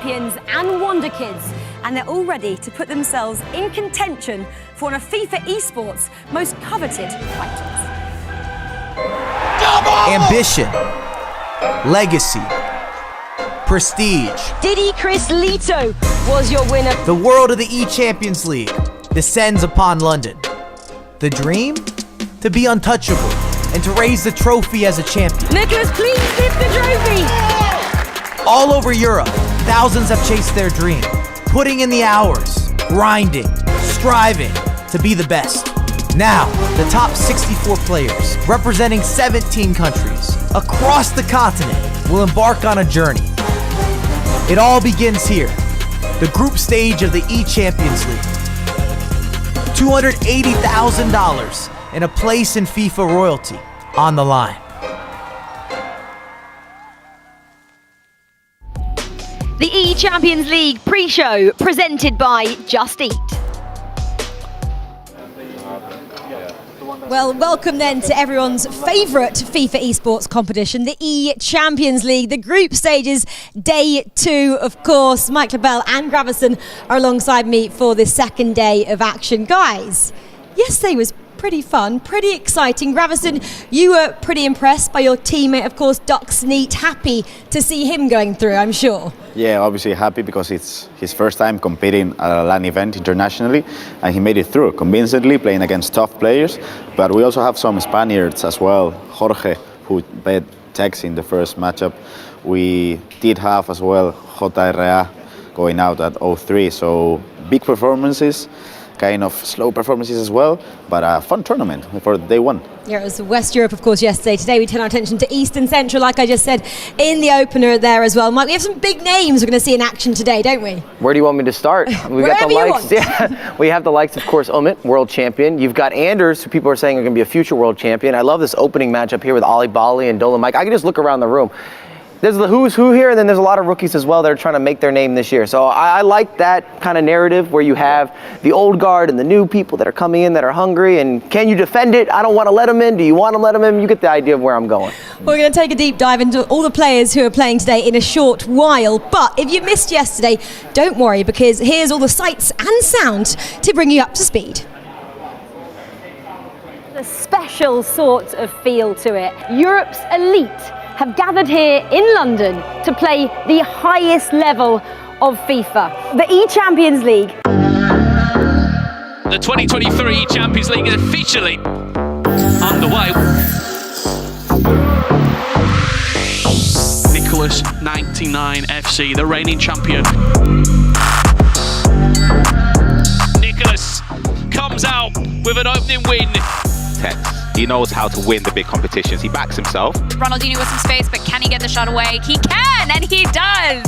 champions and wonder kids, and they're all ready to put themselves in contention for one of FIFA eSports' most coveted titles. Ambition, legacy, prestige. Diddy Chris Lito was your winner. The world of the eChampions League descends upon London. The dream? To be untouchable and to raise the trophy as a champion. Nicholas, please lift the trophy! All over Europe, thousands have chased their dream, putting in the hours, grinding, striving to be the best. Now, the top 64 players, representing 17 countries across the continent, will embark on a journey. It all begins here, the group stage of the eChampions League. $280,000 and a place in FIFA royalty on the line. The eChampions League pre-show presented by Just Eat. Well, welcome then to everyone's favourite FIFA eSports competition, the eChampions League, the group stages, day 2, of course. Mike Labelle and Gravison are alongside me for the second day of action. Guys, yesterday was pretty fun, pretty exciting. Gravison, you were pretty impressed by your teammate, of course, Ducks Neat. Happy to see him going through, I'm sure. Yeah, obviously happy because it's his first time competing at a LAN event internationally, and he made it through convincingly, playing against tough players. But we also have some Spaniards as well. Jorge, who beat Tex in the first matchup. We did have as well JRA going out at 0-3, so big performances. Kind of slow performances as well, but a fun tournament for day 1. Yeah, it was West Europe, of course, yesterday. Today we turn our attention to East and Central, like I just said in the opener there as well. Mike, we have some big names we're going to see in action today, don't we? Where do you want me to start? We got the likes. Yeah, we have the likes, of course, Umit, world champion. You've got Anders, who people are saying are going to be a future world champion. I love this opening matchup here with Ali Bali and Dolomite. I can just look around the room. There's the who's who here, and then there's a lot of rookies as well that are trying to make their name this year. So I like that kind of narrative where you have the old guard and the new people that are coming in that are hungry. And can you defend it? I don't want to let them in. Do you want to let them in? You get the idea of where I'm going. We're going to take a deep dive into all the players who are playing today in a short while. But if you missed yesterday, don't worry, because here's all the sights and sounds to bring you up to speed. A special sort of feel to it. Europe's elite have gathered here in London to play the highest level of FIFA, the eChampions League. The 2023 Champions League is officially underway. Nicholas 99 FC, the reigning champion. Nicholas comes out with an opening win. He knows how to win the big competitions. He backs himself. Ronaldinho with some space, but can he get the shot away? He can, and he does!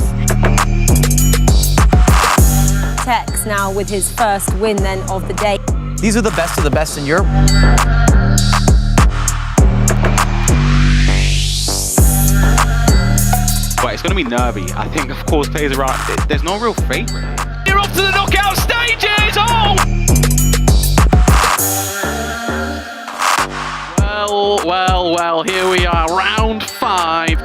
Tex now with his first win then of the day. These are the best in Europe. But it's going to be nervy. I think, of course, players are out. There's no real favourite. You're off to the knockout stages! Oh! Well, here we are, round 5.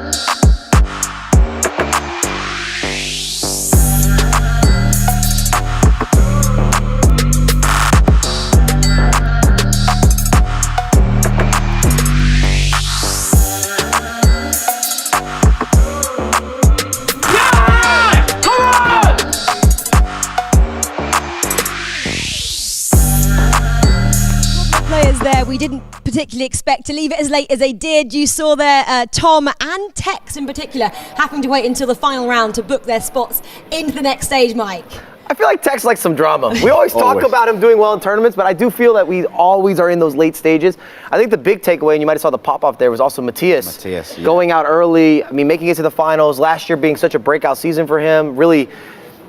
There, we didn't particularly expect to leave it as late as they did. You saw there Tom and Tex in particular having to wait until the final round to book their spots into the next stage, Mike. I feel like Tex likes some drama. We always talk about him doing well in tournaments, but I do feel that we always are in those late stages. I think the big takeaway, and you might have saw the pop-off there, was also Matthias going out early, making it to the finals, last year being such a breakout season for him, really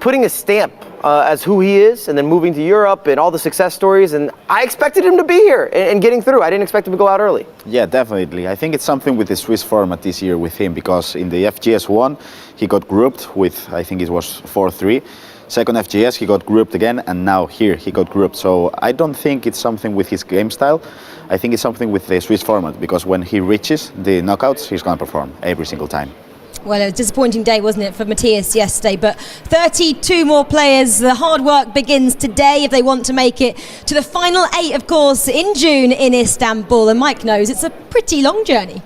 putting a stamp as who he is, and then moving to Europe and all the success stories. And I expected him to be here and getting through. I didn't expect him to go out early. Yeah, definitely. I think it's something with the Swiss format this year with him, because in the FGS1, he got grouped with, I think it was 4-3. Second FGS, he got grouped again, and now here he got grouped. So I don't think it's something with his game style. I think it's something with the Swiss format, because when he reaches the knockouts, he's going to perform every single time. Well, it was a disappointing day, wasn't it, for Matthias yesterday, but 32 more players. The hard work begins today if they want to make it to the final 8, of course, in June in Istanbul. And Mike knows it's a pretty long journey.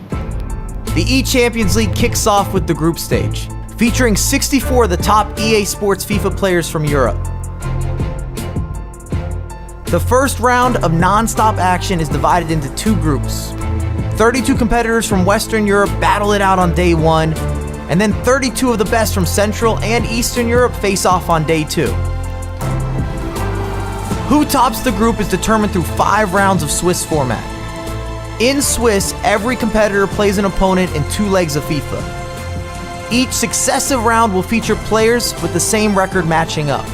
The eChampions League kicks off with the group stage, featuring 64 of the top EA Sports FIFA players from Europe. The first round of non-stop action is divided into 2 groups. 32 competitors from Western Europe battle it out on day 1, and then 32 of the best from Central and Eastern Europe face off on day 2. Who tops the group is determined through 5 rounds of Swiss format. In Swiss, every competitor plays an opponent in 2 legs of FIFA. Each successive round will feature players with the same record matching up.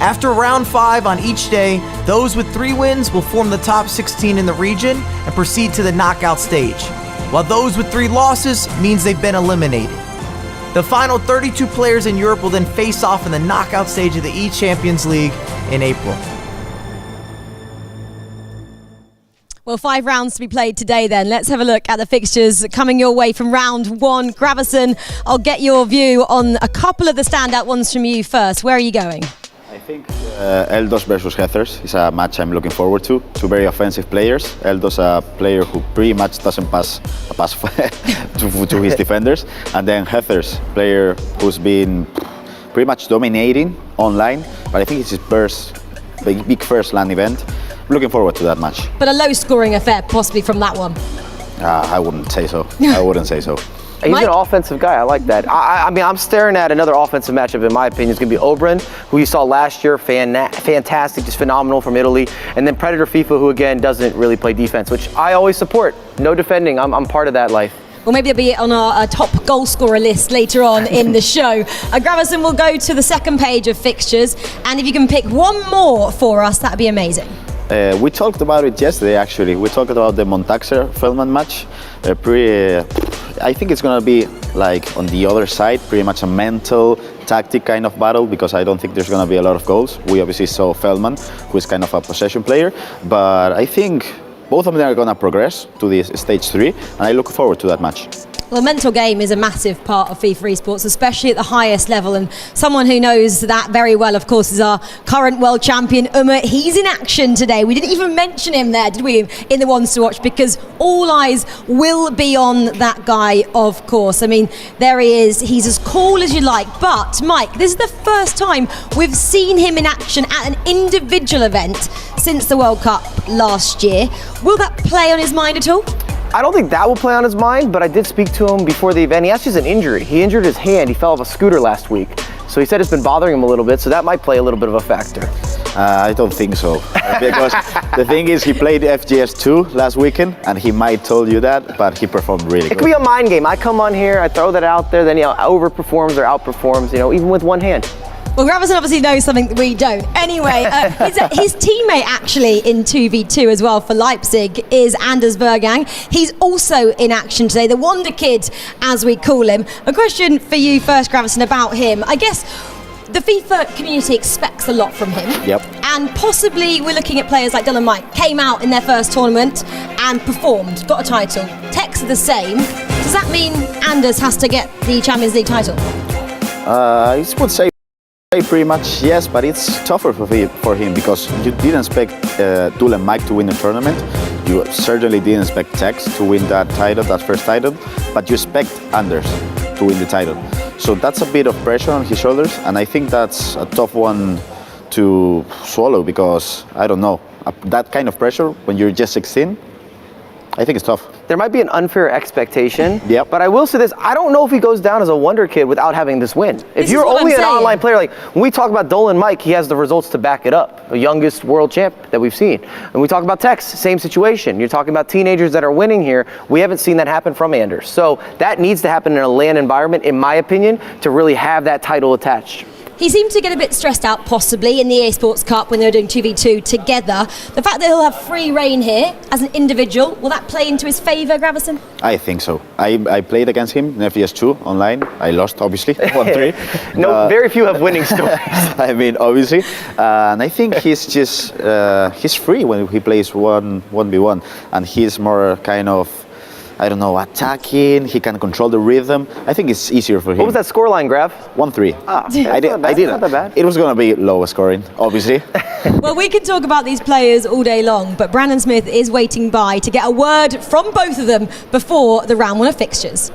After round 5 on each day, those with 3 wins will form the top 16 in the region and proceed to the knockout stage, while those with 3 losses means they've been eliminated. The final 32 players in Europe will then face off in the knockout stage of the eChampions League in April. Well, 5 rounds to be played today then. Let's have a look at the fixtures coming your way from round 1. Gravison, I'll get your view on a couple of the standout ones from you first. Where are you going? I think Eldos versus Heathers is a match I'm looking forward to. 2 very offensive players. Eldos a player who pretty much doesn't pass a pass to his defenders. And then Heathers, player who's been pretty much dominating online. But I think it's his big first LAN event. Looking forward to that match. But a low-scoring affair possibly from that one. I wouldn't say so. I wouldn't say so. He's Mike? an offensive guy. I like that. I mean, I'm staring at another offensive matchup, in my opinion. It's going to be Oberyn, who you saw last year, fantastic, just phenomenal from Italy. And then Predator FIFA, who, again, doesn't really play defense, which I always support. No defending. I'm part of that life. Well, maybe they'll be on our top goal scorer list later on in the show. Gravison will go to the second page of fixtures. And if you can pick one more for us, that would be amazing. We talked about it yesterday, actually. We talked about the Montaxer-Feldman match. I think it's going to be like on the other side, pretty much a mental, tactic kind of battle, because I don't think there's going to be a lot of goals. We obviously saw Feldman, who is kind of a possession player, but I think both of them are going to progress to this stage 3, and I look forward to that match. Well, mental game is a massive part of FIFA esports, especially at the highest level, and someone who knows that very well, of course, is our current world champion, Umut. He's in action today. We didn't even mention him there, did we, in the ones to watch, because all eyes will be on that guy, of course. I mean, there he is. He's as cool as you like. But, Mike, this is the first time we've seen him in action at an individual event since the World Cup last year. Will that play on his mind at all? I don't think that will play on his mind, but I did speak to him before the event. He actually has an injury. He injured his hand. He fell off a scooter last week. So he said it's been bothering him a little bit, so that might play a little bit of a factor. I don't think so. Because the thing is, he played FGS2 last weekend, and he might told you that, but he performed really good. It could be a mind game. I come on here, I throw that out there, then he overperforms or outperforms, even with one hand. Well, Gravison obviously knows something that we don't. Anyway, his teammate actually in 2v2 as well for Leipzig is Anders Bergang. He's also in action today, the Wonder Kid, as we call him. A question for you first, Gravison, about him. I guess the FIFA community expects a lot from him. Yep. And possibly we're looking at players like Dylan Mike, came out in their first tournament and performed, got a title. Tex the same. Does that mean Anders has to get the Champions League title? I would say pretty much yes, but it's tougher for him because you didn't expect Dylan Mike to win the tournament. You certainly didn't expect Tex to win that title, that first title, but you expect Anders to win the title. So that's a bit of pressure on his shoulders, and I think that's a tough one to swallow because, I don't know, that kind of pressure when you're just 16, I think it's tough. There might be an unfair expectation, Yep. But I will say this, I don't know if he goes down as a wonder kid without having this win. If you're only an online player, like when we talk about Dolan Mike, he has the results to back it up. The youngest world champ that we've seen. And we talk about Tex, same situation. You're talking about teenagers that are winning here. We haven't seen that happen from Anders. So that needs to happen in a LAN environment, in my opinion, to really have that title attached. He seemed to get a bit stressed out, possibly, in the EA Sports Cup when they were doing 2v2 together. The fact that he'll have free reign here as an individual, will that play into his favour, Gravison? I think so. I played against him in FGS2 online. I lost, obviously, 1-3. No, very few have winning stories. I mean, obviously. And I think he's just, he's free when he plays 1v1. And he's more kind of I don't know, attacking. He can control the rhythm. I think it's easier for him. What was that scoreline, Grav? 1-3. Ah, I didn't. not that bad. It was going to be low scoring, obviously. Well, we can talk about these players all day long, but Brandon Smith is waiting by to get a word from both of them before the round 1 of fixtures.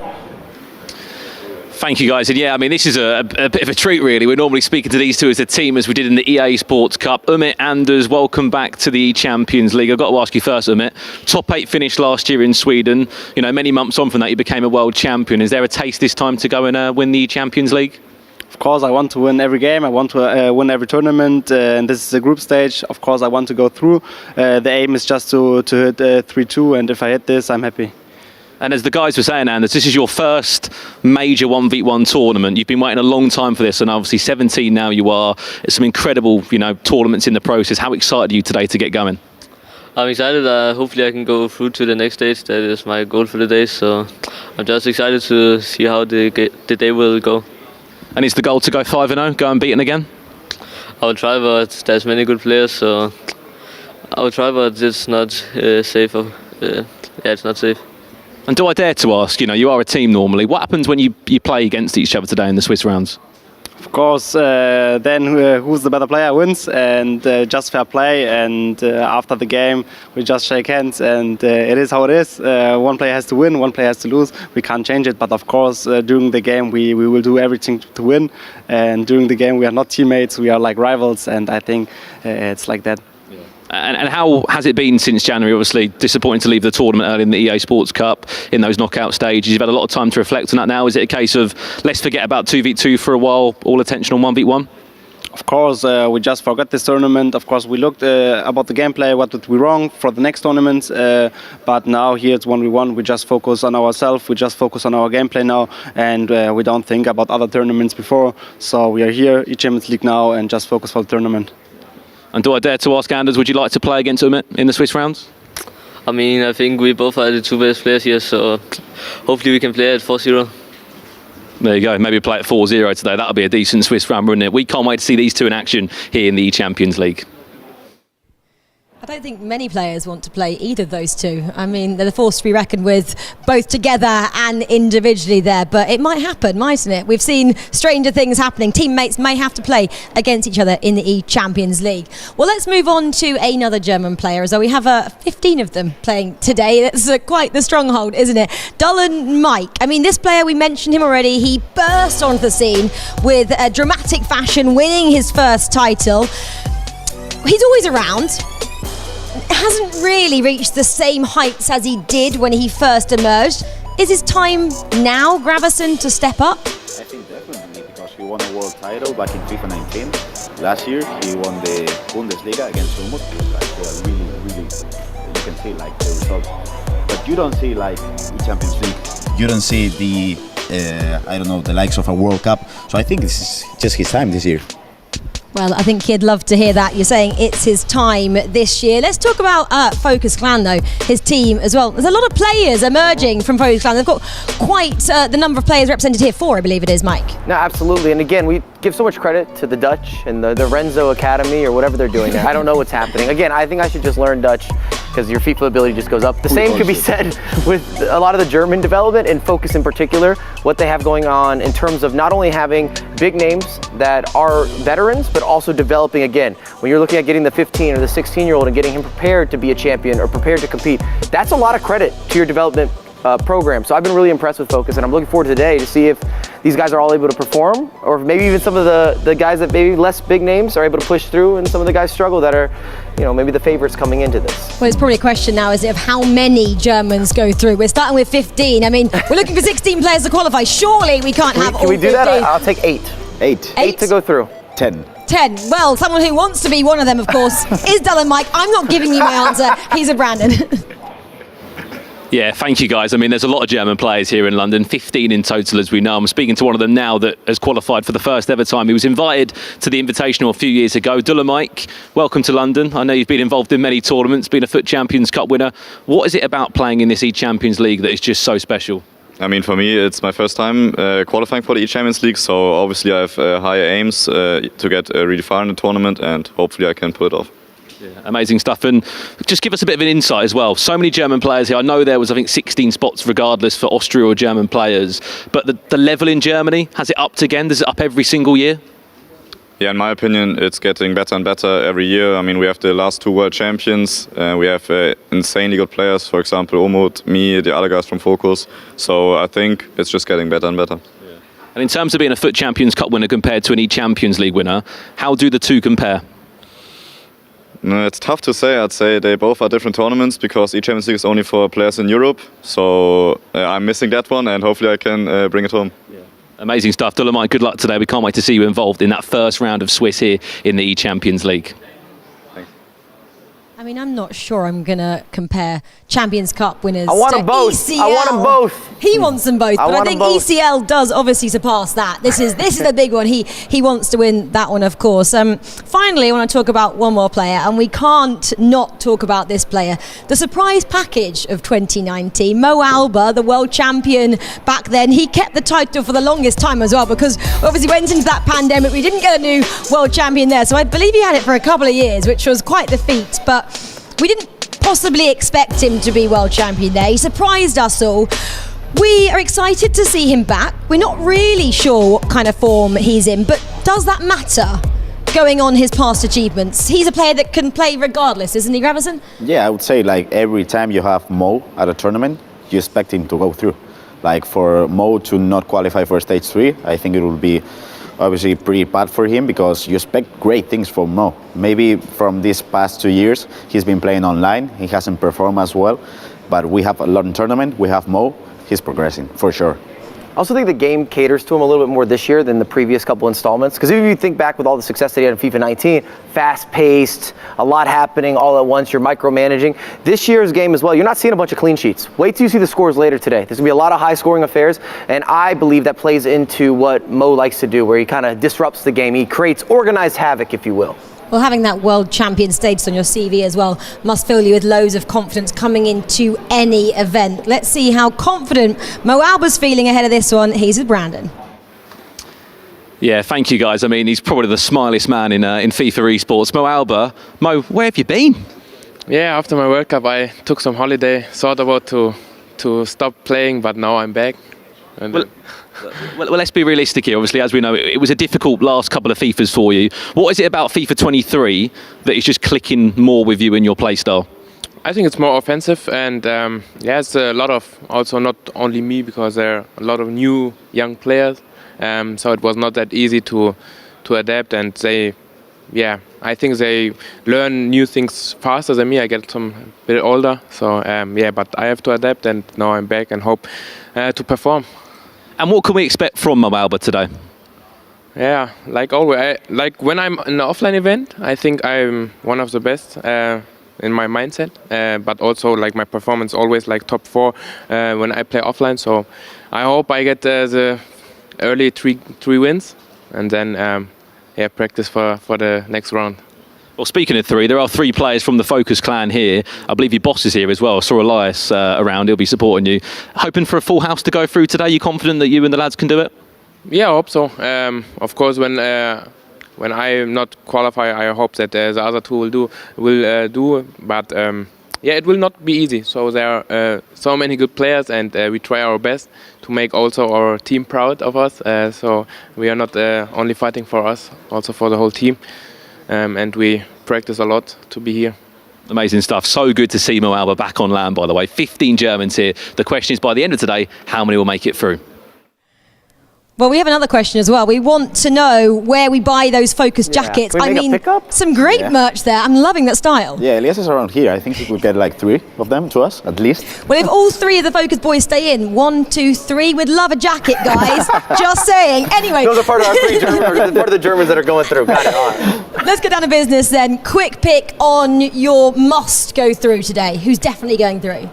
Thank you, guys. And yeah, I mean, this is a bit of a treat, really. We're normally speaking to these two as a team, as we did in the EA Sports Cup. Umit, Anders, welcome back to the eChampions League. I've got to ask you first, Umit. Top 8 finish last year in Sweden. You know, many months on from that, you became a world champion. Is there a taste this time to go and win the eChampions League? Of course, I want to win every game. I want to win every tournament. And this is a group stage. Of course, I want to go through. The aim is just to hit 3-2. And if I hit this, I'm happy. And as the guys were saying, Anders, this is your first major 1v1 tournament. You've been waiting a long time for this, and obviously 17 now you are. It's some incredible, tournaments in the process. How excited are you today to get going? I'm excited. Hopefully I can go through to the next stage. That is my goal for the day. So I'm just excited to see how the day will go. And is the goal to go 5-0, go unbeaten again? I will try, but there's many good players, so I will try, but it's not safe. It's not safe. And do I dare to ask, you are a team normally, what happens when you play against each other today in the Swiss rounds? Of course, then who's the better player wins, and just fair play. And after the game, we just shake hands, and it is how it is. One player has to win, one player has to lose. We can't change it, but of course, during the game, we will do everything to win. And during the game, we are not teammates, we are like rivals, and I think it's like that. And how has it been since January? Obviously, disappointing to leave the tournament early in the EA Sports Cup in those knockout stages. You've had a lot of time to reflect on that now. Is it a case of let's forget about 2v2 for a while, all attention on 1v1? Of course, we just forgot this tournament. Of course, we looked about the gameplay, what did we wrong for the next tournament. But now here it's 1v1. We just focus on ourselves. We just focus on our gameplay now, and we don't think about other tournaments before. So we are here, eChampions League now, and just focus for the tournament. And do I dare to ask, Anders, would you like to play against Umit in the Swiss rounds? I mean, I think we both are the two best players here, so hopefully we can play at 4-0. There you go. Maybe play at 4-0 today. That'll be a decent Swiss round, wouldn't it? We can't wait to see these two in action here in the eChampions League. I don't think many players want to play either of those two. I mean, they're the force to be reckoned with, both together and individually there. But it might happen, mightn't it? We've seen stranger things happening. Teammates may have to play against each other in the eChampions League. Well, let's move on to another German player, as though we have 15 of them playing today. That's quite the stronghold, isn't it? Dolan Mike. I mean, this player, we mentioned him already. He burst onto the scene with a dramatic fashion, winning his first title. He's always around. Hasn't really reached the same heights as he did when he first emerged. Is his time now, Gravesen, to step up? I think definitely, because he won a world title back in FIFA19. Last year, he won the Bundesliga against Umut. It was like really, you can see like the results. But you don't see like the Champions League. You don't see the, the likes of a World Cup. So I think this is just his time this year. Well, I think he'd love to hear that. You're saying it's his time this year. Let's talk about Focus Clan, though, his team as well. There's a lot of players emerging from Focus Clan. They've got quite the number of players represented here, 4, I believe it is, Mike. No, absolutely. And again, we give so much credit to the Dutch and the Renzo Academy or whatever they're doing there. I don't know what's happening. Again, I think I should just learn Dutch because your FIFA ability just goes up. The same could be said with a lot of the German development and Focus in particular, what they have going on in terms of not only having big names that are veterans, but also developing again. When you're looking at getting the 15 or the 16-year-old and getting him prepared to be a champion or prepared to compete, that's a lot of credit to your development program. So I've been really impressed with Focus, and I'm looking forward to today to see if these guys are all able to perform, or maybe even some of the guys that maybe less big names are able to push through, and some of the guys struggle that are, maybe the favorites coming into this. Well, it's probably a question now, is it, of how many Germans go through? We're starting with 15. I mean, we're looking for 16 players to qualify. Surely we can't have all 15. Can we do that? I'll take 8. 8 to go through. 10. 10. Well, someone who wants to be one of them, of course, is Dolan Mike. I'm not giving you my answer. He's a Brandon. Yeah, thank you, guys. I mean, there's a lot of German players here in London, 15 in total, as we know. I'm speaking to one of them now that has qualified for the first ever time. He was invited to the Invitational a few years ago. Dolan Mike, welcome to London. I know you've been involved in many tournaments, been a FUT Champions Cup winner. What is it about playing in this eChampions League that is just so special? I mean, for me, it's my first time qualifying for the eChampions League, so obviously I have higher aims to get really far in the tournament, and hopefully I can pull it off. Yeah, amazing stuff. And just give us a bit of an insight as well. So many German players here. I know there was, I think, 16 spots regardless for Austria or German players. But the level in Germany, has it upped again? Does it up every single year? Yeah, in my opinion, it's getting better and better every year. I mean, we have the last 2 world champions. We have insanely good players. For example, Umut, me, the other guys from Focus. So I think it's just getting better and better. Yeah. And in terms of being a FUT Champions Cup winner compared to an eChampions League winner, how do the two compare? No, it's tough to say. I'd say they both are different tournaments because eChampions League is only for players in Europe. So I'm missing that one, and hopefully I can bring it home. Yeah. Amazing stuff. Dolomite, good luck today. We can't wait to see you involved in that first round of Swiss here in the eChampions League. I mean, I'm not sure I'm going to compare Champions Cup winners I want to them both. ECL. I want them both. He wants them both, but I want think them both. ECL does obviously surpass that. This is the big one. He wants to win that one, of course. Finally, I want to talk about one more player, and we can't not talk about this player. The surprise package of 2019, Mo Alba, the world champion back then. He kept the title for the longest time as well, because obviously went into that pandemic. We didn't get a new world champion there, so I believe he had it for a couple of years, which was quite the feat. But we didn't possibly expect him to be world champion there. He surprised us all. We are excited to see him back. We're not really sure what kind of form he's in, but does that matter going on his past achievements? He's a player that can play regardless, isn't he, Gravison? Yeah, I would say like every time you have Mo at a tournament, you expect him to go through. Like for Mo to not qualify for stage 3, I think it will be obviously pretty bad for him because you expect great things from Mo. Maybe from these past 2 years, he's been playing online. He hasn't performed as well, but we have a lot in tournament. We have Mo. He's progressing for sure. I also think the game caters to him a little bit more this year than the previous couple installments. Because if you think back with all the success that he had in FIFA 19, fast-paced, a lot happening all at once, you're micromanaging. This year's game as well, you're not seeing a bunch of clean sheets. Wait till you see the scores later today. There's going to be a lot of high-scoring affairs, and I believe that plays into what Mo likes to do, where he kind of disrupts the game. He creates organized havoc, if you will. Well, having that world champion status on your CV as well must fill you with loads of confidence coming into any event. Let's see how confident Mo Alba's feeling ahead of this one. He's with Brandon. Yeah, thank you guys. I mean, he's probably the smiliest man in FIFA esports. Mo Alba, Mo, where have you been? Yeah, after my World Cup, I took some holiday. Thought about to stop playing, but now I'm back. And Well, let's be realistic here. Obviously, as we know, it was a difficult last couple of FIFAs for you. What is it about FIFA23 that is just clicking more with you in your play style? I think it's more offensive, and yeah, it's a lot of, also not only me, because there are a lot of new young players. So it was not that easy to adapt, and I think they learn new things faster than me. I get some bit older, so but I have to adapt, and now I'm back and hope to perform. And what can we expect from Mo Alba today? Yeah, like always, like when I'm in an offline event, I think I'm one of the best in my mindset, but also like my performance always like top 4 when I play offline. So I hope I get the early three wins, and then practice for the next round. Well, speaking of 3, there are 3 players from the Focus clan here. I believe your boss is here as well. I saw Elias around. He'll be supporting you. Hoping for a full house to go through today. You confident that you and the lads can do it? Yeah, I hope so. Of course, when I not qualify, I hope that the other 2 will do. But it will not be easy. So there are so many good players, and we try our best to make also our team proud of us. So we are not only fighting for us, also for the whole team. And we practice a lot to be here. Amazing stuff. So good to see Mo Alba back on land, by the way. 15 Germans here. The question is, by the end of today, how many will make it through? Well, we have another question as well. We want to know where we buy those Focus jackets. I mean, some great merch there. I'm loving that style. Yeah, Elias is around here. I think he could get like 3 of them to us, at least. Well, if all 3 of the Focus boys stay in, 1, 2, 3, we'd love a jacket, guys. Just saying. Anyway. Those are part of our 3 Germans, part of the Germans that are going through. Got it. All right. Let's get down to business then. Quick pick on your must go through today. Who's definitely going through?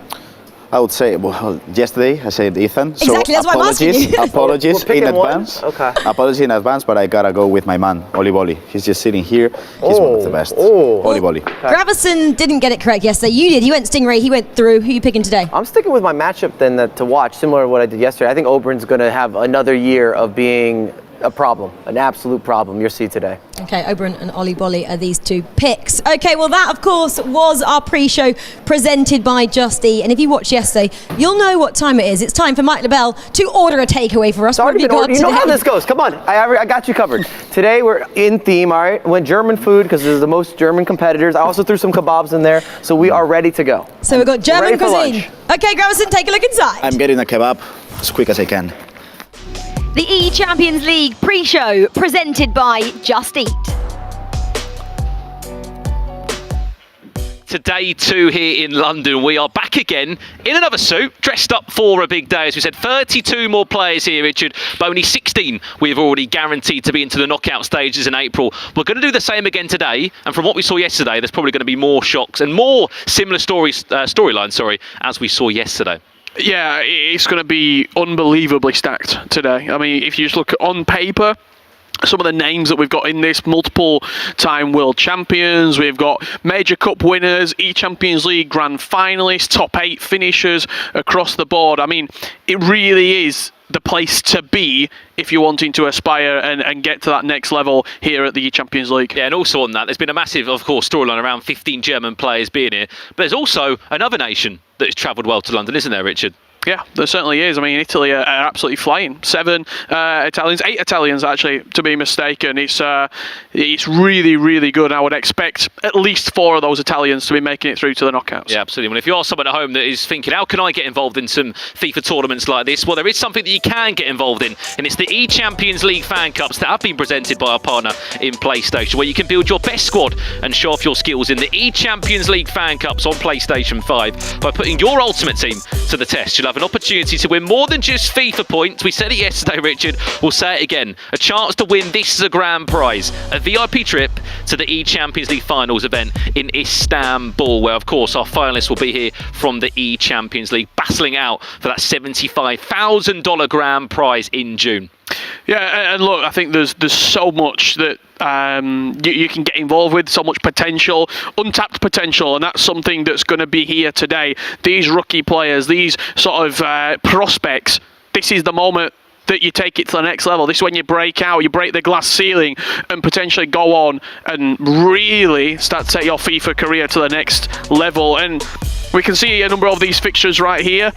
I would say, well, yesterday I said Ethan. Exactly, that's why I'm asking you. Apologies in advance. Okay. Apologies in advance, but I gotta go with my man, Oli. He's just sitting here. He's one of the best. Oli. Gravison didn't get it correct yesterday. You did. He went Stingray. He went through. Who are you picking today? I'm sticking with my matchup then to watch, similar to what I did yesterday. I think Oberon's going to have another year of being a problem, an absolute problem. You'll see today. Okay, Oberon and Ollie Bolly are these two picks. Okay, well that of course was our pre-show presented by Just Eat, and if you watched yesterday, you'll know what time it is. It's time for Mike LaBelle to order a takeaway for us. What have you got today? You know how this goes. Come on, I got you covered. Today we're in theme. All right, went German food because there's the most German competitors. I also threw some kebabs in there, so we are ready to go. So we've got German cuisine. Okay, Gravison, take a look inside. I'm getting a kebab as quick as I can. The eChampions League pre-show presented by Just Eat. To day 2 here in London. We are back again in another suit, dressed up for a big day. As we said, 32 more players here, Richard, but only 16 we've already guaranteed to be into the knockout stages in April. We're going to do the same again today, and from what we saw yesterday, there's probably going to be more shocks and more similar storylines, as we saw yesterday. Yeah, it's going to be unbelievably stacked today. I mean, if you just look on paper, some of the names that we've got in this, multiple-time world champions, we've got major cup winners, eChampions League grand finalists, top 8 finishers across the board. I mean, it really is the place to be if you're wanting to aspire and get to that next level here at the eChampions League. Yeah, and also on that, there's been a massive, of course, storyline around 15 German players being here, but there's also another nation that has travelled well to London, isn't there, Richard? Yeah, there certainly is. I mean, Italy are absolutely flying. 7 Italians, 8 Italians actually, to be mistaken. It's really, really good. I would expect at least 4 of those Italians to be making it through to the knockouts. Yeah, absolutely. Well, if you are someone at home that is thinking, how can I get involved in some FIFA tournaments like this? Well, there is something that you can get involved in, and it's the eChampions League Fan Cups that have been presented by our partner in PlayStation, where you can build your best squad and show off your skills in the eChampions League Fan Cups on PlayStation 5 by putting your ultimate team to the test. You'll have an opportunity to win more than just FIFA points. We said it yesterday, Richard. We'll say it again. A chance to win this is a grand prize. A VIP trip to the eChampions League Finals event in Istanbul, where, of course, our finalists will be here from the eChampions League, battling out for that $75,000 grand prize in June. Yeah, and look, I think there's so much that you can get involved with, so much potential, untapped potential, and that's something that's going to be here today. These rookie players, these sort of prospects, this is the moment that you take it to the next level. This is when you break out, you break the glass ceiling and potentially go on and really start to take your FIFA career to the next level. And we can see a number of these fixtures right here.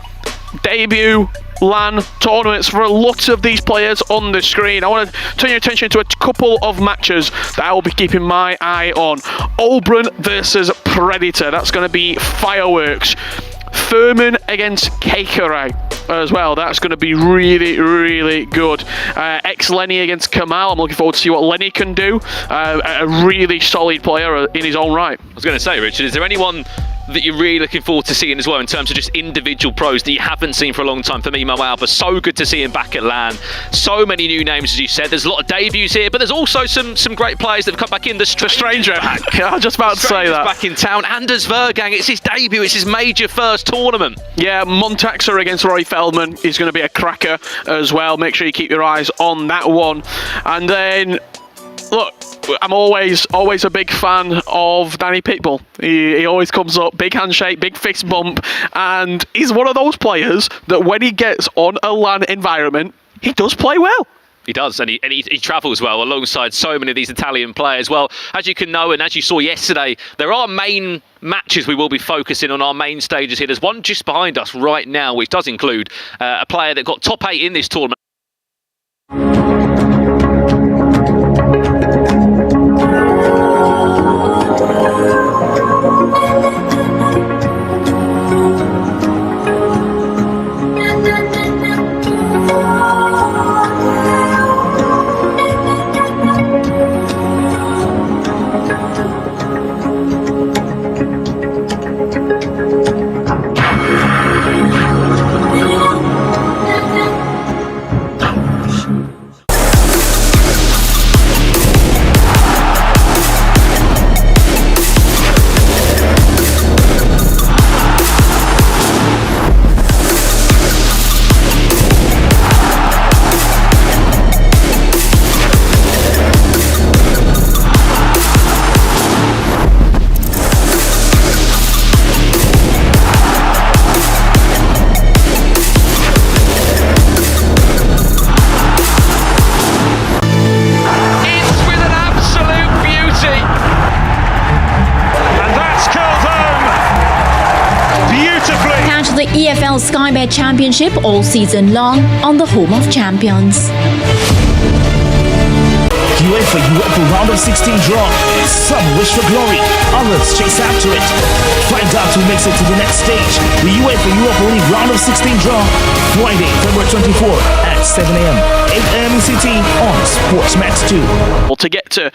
Debut LAN tournaments for a lot of these players on the screen. I want to turn your attention to a couple of matches that I will be keeping my eye on. Oberon versus Predator. That's going to be fireworks. Furman against Kekere as well. That's going to be really, really good. Lenny against Kamal. I'm looking forward to see what Lenny can do. A really solid player in his own right. I was going to say, Richard, is there anyone that you're really looking forward to seeing as well in terms of just individual pros that you haven't seen for a long time? For me, Mo Alba, so good to see him back at LAN. So many new names, as you said. There's a lot of debuts here, but there's also some great players that have come back in. The Stranger back. I was just about to say that. Back in town. Anders Vergang, it's his debut. It's his major first tournament. Yeah, Montaxa against Roy Feldman is going to be a cracker as well. Make sure you keep your eyes on that one. And then, look, I'm always a big fan of Danny Pitbull. He always comes up, big handshake, big fist bump, and he's one of those players that when he gets on a LAN environment, he does play well. He does, and he travels well alongside so many of these Italian players. Well, as you can know, and as you saw yesterday, there are main matches we will be focusing on, our main stages here. There's one just behind us right now, which does include a player that got top 8 in this tournament. NFL Sky Bet Championship all season long on the home of champions. UEFA round of 16 draw. Some wish for glory, others chase after it. Find out who makes it to the next stage. The UEFA Europa League round of 16 draw. Friday, February 24 at 7 a.m. 8 a.m. ECT on SportsMax 2. Well, to get to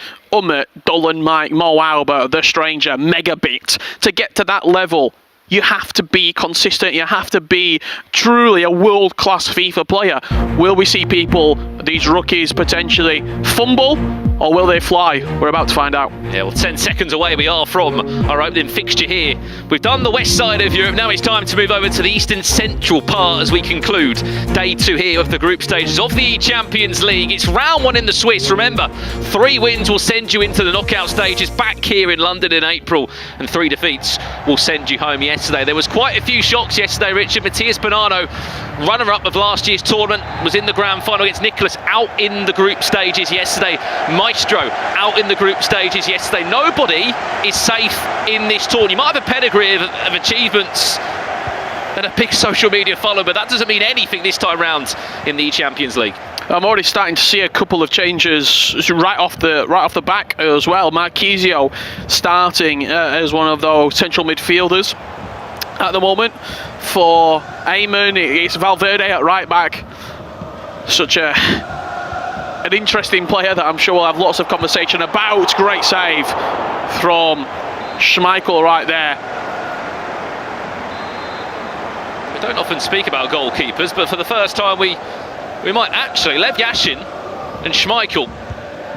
Dolan, Mike, Mo Alba, The Stranger, Megabit, to get to that level, you have to be consistent. You have to be truly a world-class FIFA player. Will we see people, these rookies, potentially fumble, or will they fly? We're about to find out. Yeah, well, 10 seconds away we are from our opening fixture here. We've done the west side of Europe. Now it's time to move over to the eastern central part as we conclude day 2 here of the group stages of the eChampions League. It's round 1 in the Swiss. Remember, 3 wins will send you into the knockout stages back here in London in April, and 3 defeats will send you home yesterday. There was quite a few shocks yesterday, Richard. Matthias Bonanno, runner-up of last year's tournament, was in the grand final against Nicholas, out in the group stages yesterday. Maestro out in the group stages yesterday. Nobody is safe in this tournament. You might have a pedigree of achievements and a big social media follow, but that doesn't mean anything this time round in the eChampions League. I'm already starting to see a couple of changes right off the back as well. Marquisio starting as one of those central midfielders at the moment. For Eamon, it's Valverde at right back. Such an interesting player that I'm sure we'll have lots of conversation about. Great save from Schmeichel right there. We don't often speak about goalkeepers, but for the first time we might actually. Lev Yashin and Schmeichel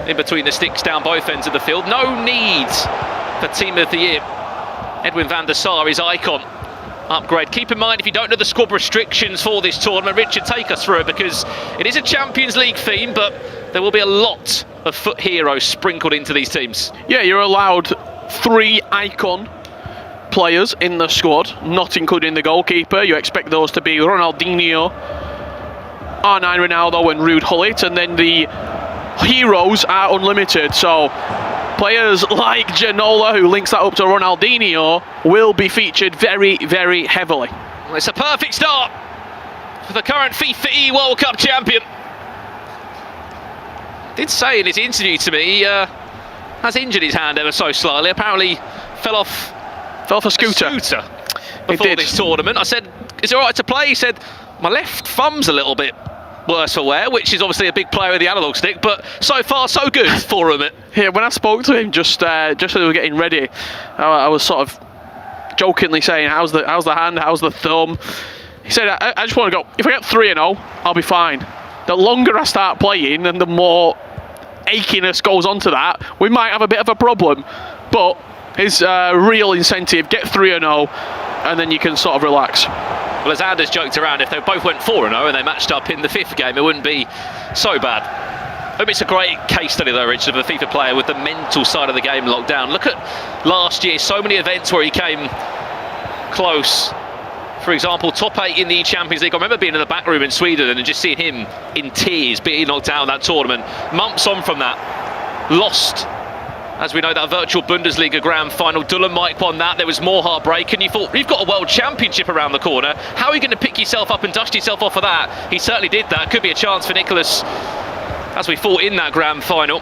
in between the sticks down both ends of the field. No need for Team of the Year. Edwin van der Sar is icon upgrade. Keep in mind, if you don't know the squad restrictions for this tournament, Richard, take us through it, because it is a Champions League theme, but there will be a lot of foot heroes sprinkled into these teams. Yeah, you're allowed 3 icon players in the squad, not including the goalkeeper. You expect those to be Ronaldinho, R9 Ronaldo and Ruud Gullit, and then the heroes are unlimited. So players like Ginola, who links that up to Ronaldinho, will be featured very, very heavily. Well, it's a perfect start for the current FIFA E World Cup champion. Did say in his interview to me, he has injured his hand ever so slightly. Apparently fell off a scooter before this tournament. I said, is it all right to play? He said, my left thumb's a little bit worse for wear, which is obviously a big player with the analog stick, but so far so good for him. Yeah, when I spoke to him just as we were getting ready, I was sort of jokingly saying, how's the hand, how's the thumb? He said, I just want to go, if I get 3-0, I'll be fine. The longer I start playing and the more achiness goes on to that, we might have a bit of a problem, but his real incentive, get 3-0 and then you can sort of relax. Well, as Anders joked around, if they both went 4-0 and they matched up in the 5th game, it wouldn't be so bad. It's a great case study though, Richard, of a FIFA player with the mental side of the game locked down. Look at last year, so many events where he came close. For example, top 8 in the Champions League. I remember being in the back room in Sweden and just seeing him in tears being knocked out of that tournament. Months on from that, lost, as we know, that virtual Bundesliga grand final. Mike won that. There was more heartbreak, and you thought, you've got a world championship around the corner. How are you going to pick yourself up and dust yourself off of that? He certainly did that. Could be a chance for Nicholas, as we fought in that grand final,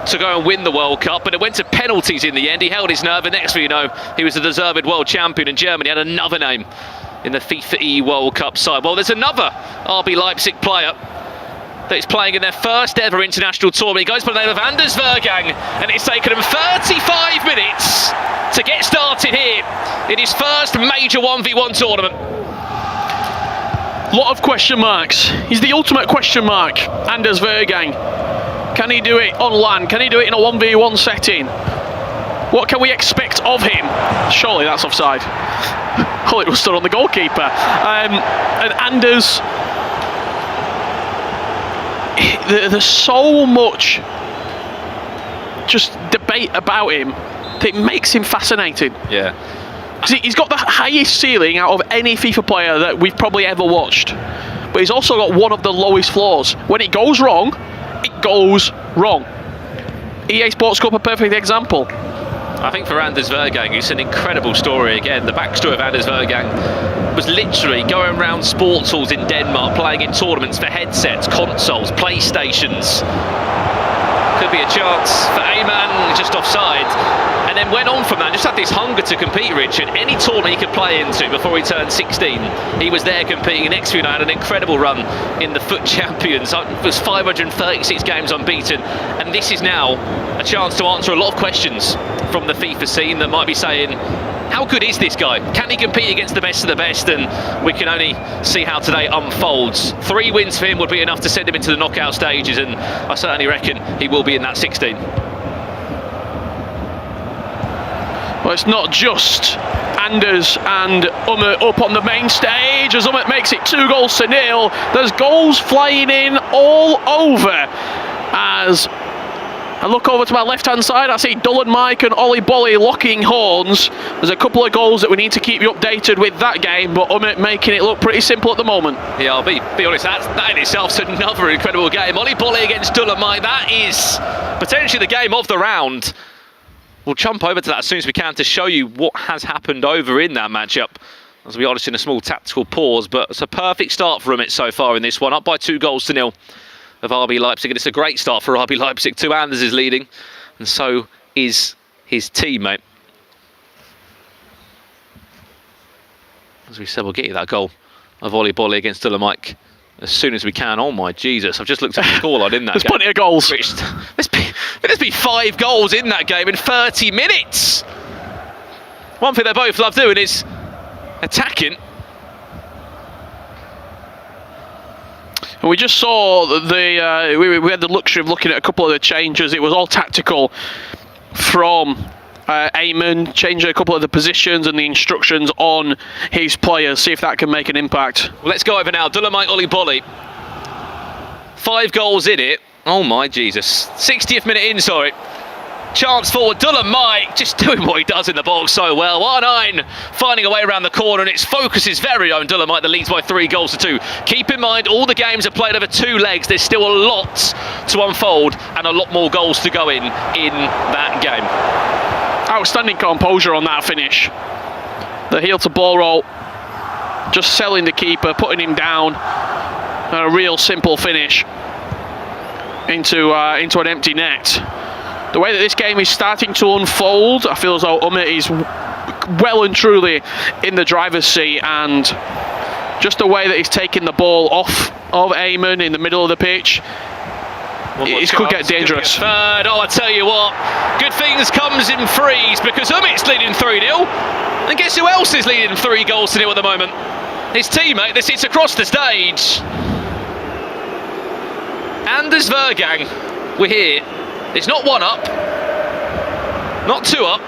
to go and win the World Cup, but it went to penalties in the end. He held his nerve, and next thing you know, he was a deserved world champion, and Germany had another name in the FIFA E World Cup side. Well, there's another RB Leipzig player that is playing in their first ever international tournament. He goes by the name of Anders Vergang, and it's taken him 35 minutes to get started here in his first major 1v1 tournament. Lot of question marks. He's the ultimate question mark, Anders Vergang. Can he do it on land? Can he do it in a 1v1 setting? What can we expect of him? Surely that's offside. Oh, it was still on the goalkeeper. And Anders, there's so much just debate about him that it makes him fascinating. Yeah. He's got the highest ceiling out of any FIFA player that we've probably ever watched. But he's also got one of the lowest floors. When it goes wrong, it goes wrong. EA Sports Cup, a perfect example. I think for Anders Vergang, it's an incredible story again. The backstory of Anders Vergang was literally going around sports halls in Denmark, playing in tournaments for headsets, consoles, PlayStations. Could be a chance for Ayman, just offside. And then went on from that, just had this hunger to compete, Richard. Any tournament he could play into before he turned 16, he was there competing. Next to you now, had an incredible run in the FUT-Champions. It was 536 games unbeaten. And this is now a chance to answer a lot of questions from the FIFA scene that might be saying, how good is this guy? Can he compete against the best of the best? And we can only see how today unfolds. 3 wins for him would be enough to send him into the knockout stages, and I certainly reckon he will be in that 16. Well, it's not just Anders and Ummet up on the main stage as Ummet makes it 2-0. There's goals flying in all over. As I look over to my left-hand side, I see Dull and Mike and Ollie Bolly locking horns. There's a couple of goals that we need to keep you updated with that game, but Ummet making it look pretty simple at the moment. Yeah, I'll be honest, that in itself is another incredible game. Ollie Bolly against Dull and Mike, that is potentially the game of the round. We'll jump over to that as soon as we can to show you what has happened over in that matchup. As we are just in a small tactical pause, but it's a perfect start for Ummet so far in this one, up by 2-0 of RB Leipzig, and it's a great start for RB Leipzig too. Anders is leading, and so is his teammate. As we said, we'll get you that goal of Ollie Bolly against Dull and Mike as soon as we can. Oh my Jesus, I've just looked at the scoreline in that There's game. plenty of goals. There's been 5 goals in that game in 30 minutes. One thing they both love doing is attacking. And we just saw we had the luxury of looking at a couple of the changes. It was all tactical from Ayman, changing a couple of the positions and the instructions on his players. See if that can make an impact. Well, let's go over now. Dull and Mike, Ollie Bolly. 5 goals in it. Oh my Jesus. 60th minute in, sorry. Chance forward, Dull and Mike just doing what he does in the box so well. 1-9, finding a way around the corner, and it's Focus's very own Dull and Mike that leads by 3-2. Keep in mind, all the games are played over 2 legs. There's still a lot to unfold and a lot more goals to go in that game. Outstanding composure on that finish. The heel to ball roll, just selling the keeper, putting him down. A real simple finish into an empty net. The way that this game is starting to unfold, I feel as though Ummet is well and truly in the driver's seat, and just the way that he's taking the ball off of Ayman in the middle of the pitch, it could get dangerous. Third. Oh, I tell you what, good things comes in threes, because Ummet's leading 3-0, and guess who else is leading 3-0 at the moment? His teammate that sits across the stage. Anders Vergang, we're here. It's not 1 up, not 2 up,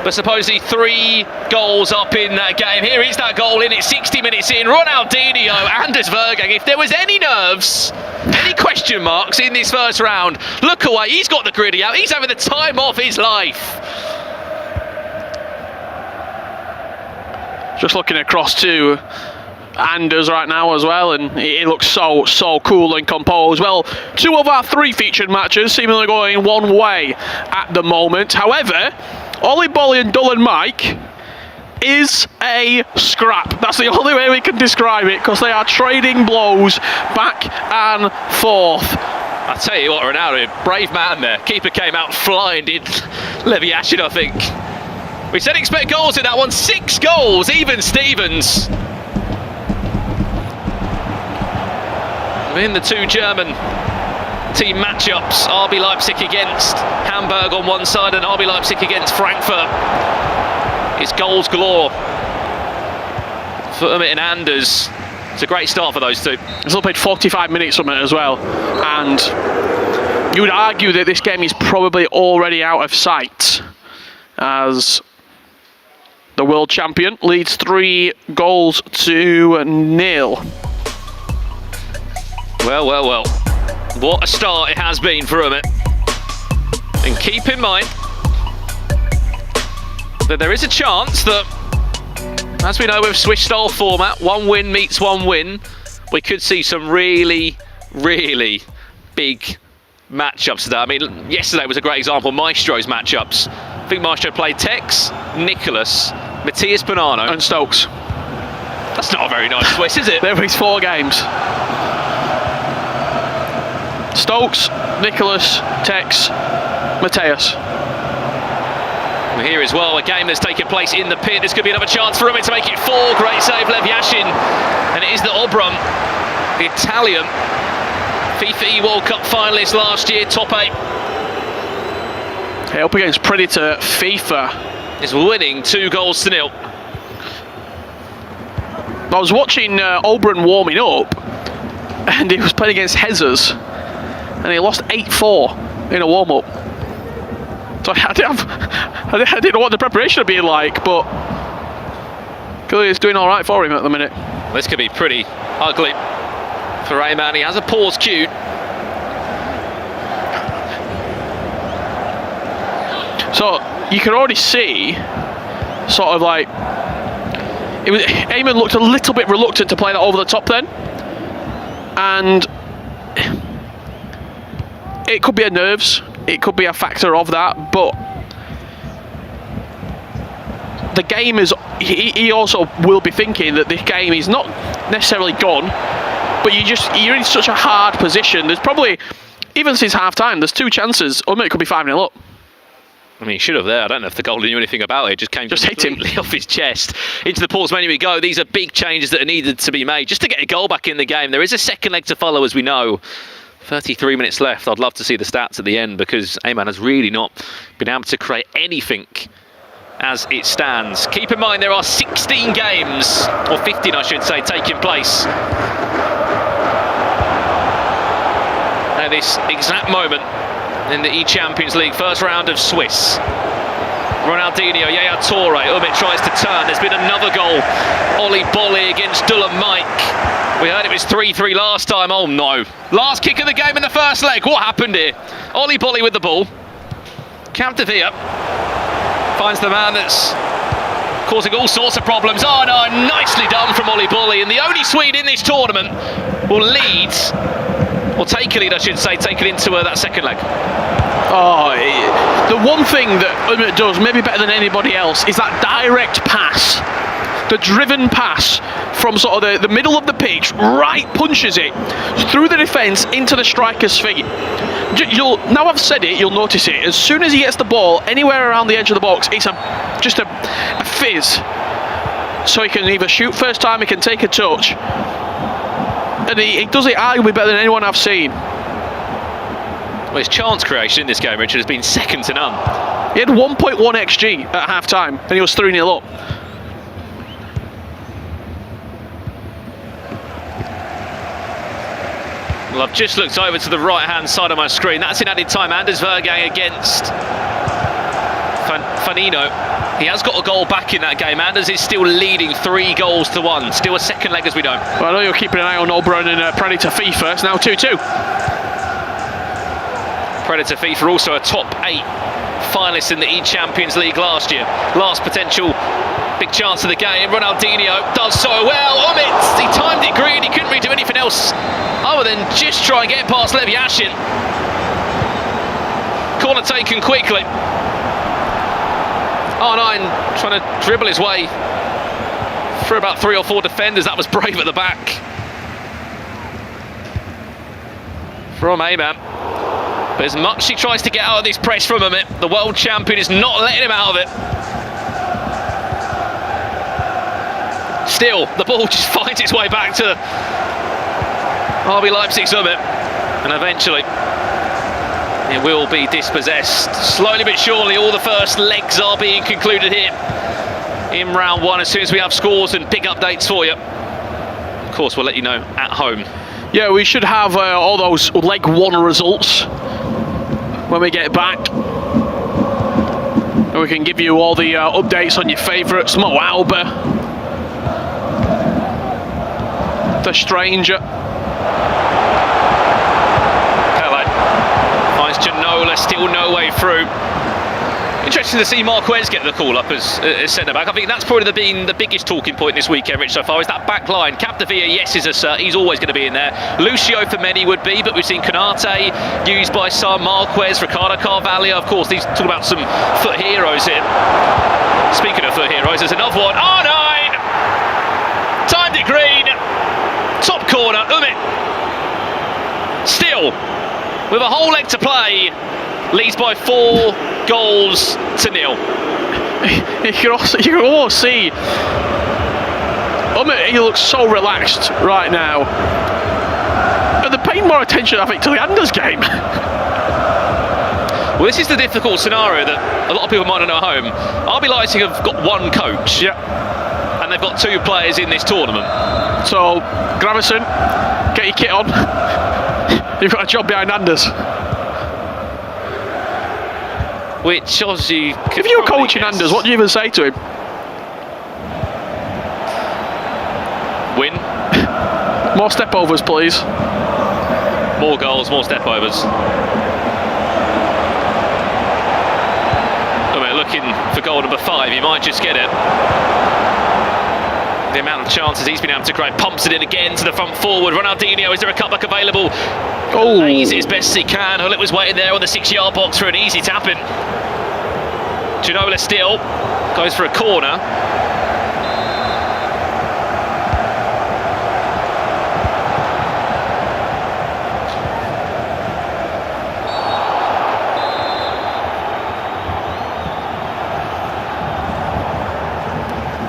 but supposedly 3 goals up in that game. Here is that goal in it, 60 minutes in. Ronaldinho, Anders Vergang. If there was any nerves, any question marks in this first round, look away. He's got the gritty out. He's having the time of his life. Just looking across to Anders right now as well, and he looks so cool and composed. Well, 2 of our 3 featured matches seemingly going one way at the moment. However, Ollie Bolly and Dull and Mike is a scrap. That's the only way we can describe it, because they are trading blows back and forth. I tell you what, Ronaldo, brave man there. Keeper came out flying, did Levi Ashin, I think. We said expect goals in that one. 6 goals, even Stevens. In the 2 German team matchups, RB Leipzig against Hamburg on one side and RB Leipzig against Frankfurt. It's goals galore for Ummet and Anders. It's a great start for those 2. He's only played 45 minutes from it as well, and you would argue that this game is probably already out of sight, as the world champion leads 3-0. Well. What a start it has been for Ummet. And keep in mind that there is a chance that, as we know with Swiss style format, 1 win meets 1 win, we could see some really, really big matchups today. I mean, yesterday was a great example, Maestro's matchups. I think Maestro played Tex, Nicholas Matthias Bonanno. And Stokes. That's not a very nice Swiss, is it? There is 4 games. Stokes, Nicholas, Tex, Matthias. We're here as well, a game that's taken place in the pit. This could be another chance for Umit to make it 4. Great save, Lev Yashin. And it is the Obram, the Italian FIFA E World Cup finalist last year, top 8. Okay, up against Predator FIFA. Is winning 2-0. I was watching Obran warming up, and he was playing against Hezers, and he lost 8-4 in a warm-up. So I didn't know what the preparation would be like, but clearly it's doing all right for him at the minute. This could be pretty ugly for Ayman. He has a pause cue. So you can already see, sort of like, Ayman looked a little bit reluctant to play that over the top then, and it could be a nerves, it could be a factor of that, but the game is, he also will be thinking that the game is not necessarily gone, but you're in such a hard position. There's probably, even since half time, there's 2 chances, it could be 5-0 up. I mean, he should have there. I don't know if the goalie knew anything about it. It just came completely off his chest. Into the pause menu we go. These are big changes that are needed to be made just to get a goal back in the game. There is a second leg to follow, as we know. 33 minutes left. I'd love to see the stats at the end, because Ayman has really not been able to create anything as it stands. Keep in mind there are 16 games, or 15 I should say, taking place at this exact moment in the eChampions League, first round of Swiss. Ronaldinho, Yaya Toure, Umit tries to turn. There's been another goal. Oli Bolli against Mike. We heard it was 3-3 last time. Oh no. Last kick of the game in the first leg. What happened here? Oli Bolli with the ball. Capdevia finds the man that's causing all sorts of problems. Oh no, nicely done from Oli Bolli. And the only Swede in this tournament will lead, or take a lead I should say, take it into that second leg. Oh, the one thing that Umit does, maybe better than anybody else, is that direct pass. The driven pass from sort of the middle of the pitch, right punches it through the defence into the striker's feet. Now I've said it, you'll notice it. As soon as he gets the ball anywhere around the edge of the box, it's just a fizz. So he can either shoot first time, he can take a touch. And he does it arguably better than anyone I've seen. Well, his chance creation in this game, Richard, has been second to none. He had 1.1 XG at half time, and he was 3-0 up. Well, I've just looked over to the right-hand side of my screen. That's in added time. Anders Vergang against Fanino. He has got a goal back in that game. Anders is still leading 3-1. Still a second leg, as we know. Well, I know you're keeping an eye on Obran and Predator FIFA. It's now 2-2. Predator FIFA also a top 8 finalist in the eChampions League last year. Last potential big chance of the game. Ronaldinho does so well. Umit, he timed it green. He couldn't really do anything else other than just try and get past Lev Yashin. Corner taken quickly. R9 trying to dribble his way through about 3 or 4 defenders. That was brave at the back from Ayman. But as much he tries to get out of this press from him, the world champion is not letting him out of it. Still, the ball just finds its way back to RB Leipzig's Umit, and eventually it will be dispossessed. Slowly but surely, all the first legs are being concluded here in round 1. As soon as we have scores and big updates for you, of course, we'll let you know at home. Yeah, we should have all those leg 1 results when we get back. And we can give you all the updates on your favourites. Mo Alba, the Stranger. Pele finds Ginola, still no way through. Interesting to see Marquez get the call up as centre-back. I think that's probably been the biggest talking point this weekend, Rich, so far, is that back line. Capdevila, yes, is a cert. He's always going to be in there. Lucio for many would be, but we've seen Konate used by some. Marquez, Ricardo Carvalho, of course. These talk about some foot heroes here. Speaking of foot heroes, there's another one. R9! Timed it green. Top corner. Umit. Still, with a whole leg to play, leads by 4 goals to 0. You can almost see he looks so relaxed right now. But they're paying more attention, I think, to the Anders game. Well, this is the difficult scenario that a lot of people might not know at home. RB Leipzig have got 1 coach. Yeah. And they've got 2 players in this tournament. So, Gravison, get your kit on. You've got a job behind Anders. Which obviously... If you were coaching Anders, what do you even say to him? Win. More step-overs, please. More goals, more step-overs. Looking for goal number 5, he might just get it. The amount of chances he's been able to create. Pumps it in again to the front forward. Ronaldinho, is there a cutback available? Lays it as best as he can. Hullet was waiting there on the 6-yard box for an easy tap-in. Ginola still goes for a corner.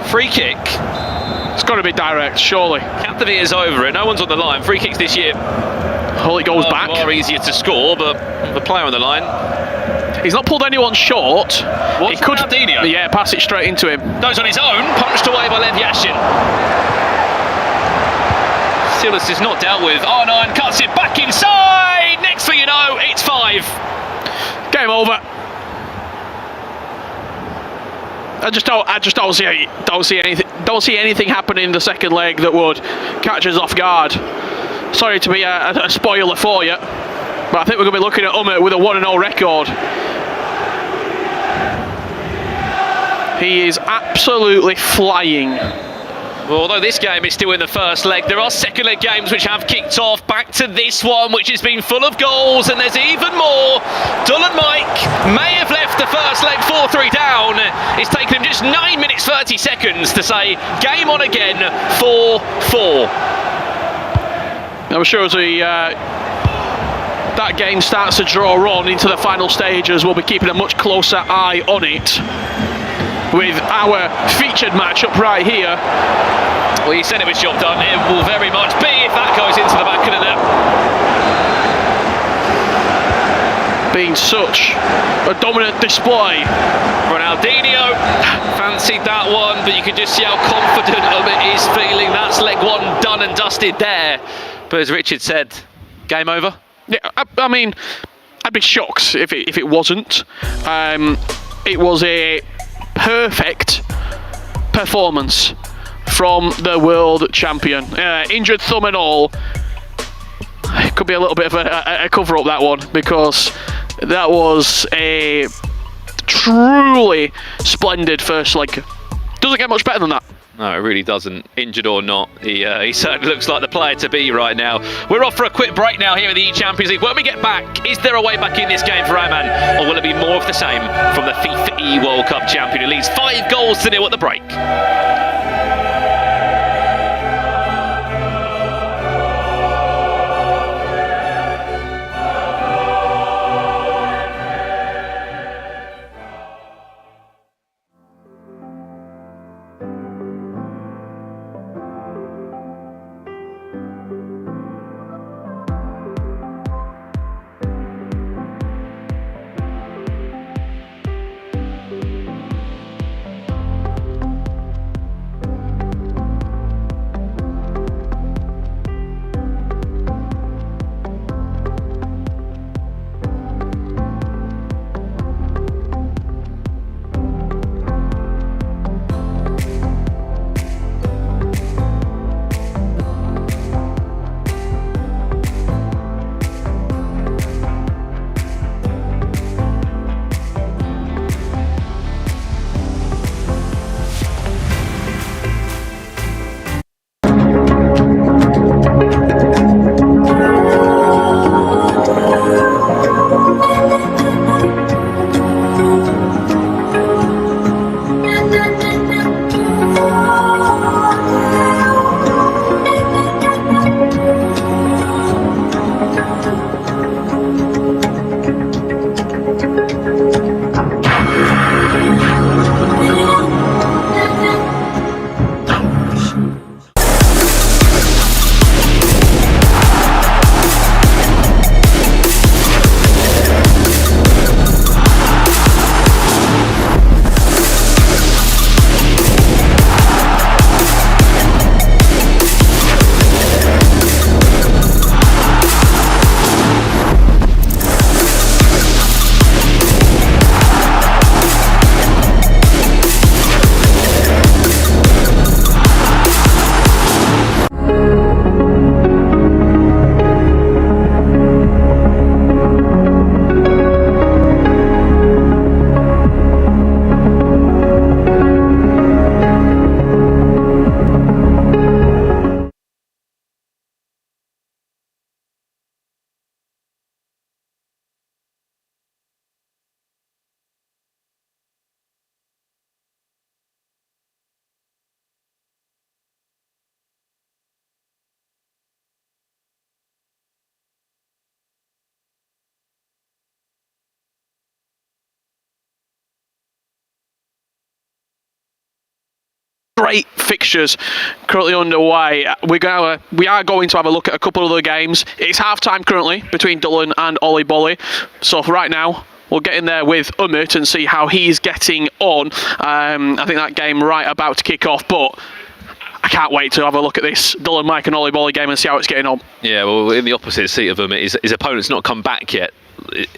Free kick. It's got to be direct, surely. Capdevila is over it. No one's on the line. Free kicks this year. Hullet goes back. More easier to score, but the player on the line. He's not pulled anyone short. He could. Ronaldinho? Yeah, pass it straight into him. Goes on his own. Punched away by Lev Yashin. Silas is not dealt with. R9 cuts it back inside. Next thing you know, it's 5. Game over. I just don't see anything happening in the second leg that would catch us off guard. Sorry to be a spoiler for you, but I think we're going to be looking at Umit with a 1-0 record. He is absolutely flying. Well, although this game is still in the first leg, there are second leg games which have kicked off. Back to this one, which has been full of goals, and there's even more. Dull and Mike may have left the first leg 4-3 down. It's taken him just 9 minutes 30 seconds to say game on again, 4-4. I'm sure as that game starts to draw on into the final stages, we'll be keeping a much closer eye on it, with our featured matchup right here. Well, you said it was job done. It will very much be if that goes into the back of the net. Being such a dominant display. Ronaldinho fancied that one, but you can just see how confident Umit is feeling. That's leg 1 done and dusted there. But as Richard said, game over? Yeah, I mean, I'd be shocked if it wasn't. It was a perfect performance from the world champion. Injured thumb and all. It could be a little bit of a cover-up, that one, because that was a truly splendid first leg. Doesn't get much better than that. No, it really doesn't. Injured or not, he certainly looks like the player to be right now. We're off for a quick break now here in the eChampions League. When we get back, is there a way back in this game for Aman, or will it be more of the same from the FIFA E World Cup champion who leads 5 goals to 0 at the break? great fixtures currently underway. We are going to have a look at a couple of other games. It's half-time currently between Dublin and Ollie Bolly. So for right now, we'll get in there with Umut and see how he's getting on. I think that game right about to kick off, but I can't wait to have a look at this Dullin Mike and Ollie Bolly game and see how it's getting on. Yeah, well, in the opposite seat of Umut, his opponent's not come back yet.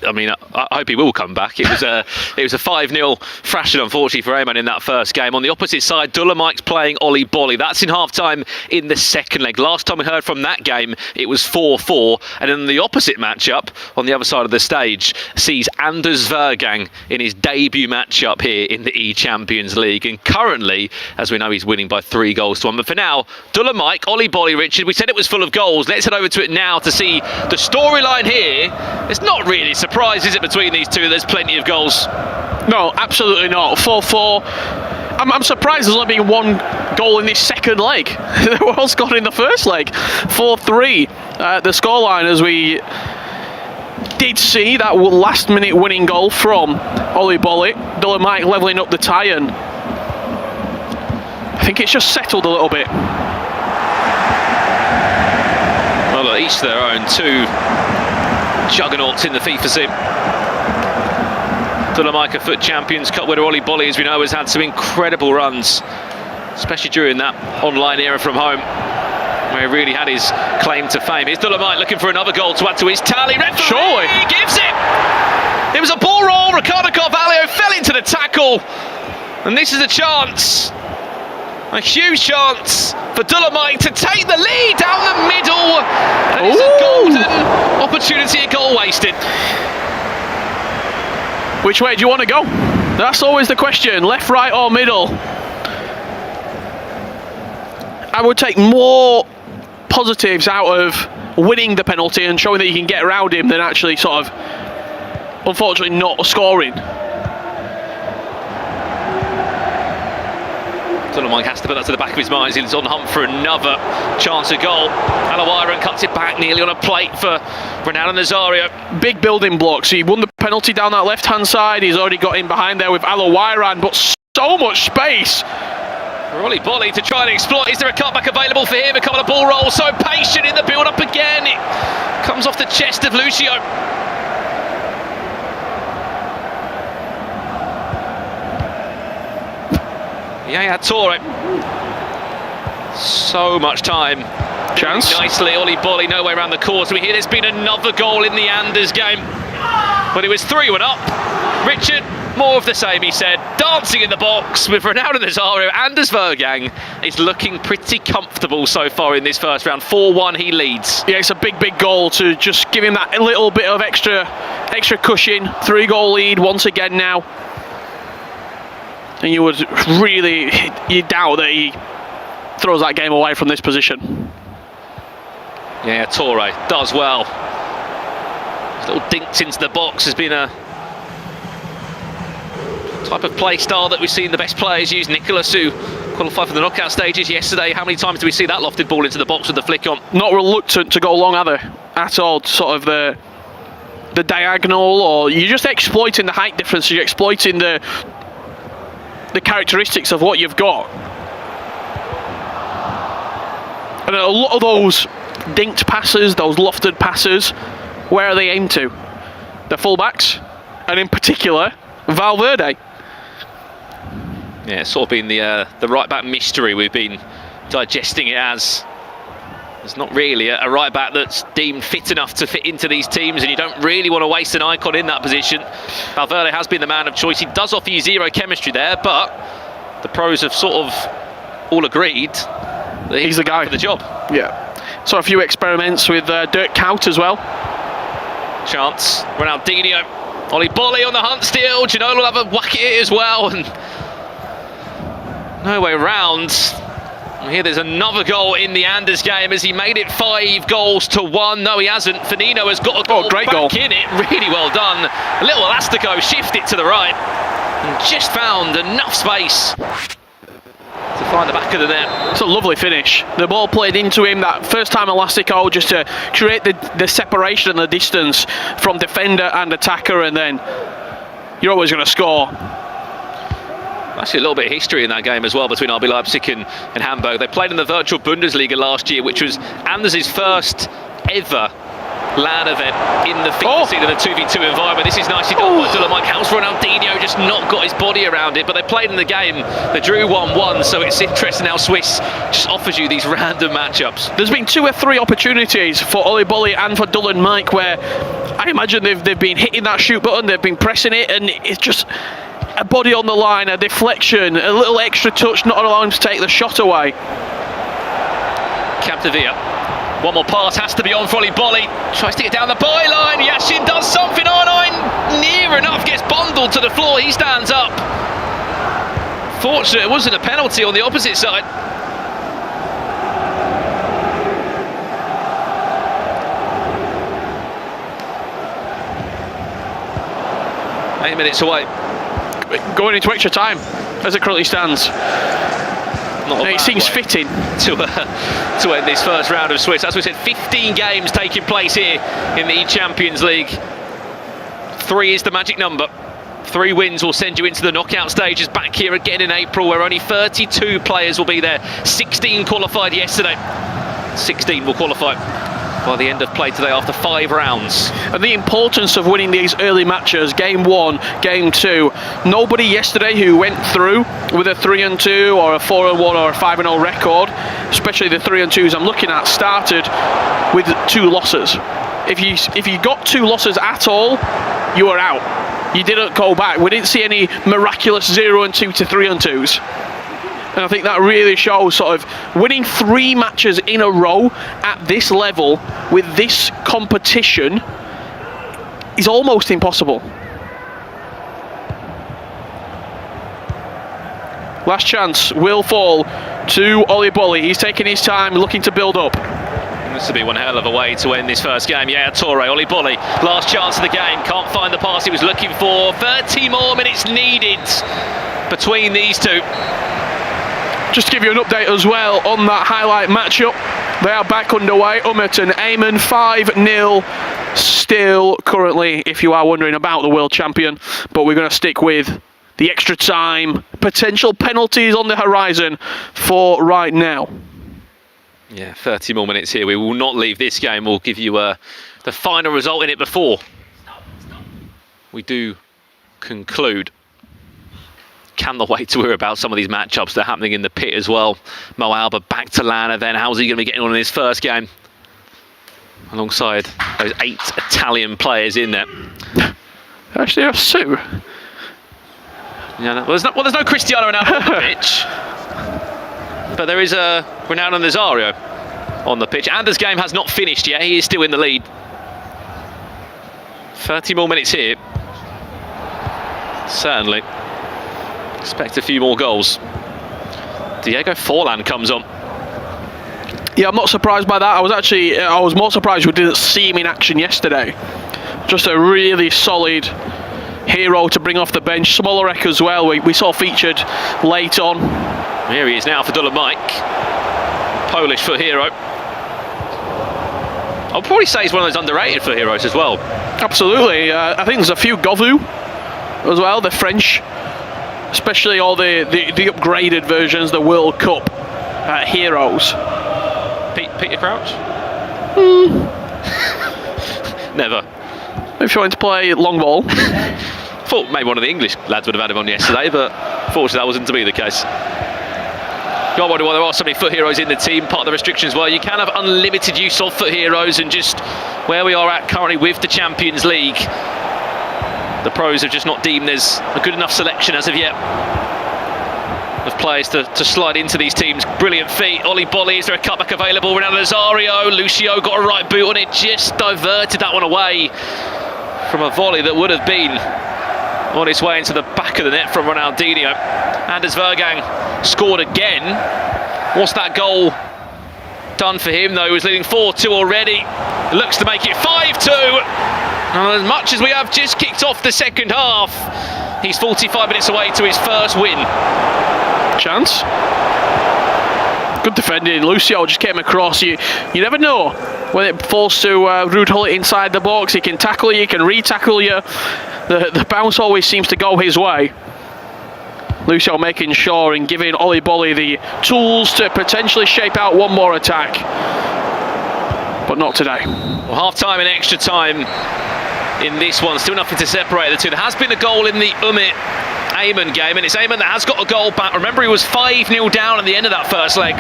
I mean, I hope he will come back. It was a 5-0 thrashing, unfortunately, for Ayman in that first game. On the opposite side, Dullin playing Ollie Bolly. That's in half-time in the second leg. Last time we heard from that game, it was 4-4. And then the opposite matchup on the other side of the stage sees Anders Vergang in his debut matchup here in the eChampions League. And currently, as we know, he's winning by 3-1. But for now, Dullin Ollie Bolly, Richard, we said it was full of goals. Let's head over to it now to see the storyline here. It's not really a surprise, is it, between these two? There's plenty of goals. No, absolutely not. 4-4. I'm surprised there's only been one goal in this second leg. They were all scored in the first leg. 4-3. The scoreline, as we did see that last-minute winning goal from Ollie Bolly. Dullin Mike levelling up the tie, and I think it's just settled a little bit. Well, each their own. Two juggernauts in the FIFA sim. Dullin Mike, FUT Champions Cup winner Ollie Bolly, as we know, has had some incredible runs, especially during that online era from home, where he really had his claim to fame. Here's Dullin Mike looking for another goal to add to his tally. Referee surely gives it! It was a ball roll. Ricardo Carvalho fell into the tackle, and this is a chance. A huge chance for Dullin Mike to take the lead down the middle. And it's a golden opportunity, a goal wasted. Which way do you want to go? That's always the question. Left, right or middle? I would take more positives out of winning the penalty and showing that you can get around him than actually sort of, unfortunately, not scoring. Dullin Mike has to put that to the back of his mind. He's on hunt for another chance of goal. Alawiran cuts it back nearly on a plate for Ronaldo Nazario. Big building blocks. He won the penalty down that left-hand side. He's already got in behind there with Alawiran, but so much space. For Ollie Bolly to try and exploit. Is there a cutback available for him? A couple of ball rolls. So patient in the build-up again. It comes off the chest of Lucio. Yaya Toure. So much time. Chance. Nicely, Ollie Bolly, no way around the course. We hear there's been another goal in the Anders game. But it was 3-1 up. Richard, more of the same, he said. Dancing in the box with Ronaldo Nazario. Anders Vergang is looking pretty comfortable so far in this first round. 4-1, he leads. Yeah, it's a big goal to just give him that little bit of extra cushion. 3-goal lead once again now. And you would really, you doubt that he throws that game away from this position. Yeah, Toure does well. His little dinks into the box has been a type of play style that we've seen the best players use. Nicholas, who qualified for the knockout stages yesterday, how many times do we see that lofted ball into the box with the flick on? Not reluctant to go long either, at all. Sort of the diagonal, or you're just exploiting the height difference, you're exploiting the characteristics of what you've got. And a lot of those dinked passes, those lofted passes, where are they aimed to? The fullbacks, and in particular, Valverde. Yeah, it's sort of been the right back mystery we've been digesting it as. There's not really a right back that's deemed fit enough to fit into these teams, and you don't really want to waste an icon in that position. Valverde has been the man of choice. He does offer you zero chemistry there, but the pros have sort of all agreed that he's the guy for the job. Yeah. Saw a few experiments with Dirk Kuyt as well. Chance. Ronaldinho. Ollie Bolly on the hunt still. Ginola will have a whack at it as well, and no way round. Here there's another goal in the Anders game as he made it 5-1. No, he hasn't. Firmino has got a goal great back goal. in it. Really well done. A little elastico, shift it to the right, and just found enough space to find the back of the net. It's a lovely finish. The ball played into him, that first time elastico, just to create the separation and the distance from defender and attacker, and then you're always going to score. That Actually, a little bit of history in that game as well between RB Leipzig and Hamburg. They played in the virtual Bundesliga last year, which was Anders' first ever LAN event in the FIFA scene in a 2v2 environment. This is nicely done by Dolomic. How's Ronaldinho just not got his body around it? But they played in the game. They drew 1-1, so it's interesting how Swiss just offers you these random matchups. There's been 2 or 3 opportunities for Oli Bolly and for Dylan Mike where I imagine they've been hitting that shoot button, they've been pressing it, and it's just a body on the line, a deflection, a little extra touch, not allowing him to take the shot away. Capdevia. One more pass has to be on for Oli Bolly. Tries to get down the byline. Yashin does something. Arnine near enough, gets bundled to the floor. He stands up. Fortunately, it wasn't a penalty on the opposite side. Eight minutes away. Going into extra time, as it currently stands. It seems fitting to end this first round of Swiss. As we said, 15 games taking place here in the eChampions League. 3 is the magic number. 3 wins will send you into the knockout stages back here again in April, where only 32 players will be there. 16 qualified yesterday. 16 will qualify by the end of play today after 5 rounds. And the importance of winning these early matches, game 1, game 2. Nobody yesterday who went through with a 3-2 or a 4-1 or a 5-0 record, especially the 3-2s I'm looking at, started with 2 losses. If you got 2 losses at all, you were out. You didn't go back. We didn't see any miraculous 0-2 to 3-2s. And I think that really shows sort of winning 3 matches in a row at this level with this competition is almost impossible. Last chance will fall to Oli Bolly. He's taking his time, looking to build up. This would be one hell of a way to end this first game. Yeah, Torre, Oli Bolly, last chance of the game. Can't find the pass he was looking for. 30 more minutes needed between these 2. Just to give you an update as well on that highlight matchup, they are back underway. Umut and Eamon 5-0 still currently, if you are wondering about the world champion. But we're going to stick with the extra time, potential penalties on the horizon for right now. Yeah, 30 more minutes here. We will not leave this game. We'll give you the final result in it before we do conclude. Cannot wait to hear about some of these matchups that are happening in the pit as well. Mo Alba back to LAN event. How's he going to be getting on in his first game? Alongside those 8 Italian players in there. Actually, there are 2. Yeah, there's no Cristiano Ronaldo on the pitch. But there is a Ronaldo Nazario on the pitch. Anders' game has not finished yet. He is still in the lead. 30 more minutes here. Certainly. Expect a few more goals. Diego Forlan comes on. Yeah, I'm not surprised by that. I was more surprised we didn't see him in action yesterday. Just a really solid hero to bring off the bench. Smolarek as well, we saw featured late on. Here he is now for Dolomic. Polish foot hero. I'll probably say he's one of those underrated foot heroes as well. Absolutely. I think there's a few Govu as well, the French. Especially all the upgraded versions, the World Cup heroes. Peter Crouch? Never. If you want to play long ball. Thought maybe one of the English lads would have had him on yesterday, but fortunately that wasn't to be the case. You might wonder why there are so many foot heroes in the team. Part of the restrictions were you can have unlimited use of foot heroes, and just where we are at currently with the Champions League, the pros have just not deemed there's a good enough selection as of yet of players to slide into these teams. Brilliant feet. Oli Bolly, is there a cutback available? Ronaldo Nazario, Lucio got a right boot on it, just diverted that one away from a volley that would have been on its way into the back of the net from Ronaldinho. Anders Vergang scored again. What's that goal done for him though? He was leading 4-2 already. Looks to make it 5-2. And as much as we have just kicked off the second half, he's 45 minutes away to his first win. Chance. Good defending. Lucio just came across. You never know when it falls to Ruud Gullit inside the box. He can tackle you, he can re-tackle you. The bounce always seems to go his way. Lucio making sure and giving Oli Bolly the tools to potentially shape out one more attack. But not today. Well, half-time and extra time in this one. Still nothing to separate the two. There has been a goal in the Ayman game, and it's Ayman that has got a goal back. Remember, he was 5-0 down at the end of that first leg.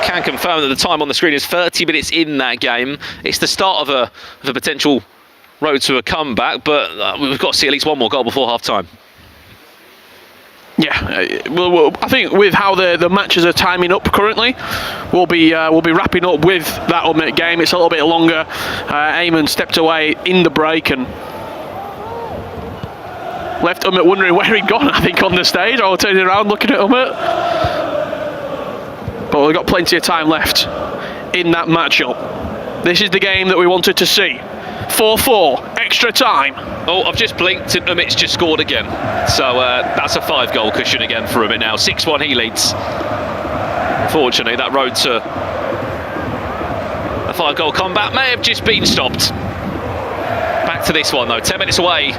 Can confirm that the time on the screen is 30 minutes in that game. It's the start of a potential road to a comeback, but we've got to see at least one more goal before half-time. Yeah, well, I think with how the matches are timing up currently, we'll be wrapping up with that ultimate game. It's a little bit longer. Ayman stepped away in the break and left Umit wondering where he'd gone, I think, on the stage, or turning around looking at Umit. But we've got plenty of time left in that matchup. This is the game that we wanted to see. 4-4, extra time. Oh, I've just blinked and Umit's just scored again. So that's a 5-goal cushion again for Umit now. 6-1 he leads. Fortunately, that road to a 5-goal comeback may have just been stopped. Back to this one though, 10 minutes away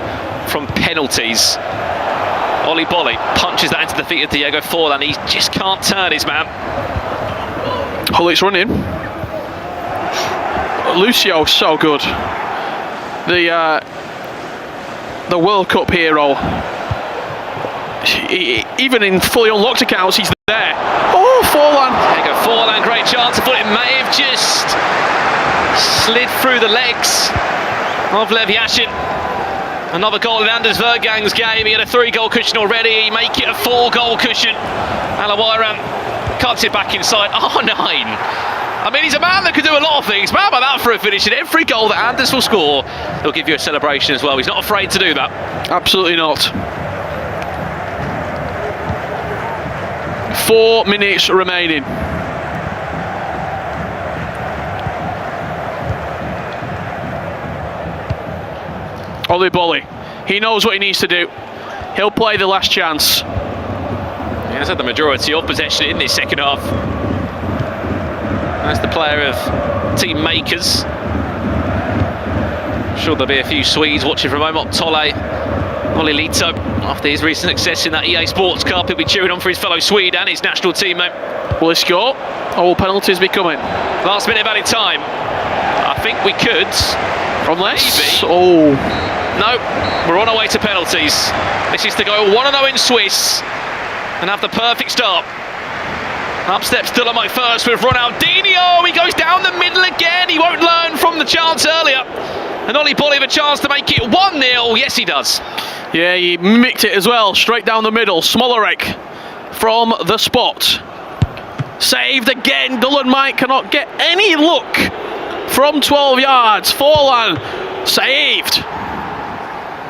from penalties. Oli Bolly punches that into the feet of Diego Forlan. He just can't turn his man. Hulit's running. Lucio, so good. The World Cup hero. Even in fully unlocked accounts, he's there. Oh, Forlan. Diego Forlan, great chance, but it may have just slid through the legs of Lev Yashin. Another goal in Anders Vergang's game. He had a 3-goal cushion already. He make it a 4-goal cushion. Alawairan cuts it back inside. R9. I mean, he's a man that can do a lot of things. How about that for a finish? And every goal that Anders will score, he'll give you a celebration as well. He's not afraid to do that. Absolutely not. 4 minutes remaining. Oli Bolly, he knows what he needs to do. He'll play the last chance. He has had the majority of possession in this second half. That's the player of team makers. I'm sure there'll be a few Swedes watching from home. Tole Olilito, after his recent success in that EA Sports Cup, he'll be cheering on for his fellow Swede and his national teammate. Will he score? Or will penalties be coming? Last minute of added time. I think we could. Unless? Maybe. Oh. No, we're on our way to penalties. This is to go 1-0 in Swiss and have the perfect start. Up steps Dolomite first with Ronaldinho. He goes down the middle again. He won't learn from the chance earlier. And Oli Bolly have a chance to make it 1-0. Yes, he does. Yeah, he mimicked it as well. Straight down the middle. Smolarek from the spot. Saved again. Dylan Mike cannot get any look from 12 yards. Forlan saved.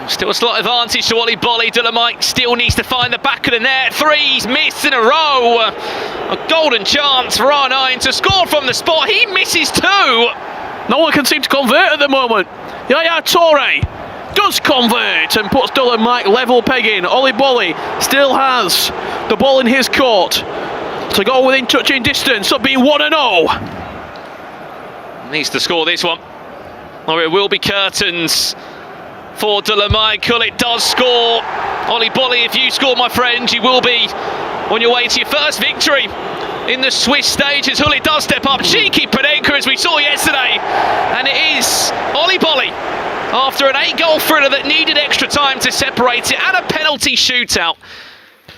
Still a slight advantage to Oli Bolly. Dolomite still needs to find the back of the net. 3's missed in a row. A golden chance for R9 to score from the spot. He misses 2. No one can seem to convert at the moment. Yaya Toure does convert and puts Dolomite level pegging. Oli Bolly still has the ball in his court to go within touching distance of being 1-0. Needs to score this one, or it will be curtains for Dolomite. Kullit does score. Oli Bolly, if you score, my friend, you will be on your way to your first victory in the Swiss stages. Hullit does step up. Cheeky Panenka, as we saw yesterday. And it is Oli Bolly, after an 8-goal thriller that needed extra time to separate it and a penalty shootout,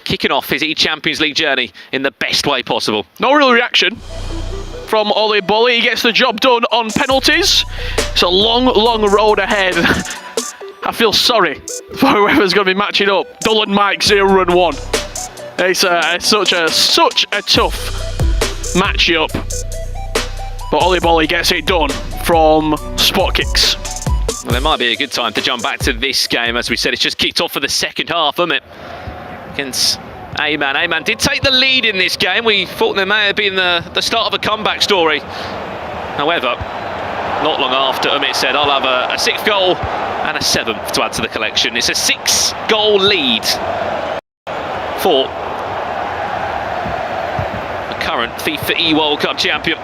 kicking off his eChampions League journey in the best way possible. No real reaction from Oli Bolly. He gets the job done on penalties. It's a long, long road ahead. I feel sorry for whoever's going to be matching up. Dylan Mike 0-1. It's such a tough matchup. But Oli Bolly gets it done from spot kicks. Well, there might be a good time to jump back to this game. As we said, it's just kicked off for the second half, isn't it? Against Ayman. Ayman did take the lead in this game. We thought there may have been the start of a comeback story. However, not long after, Umit said, I'll have a 6th goal and a 7th to add to the collection. It's a 6-goal lead for the current FIFA E World Cup champion.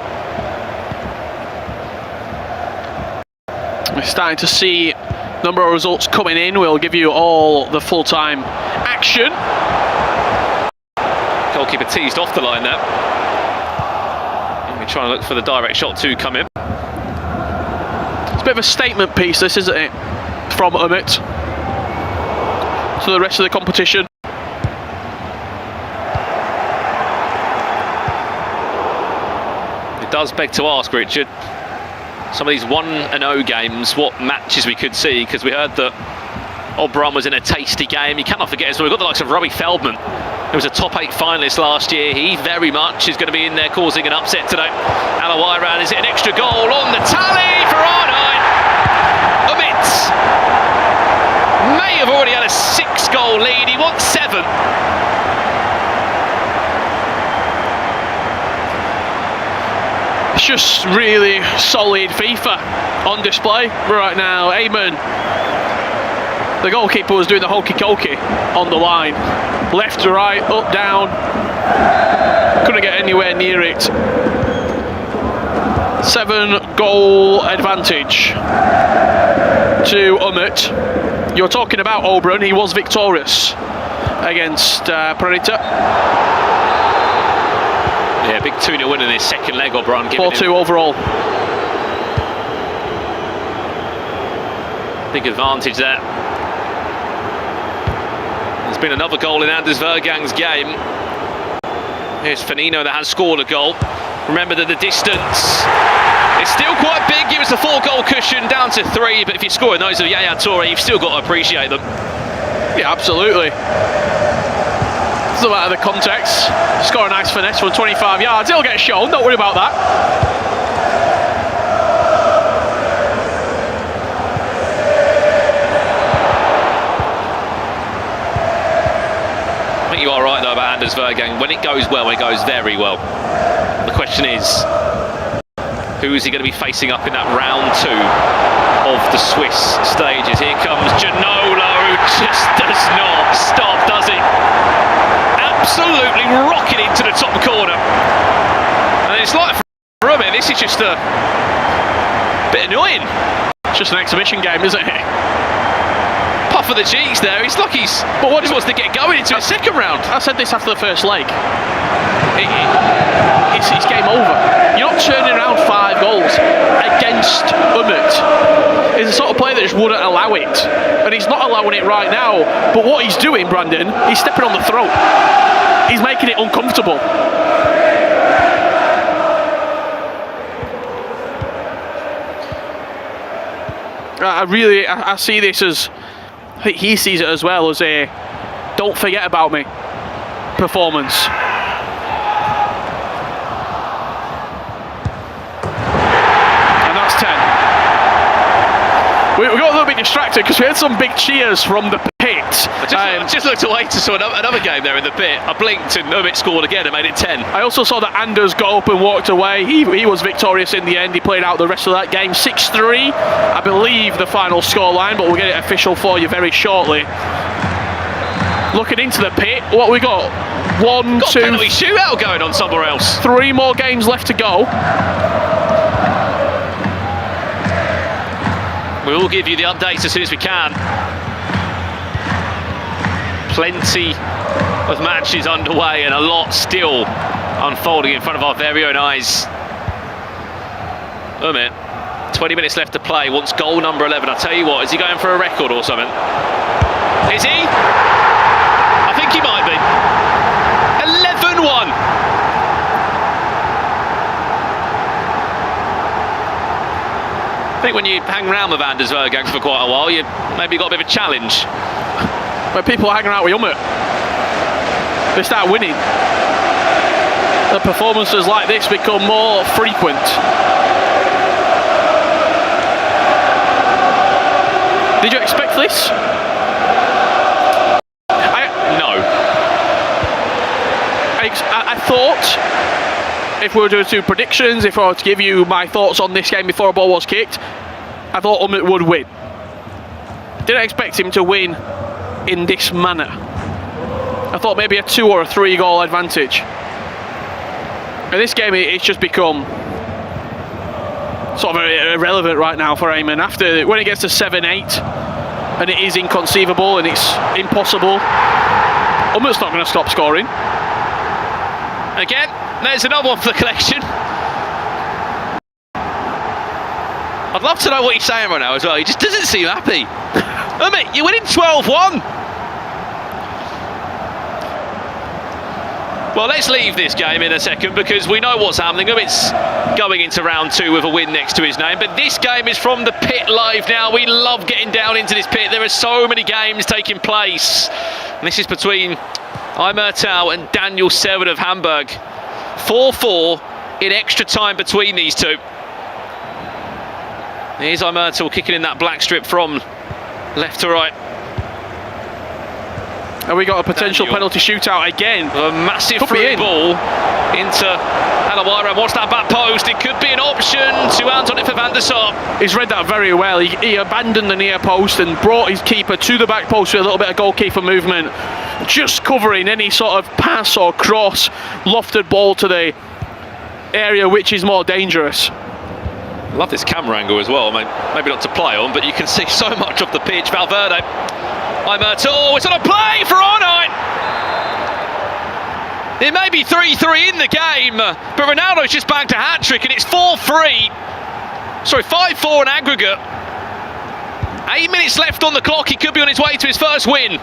We're starting to see a number of results coming in. We'll give you all the full-time action. Goalkeeper teased off the line there. And we're trying to look for the direct shot to come in. It's a bit of a statement piece, this, isn't it? From Umit to the rest of the competition. It does beg to ask, Richard, some of these 1-0 games, what matches we could see, because we heard that Oberon was in a tasty game. You cannot forget as well, we've got the likes of Robbie Feldman, who was a top 8 finalist last year. He very much is going to be in there causing an upset today. Alawairan, is it an extra goal on the tally for R9? Umit may have already had a 6-goal lead, he wants 7. It's just really solid FIFA on display right now. Eamon, the goalkeeper, was doing the hokey-cokey on the line. Left to right, up, down. Couldn't get anywhere near it. 7-goal advantage to Umit. You're talking about Oberon, he was victorious against Predator. Yeah, big 2-0 win in his second leg, Oberon. 4-2 overall. Big advantage there. There's been another goal in Anders Vergang's game. Here's Fanino that has scored a goal. Remember that the distance is still quite big. It was a 4-goal cushion down to 3, but if you're scoring those of Yaya Toure, you've still got to appreciate them. Yeah, absolutely. Doesn't matter the context. Score a nice finesse from 25 yards. It'll get shown, don't worry about that. I think you are right though about Anders Vergang. When it goes well, it goes very well. The question is, who is he going to be facing up in that round 2 of the Swiss stages? Here comes Janolo, just does not stop, does he? Absolutely rocking into the top corner. And it's like for Umit, this is just a bit annoying. It's just an exhibition game, isn't it? Puff of the cheeks there, it's like he's, but what just wants to get going into his second round. I said this after the first leg. It's game over. You're not turning around 5 goals against Umit. He's the sort of player that just wouldn't allow it. And he's not allowing it right now. But what he's doing, Brandon, he's stepping on the throat. He's making it uncomfortable. I see this as, he sees it as well as a don't forget about me performance. And that's 10. We got a little bit distracted because we had some big cheers from the pit. I just looked away to saw another game there in the pit. I blinked and Umit scored again and made it 10. I also saw that Anders got up and walked away. He was victorious in the end. He played out the rest of that game. 6-3, I believe, the final scoreline, but we'll get it official for you very shortly. Looking into the pit, what we got? One, got two, penalty shootout going on somewhere else. 3 more games left to go. We will give you the updates as soon as we can. Plenty of matches underway and a lot still unfolding in front of our very own eyes. Umit, 20 minutes left to play, wants goal number 11. I'll tell you what, is he going for a record or something? Is he? I think he might be. 11-1. I think when you hang around with Anders Vergang for quite a while, you maybe got a bit of a challenge. When people hang around with Umit, they start winning. The performances like this become more frequent. Did you expect this? No. I thought, if we were to do predictions, if I were to give you my thoughts on this game before a ball was kicked, I thought Umit would win. Didn't expect him to win in this manner. I thought maybe a 2 or a 3 goal advantage. In this game, it's just become sort of irrelevant right now for Eamon. After, when it gets to 7-8, and it is inconceivable and it's impossible, Umit's not going to stop scoring. Again, there's another one for the collection. I'd love to know what he's saying right now as well. He just doesn't seem happy. Umit, you're winning 12-1. Well, let's leave this game in a second because we know what's happening. Umit's going into round 2 with a win next to his name. But this game is from the pit live now. We love getting down into this pit. There are so many games taking place. And this is between Imertal and Daniel Seven of Hamburg. 4-4 in extra time between these two. Here's Imertal kicking in that black strip from left to right. And we got a potential penalty shootout again. A massive free ball into Alawara. What's that back post? It could be an option to hand on it for Van der Sar. He's read that very well. He abandoned the near post and brought his keeper to the back post with a little bit of goalkeeper movement, just covering any sort of pass or cross, lofted ball to the area which is more dangerous. Love this camera angle as well. I mean, maybe not to play on, but you can see so much of the pitch. Valverde. Imertal, it's on a play for Arnott. It may be 3-3 in the game, but Ronaldo's just bagged a hat-trick and it's 4-3. Sorry, 5-4 in aggregate. 8 minutes left on the clock. He could be on his way to his first win.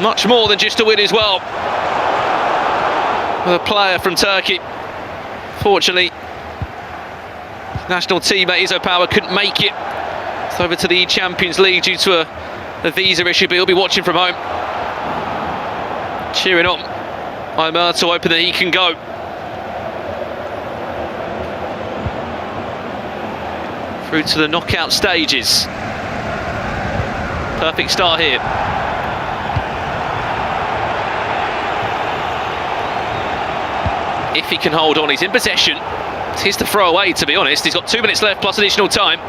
Much more than just a win as well. With a player from Turkey. Fortunately, national teammate Iso Power couldn't make it. It's over to the eChampions League due to a visa issue, but he'll be watching from home. Cheering on. Imertal hoping that he can go. Through to the knockout stages. Perfect start here. If he can hold on, he's in possession. It's his to throw away, to be honest. He's got 2 minutes left plus additional time.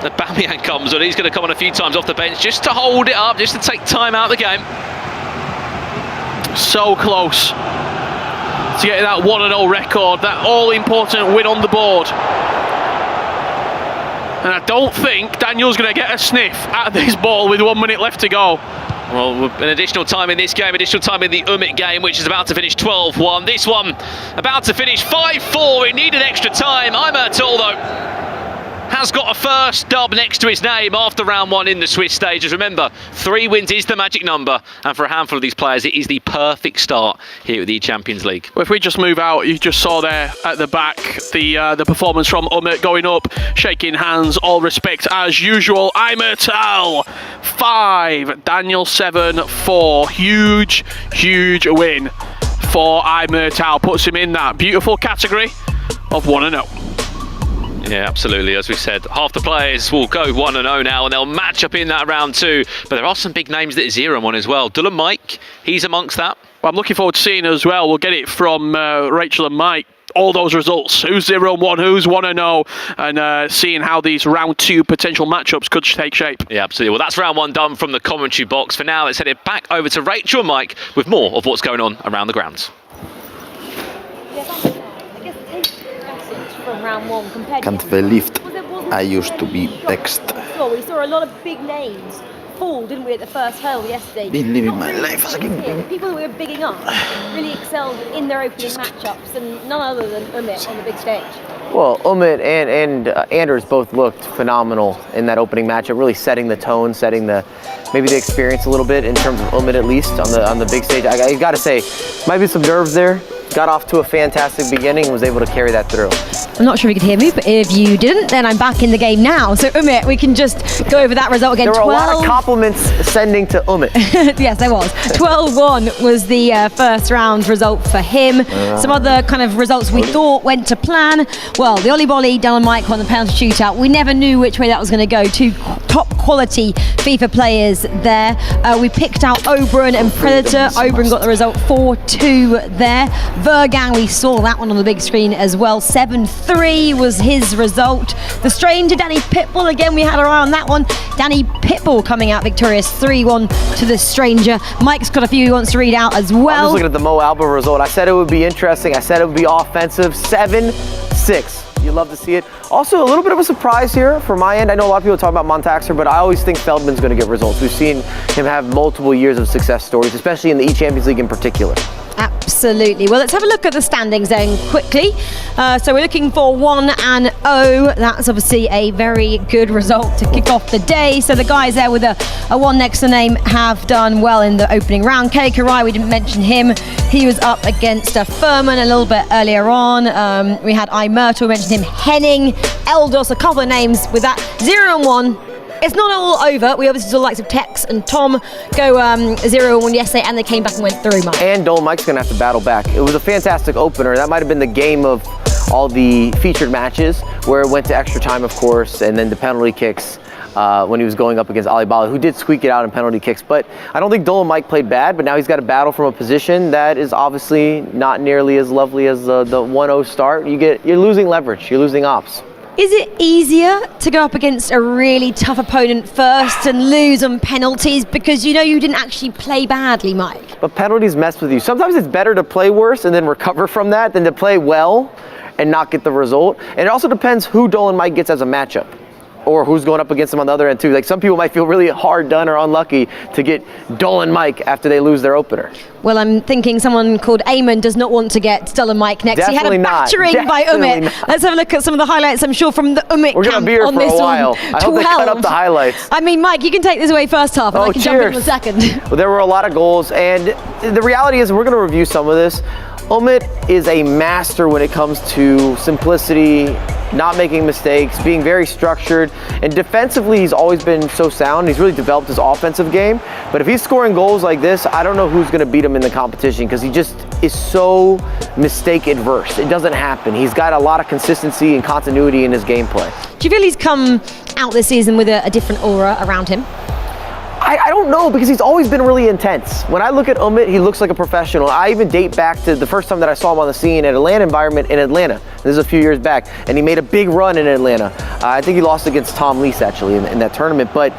The Aubameyang comes on. He's going to come on a few times off the bench just to hold it up, just to take time out of the game. So close to getting that 1-0 record, that all-important win on the board. And I don't think Daniel's going to get a sniff at this ball with 1 minute left to go. Well, an additional time in this game, additional time in the Umit game, which is about to finish 12-1. This one about to finish 5-4. It needed extra time. Imertal, though, has got a first dub next to his name after round 1 in the Swiss stages. Remember, 3 wins is the magic number, and for a handful of these players, it is the perfect start here at the Champions League. Well, if we just move out, you just saw there at the back the performance from Umit going up, shaking hands, all respect as usual. Imertal 5, Daniel 7 4. Huge win for Imertal. Puts him in that beautiful category of 1-0. Yeah, absolutely. As we said, half the players will go 1-0 now, and they'll match up in that round 2. But there are some big names that zero on as well. Dylan Mike, he's amongst that. Well, I'm looking forward to seeing as well. We'll get it from Rachel and Mike. All those results, who's 0-1, who's 1-0, and seeing how these round 2 potential matchups could take shape. Yeah, absolutely. Well, that's round 1 done from the commentary box. For now, let's head it back over to Rachel and Mike with more of what's going on around the grounds. From round 1 compared Can't believe I used to be vexed. We saw a lot of big names fall, didn't we, at the first hurdle yesterday? Been living my life as a king. People that we were bigging up really excelled in their opening matchups, and none other than Umit on the big stage. Well, Umit and Anders both looked phenomenal in that opening matchup, really setting the tone, setting maybe the experience a little bit in terms of Umit at least on the big stage. I got to say, might be some nerves there. Got off to a fantastic beginning and was able to carry that through. I'm not sure if you could hear me, but if you didn't, then I'm back in the game now. So Umit, we can just go over that result again. There were a lot of compliments sending to Umit. Yes, there was. 12-1 was the first round result for him. Some other kind of results we thought went to plan. Well, the Ollie Bolly, Dylan Mike on the penalty shootout. We never knew which way that was going to go. 2 top quality FIFA players there. We picked out Oberon and Predator. Oberon got the result 4-2 there. Vergang, we saw that one on the big screen as well. 7-3 was his result. The Stranger, Danny Pitbull, again we had our eye on that one. Danny Pitbull coming out victorious, 3-1 to the Stranger. Mike's got a few he wants to read out as well. I'm just looking at the Mo Alba result. I said it would be interesting. I said it would be offensive. 7-6. You love to see it. Also, a little bit of a surprise here from my end. I know a lot of people talk about Montaxer, but I always think Feldman's going to get results. We've seen him have multiple years of success stories, especially in the eChampions League in particular. Absolutely. Well, let's have a look at the standings then quickly. So we're looking for 1-0. That's obviously a very good result to kick off the day. So the guys there with a 1 next to name have done well in the opening round. Kei Karai, we didn't mention him. He was up against Furman a little bit earlier on. We had Myrtle, we mentioned him. Henning, Eldos, a couple of names with that 0-1. It's not all over. We obviously saw the likes of Tex and Tom go 0-1 yesterday, and they came back and went through, Mike. And Dolan Mike's going to have to battle back. It was a fantastic opener. That might have been the game of all the featured matches, where it went to extra time, of course, and then the penalty kicks when he was going up against Alba, who did squeak it out in penalty kicks. But I don't think Dolan Mike played bad, but now he's got to battle from a position that is obviously not nearly as lovely as the 1-0 start. You're losing leverage. You're losing ops. Is it easier to go up against a really tough opponent first and lose on penalties because you know you didn't actually play badly, Mike? But penalties mess with you. Sometimes it's better to play worse and then recover from that than to play well and not get the result. And it also depends who Dolan Mike gets as a matchup, or who's going up against him on the other end too. Like, some people might feel really hard done or unlucky to get Dolan Mike after they lose their opener. Well, I'm thinking someone called Eamon does not want to get Dolan Mike next. Definitely he had a battering by Umit. Let's have a look at some of the highlights, I'm sure, from the Umit We're camp gonna be here on for this a while. one. I hope they cut up the highlights. I mean, Mike, you can take this away first half, and I can jump in a second. Well, there were a lot of goals, and the reality is we're going to review some of this. Umit is a master when it comes to simplicity, not making mistakes, being very structured, and defensively he's always been so sound. He's really developed his offensive game, but if he's scoring goals like this, I don't know who's going to beat him in the competition, because he just is so mistake adverse. It doesn't happen. He's got a lot of consistency and continuity in his gameplay. Do you feel he's come out this season with a different aura around him? I don't know, because he's always been really intense. When I look at Umit, he looks like a professional. I even date back to the first time that I saw him on the scene at Atlanta environment in Atlanta. This is a few years back, and he made a big run in Atlanta. I think he lost against Tom Lees, actually, in that tournament. But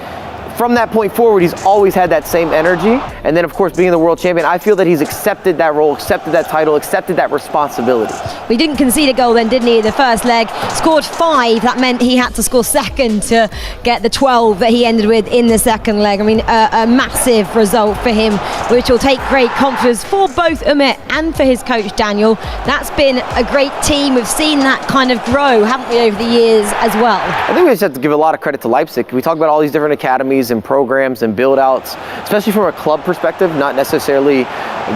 from that point forward, he's always had that same energy. And then, of course, being the world champion, I feel that he's accepted that role, accepted that title, accepted that responsibility. We didn't concede a goal then, didn't he, the first leg? Scored 5. That meant he had to score second to get the 12 that he ended with in the second leg. I mean, a massive result for him, which will take great confidence for both Umit and for his coach, Daniel. That's been a great team. We've seen that kind of grow, haven't we, over the years as well? I think we just have to give a lot of credit to Leipzig. We talk about all these different academies and programs and build outs, especially from a club perspective, not necessarily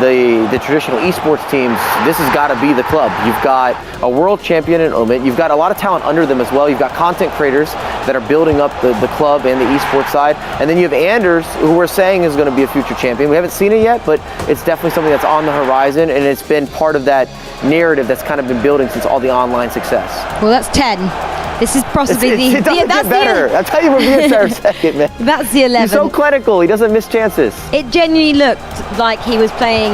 the traditional esports teams. This has got to be the club. You've got a world champion in Umit. You've got a lot of talent under them as well. You've got content creators that are building up the club and the esports side. And then you have Anders, who we're saying is going to be a future champion. We haven't seen it yet, but it's definitely something that's on the horizon, and it's been part of that narrative that's kind of been building since all the online success. Well, that's 10. This is possibly it doesn't get better. That's how you were being there second, man. That's the 11. He's so clinical. He doesn't miss chances. It genuinely looked like he was playing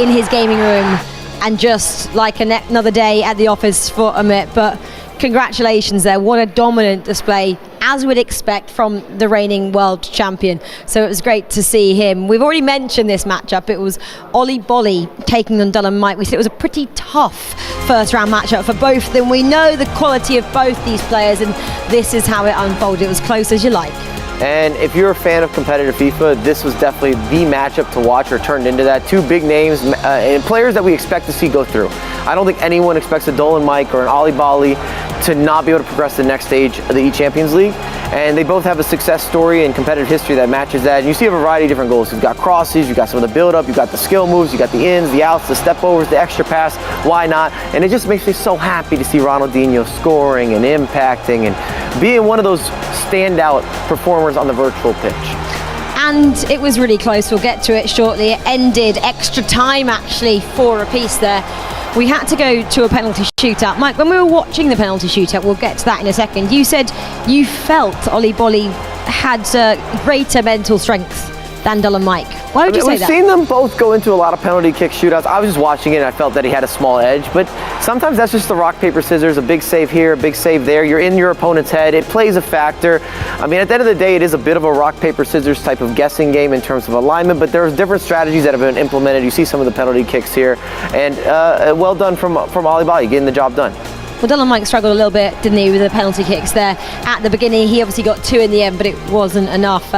in his gaming room and just like another day at the office for Umit. But congratulations there. What a dominant display, as we'd expect from the reigning world champion. So it was great to see him. We've already mentioned this matchup. It was Ollie Bolly taking on Dolan Mike. We said it was a pretty tough first round matchup for both of them. We know the quality of both these players, and this is how it unfolded. It was close as you like. And if you're a fan of competitive FIFA, this was definitely the matchup to watch, or turned into that. Two big names and players that we expect to see go through. I don't think anyone expects a Dolan Mike or an Ali Bali to not be able to progress to the next stage of the eChampions League. And they both have a success story and competitive history that matches that. And you see a variety of different goals. You've got crosses, you've got some of the build-up, you've got the skill moves, you've got the ins, the outs, the step-overs, the extra pass. Why not? And it just makes me so happy to see Ronaldinho scoring and impacting and being one of those standout performers on the virtual pitch. And it was really close. We'll get to it shortly. It ended extra time, actually, 4 apiece there. We had to go to a penalty shootout. Mike, when we were watching the penalty shootout, we'll get to that in a second, you said you felt Ollie Bolly had greater mental strength than Dolan Mike. Why would you say that? We've seen them both go into a lot of penalty kick shootouts. I was just watching it and I felt that he had a small edge, but sometimes that's just the rock, paper, scissors, a big save here, a big save there. You're in your opponent's head. It plays a factor. I mean, at the end of the day, it is a bit of a rock, paper, scissors type of guessing game in terms of alignment, but there's different strategies that have been implemented. You see some of the penalty kicks here, and well done from Ali Bali getting the job done. Well, Mike struggled a little bit, didn't he, with the penalty kicks there at the beginning. He obviously got 2 in the end, but it wasn't enough.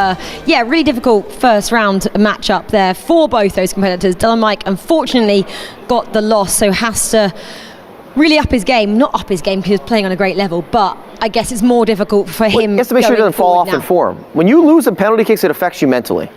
Yeah, really difficult first round matchup there for both those competitors. Mike unfortunately got the loss, so has to really up his game. Not up his game because he was playing on a great level, but I guess it's more difficult for him. He has to make sure he doesn't fall off in form. When you lose in penalty kicks, it affects you mentally.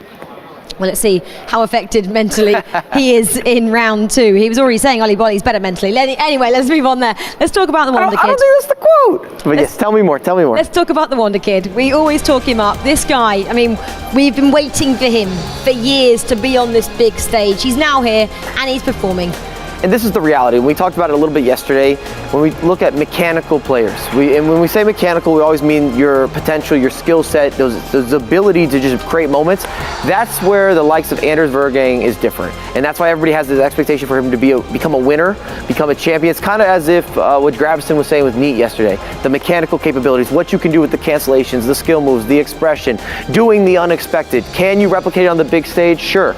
Well, let's see how affected mentally he is in round 2. He was already saying Ollie Bolly's better mentally. Anyway, let's move on there. Let's talk about the Wonder Kid. I don't think that's the quote. But yes, tell me more. Let's talk about the Wonder Kid. We always talk him up. This guy, I mean, we've been waiting for him for years to be on this big stage. He's now here and he's performing. And this is the reality. We talked about it a little bit yesterday. When we look at mechanical players, and when we say mechanical, we always mean your potential, your skill set, those ability to just create moments. That's where the likes of Anders Vergang is different. And that's why everybody has this expectation for him to become a winner, become a champion. It's kind of as if what Gravison was saying with Neat yesterday. The mechanical capabilities, what you can do with the cancellations, the skill moves, the expression, doing the unexpected. Can you replicate it on the big stage? Sure.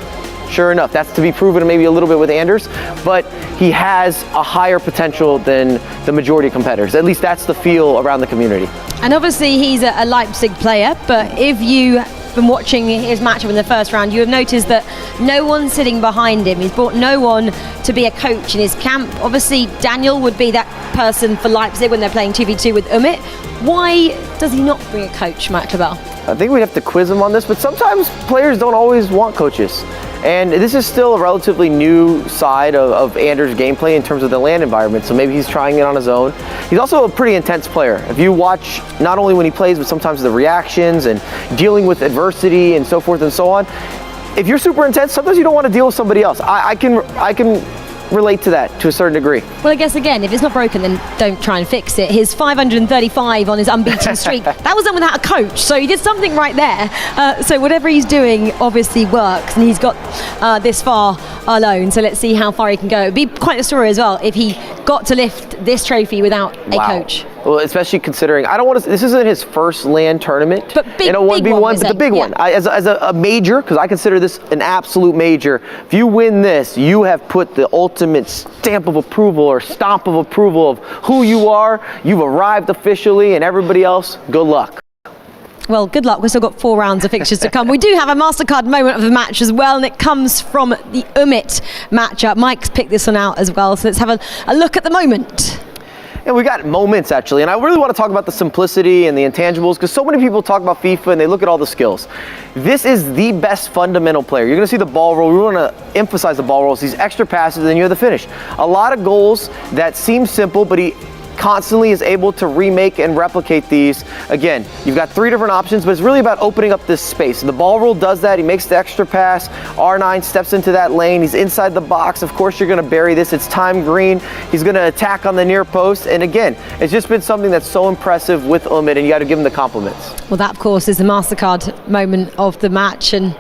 Sure enough, that's to be proven maybe a little bit with Anders, but he has a higher potential than the majority of competitors. At least that's the feel around the community. And obviously he's a Leipzig player, but if you've been watching his matchup in the first round, you have noticed that no one's sitting behind him. He's brought no one to be a coach in his camp. Obviously, Daniel would be that person for Leipzig when they're playing 2v2 with Umit. Why does he not bring a coach, Mike Lebel? I think we'd have to quiz him on this, but sometimes players don't always want coaches. And this is still a relatively new side of Anders' gameplay in terms of the LAN environment, so maybe he's trying it on his own. He's also a pretty intense player. If you watch not only when he plays, but sometimes the reactions and dealing with adversity and so forth and so on, if you're super intense, sometimes you don't want to deal with somebody else. I can relate to that to a certain degree. Well, I guess again, if it's not broken, then don't try and fix it. His 535 on his unbeaten streak, that was done without a coach, so he did something right there. So whatever he's doing obviously works, and he's got this far alone, so let's see how far he can go. It'd be quite a story as well if he got to lift this trophy without a coach. Well, especially considering, this isn't his first LAN tournament, but big, in a 1v1, but the big one. As a major, because I consider this an absolute major, if you win this, you have put the ultimate stamp of approval or stomp of approval of who you are. You've arrived officially, and everybody else, good luck. Well, good luck. We've still got 4 rounds of fixtures to come. We do have a MasterCard moment of the match as well, and it comes from the Umit matchup. Mike's picked this one out as well, so let's have a look at the moment. And we got moments, actually, and I really want to talk about the simplicity and the intangibles, because so many people talk about FIFA and they look at all the skills. This is the best fundamental player. You're going to see the ball roll. We want to emphasize the ball rolls, these extra passes, and then you have the finish. A lot of goals that seem simple, but he constantly is able to remake and replicate these. Again, you've got 3 different options, but it's really about opening up this space. The ball roll does that. He makes the extra pass. R9 steps into that lane. He's inside the box. Of course, you're going to bury this. It's time green. He's going to attack on the near post. And again, it's just been something that's so impressive with Umit, and you got to give him the compliments. Well, that, of course, is the MasterCard moment of the match, and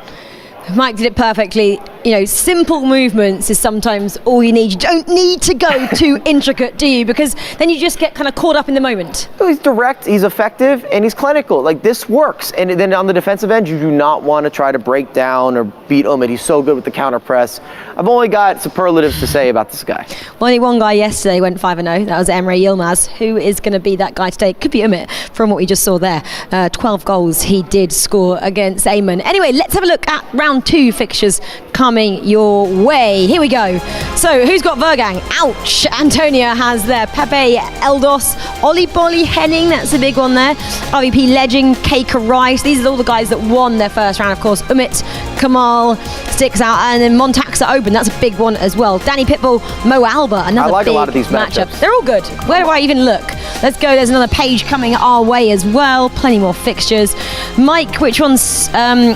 Mike did it perfectly. You know, simple movements is sometimes all you need. You don't need to go too intricate, do you? Because then you just get kind of caught up in the moment. He's direct, he's effective, and he's clinical. Like, this works. And then on the defensive end, you do not want to try to break down or beat Umit. He's so good with the counter press. I've only got superlatives to say about this guy. Well, only one guy yesterday went 5-0. That was Emre Yilmaz. Who is going to be that guy today? Could be Umit, from what we just saw there. 12 goals he did score against Amon. Anyway, let's have a look at round 2 fixtures coming your way. Here we go. So who's got Vergang? Ouch. Antonia has there. Pepe, Eldos, Ollie Bolly, Henning. That's a big one there. RVP Legend, Keika Rice. These are all the guys that won their first round, of course. Umit, Kamal sticks out, and then Montaxa Open. That's a big one as well. Danny Pitbull, Mo Alba. Another I like big a lot of these matchups. They're all good. Where do I even look? Let's go. There's another page coming our way as well. Plenty more fixtures. Mike, which one's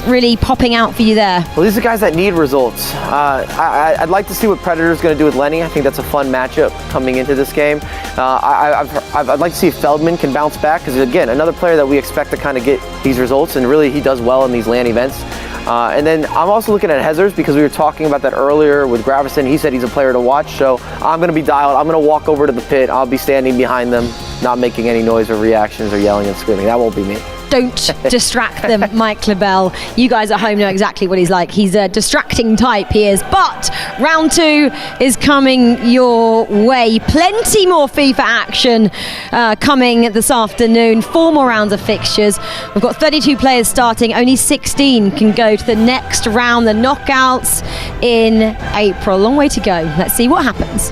really popping out for you there? Well, these are guys that need results. I'd like to see what Predator's going to do with Lenny. I think that's a fun matchup coming into this game. I'd like to see if Feldman can bounce back, because again, another player that we expect to kind of get these results, and really he does well in these LAN events. And then I'm also looking at Hezers, because we were talking about that earlier with Gravison. He said he's a player to watch, so I'm going to be dialed. I'm going to walk over to the pit. I'll be standing behind them, not making any noise or reactions or yelling and screaming. That won't be me. Don't distract them, Mike Lebel. You guys at home know exactly what he's like. He's a distracting type, he is. But round 2 is coming your way. Plenty more FIFA action coming this afternoon. 4 more rounds of fixtures. We've got 32 players starting. Only 16 can go to the next round, the knockouts in April. Long way to go. Let's see what happens.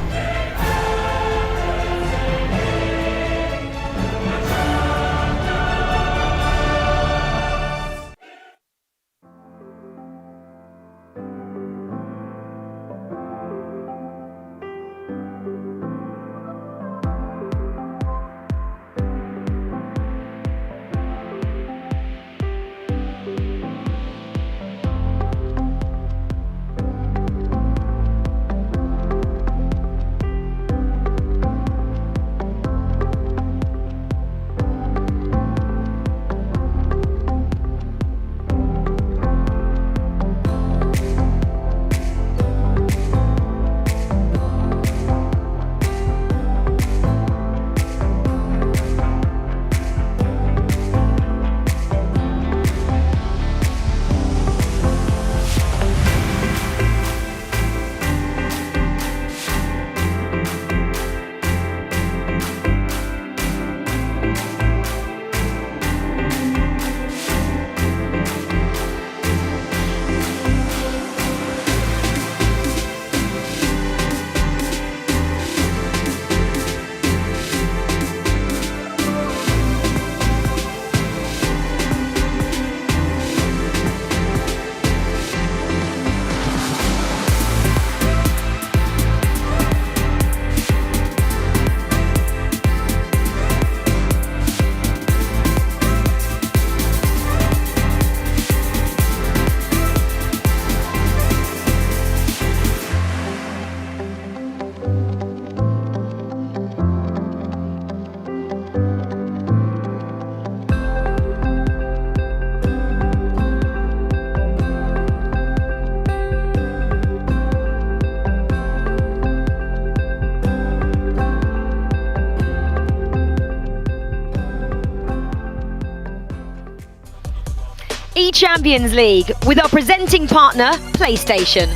eChampions League with our presenting partner, PlayStation.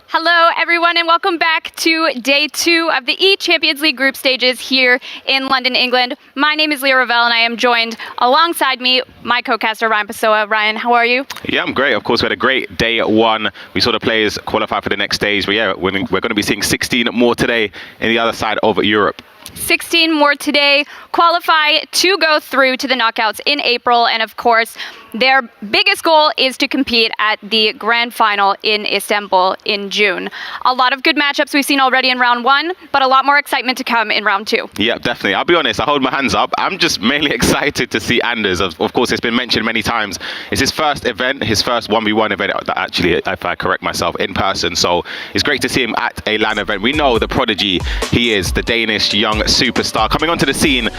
Hello, everyone, and welcome back to day 2 of the eChampions League group stages here in London, England. My name is Leah Ravel, and I am joined alongside me, my co-caster, Ryan Pessoa. Ryan, how are you? Yeah, I'm great. Of course, we had a great day 1. We saw the players qualify for the next stage, but yeah, we're going to be seeing 16 more today in the other side of Europe. 16 more today qualify to go through to the knockouts in April, and of course their biggest goal is to compete at the grand final in Istanbul in June. A lot of good matchups we've seen already in round 1, but a lot more excitement to come in round 2. Yeah, definitely. I'll be honest, I hold my hands up. I'm just mainly excited to see Anders. Of course, it's been mentioned many times. It's his first event, his first 1v1 event, actually, if I correct myself, in person. So it's great to see him at a LAN event. We know the prodigy he is, the Danish young superstar coming onto the scene.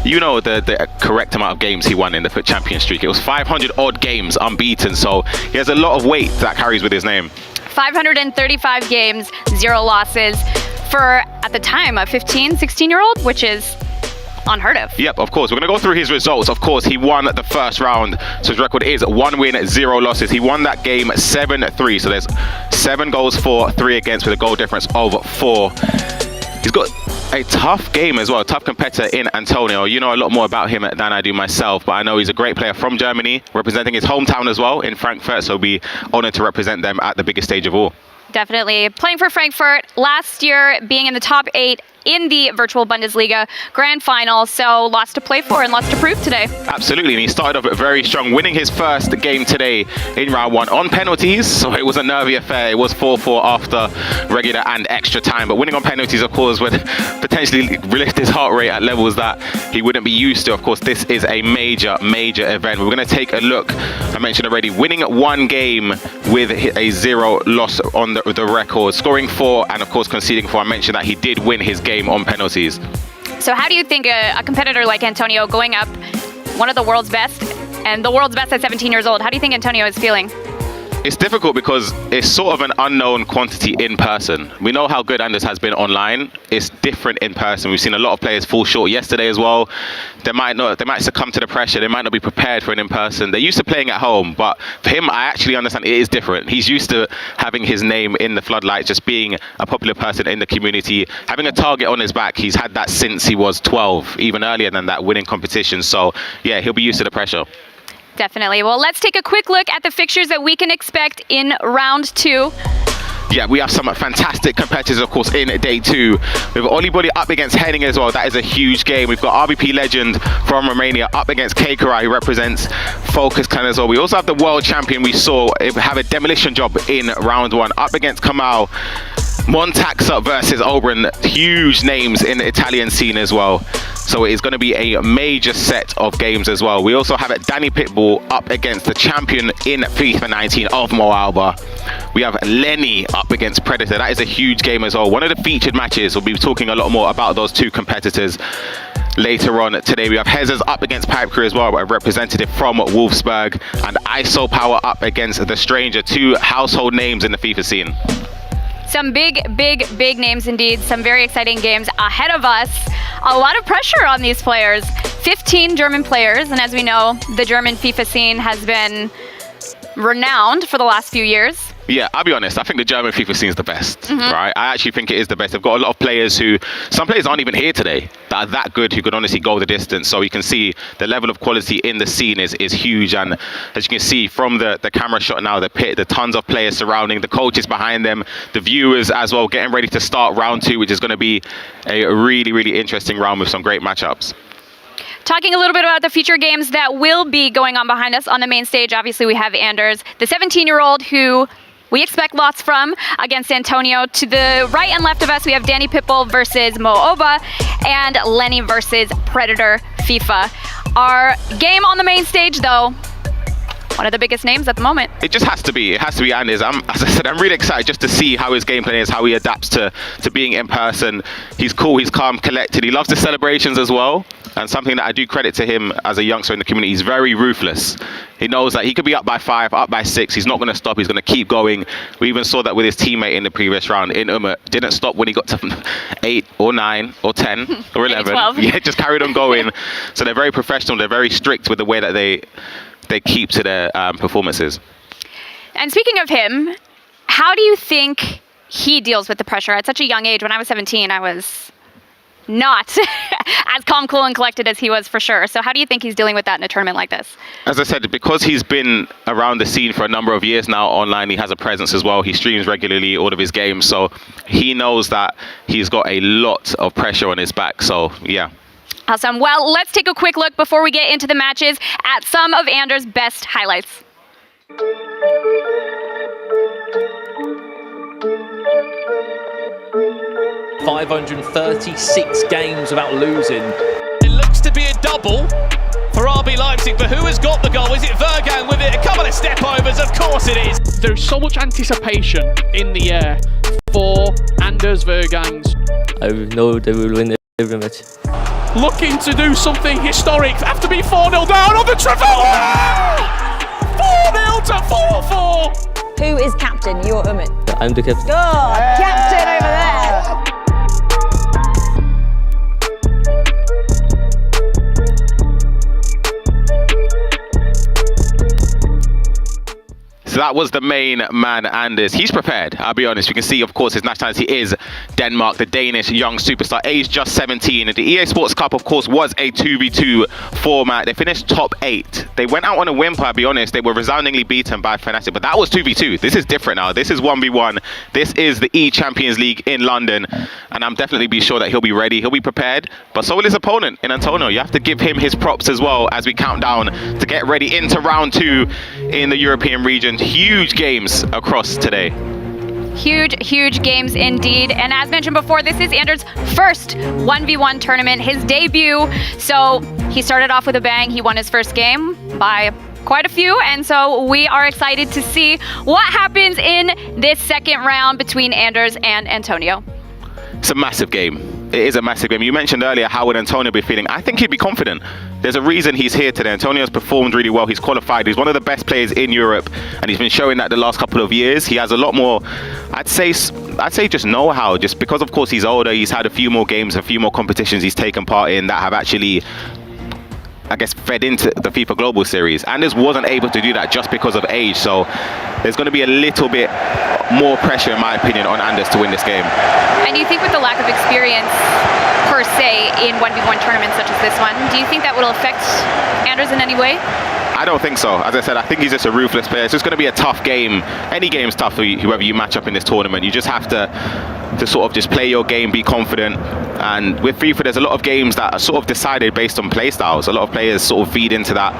You know the correct amount of games he won in the FUT champion streak. It was 500 odd games unbeaten, so he has a lot of weight that carries with his name. 535 games, 0 losses for, at the time, a 15, 16-year-old, which is unheard of. Yep, of course. We're going to go through his results. Of course, he won the first round, so his record is 1 win, 0 losses. He won that game 7-3, so there's 7 goals for, 3 against, with a goal difference of 4. He's got a tough game as well, a tough competitor in Antonio. You know a lot more about him than I do myself, but I know he's a great player from Germany, representing his hometown as well in Frankfurt, so be honored to represent them at the biggest stage of all. Definitely. Playing for Frankfurt last year, being in the top 8 in the virtual Bundesliga grand final, so lots to play for and lots to prove today. Absolutely, and he started off very strong, winning his first game today in round 1 on penalties, so it was a nervy affair. It was 4-4 after regular and extra time, but winning on penalties, of course, would potentially lift his heart rate at levels that he wouldn't be used to. Of course, this is a major event. We're going to take a look. I mentioned already, winning 1 game with a 0 loss on the record, scoring 4 and of course conceding 4. I mentioned that he did win his game on penalties. So how do you think a competitor like Antonio, going up, one of the world's best, and the world's best at 17 years old, how do you think Antonio is feeling? It's difficult because it's sort of an unknown quantity in person. We know how good Anders has been online. It's different in person. We've seen a lot of players fall short yesterday as well. They might succumb to the pressure. They might not be prepared for an in-person. They're used to playing at home, but for him, I actually understand it is different. He's used to having his name in the floodlights, just being a popular person in the community, having a target on his back. He's had that since he was 12, even earlier than that, winning competitions. So yeah, he'll be used to the pressure. Definitely. Well, let's take a quick look at the fixtures that we can expect in round 2. Yeah, we have some fantastic competitors, of course, in day 2. We have Oliboli up against Henning as well. That is a huge game. We've got RBP legend from Romania up against Kekarai, who represents Focus Clan as well. We also have the world champion we saw have a demolition job in round 1 up against Kamal. Montaxa versus Oberon, huge names in the Italian scene as well. So it is going to be a major set of games as well. We also have Danny Pitbull up against the champion in FIFA19 of Alba. We have Lenny up against Predator. That is a huge game as well. One of the featured matches. We'll be talking a lot more about those two competitors later on today. We have Hezers up against Pipe Crew as well, a representative from Wolfsburg, and ISO Power up against The Stranger, 2 household names in the FIFA scene. Some big names indeed. Some very exciting games ahead of us. A lot of pressure on these players. 15 German players, and as we know, the German FIFA scene has been renowned for the last few years. Yeah, I'll be honest, I think the German FIFA scene is the best, right? I actually think it is the best. They've got a lot of players some players aren't even here today, that are that good, who could honestly go the distance. So you can see the level of quality in the scene is huge. And as you can see from the camera shot now, the pit, the tons of players surrounding, the coaches behind them, the viewers as well, getting ready to start round 2, which is going to be a really interesting round with some great matchups. Talking a little bit about the feature games that will be going on behind us on the main stage, obviously we have Anders, the 17-year-old who we expect lots from, against Antonio. To the right and left of us, we have Danny Pitbull versus Mo Oba and Lenny versus Predator FIFA. Our game on the main stage, though, one of the biggest names at the moment. It just has to be. It has to be Anders. As I said, I'm really excited just to see how his gameplay is, how he adapts to being in person. He's cool, he's calm, collected. He loves the celebrations as well. And something that I do credit to him as a youngster in the community, he's very ruthless. He knows that he could be up by 5, up by 6. He's not going to stop. He's going to keep going. We even saw that with his teammate in the previous round, in didn't stop when he got to 8 or 9 or 10 or 11. 12. Yeah, just carried on going. So they're very professional. They're very strict with the way that they keep to their performances. And speaking of him, how do you think he deals with the pressure at such a young age? When I was 17, I was not as calm, cool, and collected as he was, for sure. So how do you think he's dealing with that in a tournament like this? As I said, because he's been around the scene for a number of years now online, he has a presence as well. He streams regularly all of his games, so he knows that he's got a lot of pressure on his back. So yeah. Awesome. Well, let's take a quick look before we get into the matches at some of Anders' best highlights. 536 games without losing. It looks to be a double for RB Leipzig, but who has got the goal? Is it Vergang with it? A couple of step-overs, of course it is. There's so much anticipation in the air for Anders Vergangs. I know they will win every match. Looking to do something historic after being 4-0 down on the Trevor! 4-0 to 4-4! Who is captain? You or Umit? I'm the captain. Good! Captain over there! So that was the main man, Anders. He's prepared, I'll be honest. You can see, of course, his nationality is Denmark, the Danish young superstar, aged just 17. And the EA Sports Cup, of course, was a 2v2 format. They finished top 8. They went out on a whimper, I'll be honest. They were resoundingly beaten by Fnatic, but that was 2v2. This is different now. This is 1v1. This is the eChampions League in London. And I'm definitely be sure that he'll be ready. He'll be prepared. But so will his opponent in Antonio. You have to give him his props as well as we count down to get ready into round 2 in the European region. Huge games across today. Huge games indeed. And as mentioned before, this is Anders' first 1v1 tournament, his debut. So he started off with a bang. He won his first game by quite a few. And so we are excited to see what happens in this second round between Anders and Antonio. It's a massive game. it is a massive game. You mentioned earlier how would Antonio be feeling. I think he'd be confident. There's a reason he's here today. Antonio's performed really well. He's qualified. He's one of the best players in Europe, and he's been showing that the last couple of years. He has a lot more, I'd say just know-how, just because of course he's older. He's had a few more games, a few more competitions he's taken part in that have actually, I guess, fed into the FIFA Global Series. Anders wasn't able to do that just because of age, so there's going to be a little bit more pressure, in my opinion, on Anders to win this game. And do you think with the lack of experience, per se, in 1v1 tournaments such as this one, do you think that will affect Anders in any way? I don't think so. As I said, I think he's just a ruthless player. It's just going to be a tough game. Any game's tough for whoever you match up in this tournament. You just have to sort of just play your game, be confident. And with FIFA, there's a lot of games that are sort of decided based on play styles. A lot of players sort of feed into that.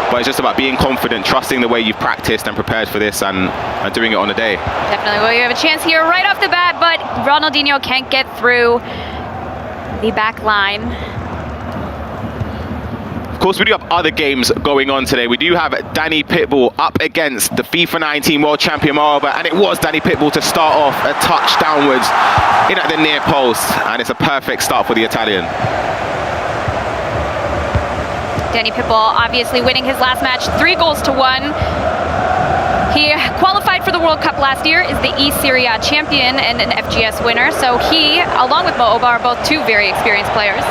But it's just about being confident, trusting the way you've practiced and prepared for this, and doing it on the day. Definitely. Well, you have a chance here right off the bat, but Ronaldinho can't get through the back line. Of course, we do have other games going on today. We do have Danny Pitbull up against the FIFA19 world champion Alba, and it was Danny Pitbull to start off a touch downwards in at the near post, and it's a perfect start for the Italian. Danny Pitbull obviously winning his last match 3-1. He qualified for the World Cup last year, is the E-Serie A champion and an FGS winner, so he, along with Mo Oba, are both two very experienced players.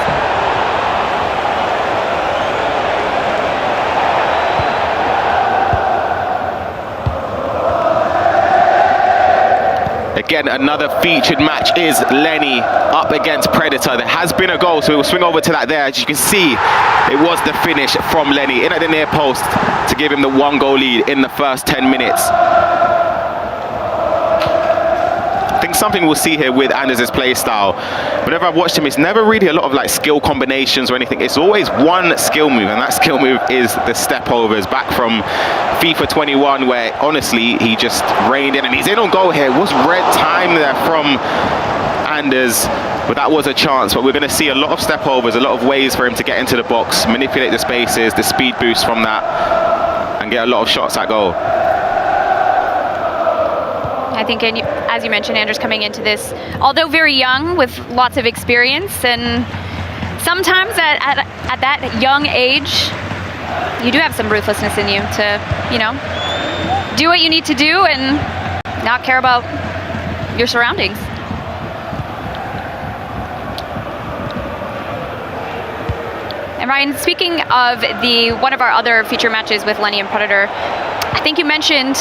Again, another featured match is Lenny up against Predator. There has been a goal, so we'll swing over to that there. As you can see, it was the finish from Lenny in at the near post to give him the 1-goal lead in the first 10 minutes. I think something we'll see here with Anders' play style. Whenever I've watched him, it's never really a lot of like skill combinations or anything. It's always one skill move, and that skill move is the step overs back from FIFA21, where honestly he just reined in, and he's in on goal here. It was red time there from Anders, but that was a chance. But we're going to see a lot of step overs, a lot of ways for him to get into the box, manipulate the spaces, the speed boost from that, and get a lot of shots at goal. I think, as you mentioned, Anders coming into this, although very young, with lots of experience, and sometimes at that young age, you do have some ruthlessness in you to, you know, do what you need to do and not care about your surroundings. And Ryan, speaking of one of our other feature matches with Lenny and Predator, I think you mentioned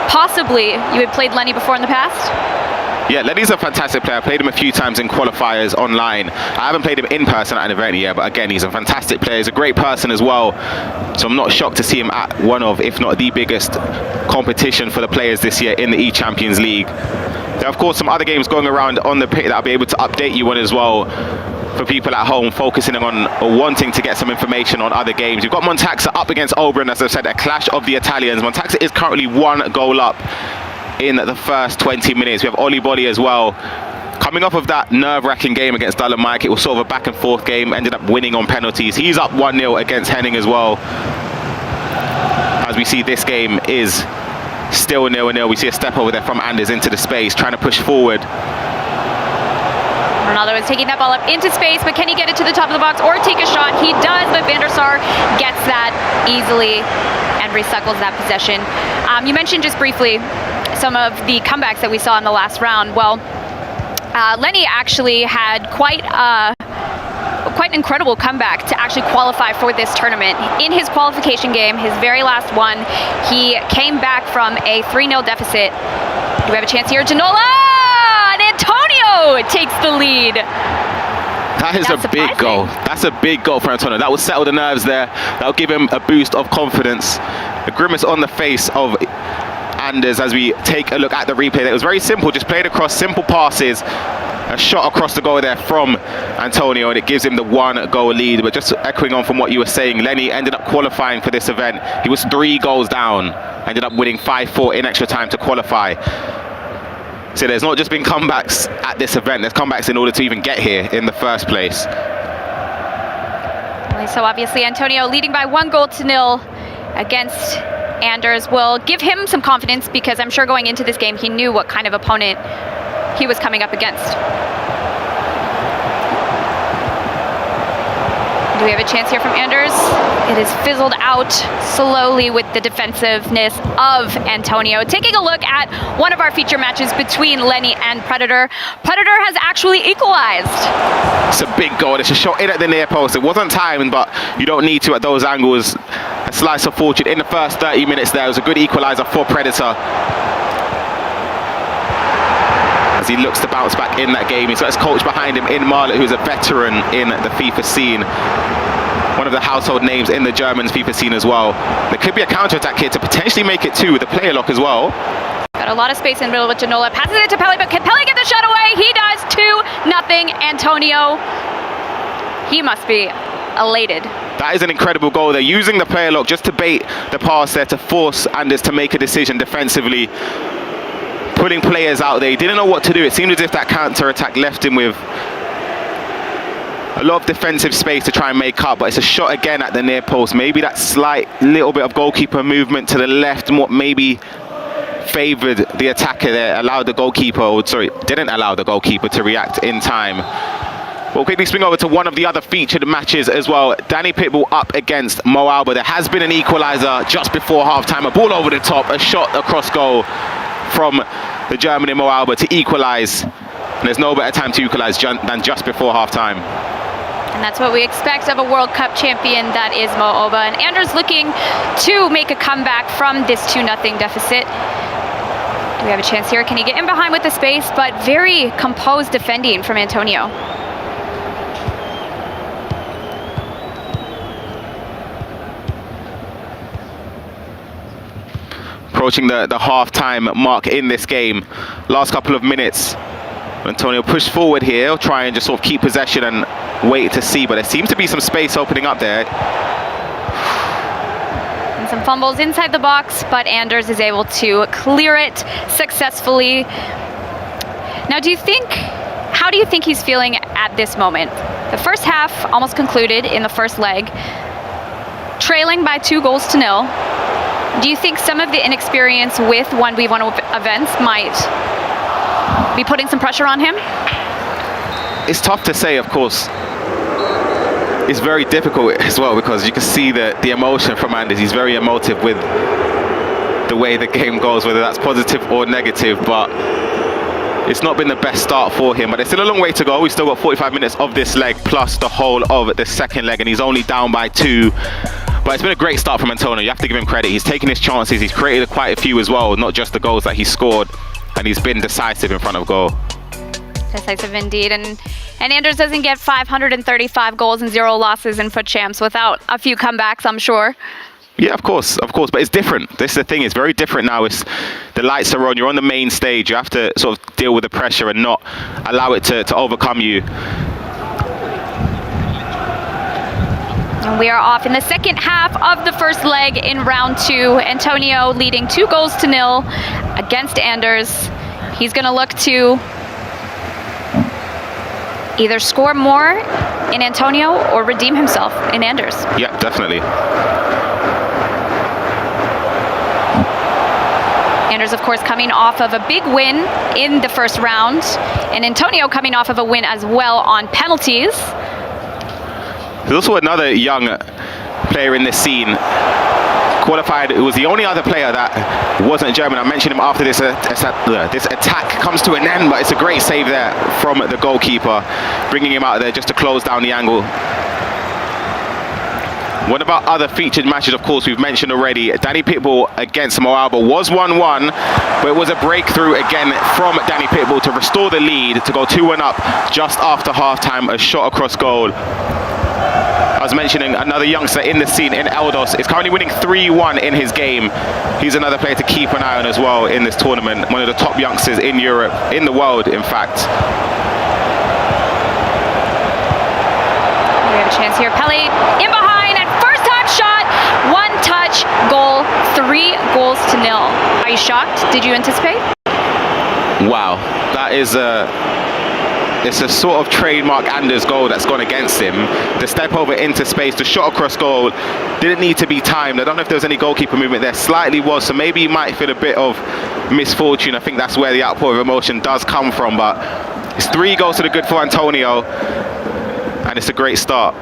possibly you had played Lenny before in the past? Yeah, Lenny's a fantastic player. I played him a few times in qualifiers online. I haven't played him in person at an event yet, but again, he's a fantastic player. He's a great person as well. So I'm not shocked to see him at one of, if not the biggest competition for the players this year in the eChampions League. There are, of course, some other games going around on the pit that I'll be able to update you on as well, for people at home focusing on or wanting to get some information on other games. You've got Montaxa up against Oberon, as I've said, a clash of the Italians. Montaxa is currently 1 goal up in the first 20 minutes. We have Oli Bolli as well. Coming off of that nerve-wracking game against Dull and Mike, it was sort of a back and forth game, ended up winning on penalties. He's up 1-0 against Henning as well. As we see, this game is still 0-0. We see a step over there from Anders into the space, trying to push forward. Ronaldo is taking that ball up into space, but can he get it to the top of the box or take a shot? He does, but Van der Sar gets that easily and recycles that possession. You mentioned just briefly some of the comebacks that we saw in the last round. Well, Lenny actually had quite an incredible comeback to actually qualify for this tournament. In his qualification game, his very last one, he came back from a 3-0 deficit. Do we have a chance here? Ginola! And Antonio takes the lead. That is a big goal. That's a big goal for Antonio. That will settle the nerves there. That'll give him a boost of confidence. A grimace on the face of Anders as we take a look at the replay. That was very simple, just played across, simple passes. A shot across the goal there from Antonio, and it gives him the 1-goal lead. But just echoing on from what you were saying, Lenny ended up qualifying for this event. He was 3 goals down, ended up winning 5-4 in extra time to qualify. So there's not just been comebacks at this event, there's comebacks in order to even get here in the first place. So obviously Antonio leading by 1-0 against Anders will give him some confidence, because I'm sure going into this game he knew what kind of opponent he was coming up against. Do we have a chance here from Anders? It is fizzled out slowly with the defensiveness of Antonio. Taking a look at one of our feature matches between Lenny and Predator. Predator has actually equalized. It's a big goal. It's a shot in at the near post. It wasn't timed, but you don't need to at those angles. A slice of fortune in the first 30 minutes there. It was a good equalizer for Predator. As he looks to bounce back in that game. He's got his coach behind him in Marlet, who's a veteran in the FIFA scene. One of the household names in the German FIFA scene as well. There could be a counter-attack here to potentially make it 2 with the player lock as well. Got a lot of space in the middle with Janola. Passes it to Pele, but can Pele get the shot away? He does. 2-0 Antonio. He must be elated. That is an incredible goal. They're using the player lock just to bait the pass there to force Anders to make a decision defensively. Putting players out there. He didn't know what to do. It seemed as if that counter-attack left him with a lot of defensive space to try and make up, but it's a shot again at the near post. Maybe that slight little bit of goalkeeper movement to the left, what maybe favoured the attacker there, allowed the goalkeeper, or sorry, didn't allow the goalkeeper to react in time. We'll quickly swing over to one of the other featured matches as well. Danny Pitbull up against Mo Alba. There has been an equaliser just before half-time. A ball over the top, a shot across goal from the German in Mo Alba to equalise. And there's no better time to equalise than just before half-time. And that's what we expect of a World Cup champion that is Mo Alba. And Anders looking to make a comeback from this 2-0 deficit. Do we have a chance here? Can he get in behind with the space? But very composed defending from Antonio. Approaching the half-time mark in this game. Last couple of minutes. Antonio pushed forward here, try and just sort of keep possession and wait to see, but there seems to be some space opening up there. And some fumbles inside the box, but Anders is able to clear it successfully. Now, how do you think he's feeling at this moment? The first half almost concluded in the first leg, trailing by 2-0. Do you think some of the inexperience with 1v1 events might be putting some pressure on him? It's tough to say, of course. It's very difficult as well because you can see the emotion from Anders. He's very emotive with the way the game goes, whether that's positive or negative, but it's not been the best start for him. But there's still a long way to go. We've still got 45 minutes of this leg plus the whole of the second leg, and he's only down by 2. But it's been a great start from Antonio. You have to give him credit. He's taken his chances. He's created quite a few as well, not just the goals that he scored. And he's been decisive in front of goal. Decisive indeed. And Anders doesn't get 535 goals and 0 losses in FUT Champs without a few comebacks, I'm sure. Yeah, of course. But it's different. This is the thing. It's very different now. It's the lights are on. You're on the main stage. You have to sort of deal with the pressure and not allow it to overcome you. And we are off in the second half of the first leg in round 2. Antonio leading 2-0 against Anders. He's going to look to either score more in Antonio or redeem himself in Anders. Yeah, definitely. Anders, of course, coming off of a big win in the first round, and Antonio coming off of a win as well on penalties. There's also another young player in this scene. Qualified, it was the only other player that wasn't German. I mentioned him after this attack comes to an end, but it's a great save there from the goalkeeper, bringing him out there just to close down the angle. One of our other featured matches, of course, we've mentioned already, Danny Pitbull against Mo Alba was 1-1, but it was a breakthrough again from Danny Pitbull to restore the lead, to go 2-1 up just after halftime, a shot across goal. I was mentioning another youngster in the scene in Eldos is currently winning 3-1 in his game. He's another player to keep an eye on as well in this tournament. One of the top youngsters in Europe, in the world, in fact. We have a chance here. Pele in behind and first time shot, 1-touch goal, 3-0. Are you shocked? Did you anticipate? Wow, that is it's a sort of trademark Anders goal that's gone against him. The step over into space, the shot across goal, didn't need to be timed. I don't know if there was any goalkeeper movement there. Slightly was, so maybe you might feel a bit of misfortune. I think that's where the outpour of emotion does come from, but it's 3 goals to the good for Antonio, and it's a great start.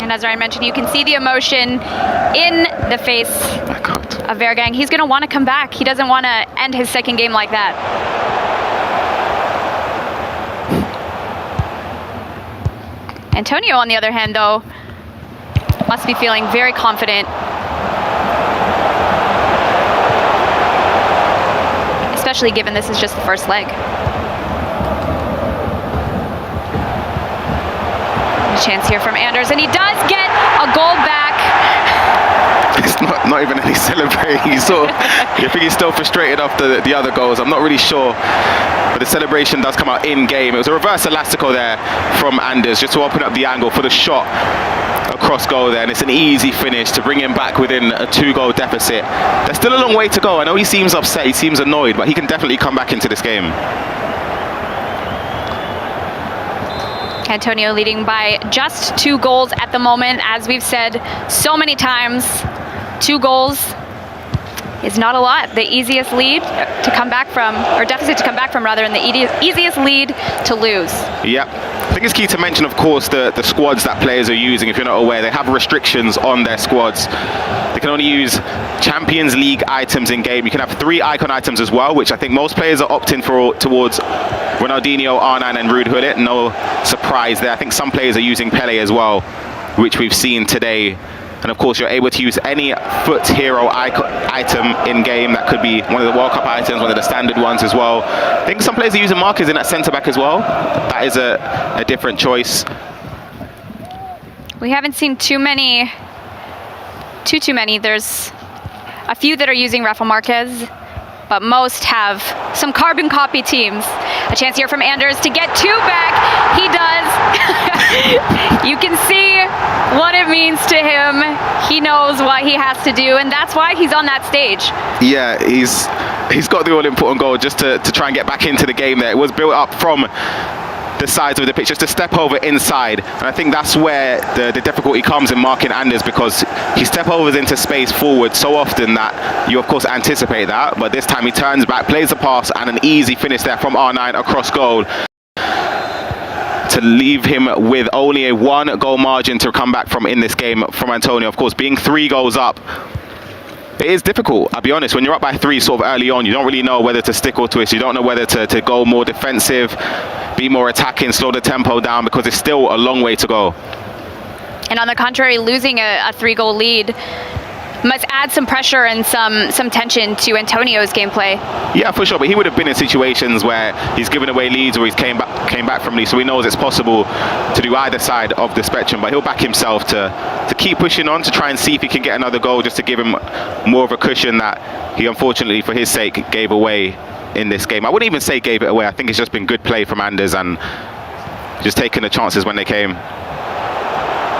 And as Ryan mentioned, you can see the emotion in the face of Vergang. He's going to want to come back. He doesn't want to end his second game like that. Antonio, on the other hand, though, must be feeling very confident. Especially given this is just the first leg. A chance here from Anders, and he does get a goal back. It's not even any celebrating. I think he's still frustrated after the other goals. I'm not really sure. But the celebration does come out in game. It was a reverse elastico there from Anders just to open up the angle for the shot across goal there. And it's an easy finish to bring him back within a 2-goal deficit. There's still a long way to go. I know he seems upset, he seems annoyed, but he can definitely come back into this game. Antonio leading by just 2 goals at the moment. As we've said so many times, 2 goals is not a lot. The easiest lead to come back from, or deficit to come back from rather, and the easiest lead to lose. Yep. I think it's key to mention, of course, the squads that players are using. If you're not aware, they have restrictions on their squads. They can only use Champions League items in game. You can have 3 icon items as well, which I think most players are opting towards Ronaldinho, R9 and Ruud Gullit. No surprise there. I think some players are using Pele as well, which we've seen today. And of course, you're able to use any foot hero item in game. That could be one of the World Cup items, one of the standard ones as well. I think some players are using markers in that centre back as well. That is a different choice. We haven't seen too many. There's a few that are using Rafa Marquez, but most have some carbon copy teams. A chance here from Anders to get 2 back. He does. You can see what it means to him. He knows what he has to do, and that's why he's on that stage. Yeah, he's got the all-important goal just to try and get back into the game there. It was built up from the sides of the pitch, just to step over inside. And I think that's where the difficulty comes in marking Anders, because he step overs into space forward so often that you of course anticipate that, but this time he turns back, plays the pass, and an easy finish there from R9 across goal to leave him with only a 1-goal margin to come back from in this game from Antonio. Of course, being 3 goals up, it is difficult, I'll be honest. When you're up by 3 sort of early on, you don't really know whether to stick or twist. You don't know whether to go more defensive, be more attacking, slow the tempo down, because it's still a long way to go. And on the contrary, losing a 3-goal lead must add some pressure and some tension to Antonio's gameplay. Yeah, for sure, but he would have been in situations where he's given away leads or he's came back from leads, so he knows it's possible to do either side of the spectrum, but he'll back himself to keep pushing on, to try and see if he can get another goal, just to give him more of a cushion that he unfortunately, for his sake, gave away in this game. I wouldn't even say gave it away. I think it's just been good play from Anders and just taking the chances when they came.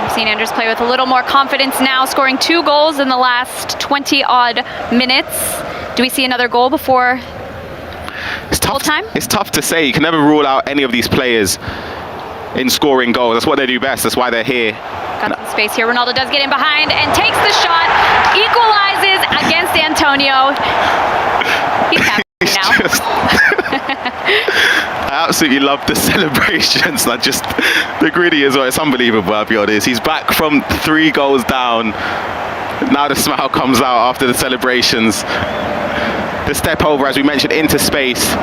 We've seen Anders play with a little more confidence now, scoring 2 goals in the last 20-odd minutes. Do we see another goal before full time? It's tough to say. You can never rule out any of these players in scoring goals. That's what they do best. That's why they're here. Got some space here. Ronaldo does get in behind and takes the shot, equalizes against Antonio. He's happy now. I absolutely love the celebrations. Like, just the gritty as well. It's unbelievable, I'll be honest. He's back from 3 goals down. Now the smile comes out after the celebrations. The step over, as we mentioned, into space.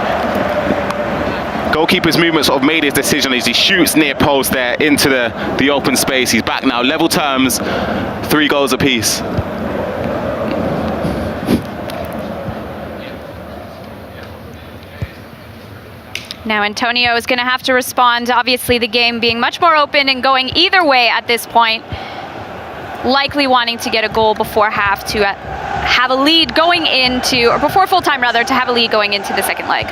Goalkeeper's movement sort of made his decision as he shoots near post there into the open space. He's back now, level terms, 3 goals apiece. Now Antonio is going to have to respond. Obviously the game being much more open and going either way at this point. Likely wanting to get a goal before half to have a lead going into, or before full time rather, to have a lead going into the second leg.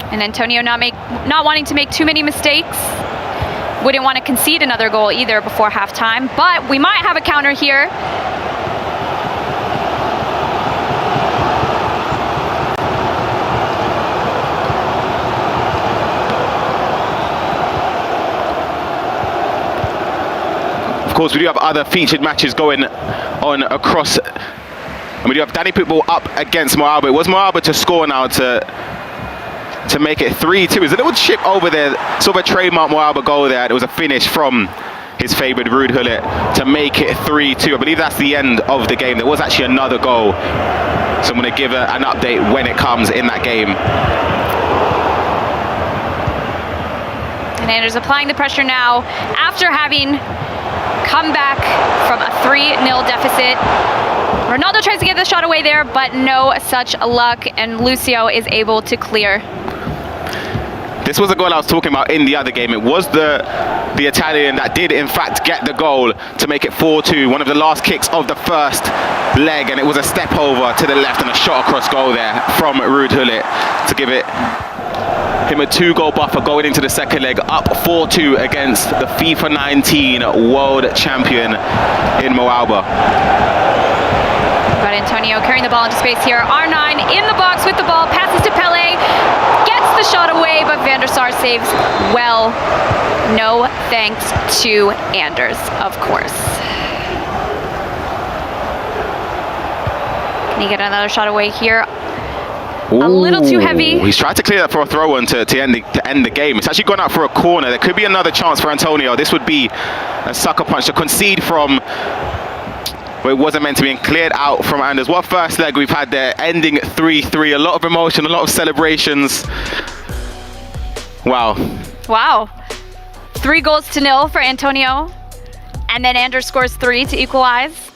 And Antonio not wanting to make too many mistakes. Wouldn't want to concede another goal either before halftime, but we might have a counter here. Of course, we do have other featured matches going on across. And we do have Danny Pitbull up against Mo Alba. It was Mo Alba to score now to make it 3-2. There's a little chip over there, sort of a trademark Mo Alba goal there. It was a finish from his favoured Ruud Gullit to make it 3-2. I believe that's the end of the game. There was actually another goal. So I'm going to give an update when it comes in that game. And Anders applying the pressure now after having come back from a 3-0 deficit. Ronaldo tries to get the shot away there, but no such luck, and Lucio is able to clear. This was the goal I was talking about in the other game. It was the Italian that did in fact get the goal to make it 4-2. One of the last kicks of the first leg, and it was a step over to the left and a shot across goal there from Ruud Gullit to give him a 2-goal buffer going into the second leg, up 4-2 against the FIFA19 world champion in Mo Alba. Got Antonio carrying the ball into space here. R9 in the box with the ball, passes to Pele, gets the shot away, but Van der Sar saves well. No thanks to Anders, of course. Can he get another shot away here? Ooh, a little too heavy. He's tried to clear that for a throw-in to end the game. It's actually gone out for a corner. There could be another chance for Antonio. This would be a sucker punch to concede from where it wasn't meant to be, and cleared out from Anders. What first leg we've had there, ending 3-3. A lot of emotion, a lot of celebrations. Wow. Wow. 3-0 for Antonio. And then Anders scores 3 to equalize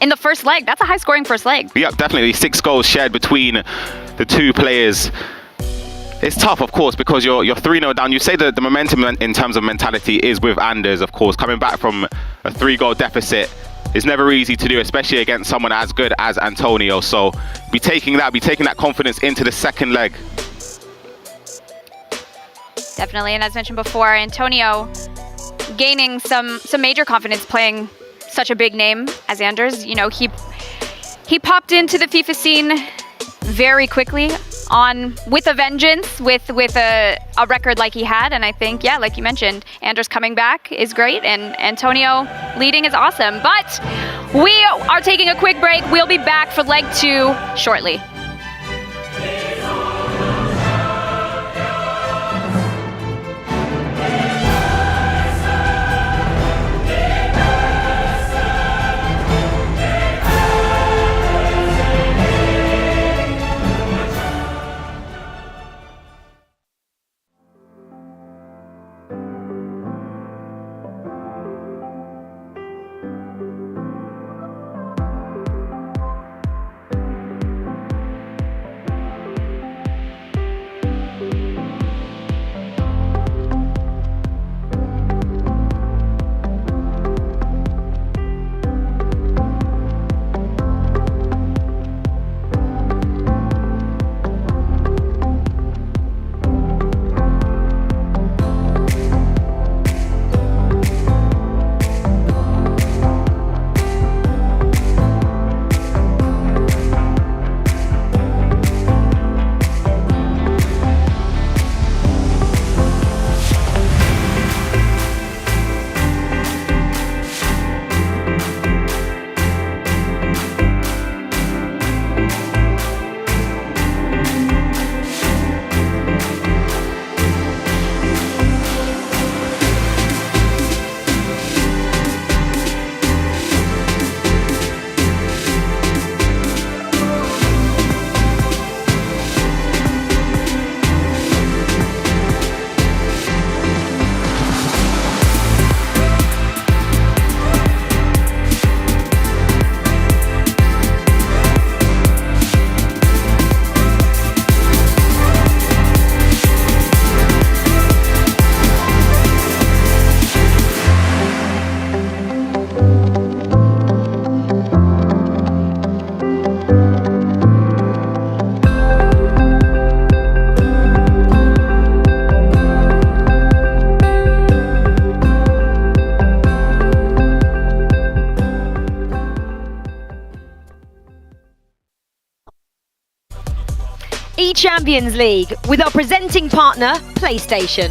in the first leg. That's a high-scoring first leg. Yep, definitely. 6 goals shared between the two players. It's tough, of course, because you're 3-0 down. You say that the momentum in terms of mentality is with Anders, of course. Coming back from a 3-goal deficit is never easy to do, especially against someone as good as Antonio. So be taking that confidence into the second leg. Definitely, and as mentioned before, Antonio gaining some major confidence playing such a big name as Anders. You know, he popped into the FIFA scene very quickly with a vengeance, with a record like he had, and I think, yeah, like you mentioned, Anders coming back is great, and Antonio leading is awesome. But we are taking a quick break. We'll be back for leg 2 shortly. eChampions League with our presenting partner, PlayStation.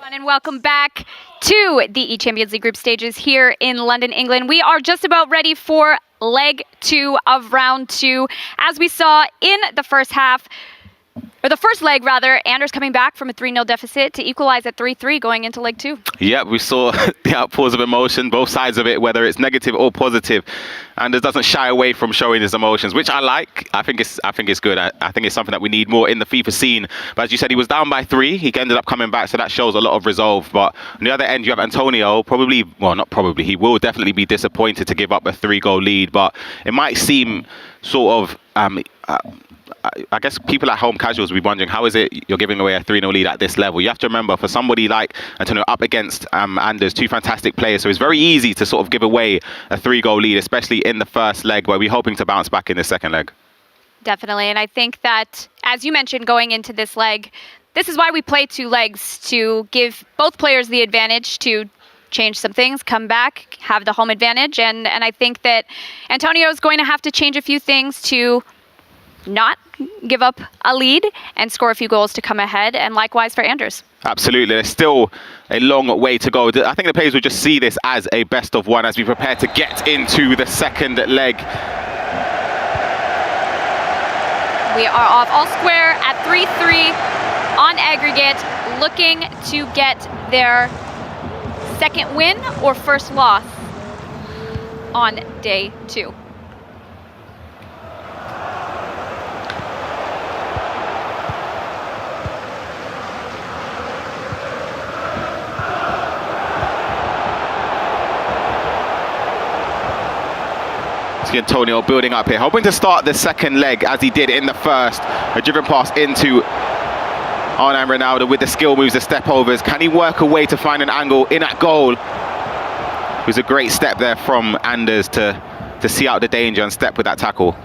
And welcome back to the eChampions League group stages here in London, England. We are just about ready for leg 2 of round 2. As we saw in the first half, or the first leg rather, Anders coming back from a 3-0 deficit to equalize at 3-3 going into leg 2. Yeah, we saw the outpours of emotion, both sides of it, whether it's negative or positive. Anders doesn't shy away from showing his emotions, which I like. I think it's good. I think it's something that we need more in the FIFA scene. But as you said, he was down by 3. He ended up coming back, so that shows a lot of resolve. But on the other end, you have Antonio, he will definitely be disappointed to give up a 3-goal lead. But it might seem sort of, I guess people at home casuals will be wondering, how is it you're giving away a 3-0 lead at this level? You have to remember, for somebody like Antonio up against Anders, 2 fantastic players, so it's very easy to sort of give away a 3-goal lead, especially in the first leg, where we're hoping to bounce back in the second leg. Definitely, and I think that, as you mentioned, going into this leg, this is why we play 2 legs, to give both players the advantage to change some things, come back, have the home advantage, and I think that Antonio is going to have to change a few things to not give up a lead and score a few goals to come ahead, and likewise for Anders. Absolutely, there's still a long way to go. I think the players will just see this as a best of 1 as we prepare to get into the second leg. We are off all square at 3-3 on aggregate, looking to get their second win or first loss on day 2. Antonio building up here, hoping to start the second leg as he did in the first. A driven pass into Arnan Ronaldo with the skill moves, the step overs. Can he work a way to find an angle in at goal? It was a great step there from Anders to see out the danger and step with that tackle.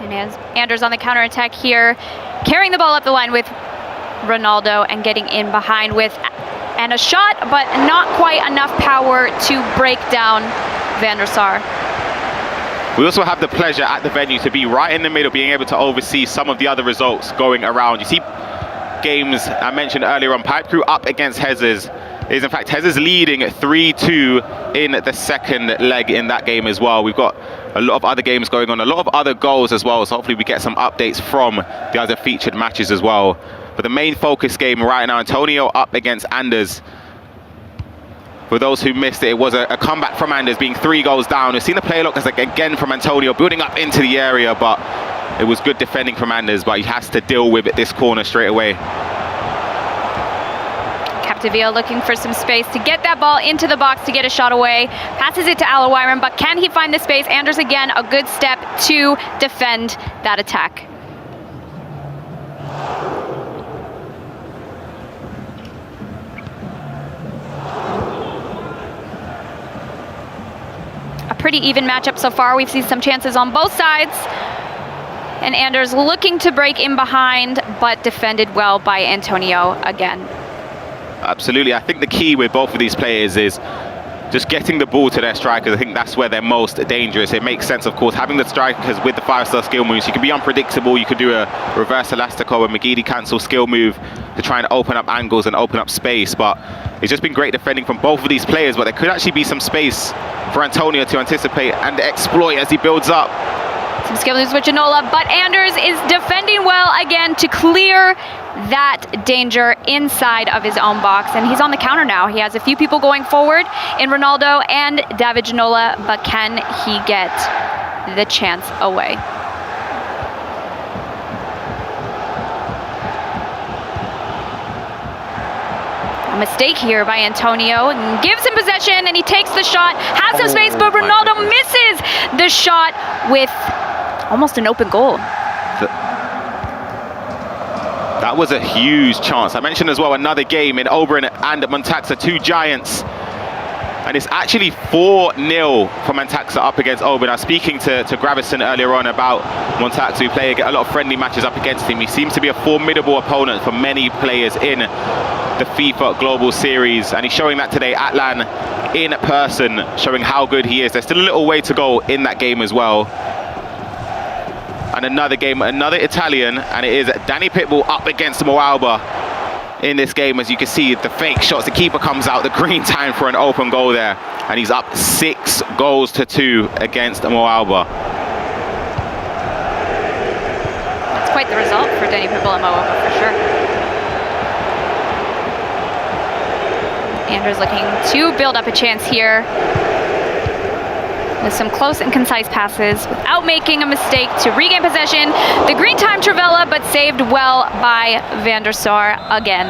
And as Anders on the counter-attack here, carrying the ball up the line with Ronaldo and getting in behind with and a shot, but not quite enough power to break down Van der Sar. We also have the pleasure at the venue to be right in the middle, being able to oversee some of the other results going around. You see games I mentioned earlier on, Pipe Crew up against Hezes. In fact, Hezes leading 3-2 in the second leg in that game as well. We've got a lot of other games going on, a lot of other goals as well, so hopefully we get some updates from the other featured matches as well. But the main focus game right now, Antonio up against Anders. For those who missed it, it was a comeback from Anders, being 3 goals down. We've seen the play look as again from Antonio, building up into the area, but it was good defending from Anders, but he has to deal with it this corner straight away. Capdeville looking for some space to get that ball into the box to get a shot away. Passes it to Alawiran, but can he find the space? Anders again, a good step to defend that attack. Pretty even matchup so far. We've seen some chances on both sides. And Anders looking to break in behind, but defended well by Antonio again. Absolutely. I think the key with both of these players is just getting the ball to their strikers. I think that's where they're most dangerous. It makes sense, of course, having the strikers with the 5-star skill moves. You can be unpredictable. You could do a reverse elastico, a McGeady cancel skill move to try and open up angles and open up space. But it's just been great defending from both of these players. But there could actually be some space for Antonio to anticipate and exploit as he builds up. Some skill moves with Ginola, but Anders is defending well again to clear that danger inside of his own box. And he's on the counter now. He has a few people going forward in Ronaldo and David Ginola, but can he get the chance away? A mistake here by Antonio, and gives him possession, and he takes the shot, has some space, but Ronaldo misses the shot with almost an open goal. That was a huge chance. I mentioned as well another game in Oberon and Montaxa, 2 giants. And it's actually 4-0 for Montaxa up against Oberon. I was speaking to Gravison earlier on about Montaxa, who play a lot of friendly matches up against him. He seems to be a formidable opponent for many players in the FIFA Global Series, and he's showing that today at LAN in person, showing how good he is. There's still a little way to go in that game as well. And another game, another Italian, and it is Danny Pitbull up against Mo Alba in this game. As you can see, the fake shots, the keeper comes out, the green time for an open goal there. And he's up 6 goals to 2 against Mo Alba. That's quite the result for Danny Pitbull and Mo Alba for sure. Anders looking to build up a chance here with some close and concise passes without making a mistake to regain possession. The green time Travella, but saved well by Van der Sar again.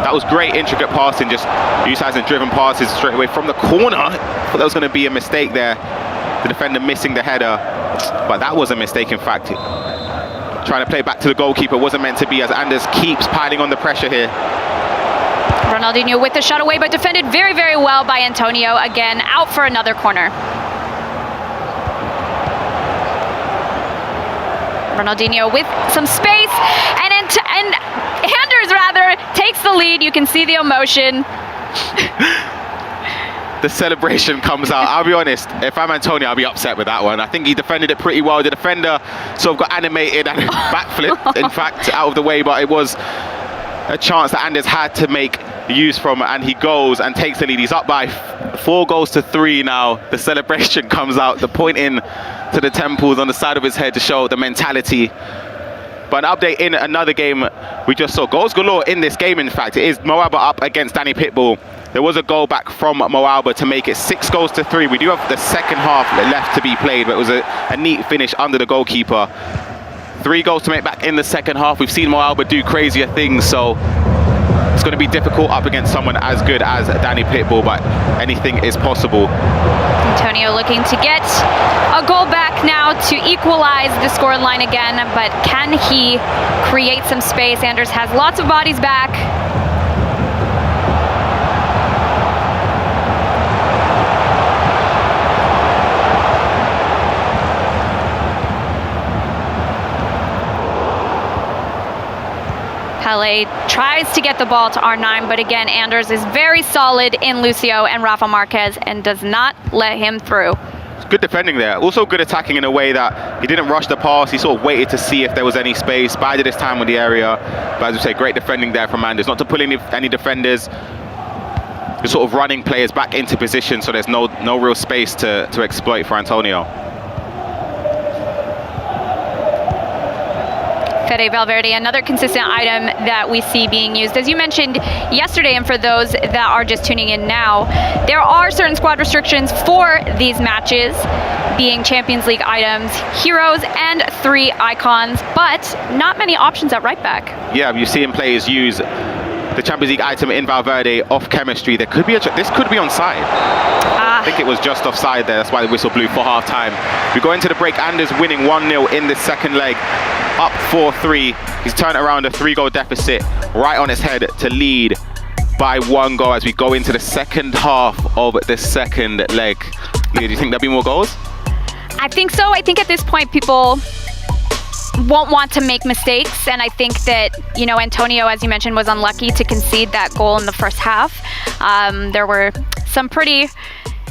That was great intricate passing, just utilizing driven passes straight away from the corner. I thought that was going to be a mistake there. The defender missing the header, but that was a mistake in fact. Trying to play back to the goalkeeper, wasn't meant to be, as Anders keeps piling on the pressure here. Ronaldinho with the shot away, but defended very, very well by Antonio. Again, out for another corner. Ronaldinho with some space, and Anders rather takes the lead. You can see the emotion. The celebration comes out. I'll be honest, if I'm Antonio, I'll be upset with that one. I think he defended it pretty well. The defender sort of got animated and backflipped, in fact, out of the way, but it was a chance that Anders had to make use from, and he goes and takes the lead. He's up by 4 goals to 3 now. The celebration comes out, the pointing to the temples on the side of his head to show the mentality. But an update in another game we just saw. Goals galore in this game, in fact. It is Mo Alba up against Danny Pitbull. There was a goal back from Mo Alba to make it 6 goals to 3. We do have the second half left to be played, but it was a neat finish under the goalkeeper. 3 goals to make back in the second half. We've seen Mo Alba do crazier things, so it's going to be difficult up against someone as good as Danny Pitbull, but anything is possible. Antonio looking to get a goal back now to equalize the scoreline again, but can he create some space? Anders has lots of bodies back. Pele tries to get the ball to R9, but again, Anders is very solid in Lucio and Rafa Marquez and does not let him through. Good defending there. Also good attacking in a way that he didn't rush the pass. He sort of waited to see if there was any space, bided his time with the area. But as we say, great defending there from Anders. Not to pull any defenders, just sort of running players back into position, so there's no real space to exploit for Antonio. Fede Valverde, another consistent item that we see being used. As you mentioned yesterday, and for those that are just tuning in now, there are certain squad restrictions for these matches, being Champions League items, heroes, and 3 icons, but not many options at right back. Yeah, you're seeing players use the Champions League item in Valverde off chemistry. There could be this could be onside. I think it was just offside there. That's why the whistle blew for half time. We go into the break. Anders winning 1-0 in this second leg, up 4-3. He's turned around a 3-goal deficit right on his head to lead by 1 goal as we go into the second half of the second leg. Leah, do you think there'll be more goals? I think so. I think at this point people won't want to make mistakes, and I think that, you know, Antonio, as you mentioned, was unlucky to concede that goal in the first half. There were some pretty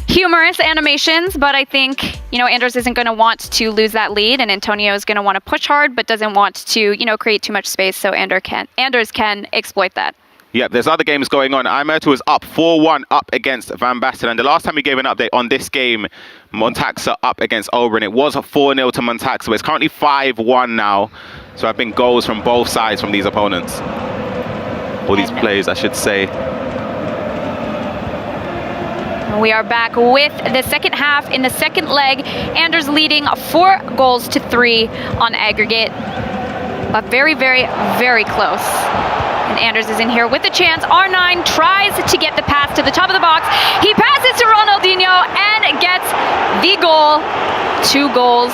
humorous animations, but I think, you know, Anders isn't going to want to lose that lead, and Antonio is going to want to push hard but doesn't want to, you know, create too much space, so Anders can exploit that. Yeah, there's other games going on. Imertu was up 4-1 up against Van Basten. And the last time we gave an update on this game, Montaxa up against Oberon. It was a 4-0 to Montaxa, but it's currently 5-1 now. So there have been goals from both sides from these opponents. Or these players, I should say. We are back with the second half in the second leg. Anders leading 4-3 on aggregate. But very, very, very close. And Anders is in here with the chance. R9 tries to get the pass to the top of the box. He passes to Ronaldinho and gets the goal. 2 goals.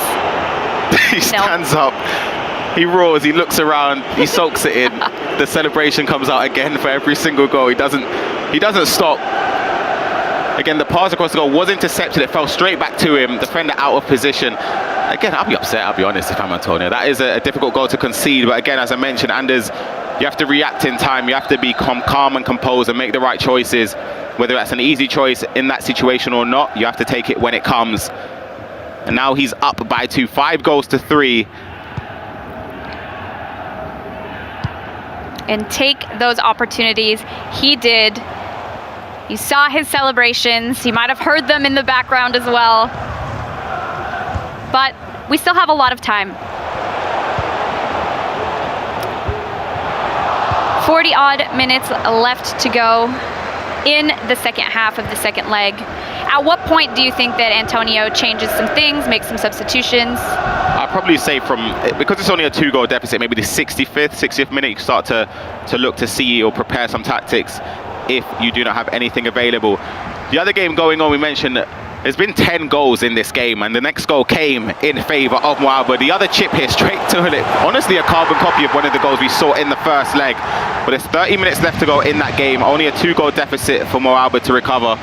He stands up. He roars. He looks around. He soaks it in. The celebration comes out again for every single goal. He doesn't stop. Again, the pass across the goal was intercepted. It fell straight back to him. Defender out of position. Again, I'll be upset, I'll be honest, if I'm Antonio. That is a difficult goal to concede. But again, as I mentioned, Anders, you have to react in time. You have to be calm and composed and make the right choices. Whether that's an easy choice in that situation or not, you have to take it when it comes. And now he's up by 2, 5 goals to 3. And take those opportunities. He did. You saw his celebrations. You might have heard them in the background as well. But we still have a lot of time. 40-odd minutes left to go in the second half of the second leg. At what point do you think that Antonio changes some things, makes some substitutions? I'd probably say because it's only a 2-goal deficit, maybe the 60th minute, you can start to look to see or prepare some tactics if you do not have anything available. The other game going on, we mentioned there's been 10 goals in this game, and the next goal came in favour of Alba. The other chip here straight to it. Honestly, a carbon copy of one of the goals we saw in the first leg. But there's 30 minutes left to go in that game. Only a 2-goal deficit for Alba to recover,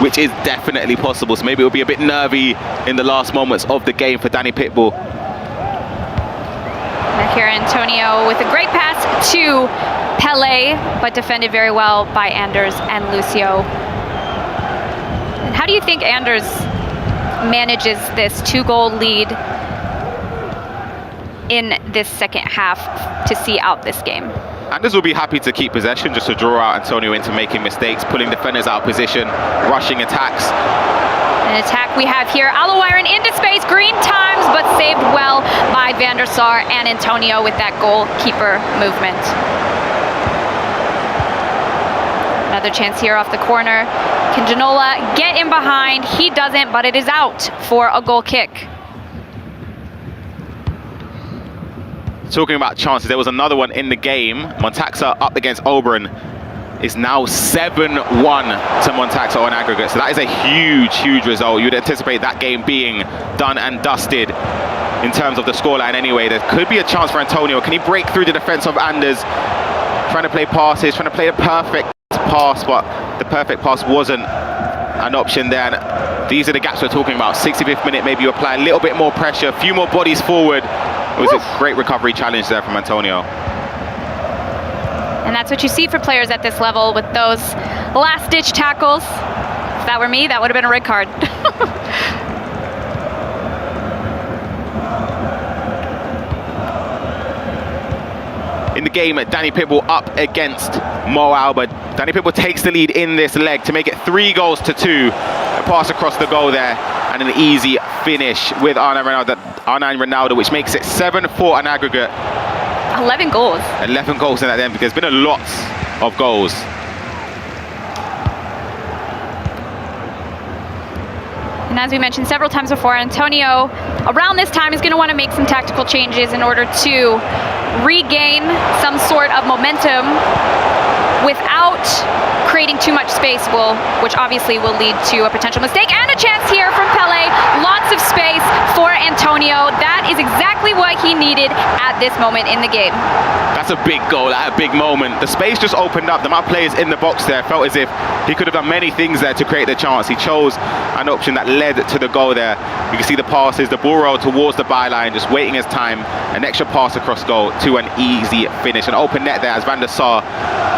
which is definitely possible. So maybe it'll be a bit nervy in the last moments of the game for Danny Pitbull. Back here, Antonio with a great pass to Pele, but defended very well by Anders and Lucio. And how do you think Anders manages this 2-goal lead in this second half to see out this game? Anders will be happy to keep possession, just to draw out Antonio into making mistakes, pulling defenders out of position, rushing attacks. An attack we have here. Alawiren into space, green times, but saved well by Van der Sar and Antonio with that goalkeeper movement. Another chance here off the corner. Can Ginola get in behind? He doesn't, but it is out for a goal kick. Talking about chances, there was another one in the game. Montaxa up against Oberon is now 7-1 to Montaxa on aggregate. So that is a huge result. You'd anticipate that game being done and dusted in terms of the scoreline anyway. There could be a chance for Antonio. Can he break through the defense of Anders? Trying to play passes, trying to play a perfect pass, but the perfect pass wasn't an option there. And these are the gaps we're talking about. 65th minute, maybe you apply a little bit more pressure, a few more bodies forward. It was a great recovery challenge there from Antonio. And that's what you see for players at this level with those last-ditch tackles. If that were me, that would have been a red card. In the game, Danny Pitbull up against Mo Alba. Danny Pitbull takes the lead in this leg to make it 3 goals to 2. A pass across the goal there, and an easy finish with Arnhem Ronaldo, which makes it 7-4 on aggregate. 11 goals. 11 goals in that end, because there's been a lot of goals. And as we mentioned several times before, Antonio, around this time, is going to want to make some tactical changes in order to regain some sort of momentum without creating too much space, which obviously will lead to a potential mistake. And a chance here from Pele. Lots of space for Antonio. That is exactly what he needed at this moment in the game. That's a big goal, a big moment. The space just opened up. The amount of players in the box there felt as if he could have done many things there to create the chance. He chose an option that led to the goal there. You can see the passes, the ball roll towards the byline, just waiting his time. An extra pass across goal to an easy finish. An open net there as Van der Sar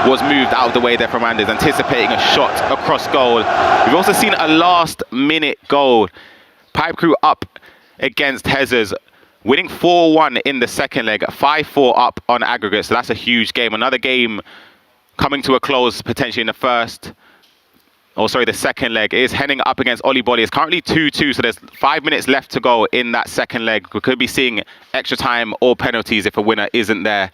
was moved out of the way there from Anders, anticipating a shot across goal. We've also seen a last-minute goal. Pipe Crew up against Hezers, winning 4-1 in the second leg, 5-4 up on aggregate. So that's a huge game. Another game coming to a close potentially in the second leg. It is heading up against Oli Bolly. It's currently 2-2, so there's 5 minutes left to go in that second leg. We could be seeing extra time or penalties if a winner isn't there.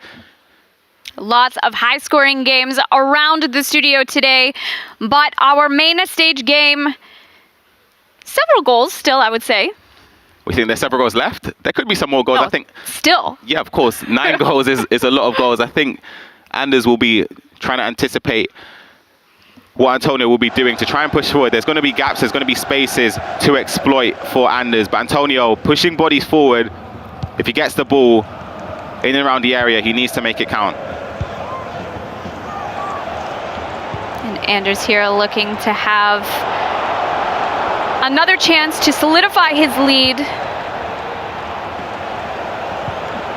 Lots of high-scoring games around the studio today, but our main stage game, several goals still, I would say. We think there's several goals left. There could be some more goals, No, I think. Still. Yeah, of course. 9 goals is a lot of goals. I think Anders will be trying to anticipate what Antonio will be doing to try and push forward. There's going to be gaps, there's going to be spaces to exploit for Anders, but Antonio pushing bodies forward. If he gets the ball in and around the area, he needs to make it count. And Anders here looking to have another chance to solidify his lead,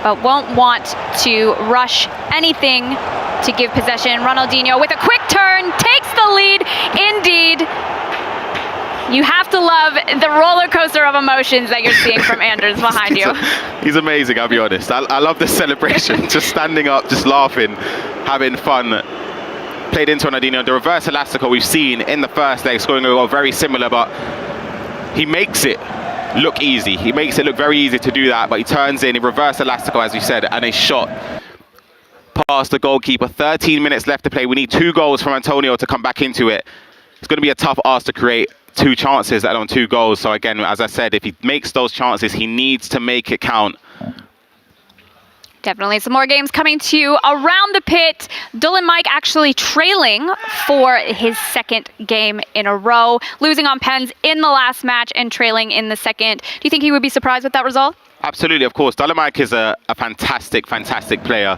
but won't want to rush anything to give possession. Ronaldinho with a quick turn takes the lead indeed. You have to love the roller coaster of emotions that you're seeing from Anders behind you. He's amazing, I'll be honest. I love the celebration, just standing up, just laughing, having fun. Played into Ronaldinho. The reverse elastico we've seen in the first leg, scoring a goal very similar, but he makes it look easy. He makes it look very easy to do that, but he turns in, he reverse elastico, as we said, and a shot past the goalkeeper. 13 minutes left to play. We need 2 goals from Antonio to come back into it. It's going to be a tough ask to create 2 chances and on 2 goals. So again, as I said, if he makes those chances, he needs to make it count. Definitely some more games coming to you around the pit. Dylan Mike actually trailing for his second game in a row, losing on pens in the last match and trailing in the second. Do you think he would be surprised with that result? Absolutely, of course. Dylan Mike is a fantastic, fantastic player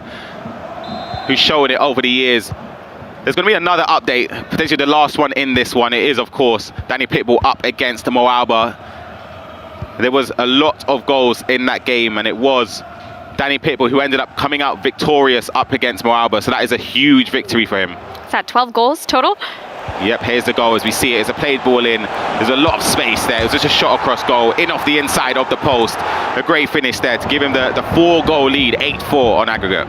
who's shown it over the years. There's going to be another update, potentially the last one in this one. It is, of course, Danny Pitbull up against Mo Alba. There was a lot of goals in that game, and it was Danny Pitbull who ended up coming out victorious up against Mo Alba. So that is a huge victory for him. Is that 12 goals total? Yep, here's the goal as we see it. It's a played ball in. There's a lot of space there. It was just a shot across goal, in off the inside of the post. A great finish there to give him the 4-goal lead, 8-4 on aggregate.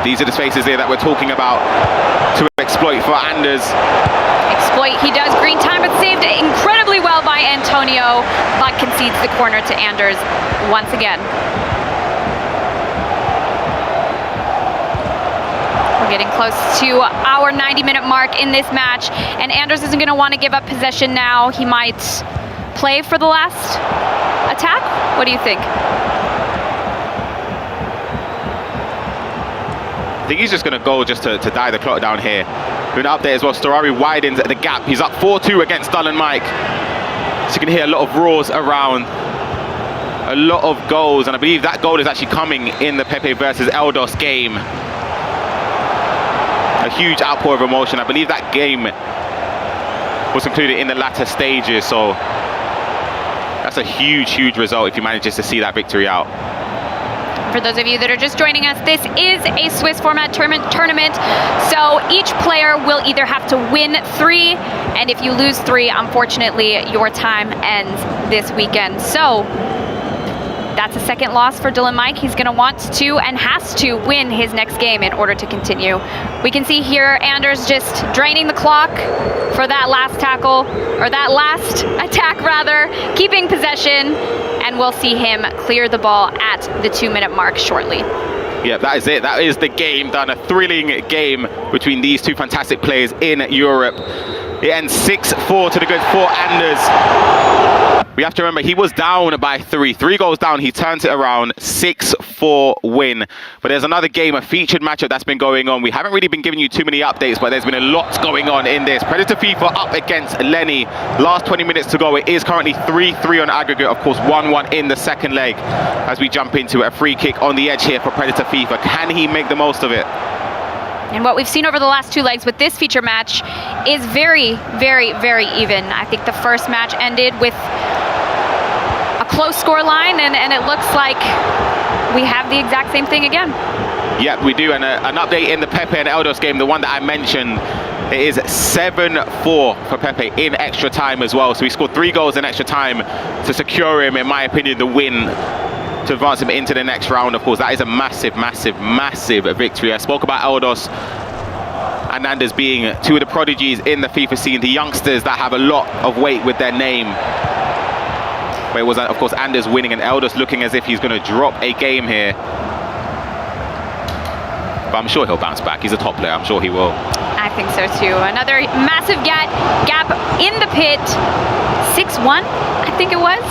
These are the spaces here that we're talking about to exploit for Anders. Exploit, he does. Green time, but saved incredibly well by Antonio, but concedes the corner to Anders once again. We're getting close to our 90-minute mark in this match, and Anders isn't going to want to give up possession now. He might play for the last attack. What do you think? I think he's just going to go just to die the clock down here. Doing an update as well, Storari widens the gap. He's up 4-2 against Dylan Mike. So you can hear a lot of roars around, a lot of goals, and I believe that goal is actually coming in the Pepe versus Eldos game. A huge outpour of emotion. I believe that game was included in the latter stages, so that's a huge, huge result if he manages to see that victory out. For those of you that are just joining us, this is a Swiss format tournament, so each player will either have to win 3, and if you lose 3, unfortunately, your time ends this weekend. So that's a second loss for Dylan Mike. He's going to want to and has to win his next game in order to continue. We can see here Anders just draining the clock for that last tackle, or that last attack rather, keeping possession, and we'll see him clear the ball at the 2-minute mark shortly. Yeah, that is it. That is the game done. A thrilling game between these 2 fantastic players in Europe. It ends 6-4 to the good for Anders. We have to remember he was down by 3 goals down. He turns it around, 6-4 win. But there's another game, a featured matchup that's been going on. We haven't really been giving you too many updates, but there's been a lot going on in this. Predator FIFA up against Lenny. Last 20 minutes to go. It is currently 3-3 on aggregate. Of course, 1-1 in the second leg as we jump into a free kick on the edge here for Predator FIFA. Can he make the most of it? And what we've seen over the last 2 legs with this feature match is very, very, very even. I think the first match ended with a close score line, and it looks like we have the exact same thing again. Yeah, we do. And an update in the Pepe and Eldos game, the one that I mentioned, it is 7-4 for Pepe in extra time as well. So he scored 3 goals in extra time to secure him, in my opinion, the win, to advance him into the next round. Of course, that is a massive, massive, massive victory. I spoke about Eldos and Anders being 2 of the prodigies in the FIFA scene, the youngsters that have a lot of weight with their name. But it was, of course, Anders winning and Eldos looking as if he's going to drop a game here. But I'm sure he'll bounce back. He's a top player. I'm sure he will. I think so too. Another massive gap in the pit. 6-1, I think it was.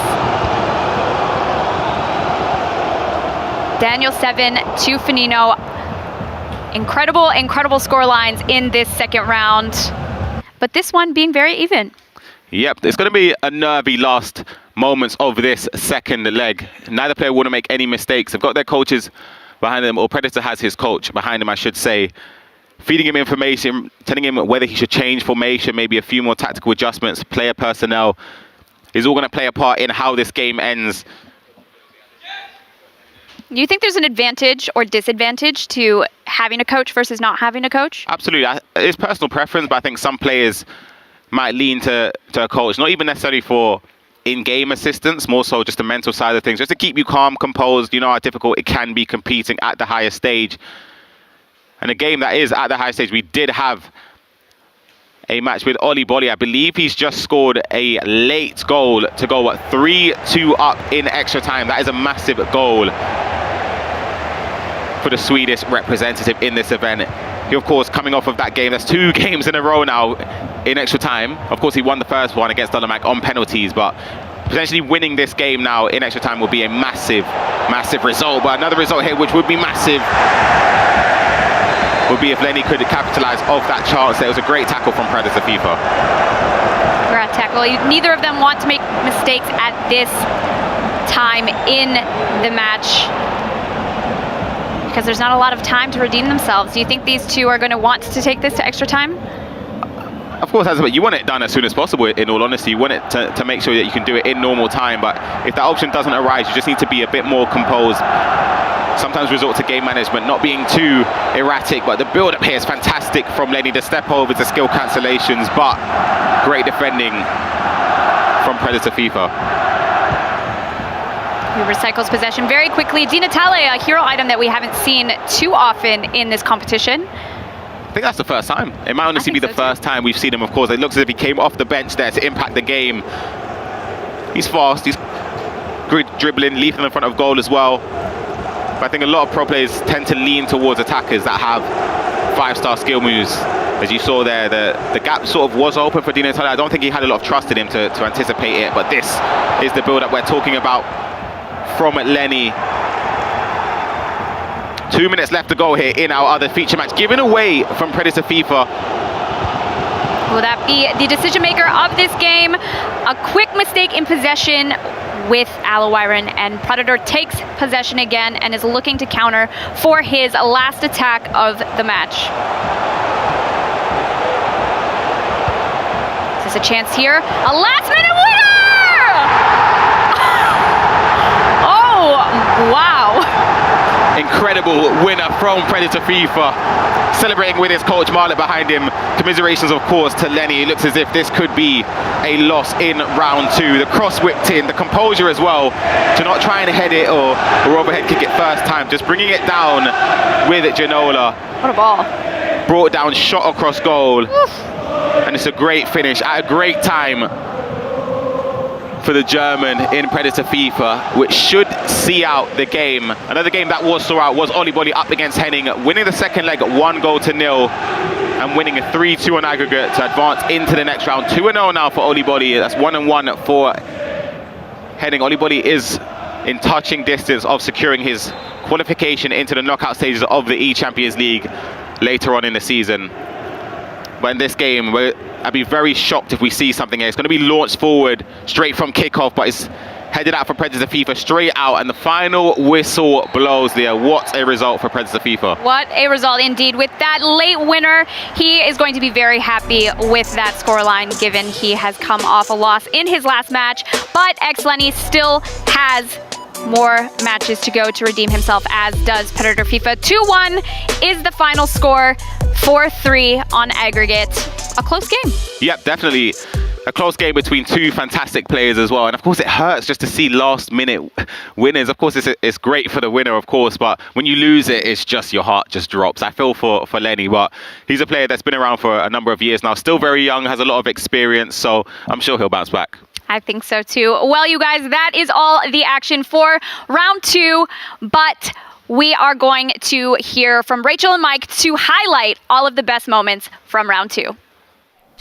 Daniel 7 to Fanino. Incredible, incredible score lines in this second round. But this one being very even. Yep, it's going to be a nervy last moments of this second leg. Neither player want to make any mistakes. They've got their coaches behind them, or Predator has his coach behind him, I should say, feeding him information, telling him whether he should change formation, maybe a few more tactical adjustments, player personnel is all going to play a part in how this game ends. Do you think there's an advantage or disadvantage to having a coach versus not having a coach? Absolutely. It's personal preference, but I think some players might lean to a coach, not even necessarily for in-game assistance, more so just the mental side of things, just to keep you calm, composed. You know how difficult it can be competing at the highest stage. And a game that is at the highest stage, we did have a match with Oli Bolli. I believe he's just scored a late goal to go 3-2 up in extra time. That is a massive goal for the Swedish representative in this event. He, of course, coming off of that game, that's 2 games in a row now in extra time. Of course, he won the first one against Dolomak on penalties, but potentially winning this game now in extra time will be a massive, massive result. But another result here, which would be massive, would be if Lenny could capitalize off that chance. There was a great tackle from Predator FIFA. Great tackle. Neither of them want to make mistakes at this time in the match, because there's not a lot of time to redeem themselves. Do you think these two are going to want to take this to extra time? Of course, you want it done as soon as possible, in all honesty. You want it to make sure that you can do it in normal time. But if that option doesn't arise, you just need to be a bit more composed. Sometimes resort to game management, not being too erratic. But the build-up here is fantastic from Lenny. The step over to skill cancellations, but great defending from Predator FIFA. He recycles possession very quickly. Di Natale, a hero item that we haven't seen too often in this competition. I think that's the first time. It might honestly be the first time we've seen him, of course. It looks as if he came off the bench there to impact the game. He's fast, he's good dribbling, leaping in front of goal as well. But I think a lot of pro players tend to lean towards attackers that have 5-star skill moves. As you saw there, the gap sort of was open for Di Natale. I don't think he had a lot of trust in him to anticipate it, but this is the build-up we're talking about from Lenny. 2 minutes left to go here in our other feature match, given away from Predator FIFA. Will that be the decision maker of this game? A quick mistake in possession with Alawiren, and Predator takes possession again and is looking to counter for his last attack of the match. Is this a chance here? A last-minute winner! Oh, wow. Incredible winner from Predator FIFA, celebrating with his coach Marlet behind him. Commiserations, of course, to Lenny. It looks as if this could be a loss in round 2. The cross whipped in, the composure as well, to not try and head it or overhead kick it first time, just bringing it down with Janola. What a ball. Brought down, shot across goal. Oof. And it's a great finish at a great time for the German in Predator FIFA, which should see out the game. Another game that was saw out was Oli Bolli up against Henning, winning the second leg 1-0 and winning a 3-2 on aggregate to advance into the next round. 2-0 now for Oli Bolli. That's 1-1 for Henning. Oli Bolli is in touching distance of securing his qualification into the knockout stages of the eChampions League later on in the season. But in this game, I'd be very shocked if we see something here. It's going to be launched forward straight from kickoff, but it's headed out for Predator FIFA straight out, and the final whistle blows there. What a result for Predator FIFA. What a result indeed. With that late winner, he is going to be very happy with that scoreline, given he has come off a loss in his last match. But Lenny still has more matches to go to redeem himself, as does Predator FIFA. 2-1 is the final score, 4-3 on aggregate. A close game. Yep, definitely a close game between two fantastic players as well. And of course it hurts just to see last minute winners. Of course it's great for the winner, of course, but when you lose it, it's just, your heart just drops. I feel for Lenny, but he's a player that's been around for a number of years now, still very young, has a lot of experience, so I'm sure he'll bounce back. I think so too. Well, you guys, that is all the action for round 2, but we are going to hear from Rachel and Mike to highlight all of the best moments from round 2.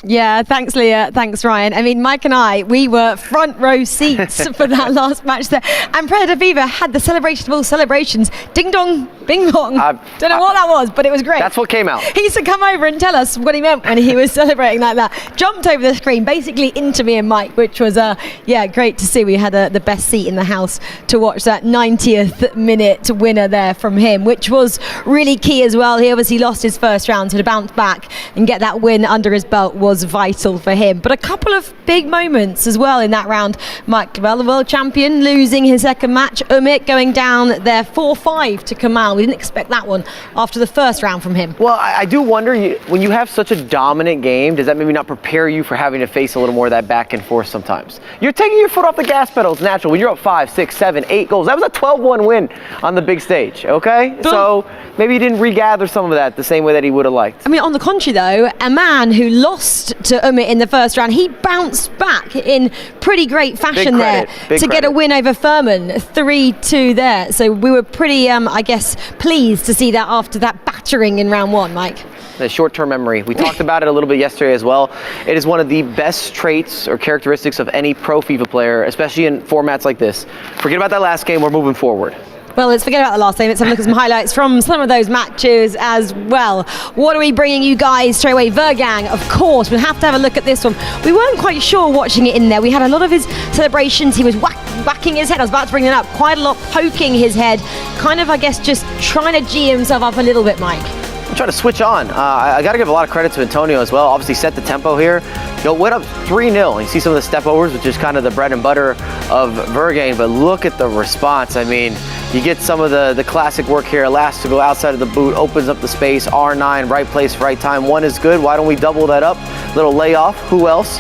Yeah, thanks, Leah. Thanks, Ryan. I mean, Mike and I, we were front row seats for that last match there. And Predator FIFA had the celebration of all celebrations. Ding dong, bing bong. Don't know what that was, but it was great. That's what came out. He used to come over and tell us what he meant when he was celebrating like that. Jumped over the screen, basically into me and Mike, which was, great to see. We had the best seat in the house to watch that 90th minute winner there from him, which was really key as well. He obviously lost his first round, so to bounce back and get that win under his belt was vital for him. But a couple of big moments as well in that round. Mike Cabell, the world champion, losing his second match. Umit going down there 4-5 to Kamal. We didn't expect that one after the first round from him. Well, I do wonder, when you have such a dominant game, does that maybe not prepare you for having to face a little more of that back and forth sometimes? You're taking your foot off the gas pedal. It's natural. When you're up 5, 6, 7, 8 goals, that was a 12-1 win on the big stage, okay? So maybe he didn't regather some of that the same way that he would have liked. I mean, on the contrary, though, a man who lost to Umit in the first round, he bounced back in pretty great fashion there to get a win over Furman, 3-2 there. So we were pretty, I guess, pleased to see that after that battering in round 1, Mike. The short-term memory. We talked about it a little bit yesterday as well. It is one of the best traits or characteristics of any pro FIFA player, especially in formats like this. Forget about that last game. We're moving forward. Well, let's forget about the last game. Let's have a look at some highlights from some of those matches as well. What are we bringing you guys straight away? Vergang, of course. We'll have to have a look at this one. We weren't quite sure watching it in there. We had a lot of his celebrations. He was whacking his head. I was about to bring it up. Quite a lot poking his head. Kind of, I guess, just trying to G himself up a little bit, Mike. I'm trying to switch on. I got to give a lot of credit to Antonio as well. Obviously set the tempo here. Went up 3-0. You see some of the step overs, which is kind of the bread and butter of Vergang, but look at the response. I mean, you get some of the classic work here. Elastico outside of the boot, opens up the space. R9, right place, right time. One is good. Why don't we double that up? Little layoff. Who else?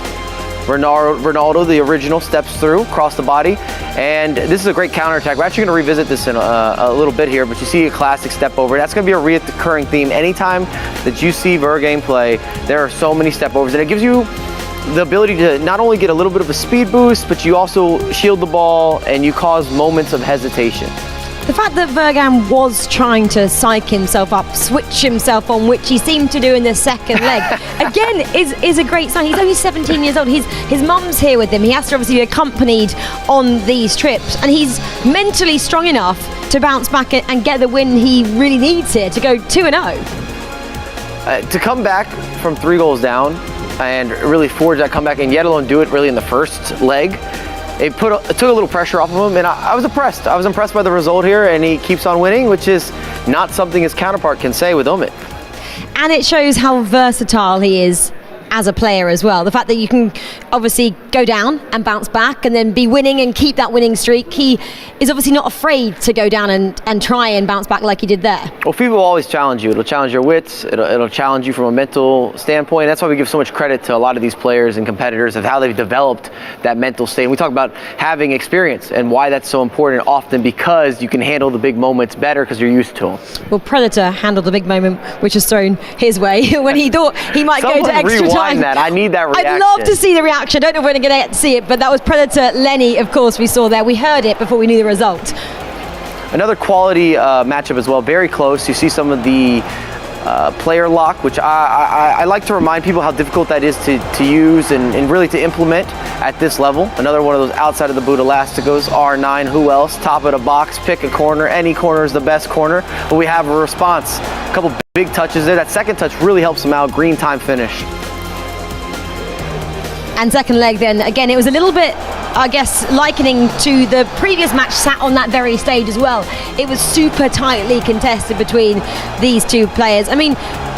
Ronaldo, the original, steps through, across the body. And this is a great counterattack. We're actually going to revisit this in a little bit here, but you see a classic step over. That's going to be a recurring theme. Anytime that you see Vergang play, there are so many step overs, and it gives you the ability to not only get a little bit of a speed boost, but you also shield the ball and you cause moments of hesitation. The fact that Vergang was trying to psych himself up, switch himself on, which he seemed to do in the second leg, again, is a great sign. He's only 17 years old. His mum's here with him. He has to obviously be accompanied on these trips, and he's mentally strong enough to bounce back and get the win he really needs here to go 2-0. To come back from 3 goals down and really forge that comeback, and yet alone do it really in the first leg, it took a little pressure off of him, and I was impressed. I was impressed by the result here, and he keeps on winning, which is not something his counterpart can say with Umit. And it shows how versatile he is as a player as well. The fact that you can obviously go down and bounce back and then be winning and keep that winning streak. He is obviously not afraid to go down and try and bounce back like he did there. Well, FIFA will always challenge you. It'll challenge your wits. It'll challenge you from a mental standpoint. That's why we give so much credit to a lot of these players and competitors of how they've developed that mental state. And we talk about having experience and why that's so important, often because you can handle the big moments better because you're used to them. Well, Predator handled the big moment which was thrown his way when he thought he might go to extra time. That. I need that reaction. I'd love to see the reaction. I don't know if we're going to get to see it, but that was Predator Lenny, of course, we saw there. We heard it before we knew the result. Another quality matchup as well, very close. You see some of the player lock, which I like to remind people how difficult that is to use and really to implement at this level. Another one of those outside of the boot elasticos, R9, who else? Top of the box, pick a corner. Any corner is the best corner, but we have a response. A couple big touches there. That second touch really helps him out. Green time finish. And second leg then, again, it was a little bit, I guess, likening to the previous match sat on that very stage as well. It was super tightly contested between these two players. I mean,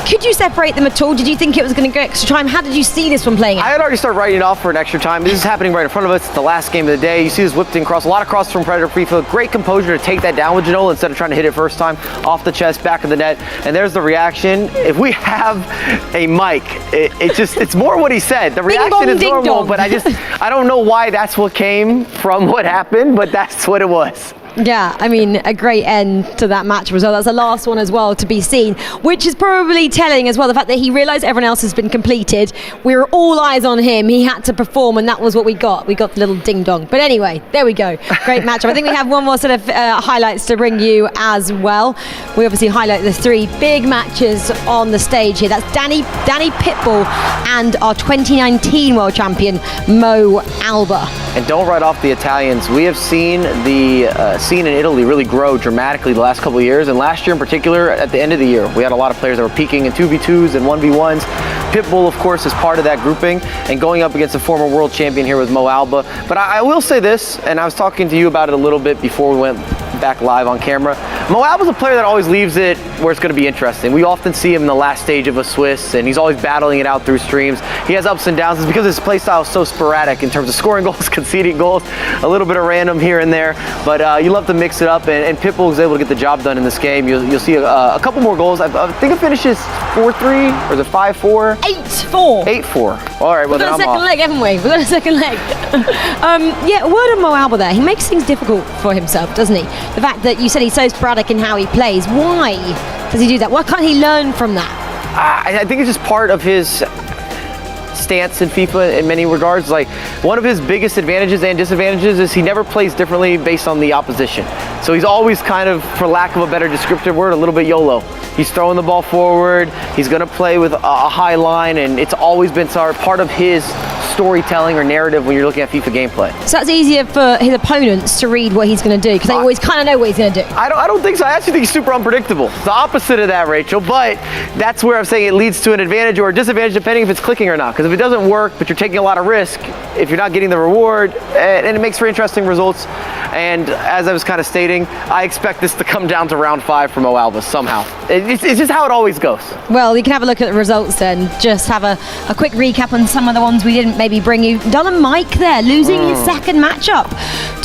could you separate them at all? Did you think it was going to go extra time? How did you see this one playing out? I had already started writing it off for an extra time. This is happening right in front of us. It's the last game of the day. You see this whipped in cross. A lot of cross from Predator FIFA. Great composure to take that down with Ginola instead of trying to hit it first time. Off the chest, back of the net. And there's the reaction. If we have a mic, it's more what he said. The reaction is normal, but I don't know why that's what came from what happened, but that's what it was. Yeah, I mean, a great end to that match result. That's the last one as well to be seen, which is probably telling as well, the fact that he realised everyone else has been completed. We were all eyes on him. He had to perform, and that was what we got. We got the little ding-dong. But anyway, there we go. Great matchup. I think we have one more set of highlights to bring you as well. We obviously highlight the 3 big matches on the stage here. That's Danny Pitbull and our 2019 world champion, Mo Alba. And don't write off the Italians. We have seen the scene in Italy really grow dramatically the last couple of years, and last year in particular, at the end of the year, we had a lot of players that were peaking in 2v2s and 1v1s. Pitbull, of course, is part of that grouping, and going up against a former world champion here with Mo Alba. But I will say this, and I was talking to you about it a little bit before we went back live on camera. Mo Alba's a player that always leaves it where it's going to be interesting. We often see him in the last stage of a Swiss, and he's always battling it out through streams. He has ups and downs. It's because his play style is so sporadic in terms of scoring goals, conceding goals, a little bit of random here and there. But you love to mix it up, and Pitbull was able to get the job done in this game. You'll see a couple more goals. I think it finishes 4-3, or is it 5-4? 8-4. 8-4. All right, well, We've got a second leg, haven't we? We've got a second leg. Yeah, a word on Mo Alba there. He makes things difficult for himself, doesn't he? The fact that you said he's so sporadic in how he plays. Why does he do that? Why can't he learn from that? I think it's just part of his stance in FIFA in many regards. Like, one of his biggest advantages and disadvantages is he never plays differently based on the opposition. So he's always kind of, for lack of a better descriptive word, a little bit YOLO. He's throwing the ball forward, he's going to play with a high line, and it's always been part of his storytelling or narrative when you're looking at FIFA gameplay. So that's easier for his opponents to read what he's going to do, because they always kind of know what he's going to do. I don't think so. I actually think he's super unpredictable. It's the opposite of that, Rachel, but that's where I'm saying it leads to an advantage or a disadvantage depending if it's clicking or not. Because if it doesn't work, but you're taking a lot of risk, if you're not getting the reward, and it makes for interesting results. And as I was kind of stating, I expect this to come down to round 5 for Mo Alba somehow. It's just how it always goes. Well, you can have a look at the results then. Just have a quick recap on some of the ones we didn't maybe bring you. Done Mike there, losing his second matchup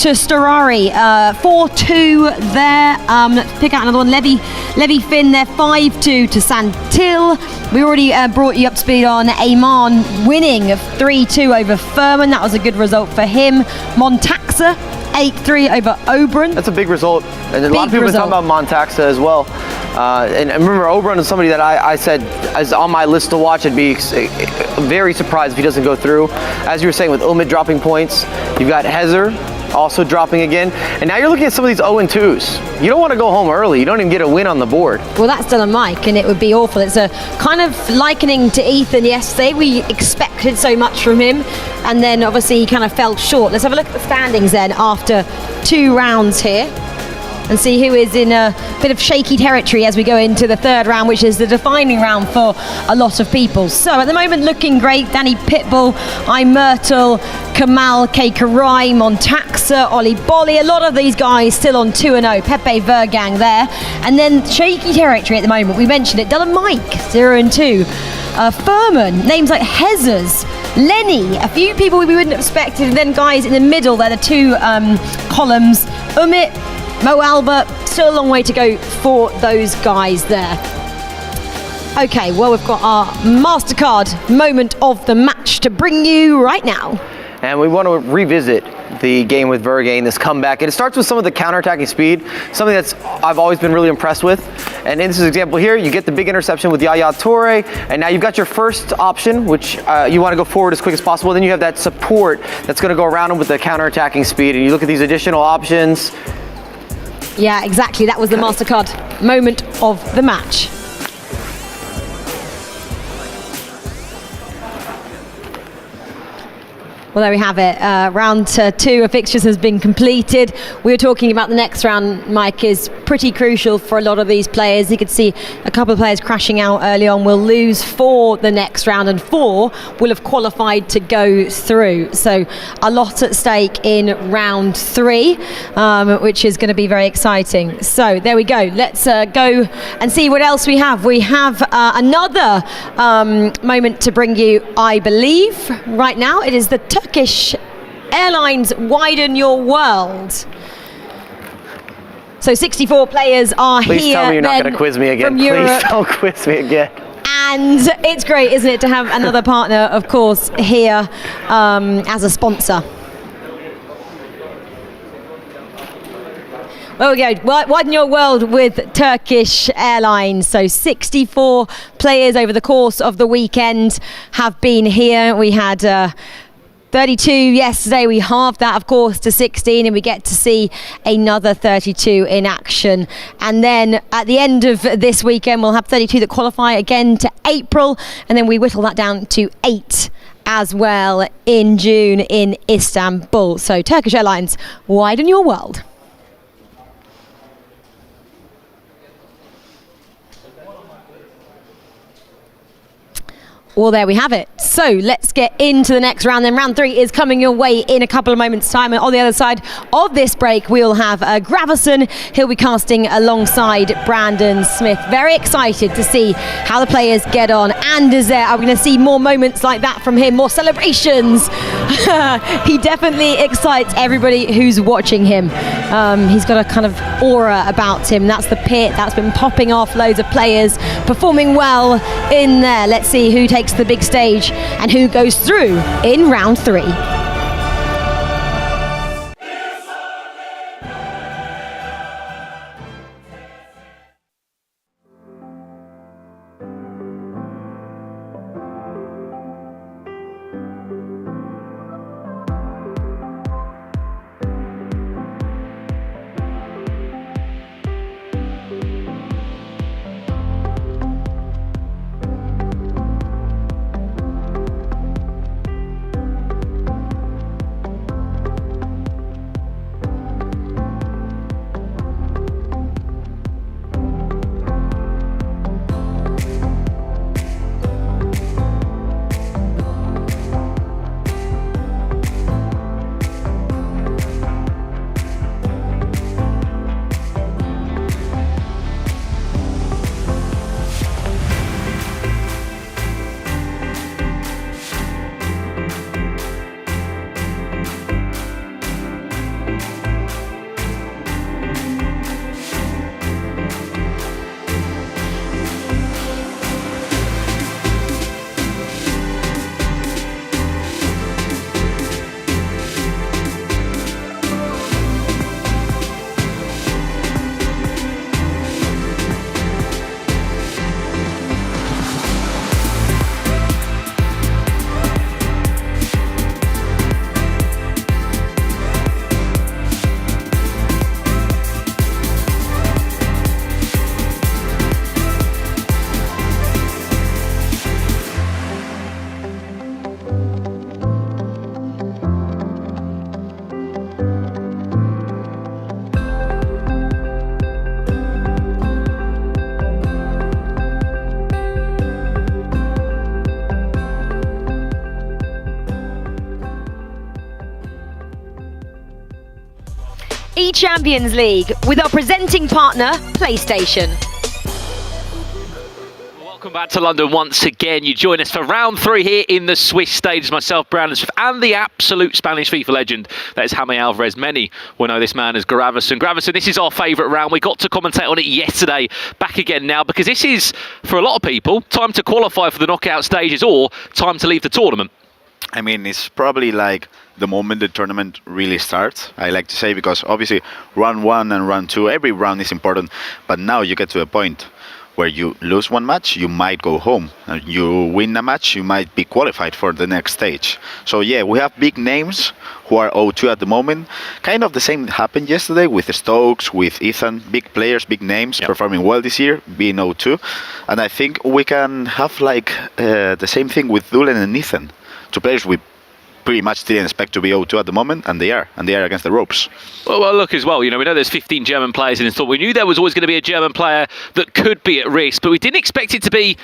to Storari. 4-2 there. Let's pick out another one. Levy Finn there, 5-2 to Santil. We already brought you up to speed on Amon winning 3-2 over Furman. That was a good result for him. Montaxa 8-3 over Oberon. That's a big result. And a lot of people have been talking about Montaxa as well. And remember, Oberon is somebody that I said is on my list to watch. I'd be very surprised if he doesn't go through. As you were saying, with Umit dropping points, you've got Hezer also dropping again. And now you're looking at some of these 0-2s. You don't want to go home early. You don't even get a win on the board. Well, that's done Mike, and it would be awful. It's a kind of likening to Ethan yesterday. We expected so much from him, and then obviously he kind of fell short. Let's have a look at the standings then after 2 rounds here, and see who is in a bit of shaky territory as we go into the 3rd round, which is the defining round for a lot of people. So at the moment, looking great. Danny Pitbull, Myrtle, Kamal, K. Karai, Montaxa, Oli Bolly. A lot of these guys still on 2-0. Pepe Vergang there. And then shaky territory at the moment. We mentioned it. Dylan Mike, 0-2. Furman, names like Hezers, Lenny, a few people we wouldn't have expected. And then guys in the middle, they're the 2 columns. Umit, Mo Alba, still a long way to go for those guys there. Okay, well, we've got our MasterCard moment of the match to bring you right now. And we want to revisit the game with Vergain, this comeback. And it starts with some of the counterattacking speed, something that's I've always been really impressed with. And in this example here, you get the big interception with Yaya Toure, and now you've got your first option, which you want to go forward as quick as possible. Then you have that support that's going to go around him with the counterattacking speed. And you look at these additional options. Yeah, exactly. That was the MasterCard moment of the match. Well, there we have it. Round 2 of fixtures has been completed. We were talking about the next round, Mike, is pretty crucial for a lot of these players. You could see a couple of players crashing out early on will lose for the next round, and 4 will have qualified to go through. So a lot at stake in round 3, which is going to be very exciting. So there we go. Let's go and see what else we have. We have another moment to bring you, I believe. Right now, it is the Turkish Airlines Widen Your World. So 64 players are here. Please tell me you're not going to quiz me again. Please don't quiz me again. And it's great, isn't it, to have another partner, of course, here as a sponsor. Well, we go. Widen your world with Turkish Airlines. So 64 players over the course of the weekend have been here. We had 32 yesterday. We halved that, of course, to 16, and we get to see another 32 in action. And then at the end of this weekend, we'll have 32 that qualify again to April, and then we whittle that down to 8 as well in June in Istanbul. So Turkish Airlines, widen your world. Well, there we have it. So let's get into the next round then. Round 3 is coming your way in a couple of moments' time. And on the other side of this break, we'll have Gravison. He'll be casting alongside Brandon Smith. Very excited to see how the players get on. Anders there, are we going to see more moments like that from him? More celebrations? He definitely excites everybody who's watching him. He's got a kind of aura about him. That's the pit that's been popping off. Loads of players performing well in there. Let's see who takes the big stage and who goes through in round 3. eChampions League with our presenting partner, PlayStation. Welcome back to London once again. You join us for round 3 here in the Swiss stages. Myself, Brandon Smith, and the absolute Spanish FIFA legend. That is Jaime Alvarez. Many will know this man as Gravison. Gravison, this is our favourite round. We got to commentate on it yesterday. Back again now, because this is, for a lot of people, time to qualify for the knockout stages or time to leave the tournament. I mean, it's probably like the moment the tournament really starts, I like to say, because obviously round 1 and round 2, every round is important, but now you get to a point where you lose one match, you might go home. You win a match, you might be qualified for the next stage. So yeah, we have big names who are O2 at the moment. Kind of the same happened yesterday with Stokes, with Ethan. Big players, big names, performing well this year, being O2. And I think we can have like the same thing with Dulen and Ethan. Two players we pretty much didn't expect to be O2 at the moment, and they are against the ropes. Well, look as well, you know, we know there's 15 German players in this tour. We knew there was always going to be a German player that could be at risk, but we didn't expect it to be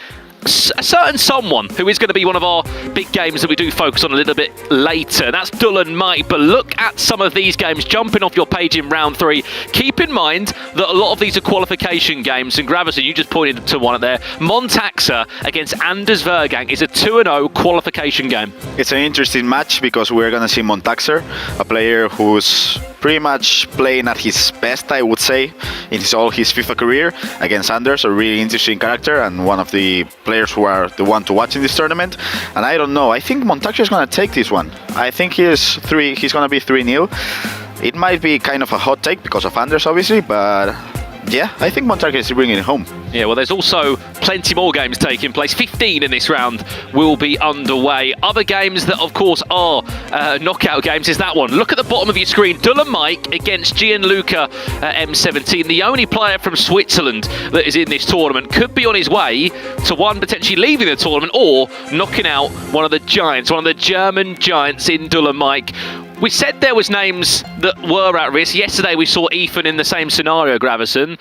a certain someone who is going to be one of our big games that we do focus on a little bit later. That's Dulen Mike. But look at some of these games jumping off your page in round 3. Keep in mind that a lot of these are qualification games, and Gravison, you just pointed to one there. Montaxa against Anders Vergang is a 2-0 qualification game. It's an interesting match because we're going to see Montaxa, a player who's pretty much playing at his best, I would say, in all his FIFA career, against Anders, a really interesting character and one of the players who are the one to watch in this tournament. And I don't know, I think Montaxa is going to take this one. I think he's going to be 3-0. It might be kind of a hot take because of Anders, obviously, but yeah, I think Montaxa is bringing it home. Yeah, well, there's also plenty more games taking place. 15 in this round will be underway. Other games that, of course, are knockout games is that one. Look at the bottom of your screen. Dulen Mike against Gianluca M17. The only player from Switzerland that is in this tournament could be on his way to one potentially leaving the tournament or knocking out one of the giants, one of the German giants in Dulen Mike. We said there was names that were at risk. Yesterday we saw Ethan in the same scenario, Gravison.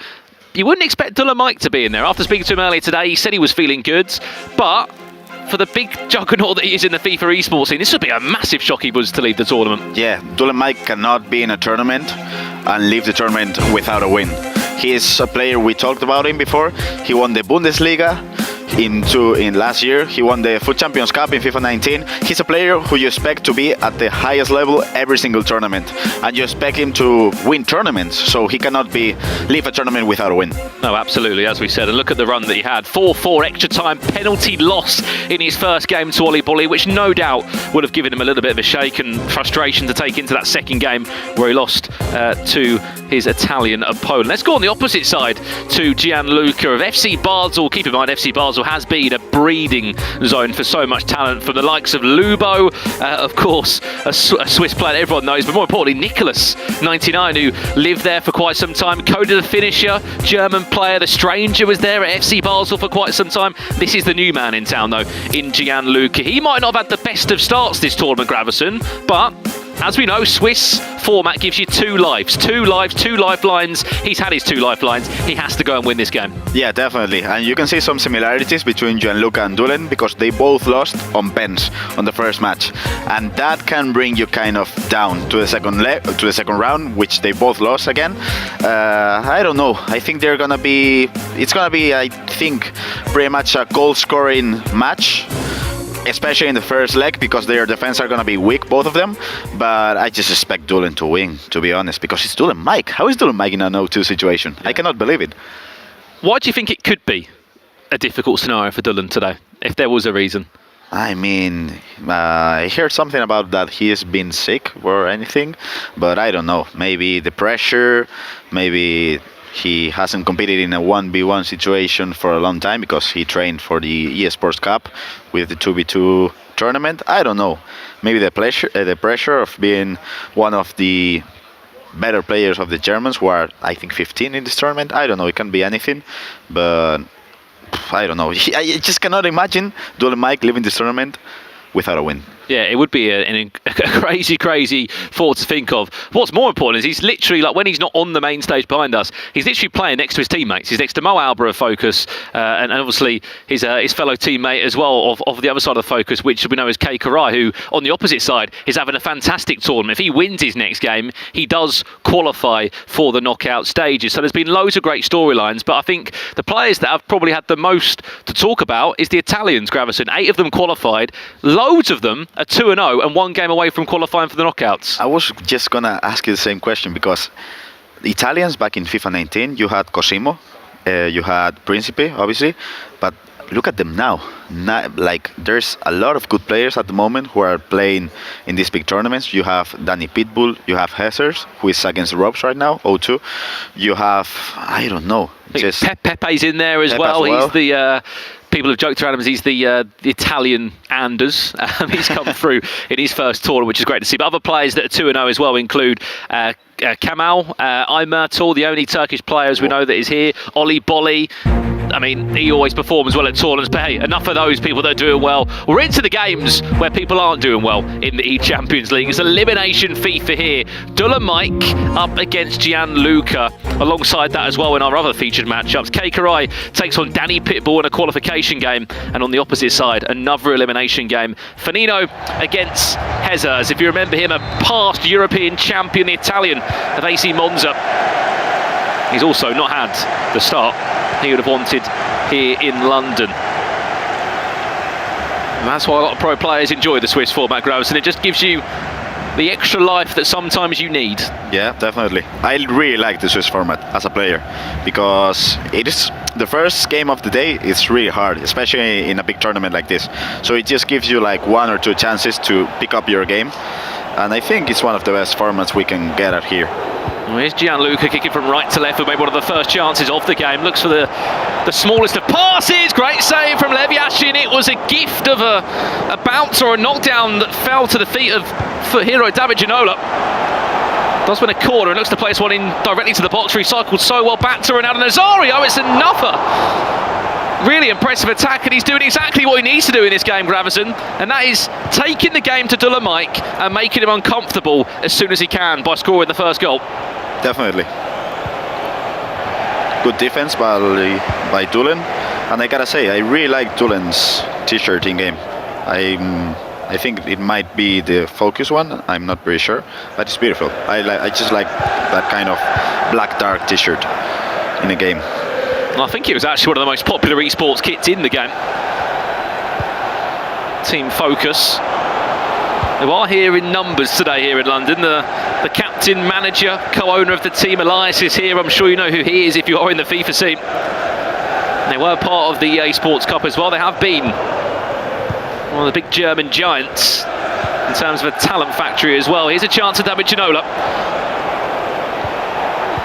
You wouldn't expect Dulen Mike to be in there. After speaking to him earlier today, he said he was feeling good. But for the big juggernaut that he is in the FIFA esports scene, this would be a massive shock he was to leave the tournament. Yeah, Dulan Mike cannot be in a tournament and leave the tournament without a win. He is a player, we talked about him before. He won the Bundesliga in last year. He won the Foot Champions Cup in FIFA 19. He's a player who you expect to be at the highest level every single tournament, and you expect him to win tournaments, so he cannot leave a tournament without a win. No, absolutely, as we said, and look at the run that he had. 4-4 extra time penalty loss in his first game to Ollie Bolly, which no doubt would have given him a little bit of a shake and frustration to take into that second game where he lost to his Italian opponent. Let's go on the opposite side to Gianluca of FC Basel. Keep in mind, FC Basel has been a breeding zone for so much talent from the likes of Lubo, of course, a Swiss player that everyone knows, but more importantly, Nicholas, 99, who lived there for quite some time. Coda the finisher, German player. The Stranger was there at FC Basel for quite some time. This is the new man in town, though, in Gianluca. He might not have had the best of starts this tournament, Gravison, but as we know, Swiss format gives you two lifelines. He's had his 2 lifelines. He has to go and win this game. Yeah, definitely. And you can see some similarities between Gianluca and Dulan because they both lost on pens on the first match. And that can bring you kind of down to the second round, which they both lost again. I don't know. I think it's gonna be, I think, pretty much a goal-scoring match, especially in the first leg, because their defense are going to be weak, both of them. But I just expect Dulan to win, to be honest, because it's Dulan Mike. How is Dulan Mike in an 0-2 situation? I cannot believe it. Why do you think it could be a difficult scenario for Dulan today, if there was a reason? I mean, I heard something about that he has been sick or anything, but I don't know. Maybe the pressure, maybe he hasn't competed in a 1v1 situation for a long time because he trained for the eSports Cup with the 2v2 tournament. I don't know. Maybe the pressure of being one of the better players of the Germans, who are, I think, 15 in this tournament. I don't know. It can be anything, but I don't know. I just cannot imagine Dulan Mike leaving this tournament without a win. Yeah, it would be a crazy thought to think of. What's more important is he's literally, like, when he's not on the main stage behind us, he's literally playing next to his teammates. He's next to Mo Alba of Focus, and obviously his fellow teammate as well of the other side of Focus, which we know is Kei Karai, who on the opposite side is having a fantastic tournament. If he wins his next game, he does qualify for the knockout stages. So there's been loads of great storylines, but I think the players that have probably had the most to talk about is the Italians, Gravison. 8 of them qualified. Loads of them are 2-0 and 1 game away from qualifying for the knockouts. I was just gonna ask you the same question, because the Italians back in FIFA 19, you had Cosimo, you had Principe, obviously, but look at them now. Like, there's a lot of good players at the moment who are playing in these big tournaments. You have Danny Pitbull, you have Hessers, who is against the ropes right now, 0-2. You have, I don't know, just Pepe's in there as well. He's the people have joked around him as he's the Italian Anders. He's come through in his first tournament, which is great to see. But other players that are 2-0 as well include Kamal Aymertal, the only Turkish player, as we know, that is here. Ollie Bolly. I mean, he always performs well at tournaments, but hey, enough of those people that are doing well. We're into the games where people aren't doing well in the eChampions League. It's elimination FIFA here. Dulan Mike up against Gianluca. Alongside that as well in our other featured matchups, Kei Karai takes on Danny Pitbull in a qualification game, and on the opposite side, another elimination game. Fanino against Hezers. If you remember him, a past European champion, the Italian of AC Monza. He's also not had the start he would have wanted here in London. And that's why a lot of pro players enjoy the Swiss format, Gross, and it just gives you the extra life that sometimes you need. Yeah, definitely. I really like the Swiss format as a player, because it is the first game of the day. It's really hard, especially in a big tournament like this. So it just gives you like 1 or 2 chances to pick up your game, and I think it's one of the best formats we can get at here. Well, here's Gianluca kicking from right to left, who made one of the first chances of the game. Looks for the smallest of passes. Great save from Leviashin. It was a gift of a bounce or a knockdown that fell to the feet of hero David Ginola. Does win a corner and looks to place one in directly to the box. Recycled so well back to Ronaldo Nazario. It's another really impressive attack, and he's doing exactly what he needs to do in this game, Gravison, and that is taking the game to Dulan Mike and making him uncomfortable as soon as he can by scoring the first goal. Definitely. Good defense by Dulan, And I gotta say, I really like Dulen's t-shirt in game. I think it might be the Focus one. I'm not very sure, but it's beautiful. I just like that kind of black dark t-shirt in a game. I think it was actually one of the most popular esports kits in the game. Team Focus, who are here in numbers today here in London. The captain, manager, co-owner of the team, Elias, is here. I'm sure you know who he is if you are in the FIFA scene. They were part of the EA Sports Cup as well. They have been one of the big German giants in terms of a talent factory as well. Here's a chance at David Ginola.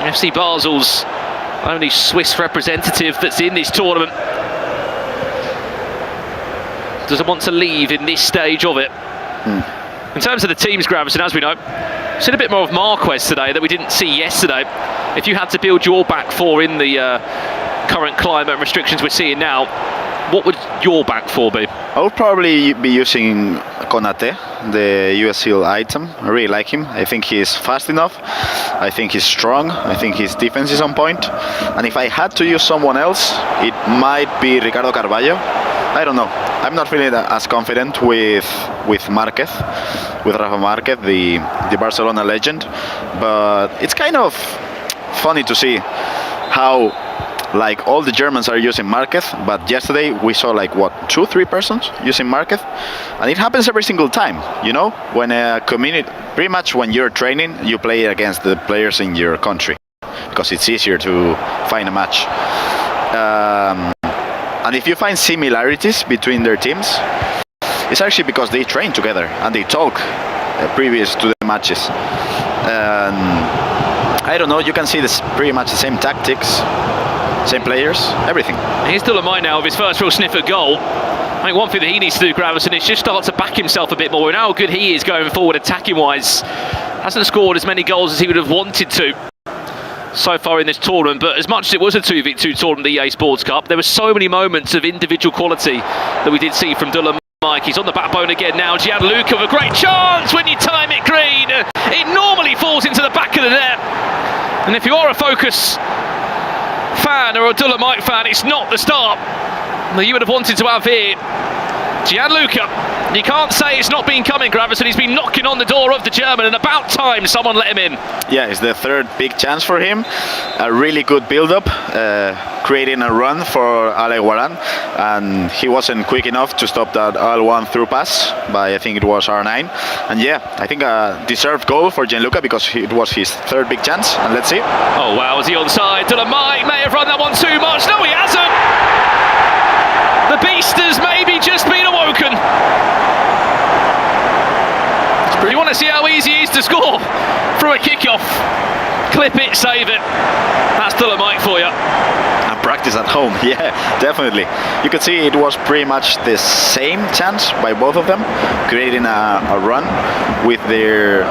FC Basel's only Swiss representative that's in this tournament. Doesn't want to leave in this stage of it. In terms of the teams, Gravison, as we know, seen a bit more of Marquez today that we didn't see yesterday. If you had to build your back four in the current climate and restrictions we're seeing now, what would your back four be? I would probably be using Konate, the US Seal item. I really like him. I think he's fast enough. I think he's strong. I think his defense is on point. And if I had to use someone else, it might be Ricardo Carvalho. I don't know. I'm not feeling as confident with Marquez, with Rafa Marquez, the Barcelona legend. But it's kind of funny to see how like all the Germans are using Marquez, but yesterday we saw like what, 2-3 persons using Marquez, and it happens every single time. You know, when a community, pretty much when you're training, you play against the players in your country because it's easier to find a match. And if you find similarities between their teams, it's actually because they train together and they talk previous to the matches. I don't know, you can see this pretty much the same tactics, same players, everything. Here's Dulomai now with his first real sniff at goal. I think one thing that he needs to do, Gravison, is just start to back himself a bit more. And how good he is going forward attacking-wise. Hasn't scored as many goals as he would have wanted to so far in this tournament, but as much as it was a 2v2 tournament, the EA Sports Cup, there were so many moments of individual quality that we did see from Dulomai. He's on the backbone again now. Gianluca with a great chance when you time it green. It normally falls into the back of the net. And if you are a Focus fan or a Dulomite fan, it's not the start that you would have wanted to have here. Gianluca, you can't say it's not been coming, Gravison. He's been knocking on the door of the German, and about time someone let him in. Yeah, it's the third big chance for him. A really good build-up, creating a run for Ale Guaran, and he wasn't quick enough to stop that L1 through pass by, I think it was R9. And yeah, I think a deserved goal for Gianluca because it was his third big chance, and let's see. Oh wow, is he onside? Dulomai may have run that one too much. No, he hasn't. The beast has maybe just been awoken. You want to see how easy it is to score from a kickoff? Clip it, save it. That's Dulomite for you. And practice at home, yeah, definitely. You could see it was pretty much the same chance by both of them, creating a run with the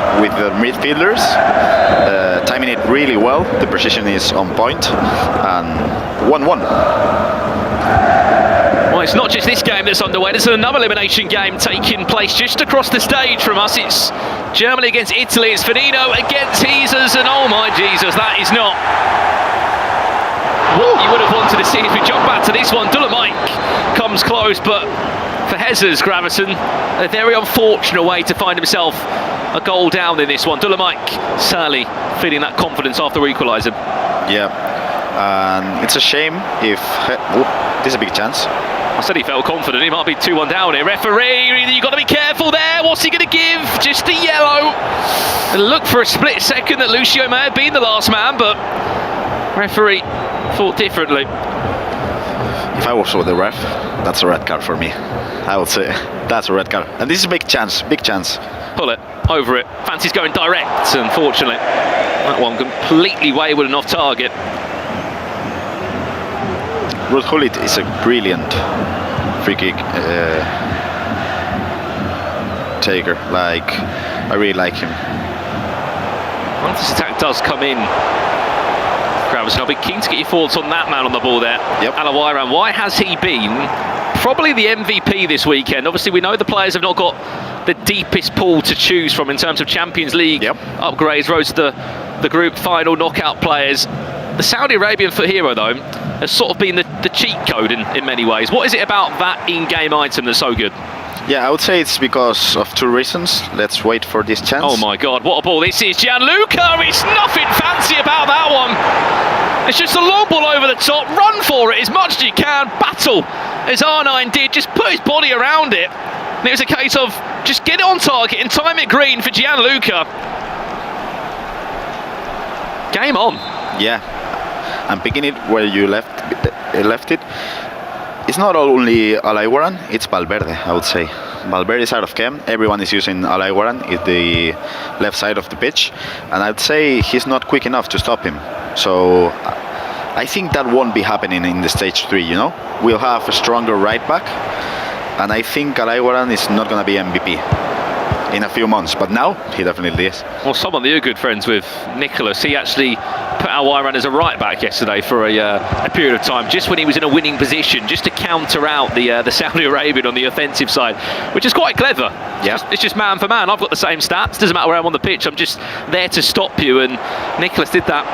midfielders, timing it really well. The precision is on point, and 1-1. Well, it's not just this game that's underway, there's another elimination game taking place just across the stage from us. It's Germany against Italy, it's Finino against Jesus, and oh my Jesus, that is not what you would have wanted to see. As we jump back to this one, Dulomite comes close, but for Hezes, Gravison, a very unfortunate way to find himself a goal down in this one. Dulomite certainly feeling that confidence after equalising. Yeah, and it's a shame if... this is a big chance. I said he felt confident, he might be 2-1 down here. Referee, you've got to be careful there. What's he going to give? Just a yellow. It looked for a split second that Lucio may have been the last man, but referee thought differently. If I was with the ref, that's a red card for me. I would say that's a red card. And this is a big chance, big chance. Pull it, over it. Fancy's going direct, unfortunately. That one completely wayward and off target. Ruud Gullit is a brilliant free kick taker. Like, I really like him. Once this attack does come in, Gravison, I'll be keen to get your thoughts on that man on the ball there. Yep. Alawairan, why has he been probably the MVP this weekend? Obviously, we know the players have not got the deepest pool to choose from in terms of Champions League upgrades, rose to the group final knockout players. The Saudi Arabian foot hero, though, has sort of been the cheat code in many ways. What is it about that in-game item that's so good? Yeah, I would say it's because of two reasons. Let's wait for this chance. Oh my God, what a ball this is. Gianluca, it's nothing fancy about that one. It's just a long ball over the top. Run for it as much as you can. Battle, as R9 did, just put his body around it. And it was a case of just get it on target and time it green for Gianluca. Game on. Yeah, I'm picking it where you left it. It's not only Alaiwaran, it's Valverde, I would say. Valverde is out of chem. Everyone is using Alaiwaran at the left side of the pitch. And I'd say he's not quick enough to stop him. So I think that won't be happening in the stage 3, you know? We'll have a stronger right back. And I think Alaiwaran is not going to be MVP in a few months. But now, he definitely is. Well, someone that you're good friends with, Nicholas, he actually put Alaiwaran as a right back yesterday for a period of time, just when he was in a winning position, just to counter out the Saudi Arabian on the offensive side, which is quite clever. Yeah. It's just man for man. I've got the same stats. Doesn't matter where I'm on the pitch. I'm just there to stop you. And Nicholas did that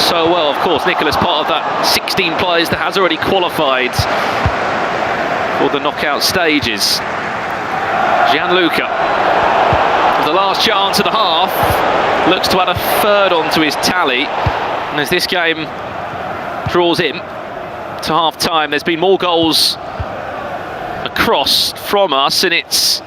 so well. Of course, Nicholas, part of that 16 players that has already qualified for the knockout stages. Gianluca, the last chance of the half, looks to add a third onto his tally. And as this game draws in to half time, there's been more goals across from us, and it's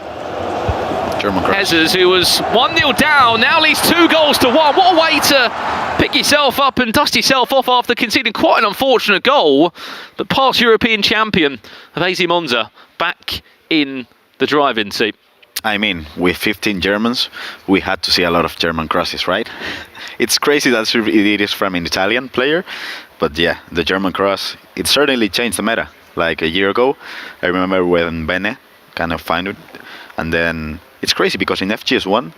Hezers, who was 1-0 down, now leads 2 goals to 1. What a way to pick yourself up and dust yourself off after conceding quite an unfortunate goal. But past European champion of AZ Monza back in the driving seat. I mean, with 15 Germans, we had to see a lot of German crosses, right? It's crazy that it is from an Italian player, but yeah, the German cross, it certainly changed the meta. Like a year ago, I remember when Bene kind of found it, and then it's crazy because in FGS1,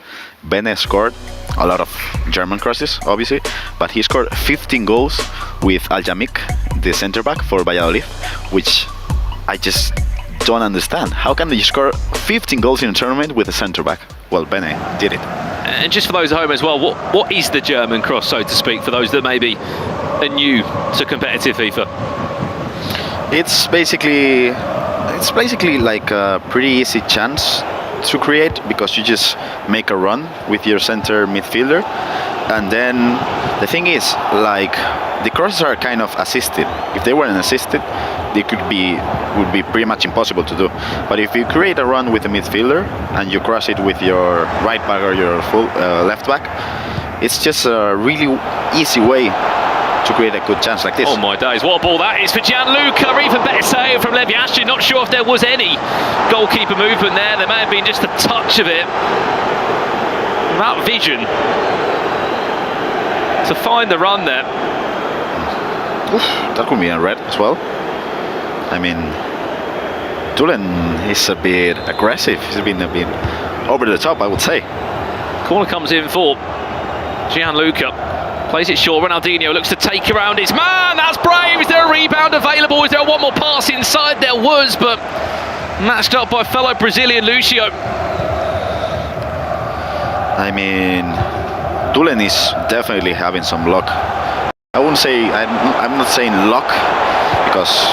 Bene scored a lot of German crosses, obviously, but he scored 15 goals with Aljamik, the center back for Valladolid, which I just don't understand. How can you score 15 goals in a tournament with a centre back? Well, Bene did it. And just for those at home as well, what is the German cross, so to speak, for those that maybe are new to competitive FIFA? It's basically like a pretty easy chance to create, because you just make a run with your center midfielder, and then the thing is, like, the crosses are kind of assisted. If they weren't assisted, they would be pretty much impossible to do. But if you create a run with the midfielder and you cross it with your right back or your full left back, it's just a really easy way to create a good chance like this. Oh my days, what a ball that is for Gianluca. Even better save from Leviaschi. Not sure if there was any goalkeeper movement there. There may have been just a touch of it. That vision to find the run there. Oof, that could be a red as well. I mean, Tulen is a bit aggressive. He's been a bit over the top, I would say. Corner comes in for Gianluca. Plays it short. Ronaldinho looks to take around his man. That's brave. Is there a rebound available? Is there one more pass inside? There was, but matched up by fellow Brazilian Lucio. I mean, Tulen is definitely having some luck. I wouldn't say, I'm not saying luck, because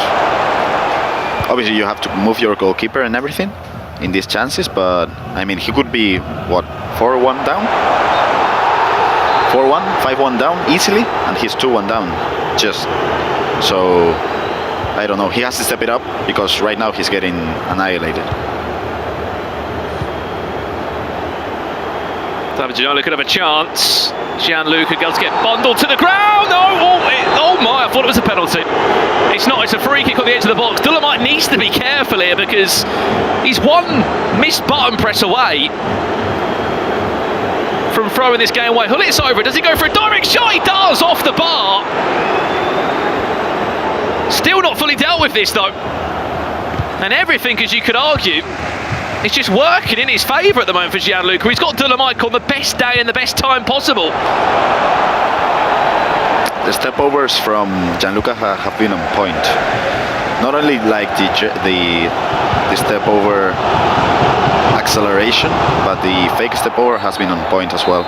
obviously you have to move your goalkeeper and everything in these chances, but I mean, he could be, what, 4-1 down? 4-1, 5-1 down easily, and he's 2-1 down, just. So, I don't know, he has to step it up, because right now he's getting annihilated. Gianluca could have a chance. Gianluca does get bundled to the ground. Oh my, I thought it was a penalty. It's not, it's a free kick on the edge of the box. Dolomite needs to be careful here, because he's one missed button press away from throwing this game away. Hullit's over. Does he go for a direct shot? He does, off the bar. Still not fully dealt with this though. And everything, as you could argue, it's just working in his favour at the moment for Gianluca. He's got Dolomite on the best day and the best time possible. The step overs from Gianluca have been on point. Not only like the step over acceleration, but the fake step over has been on point as well.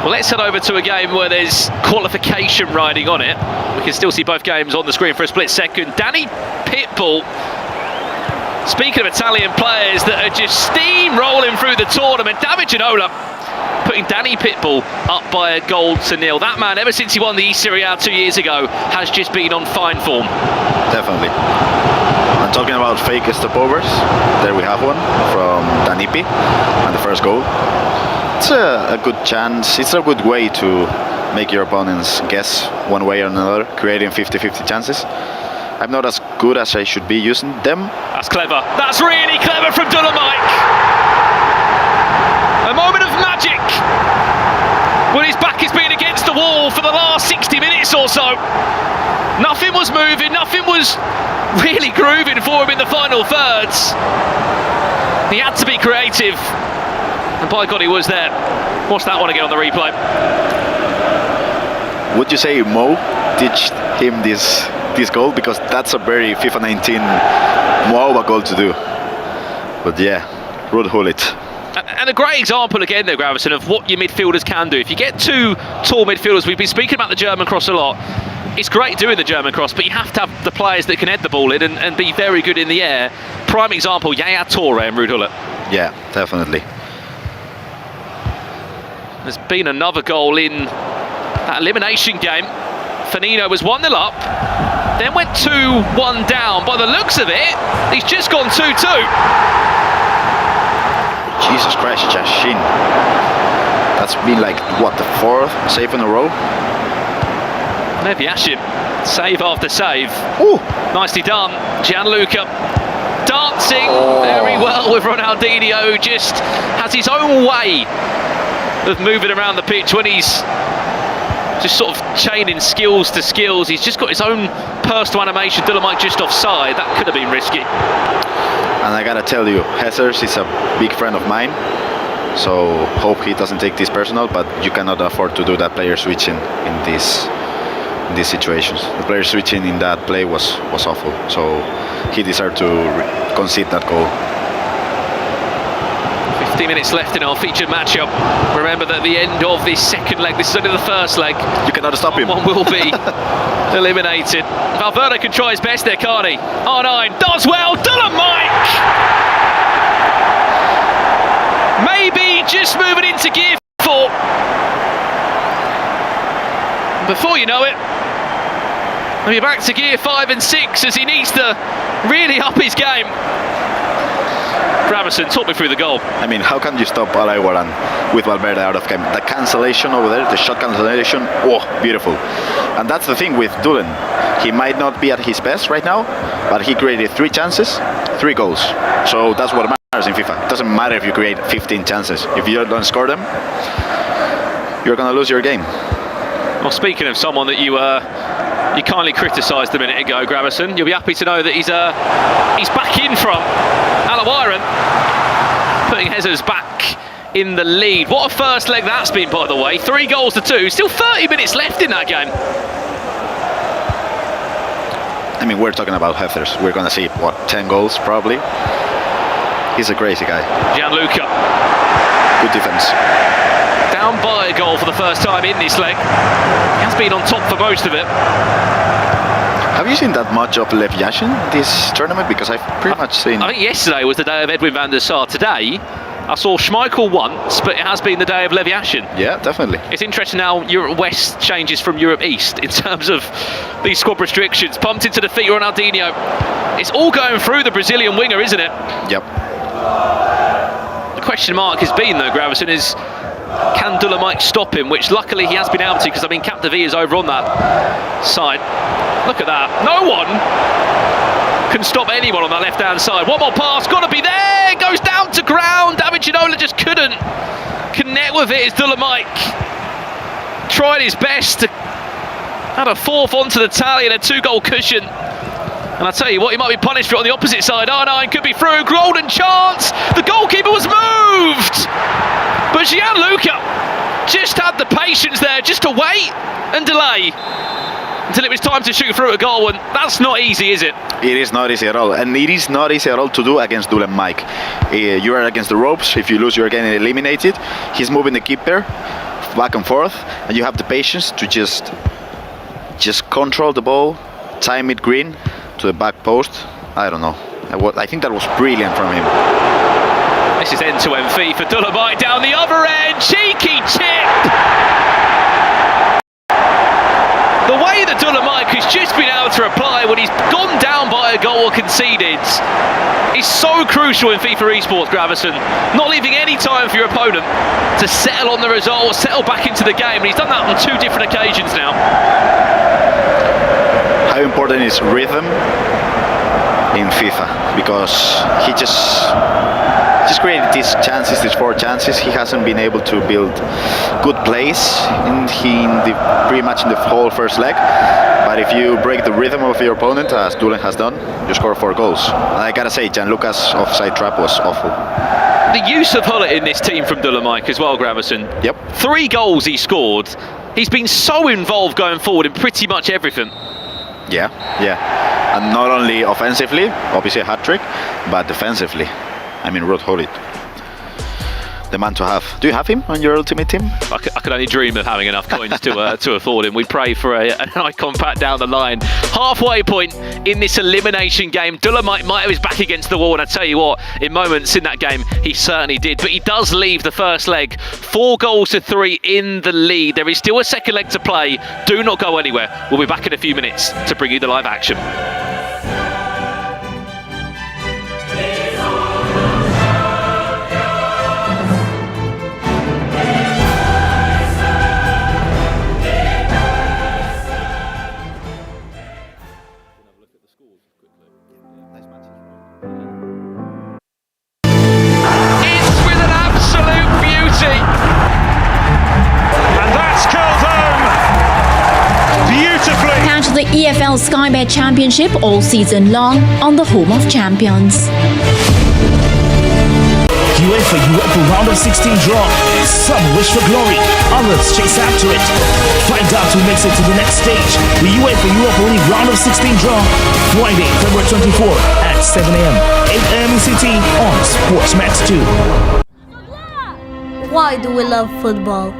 Well, let's head over to a game where there's qualification riding on it. We can still see both games on the screen for a split second. Danny Pitbull, speaking of Italian players that are just steamrolling through the tournament, David Ginola putting Danny Pitbull up by 1-0. That man, ever since he won the Serie A 2 years ago, has just been on fine form. Definitely. And talking about fake stopovers, there we have one from Danipi and the first goal. It's a good chance. It's a good way to make your opponents guess one way or another, creating 50-50 chances. I'm not as good as I should be using them. That's clever. That's really clever from Dolomite. A moment of magic when his back has been against the wall for the last 60 minutes or so. Nothing was moving, nothing was really grooving for him in the final thirds. He had to be creative, and by God he was there. Watch that one again on the replay. Would you say Mo teached him this goal? Because that's a very FIFA19 Mo goal to do. But yeah, Ruud Gullit. And a great example again there, Gravison, of what your midfielders can do. If you get two tall midfielders, we've been speaking about the German cross a lot. It's great doing the German cross, but you have to have the players that can head the ball in and be very good in the air. Prime example, Yaya Toure and Ruud Gullit. Yeah, definitely. There's been another goal in that elimination game. Firmino was 1-0 up, then went 2-1 down. By the looks of it, he's just gone 2-2. Jesus Christ, Yashin. That's been like, what, the 4th save in a row? Lev Yashin, save after save. Ooh. Nicely done. Gianluca dancing very well with Ronaldinho, just has his own way of moving around the pitch when he's just sort of chaining skills to skills. He's just got his own personal animation. Dolomite just offside. That could have been risky. And I gotta tell you, Hessers is a big friend of mine, so hope he doesn't take this personal, but you cannot afford to do that player switching in these situations. The player switching in that play was awful, so he deserved to concede that goal. 15 minutes left in our featured matchup. Remember that at the end of this second leg, this is only the first leg. You cannot stop him. One will be eliminated. Valverde can try his best there, can't he? R9 does well. Dolomite! Maybe just moving into gear 4. Before you know it, maybe back to gear 5 and 6 as he needs to really up his game. Gravison, talk me through the goal. I mean, how can you stop Alba with Valverde out of game? The cancellation over there, the shot cancellation, oh, beautiful. And that's the thing with Dulen. He might not be at his best right now, but he created 3 chances, 3 goals. So that's what matters in FIFA. It doesn't matter if you create 15 chances. If you don't score them, you're going to lose your game. Well, speaking of someone that you kindly criticised a minute ago, Gravison, you'll be happy to know that he's back in from Alawiran, putting Hezers back in the lead. What a first leg that's been, by the way. 3-2. Still 30 minutes left in that game. I mean, we're talking about Hezers. We're going to see, what, 10 goals probably? He's a crazy guy. Gianluca. Good defence. Down by a goal for the first time in this leg. He has been on top for most of it. Have you seen that much of Lev Yashin this tournament? Because I've pretty much seen... I think yesterday was the day of Edwin van der Sar. Today, I saw Schmeichel once, but it has been the day of Lev Yashin. Yeah, definitely. It's interesting how Europe West changes from Europe East in terms of these squad restrictions. Pumped into defeat Ronaldinho. It's all going through the Brazilian winger, isn't it? Yep. The question mark has been, though, Gravison, is can Dolomite stop him? Which luckily he has been able to, because I mean Capdeville is over on that side. Look at that. No one can stop anyone on that left-hand side. One more pass, got to be there. Goes down to ground. David Ginola just couldn't connect with it as Dolomite tried his best to add a 4th onto the tally and a 2-goal cushion. And I tell you what, he might be punished for it on the opposite side. R9 could be through. Golden chance. The goalkeeper was moved. But Gianluca just had the patience there just to wait and delay until it was time to shoot through a goal, and that's not easy, is it? It is not easy at all, and it is not easy at all to do against Dulen Mike. You are against the ropes. If you lose, you're getting eliminated. He's moving the keeper back and forth, and you have the patience to just control the ball, time it green to the back post. I don't know. I think that was brilliant from him. This is end-to-end feed for Dolomite down the other end. Cheeky chip. The way that Dolomite has just been able to reply when he's gone down by a goal or conceded is so crucial in FIFA eSports, Gravison. Not leaving any time for your opponent to settle on the result, settle back into the game, and he's done that on 2 different occasions now. How important is rhythm in FIFA? Because he just created these chances, these 4 chances. He hasn't been able to build good plays pretty much in the whole first leg. But if you break the rhythm of your opponent, as Dulen has done, you score 4 goals. And I gotta say, Gianluca's offside trap was awful. The use of Hullet in this team from Dolomite as well, Gravison. Yep. 3 goals he scored. He's been so involved going forward in pretty much everything. Yeah. And not only offensively, obviously a hat-trick, but defensively. I mean, Rod Hullet, the man to have. Do you have him on your ultimate team? I could only dream of having enough coins to afford him. We pray for an icon pack down the line. Halfway point in this elimination game. Dolomite might have his back against the wall, and I tell you what, in moments in that game, he certainly did. But he does leave the first leg 4-3 in the lead. There is still a second leg to play. Do not go anywhere. We'll be back in a few minutes to bring you the live action. The EFL Sky Bet Championship all season long on the home of champions. UEFA Europa round of 16 draw. Some wish for glory, others chase after it. Find out who makes it to the next stage. The UEFA Europa League round of 16 draw. Friday, February 24 at 7 a.m. 8 a.m. ECT on SportsMax 2. Why do we love football?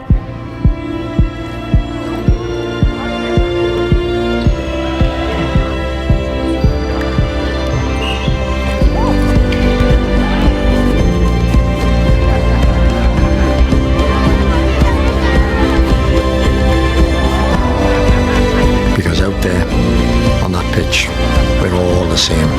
Out there on that pitch, we're all the same.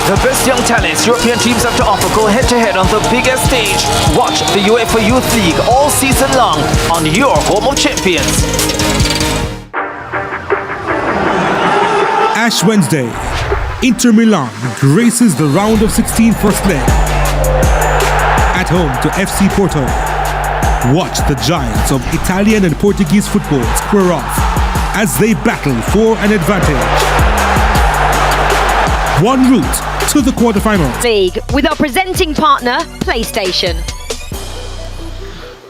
The best young talents European teams have to offer go head-to-head on the biggest stage. Watch the UEFA Youth League all season long on your home of champions. Ash Wednesday, Inter Milan graces the round of 16 first leg. At home to FC Porto. Watch the giants of Italian and Portuguese football square off as they battle for an advantage. One route to the quarterfinals. League with our presenting partner, PlayStation.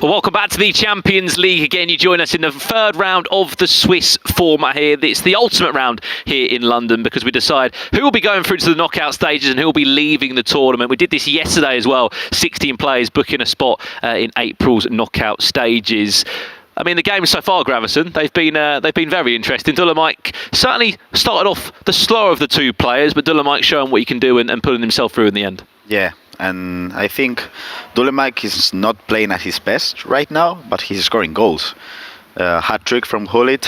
Well, welcome back to the Champions League again. You join us in the 3rd round of the Swiss format here. It's the ultimate round here in London because we decide who will be going through to the knockout stages and who will be leaving the tournament. We did this yesterday as well. 16 players booking a spot in April's knockout stages. I mean, the games so far, Gravison, they've been very interesting. Dolomite certainly started off the slower of the 2 players, but Dolomite showing what he can do and pulling himself through in the end. Yeah, and I think Dolomite is not playing at his best right now, but he's scoring goals. Hat-trick from Hullet.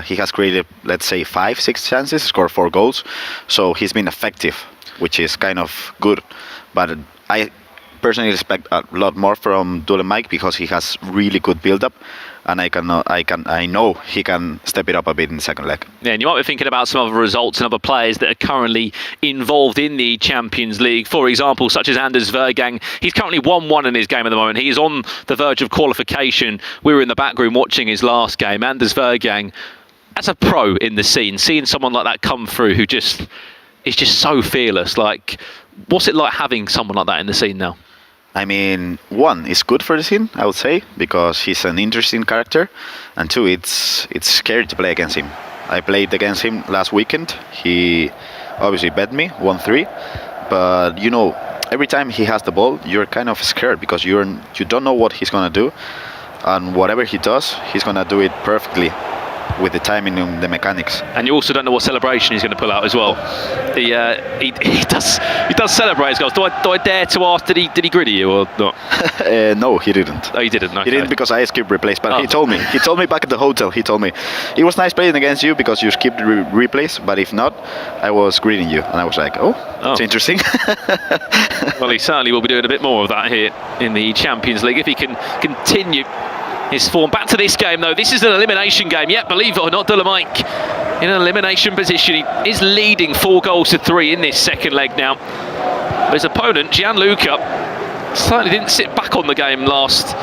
He has created, let's say, 5-6 chances, scored 4 goals. So he's been effective, which is kind of good. But I personally expect a lot more from Dolomite because he has really good build-up. And I know he can step it up a bit in the second leg. Yeah, and you might be thinking about some other results and other players that are currently involved in the Champions League. For example, such as Anders Vergang. He's currently 1-1 in his game at the moment. He is on the verge of qualification. We were in the back room watching his last game. Anders Vergang as a pro in the scene, seeing someone like that come through who is just so fearless, like, what's it like having someone like that in the scene now? I mean, one, it's good for the scene, I would say, because he's an interesting character, and two, it's scary to play against him. I played against him last weekend. He obviously bet me 1-3, but you know, every time he has the ball, you're kind of scared because you don't know what he's gonna do, and whatever he does, he's gonna do it perfectly with the timing and the mechanics. And you also don't know what celebration he's going to pull out as well. He does celebrate his goals. Do I dare to ask? Did he griddy you or not? No, he didn't. Oh, he didn't. Okay. He didn't because I skipped replays. But he told me. He told me back at the hotel. He told me it was nice playing against you because you skipped replays. But if not, I was greeting you, and I was like, oh. It's interesting. Well, he certainly will be doing a bit more of that here in the Champions League if he can continue his form. Back to this game though. This is an elimination game. Yet, believe it or not, Dolomic in an elimination position. He is leading 4-3 in this second leg now. But his opponent, Gianluca, certainly didn't sit back on the game last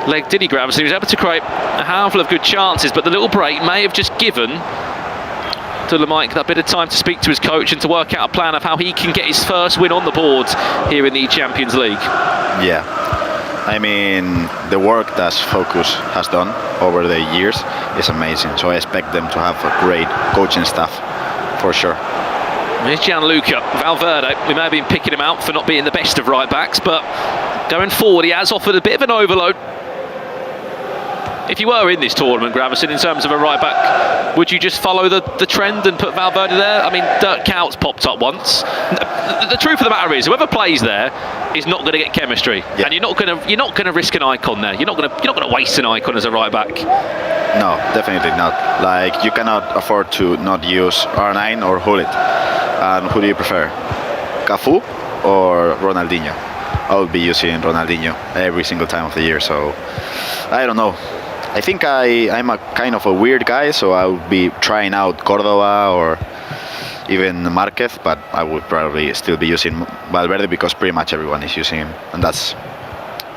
leg, did he, Gravison? He was able to create a handful of good chances, but the little break may have just given Dolomic that bit of time to speak to his coach and to work out a plan of how he can get his first win on the board here in the Champions League. Yeah. I mean, the work that Focus has done over the years is amazing. So I expect them to have a great coaching staff, for sure. Here's Gianluca. Valverde, we may have been picking him out for not being the best of right backs, but going forward he has offered a bit of an overload. If you were in this tournament, Gravison, in terms of a right back, would you just follow the trend and put Valverde there? I mean, Dirk Kuyt's popped up once. The truth of the matter is, whoever plays there is not going to get chemistry, and you're not going to risk an icon there. You're not going to waste an icon as a right back. No, definitely not. Like, you cannot afford to not use R9 or Hullet. And who do you prefer, Cafu or Ronaldinho? I will be using Ronaldinho every single time of the year. So I don't know. I think I'm a kind of a weird guy, so I would be trying out Cordova or even Marquez, but I would probably still be using Valverde because pretty much everyone is using him, and that's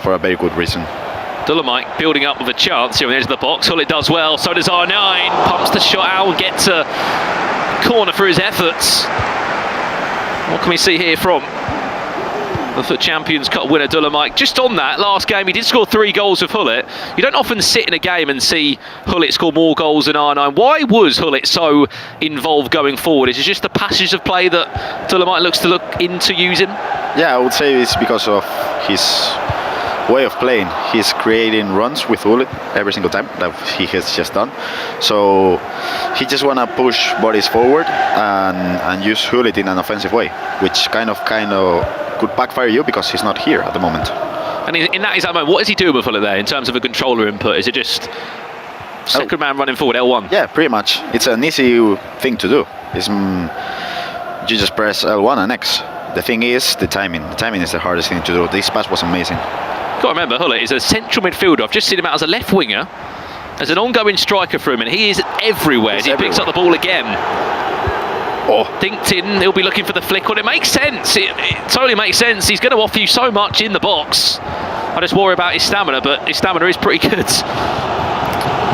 for a very good reason. Dolomic building up with a chance here on the edge of the box. Hullet does well, so does R9. Pumps the shot out, gets a corner for his efforts. What can we see here from the Champions Cup winner Dolomic? Just on that, last game he did score 3 goals with Hullet. You don't often sit in a game and see Hullet score more goals than R9. Why was Hullet so involved going forward? Is it just the passage of play that Dolomic looks to look into using? Yeah, I would say it's because of his way of playing. He's creating runs with Hullet every single time that he has just done. So he just want to push bodies forward and use Hullet in an offensive way, which kind of could backfire you because he's not here at the moment. And in that exact moment, what is he doing with Hullet there in terms of a controller input? Is it just second man running forward, L1? Yeah, pretty much. It's an easy thing to do. You just press L1 and X. The thing is the timing. The timing is the hardest thing to do. This pass was amazing. You've got to remember, Hullet is a central midfielder. I've just seen him out as a left winger, as an ongoing striker for him, and he is everywhere as he picks up the ball again. Dinked in, he'll be looking for the flick on. It makes sense. It totally makes sense. He's going to offer you so much in the box. I just worry about his stamina, but his stamina is pretty good.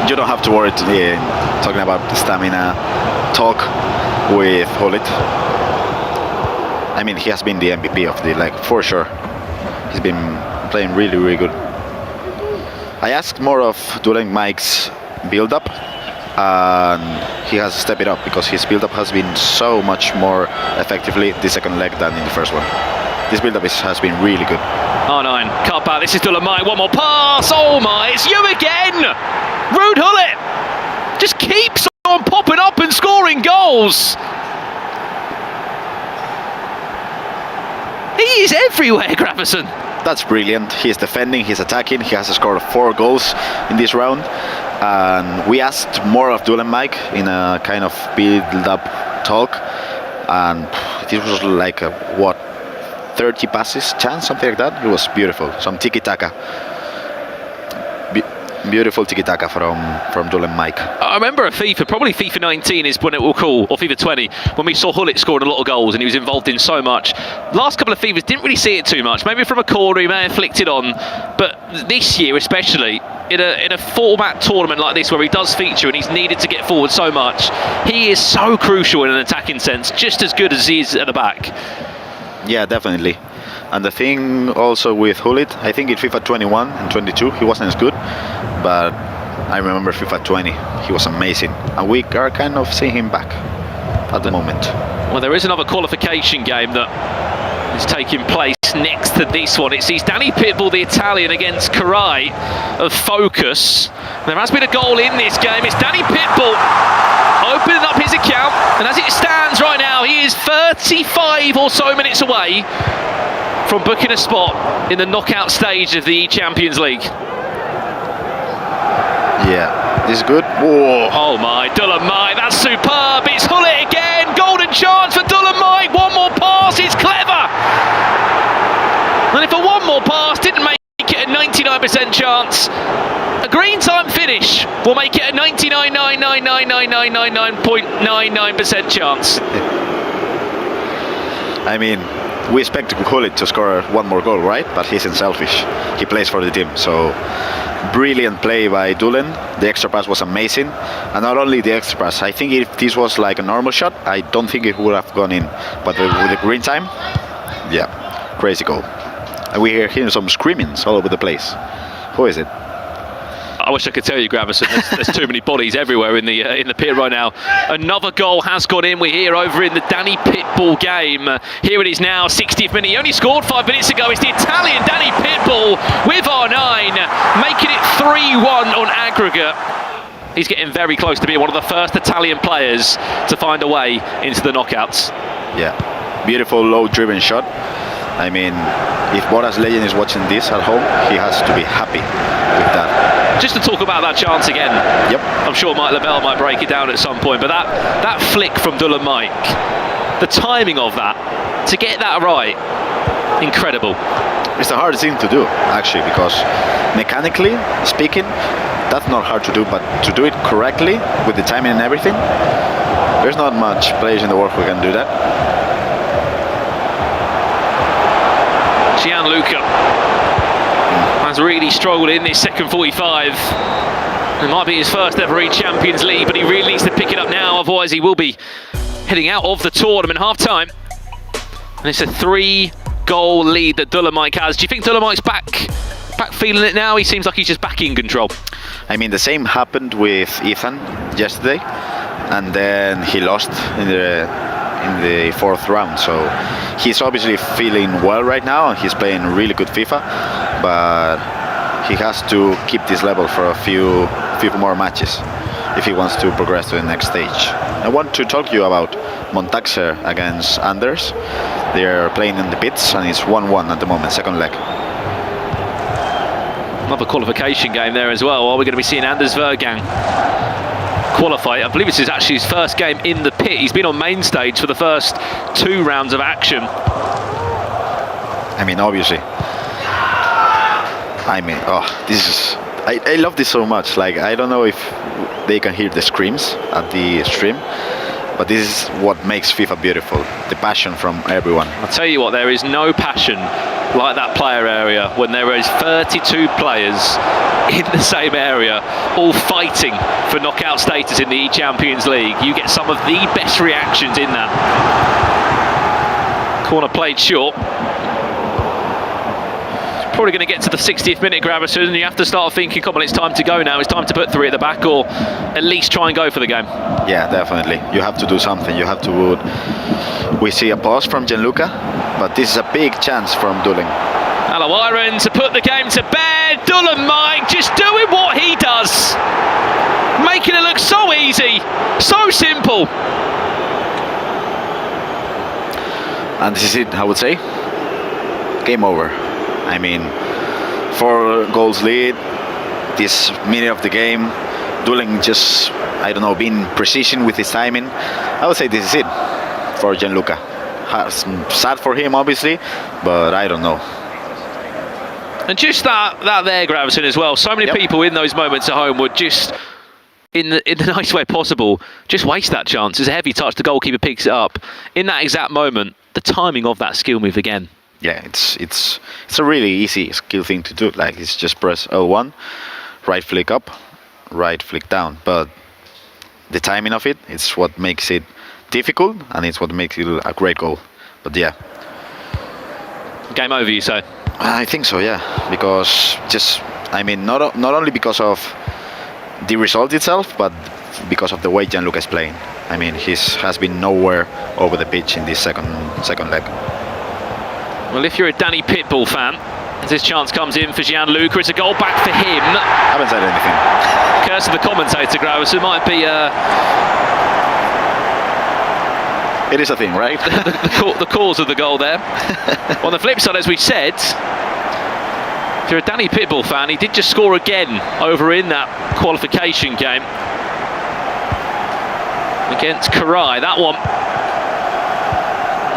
You don't have to worry today talking about the stamina talk with Hullet. I mean, he has been the MVP of the league, for sure. He's been playing really, really good. I asked more of Dolomic build-up, and he has stepped it up because his build-up has been so much more effectively the second leg than in the first one. This build-up has been really good. R9, cut back, this is Dolomic, one more pass, oh my, it's you again! Ruud Hullet just keeps on popping up and scoring goals! He is everywhere, Gravison. That's brilliant. He's defending, he's attacking, he has scored 4 goals in this round. And we asked more of Dolomic in a kind of build-up talk. And this was like a, 30 passes chance, something like that. It was beautiful. Some tiki-taka. Beautiful tiki-taka from Dolomic. I remember probably FIFA19 is when it will call, or FIFA20, when we saw Hullet scoring a lot of goals and he was involved in so much. Last couple of FIFAs didn't really see it too much. Maybe from a corner he may have flicked it on, but this year especially, in a format tournament like this where he does feature and he's needed to get forward so much, he is so crucial in an attacking sense, just as good as he is at the back. Yeah, definitely. And the thing also with Hullit, I think in FIFA 21 and 22 he wasn't as good, but I remember FIFA 20, he was amazing. And we are kind of seeing him back at the moment. Well, there is another qualification game that is taking place next to this one. It sees Danny Pitbull, the Italian, against Karai of Focus. There has been a goal in this game. It's Danny Pitbull opening up his account, and as it stands right now, he is 35 or so minutes away from booking a spot in the knockout stage of the eChampions League. Yeah, this is good. Whoa. Oh my, Dolomite, that's superb. It's Hullit again. Golden chance for Dolomite. One more pass, it's clever. And if a one more pass didn't make it a 99% chance, a green time finish will make it a 99.999999% chance. I mean, we expect Hullit to score one more goal, right? But he's selfish. He plays for the team, so brilliant play by Dulen. The extra pass was amazing, and not only the extra pass. I think if this was like a normal shot, I don't think it would have gone in. But with the green time, yeah, crazy goal. And we hear hearing some screamings all over the place. Who is it? I wish I could tell you, Gravison. There's too many bodies everywhere in the pit right now. Another goal has gone in. We're here over in the Danny Pitbull game. Here it is now, 60th minute. He only scored 5 minutes ago. It's the Italian Danny Pitbull with R9, making it 3-1 on aggregate. He's getting very close to being one of the first Italian players to find a way into the knockouts. Yeah, beautiful low-driven shot. I mean, if Boras Legend is watching this at home, he has to be happy with that. Just to talk about that chance again. Yep. I'm sure Mike Labelle might break it down at some point, but that flick from Dolomite, the timing of that, to get that right, incredible. It's the hardest thing to do, actually, because mechanically speaking, that's not hard to do, but to do it correctly with the timing and everything, there's not much players in the world who can do that. Gianluca has really struggled in this second 45. It might be his first ever eChampions League, but he really needs to pick it up now, otherwise he will be heading out of the tournament half-time. And it's a 3-goal lead that Dolomite has. Do you think Dolomite's back feeling it now? He seems like he's just back in control. I mean, the same happened with Ethan yesterday, and then he lost in the 4th round, so he's obviously feeling well right now and he's playing really good FIFA, but he has to keep this level for a few more matches if he wants to progress to the next stage. I want to talk to you about Montaxer against Anders. They're playing in the pits and it's 1-1 at the moment, second leg. Another qualification game there as well. Are we going to be seeing Anders Vergang qualify? I believe this is actually his first game in the pit. He's been on main stage for the first 2 rounds of action. I mean, obviously. I mean, I love this so much. Like, I don't know if they can hear the screams at the stream, but this is what makes FIFA beautiful. The passion from everyone. I'll tell you what, there is no passion like that player area when there is 32 players in the same area all fighting for knockout status in the eChampions League. You get some of the best reactions in that. Corner played short. Probably going to get to the 60th minute, Gravison, and you have to start thinking, come on, it's time to go now. It's time to put 3 at the back, or at least try and go for the game. Yeah, definitely. You have to do something. You have to. We see a pause from Gianluca, but this is a big chance from Duling. Alawaran to put the game to bed. Dolomite just doing what he does, making it look so easy, so simple. And this is it, I would say. Game over. I mean, 4 goals lead, this minute of the game, Duling just, I don't know, being precision with his timing. I would say this is it for Gianluca. Sad for him, obviously, but I don't know. And just that there, Gravison, as well. So many people in those moments at home would just, in the nice way possible, just waste that chance. It's a heavy touch, the goalkeeper picks it up. In that exact moment, the timing of that skill move again. Yeah, it's a really easy skill thing to do. Like, it's just press L1, right flick up, right flick down. But the timing of it is what makes it difficult, and it's what makes it a great goal. But yeah. Game over, you say? I think so, yeah. Because not only because of the result itself, but because of the way Gianluca is playing. I mean, he has been nowhere over the pitch in this second leg. Well, if you're a Danny Pitbull fan, as this chance comes in for Gianluca, it's a goal back for him. I haven't said anything. Curse of the commentator, Gravis. It might be... It is a thing, right? the cause of the goal there. On the flip side, as we said, if you're a Danny Pitbull fan, he did just score again over in that qualification game against Karai. That one,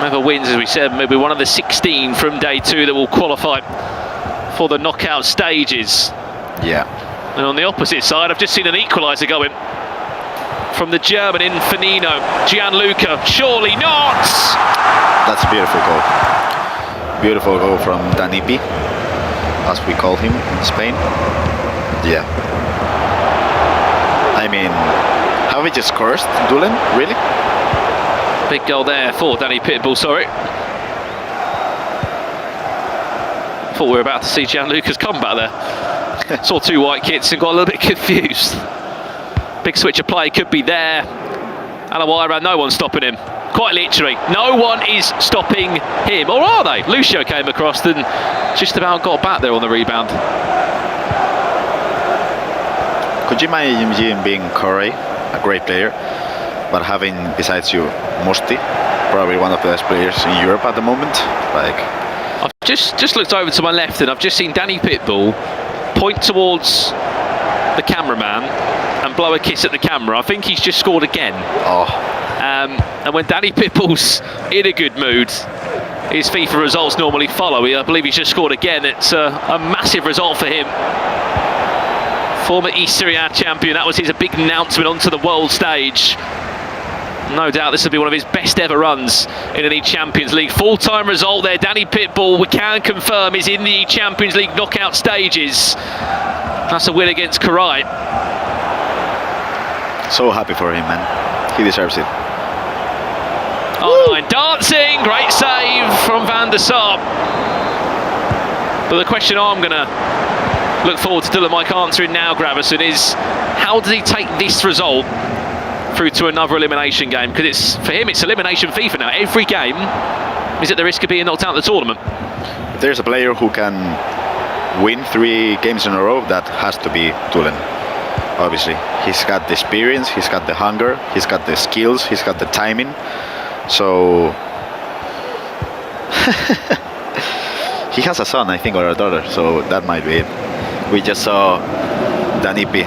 whoever wins, as we said, maybe one of the 16 from day 2 that will qualify for the knockout stages. Yeah. And on the opposite side, I've just seen an equaliser going from the German in Finino. Gianluca, surely not! That's a beautiful goal. Beautiful goal from Danipi, as we call him in Spain. Yeah. I mean, have we just cursed Dulan? Really? Big goal there for Danny Pitbull, sorry. Thought we were about to see Gianluca's comeback there. Saw 2 white kits and got a little bit confused. Big switch of play could be there. Alawaira, no one's stopping him. Quite literally, no one is stopping him. Or are they? Lucio came across and just about got back there on the rebound. Could you imagine him being Corey, a great player, but having besides you Musti, probably one of the best players in Europe at the moment? Like, I've just looked over to my left and I've just seen Danny Pitbull point towards the cameraman and blow a kiss at the camera. I think he's just scored again. Oh. And when Danny Pitbull's in a good mood, his FIFA results normally follow. I believe he's just scored again. It's a massive result for him. Former East Serie A champion. That was his big announcement onto the world stage. No doubt this will be one of his best ever runs in an eChampions League. Full-time result there. Danny Pitbull, we can confirm, is in the eChampions League knockout stages. That's a win against Karai. So happy for him, man. He deserves it. Oh, and dancing, great save from Van der Sar. But the question I'm going to look forward to Dylan Mike answering now, Gravison, is how does he take this result through to another elimination game? Because for him, it's elimination FIFA now. Every game is at the risk of being knocked out of the tournament. If there's a player who can win 3 games in a row, that has to be Dulan. Obviously, he's got the experience, he's got the hunger, he's got the skills, he's got the timing. So he has a son, I think, or a daughter, so that might be it. We just saw Danipi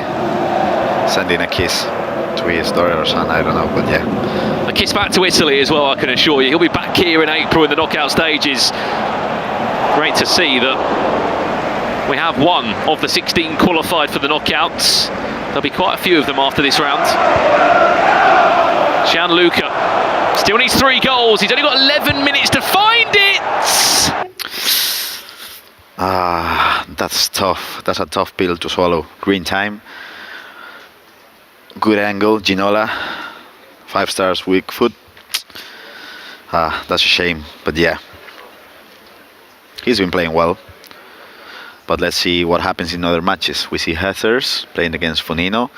sending a kiss to his daughter or son, I don't know, but yeah. A kiss back to Italy as well, I can assure you. He'll be back here in April in the knockout stages. Great to see that we have one of the 16 qualified for the knockouts. There'll be quite a few of them after this round. Gianluca still needs 3 goals. He's only got 11 minutes to find it. That's tough. That's a tough pill to swallow. Green time. Good angle. Ginola. 5 stars. Weak foot. That's a shame. But yeah. He's been playing well. But let's see what happens in other matches. We see Heathers playing against Fonino.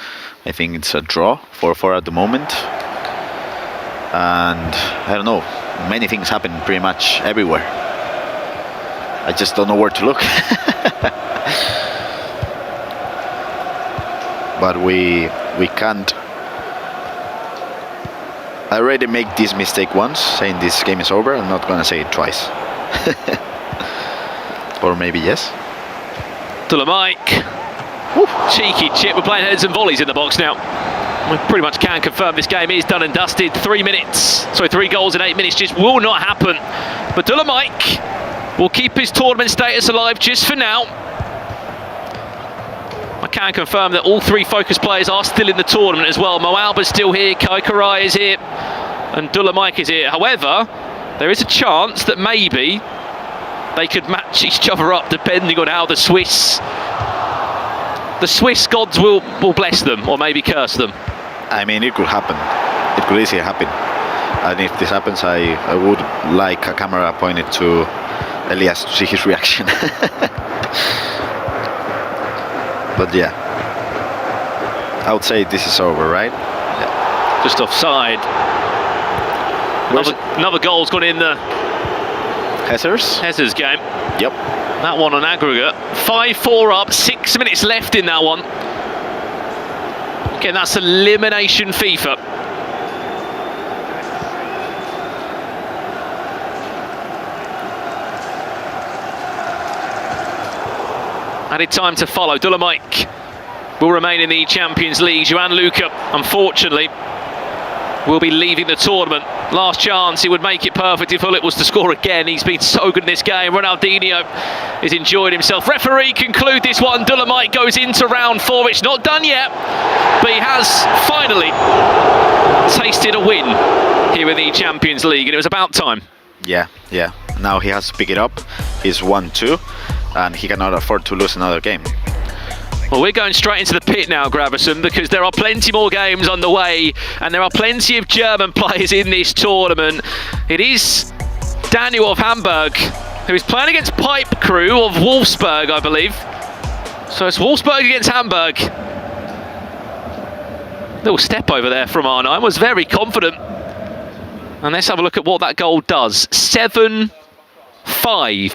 I think it's a draw, 4-4 at the moment. And I don't know, many things happen pretty much everywhere. I just don't know where to look. But we can't. I already made this mistake once, saying this game is over. I'm not gonna say it twice. Or maybe yes. Mike. Cheeky chip. We're playing heads and volleys in the box now. We pretty much can confirm this game is done and dusted. 3 goals in 8 minutes just will not happen. But Mike will keep his tournament status alive just for now. I can confirm that all 3 focus players are still in the tournament as well. Mo Alba's still here, Kai Karai is here, and Mike is here. However, there is a chance that maybe they could match each other up depending on how the Swiss the Swiss gods will bless them or maybe curse them? I mean, it could happen. It could easily happen. And if this happens, I would like a camera pointed to Elias to see his reaction. But yeah, I would say this is over, right? Yeah. Just offside. Another goal's gone in the Hezer's game. Yep. That one on aggregate. 5-4 up, 6 minutes left in that one. Again, that's elimination FIFA. Added time to follow. Dolomic will remain in the Champions League. Johan Luca, unfortunately, will be leaving the tournament. Last chance, he would make it perfect if Hullet was to score again. He's been so good in this game. Ronaldinho is enjoying himself. Referee conclude this one. Dolomic goes into round 4. It's not done yet, but he has finally tasted a win here in the Champions League, and it was about time. Yeah. Now he has to pick it up. He's 1-2, and he cannot afford to lose another game. Well, we're going straight into the pit now, Gravison, because there are plenty more games underway and there are plenty of German players in this tournament. It is Daniel of Hamburg, who is playing against Pipe Crew of Wolfsburg, I believe. So it's Wolfsburg against Hamburg. Little step over there from R9, was very confident. And let's have a look at what that goal does. 7-5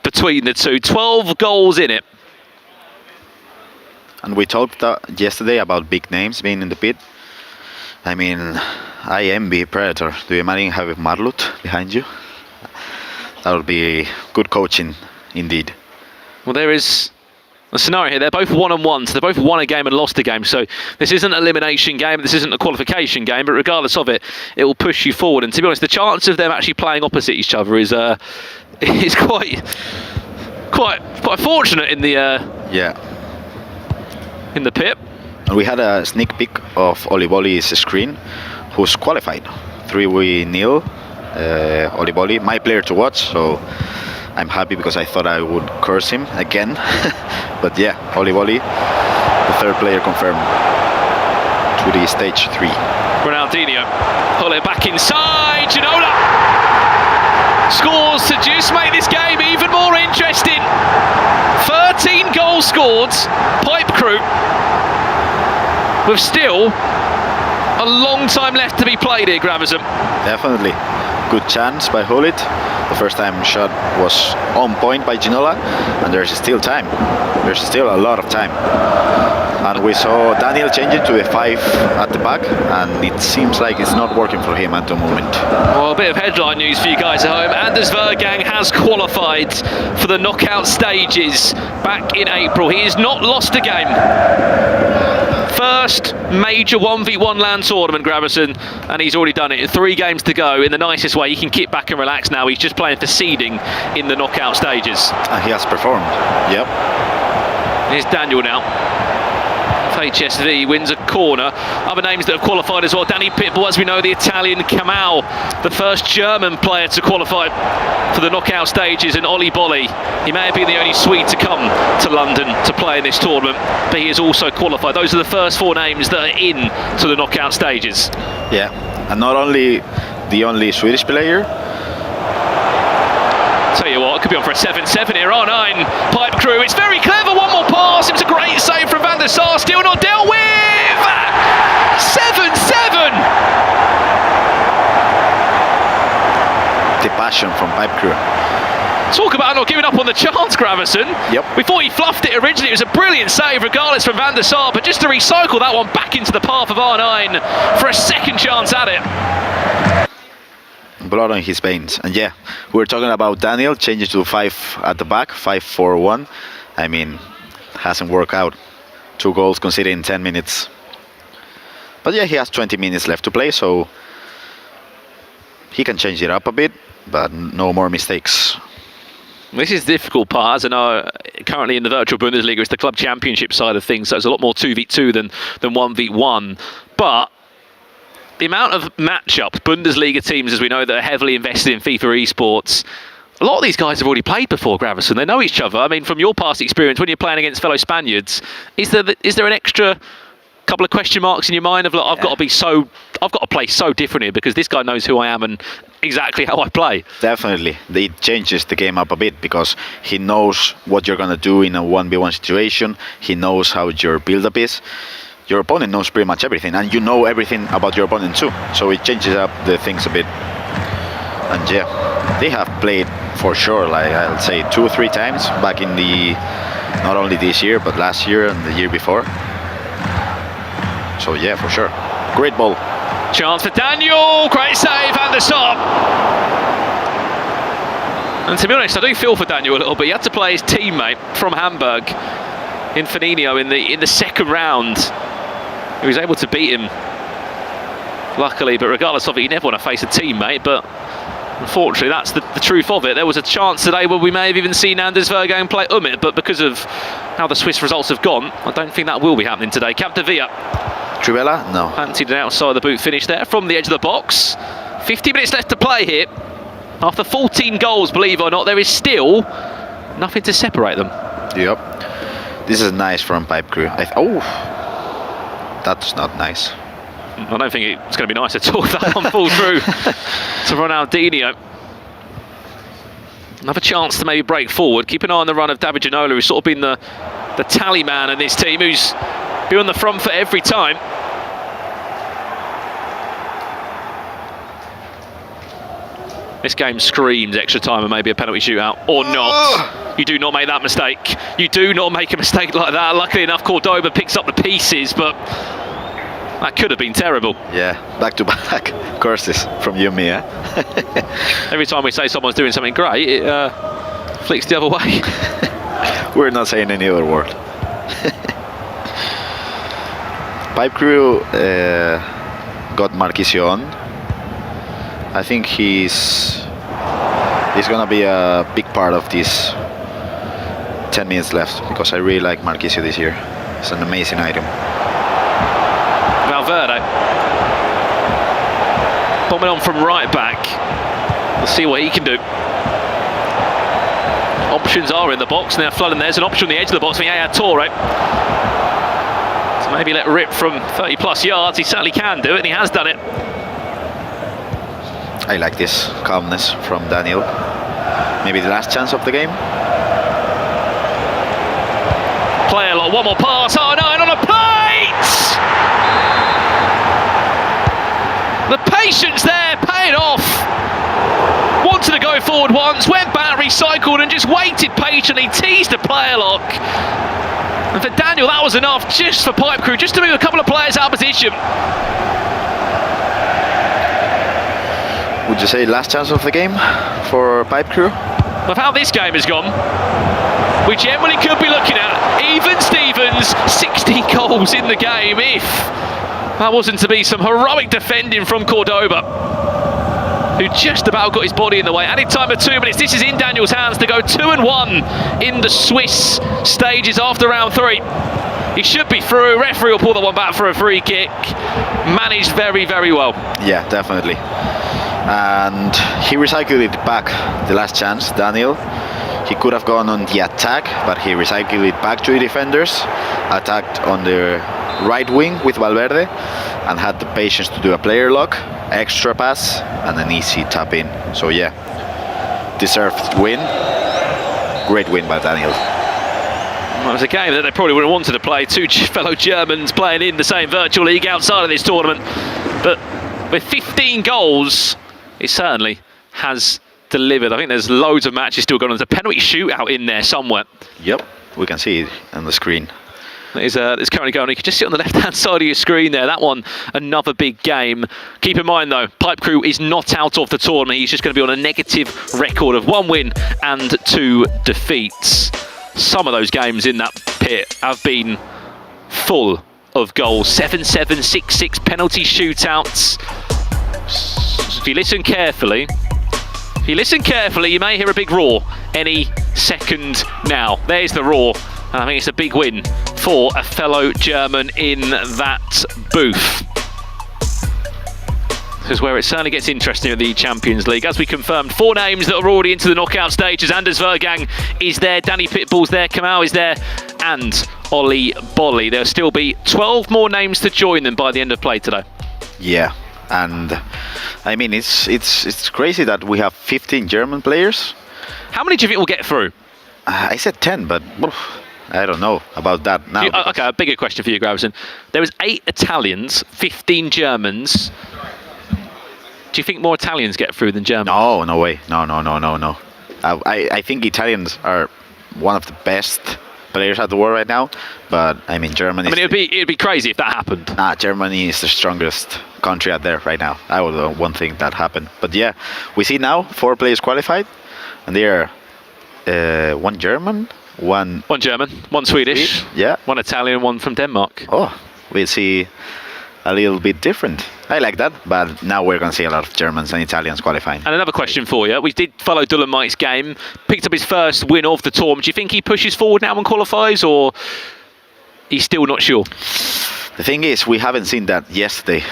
between the two, 12 goals in it. And we talked yesterday about big names being in the pit. I mean, I envy Predator. Do you imagine having Marlut behind you? That would be good coaching, indeed. Well, there is a scenario here. They're both 1-1, so they both won a game and lost a game. So this isn't an elimination game, this isn't a qualification game, but regardless of it, it will push you forward. And to be honest, the chance of them actually playing opposite each other is quite fortunate in the in the pit. And we had a sneak peek of Oliboli's screen, who's qualified 3-0. Oliboli, my player to watch, so I'm happy because I thought I would curse him again. But yeah, Oliboli, the third player confirmed to the stage 3. Ronaldinho, pull it back inside, Ginola scores to just make this game even more interesting. 13 goals scored, Pipe Crew, with still a long time left to be played here, Gravison. Definitely. Good chance by Hullet. The first time shot was on point by Ginola, and there's still time. There's still a lot of time. And we saw Daniel change it to a 5 at the back, and it seems like it's not working for him at the moment. Well, a bit of headline news for you guys at home. Anders Vergang has qualified for the knockout stages back in April. He has not lost a game. First major 1v1 LAN tournament, Gravison, and he's already done it. 3 games to go in the nicest way. He can kick back and relax now. He's just playing for seeding in the knockout stages. And he has performed, yep. Here's Daniel now. HSV wins a corner. Other names that have qualified as well. Danny Pitbull, as we know, the Italian Kamau, the first German player to qualify for the knockout stages, and Oli Bolli. He may have been the only Swede to come to London to play in this tournament, but he has also qualified. Those are the first 4 names that are in to the knockout stages. Yeah, and not only the only Swedish player. Tell you what, it could be on for a 7-7 here. R9, Pipe Crew, it's very clever, one more pass, it was a great save from Van der Sar, still not dealt with! 7-7! The passion from Pipe Crew. Talk about not giving up on the chance, Gravison. Yep. We thought he fluffed it originally, it was a brilliant save regardless from Van der Sar, but just to recycle that one back into the path of R9 for a second chance at it. Blood on his veins. And yeah, we were talking about Daniel changing to 5 at the back, 5-4-1. I mean, hasn't worked out. 2 goals conceded in 10 minutes. But yeah, he has 20 minutes left to play, so he can change it up a bit, but no more mistakes. This is the difficult part, as I know, currently in the virtual Bundesliga, it's the club championship side of things, so it's a lot more 2v2 than 1v1. But the amount of matchups, Bundesliga teams, as we know, that are heavily invested in FIFA esports, a lot of these guys have already played before, Gravison. They know each other. I mean, from your past experience, when you're playing against fellow Spaniards, is there an extra couple of question marks in your mind of, like, I've got to play so different here because this guy knows who I am and exactly how I play? Definitely. It changes the game up a bit because he knows what you're going to do in a 1v1 situation. He knows how your build-up is. Your opponent knows pretty much everything, and you know everything about your opponent too. So it changes up the things a bit. And yeah, they have played for sure, like I'll say 2 or 3 times back in not only this year, but last year and the year before. So yeah, for sure. Great ball. Chance for Daniel, great save and the stop. And to be honest, I do feel for Daniel a little bit. He had to play his teammate from Hamburg in Foligno in the second round. He was able to beat him, luckily, but regardless of it, you never want to face a teammate, but unfortunately that's the truth of it. There was a chance today where we may have even seen Anders Vergain play Umit, but because of how the Swiss results have gone, I don't think that will be happening today. Capdevila. Trivela? No. Fancied an outside the boot finish there from the edge of the box. 50 minutes left to play here. After 14 goals, believe it or not, there is still nothing to separate them. Yep. This is nice from Pipe Crew. Oh, that's not nice. I don't think it's going to be nice at all if that one falls through to Ronaldinho. Another chance to maybe break forward. Keep an eye on the run of David Ginola, who's sort of been the tally man in this team, who's been on the front foot every time. This game screams extra time and maybe a penalty shootout, or not. You do not make that mistake. You do not make a mistake like that. Luckily enough, Cordoba picks up the pieces, but that could have been terrible. Yeah, back-to-back curses from you and me, eh? Every time we say someone's doing something great, it flicks the other way. We're not saying any other word. Pipe Crew got Marquisio on. I think he's going to be a big part of this 10 minutes left because I really like Marquisio this year. It's an amazing item. Valverde bombing on from right back. Let's see what he can do. Options are in the box now. Flooding, there's an option on the edge of the box for Yaya Toure. So maybe let rip from 30 plus yards. He certainly can do it, and he has done it. I like this calmness from Daniel. Maybe the last chance of the game. Play a lot, one more pass. Oh no, and on a plate! The patience there, paid off. Wanted to go forward once, went back, recycled, and just waited patiently, teased the player lock. And for Daniel, that was enough just for Pipe Crew, just to move a couple of players out of position. Would you say last chance of the game for Pipe Crew? Of how this game has gone, we generally could be looking at even Stevens, 16 goals in the game if that wasn't to be some heroic defending from Cordoba, who just about got his body in the way. Added time of 2 minutes. This is in Daniel's hands to go 2-1 in the Swiss stages after round 3. He should be through. Referee will pull that one back for a free kick. Managed very, very well. Yeah, definitely. And he recycled it back the last chance, Daniel. He could have gone on the attack, but he recycled it back to the defenders, attacked on the right wing with Valverde, and had the patience to do a player lock, extra pass, and an easy tap in. So yeah, deserved win. Great win by Daniel. Well, it was a game that they probably would have wanted to play. 2 fellow Germans playing in the same virtual league outside of this tournament. But with 15 goals, it certainly has delivered. I think there's loads of matches still going on. There's a penalty shootout in there somewhere. Yep, we can see it on the screen. It's currently going on. You can just see on the left-hand side of your screen there. That one, another big game. Keep in mind, though, Pipe Crew is not out of the tournament. He's just going to be on a negative record of 1 win and 2 defeats. Some of those games in that pit have been full of goals. 7-7, 6-6 penalty shootouts. If you listen carefully, you may hear a big roar any second now. There's the roar. And I think it's a big win for a fellow German in that booth. because where it certainly gets interesting at the Champions League. As we confirmed, 4 names that are already into the knockout stage, as Anders Vergang is there, Danny Pitbull's there, Kamau is there, and Ollie Bolly. There'll still be 12 more names to join them by the end of play today. Yeah, and I mean, it's crazy that we have 15 German players. How many do you think will get through? I said 10, but I don't know about that now. Okay, a bigger question for you, Gravison. There was 8 Italians, 15 Germans. Do you think more Italians get through than Germans? No way. No. I think Italians are one of the best players at the world right now, but I mean Germany. I mean, it'd be crazy if that happened. Nah, Germany is the strongest country out there right now. I would one thing that happened, but yeah, we see now 4 players qualified, and they are 1 German, one German, 1 Swedish, yeah, 1 Italian, 1 from Denmark. Oh, we see a little bit different. I like that, but now we're going to see a lot of Germans and Italians qualifying. And another question for you. We did follow Dylan Mike's game, picked up his first win of the tournament. Do you think he pushes forward now and qualifies, or he's still not sure? The thing is, we haven't seen that yesterday.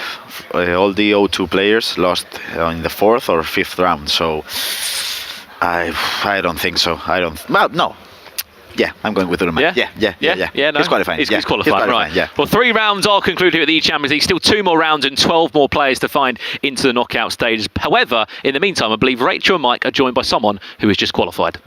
All the O2 players lost in the 4th or 5th round, so I don't think so. Well, no. Yeah, I'm going with Dylan. Yeah. No, he's qualifying. He's qualifying, right. Yeah. Well, 3 rounds are concluded at the eChampions League. Still 2 more rounds and 12 more players to find into the knockout stages. However, in the meantime, I believe Rachel and Mike are joined by someone who has just qualified.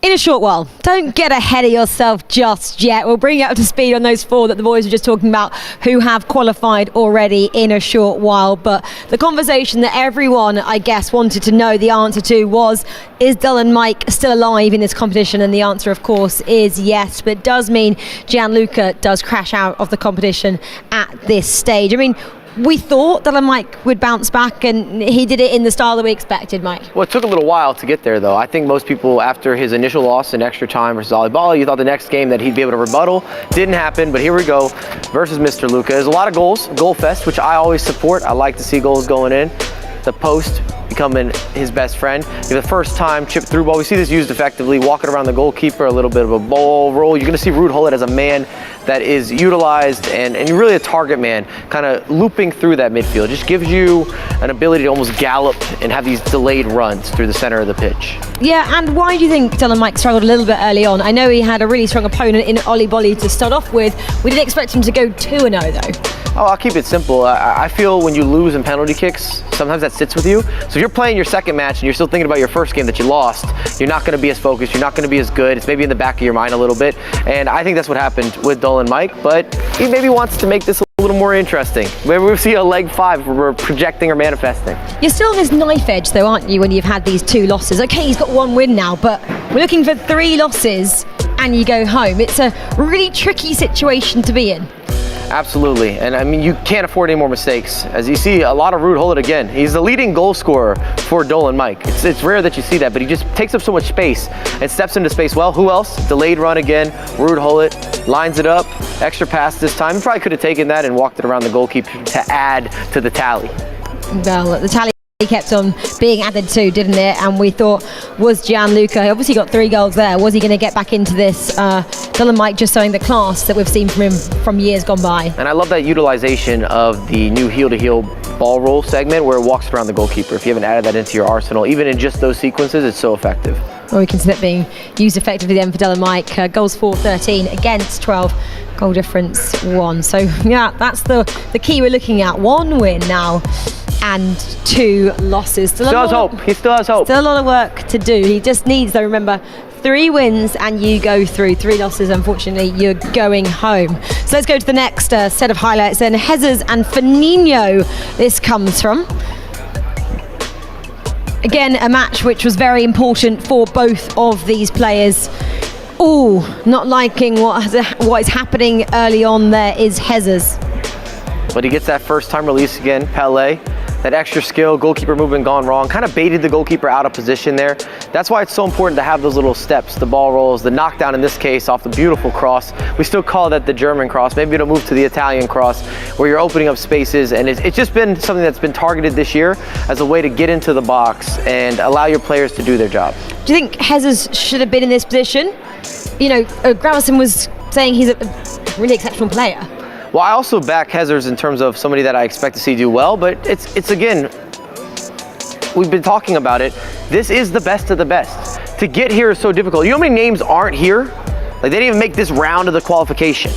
In a short while, don't get ahead of yourself just yet. We'll bring you up to speed on those 4 that the boys were just talking about who have qualified already in a short while. But the conversation that everyone, I guess, wanted to know the answer to was, is Dylan Mike still alive in this competition? And the answer, of course, is yes. But it does mean Gianluca does crash out of the competition at this stage. I mean, we thought that Mike would bounce back, and he did it in the style that we expected, Mike. Well, it took a little while to get there, though. I think most people, after his initial loss in extra time versus Alba, you thought the next game that he'd be able to rebuttal. Didn't happen, but here we go versus Mr. Luca. There's a lot of goals, goal fest, which I always support. I like to see goals going in. The post becoming his best friend. The first time chip through ball, we see this used effectively, walking around the goalkeeper, a little bit of a ball roll. You're going to see Ruud Gullit as a man that is utilized and really a target man, kind of looping through that midfield. Just gives you an ability to almost gallop and have these delayed runs through the center of the pitch. Yeah, and why do you think Dylan Mike struggled a little bit early on? I know he had a really strong opponent in Ollie Bolly to start off with. We didn't expect him to go 2-0 though. Oh, I'll keep it simple. I feel when you lose in penalty kicks, sometimes that sits with you. So if you're playing your second match and you're still thinking about your first game that you lost, you're not going to be as focused, you're not going to be as good. It's maybe in the back of your mind a little bit. And I think that's what happened with Dylan Mike, but he maybe wants to make this a little more interesting. Maybe we'll see a leg 5 where we're projecting or manifesting. You're still on this knife edge though, aren't you, when you've had these 2 losses? Okay, he's got 1 win now, but we're looking for 3 losses and you go home. It's a really tricky situation to be in. Absolutely, and I mean, you can't afford any more mistakes. As you see, a lot of Ruud Gullit again. He's the leading goal scorer for Dylan Mike. It's rare that you see that, but he just takes up so much space and steps into space well. Who else? Delayed run again. Ruud Gullit lines it up. Extra pass this time. He probably could have taken that and walked it around the goalkeeper to add to the tally. Well, the tally kept on being added to, didn't it? And we thought, was Gianluca, he obviously got 3 goals there, was he going to get back into this? Dylan Mike just showing the class that we've seen from him from years gone by. And I love that utilization of the new heel-to-heel ball roll segment where it walks around the goalkeeper. If you haven't added that into your arsenal, even in just those sequences, it's so effective. Well, we can see that being used effectively then for Dylan Mike. Goals for 13 against 12. Goal difference 1. So yeah, that's the key we're looking at. 1 win now and 2 losses. Still has hope. He still has hope. Still a lot of work to do. He just needs, though, remember, 3 wins and you go through. 3 losses, unfortunately, you're going home. So let's go to the next set of highlights then. Jesus and Firmino, this comes from. Again, a match which was very important for both of these players. Oh, not liking what is happening early on there is Jesus. But he gets that first time release again, Pele. That extra skill, goalkeeper movement gone wrong, kind of baited the goalkeeper out of position there. That's why it's so important to have those little steps, the ball rolls, the knockdown in this case off the beautiful cross. We still call that the German cross. Maybe it'll move to the Italian cross where you're opening up spaces, and it's just been something that's been targeted this year as a way to get into the box and allow your players to do their job. Do you think Jesus should have been in this position? You know, Gravison was saying he's a really exceptional player. Well, I also back Hezers in terms of somebody that I expect to see do well, but it's again, we've been talking about it. This is the best of the best. To get here is so difficult. You know how many names aren't here? Like, they didn't even make this round of the qualification.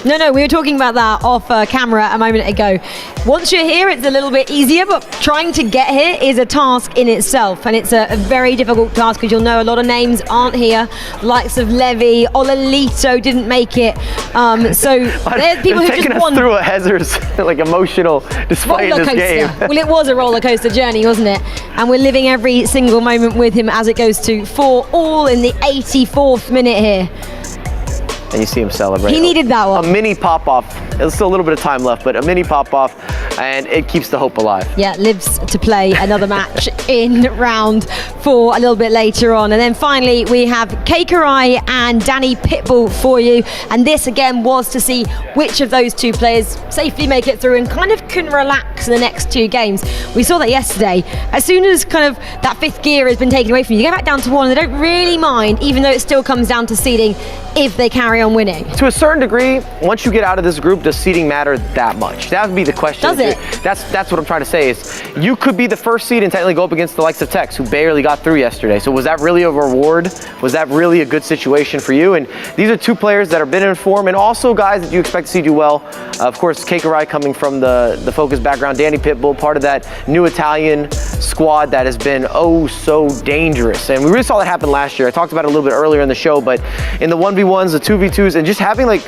No, we were talking about that off camera a moment ago. Once you're here, it's a little bit easier, but trying to get here is a task in itself, and it's a very difficult task because you'll know a lot of names aren't here. Likes of Levy, Olalito didn't make it. So there's people who just won. Through a Hezers like emotional display in this game. Well, it was a roller coaster journey, wasn't it? And we're living every single moment with him as it goes to 4-all in the 84th minute here. And you see him celebrate. He needed that one. A mini pop-off. There's still a little bit of time left, but a mini pop-off, and it keeps the hope alive. Yeah, lives to play another match in round 4 a little bit later on. And then finally, we have Keikarai and Danny Pitbull for you. And this, again, was to see which of those two players safely make it through and kind of can relax in the next 2 games. We saw that yesterday. As soon as kind of that 5th gear has been taken away from you, you go back down to 1, and they don't really mind, even though it still comes down to seeding, if they carry on winning. To a certain degree, once you get out of this group, does seeding matter that much? That would be the question. Does it? That's what I'm trying to say is you could be the first seed and technically go up against the likes of Tex, who barely got through yesterday. So was that really a reward? Was that really a good situation for you? And these are 2 players that have been in form and also guys that you expect to see do well. Of course, Keikarai coming from the Focus background, Danny Pitbull, part of that new Italian squad that has been oh so dangerous. And we really saw that happen last year. I talked about it a little bit earlier in the show, but in the 1v1s, the 2v2s, and just having like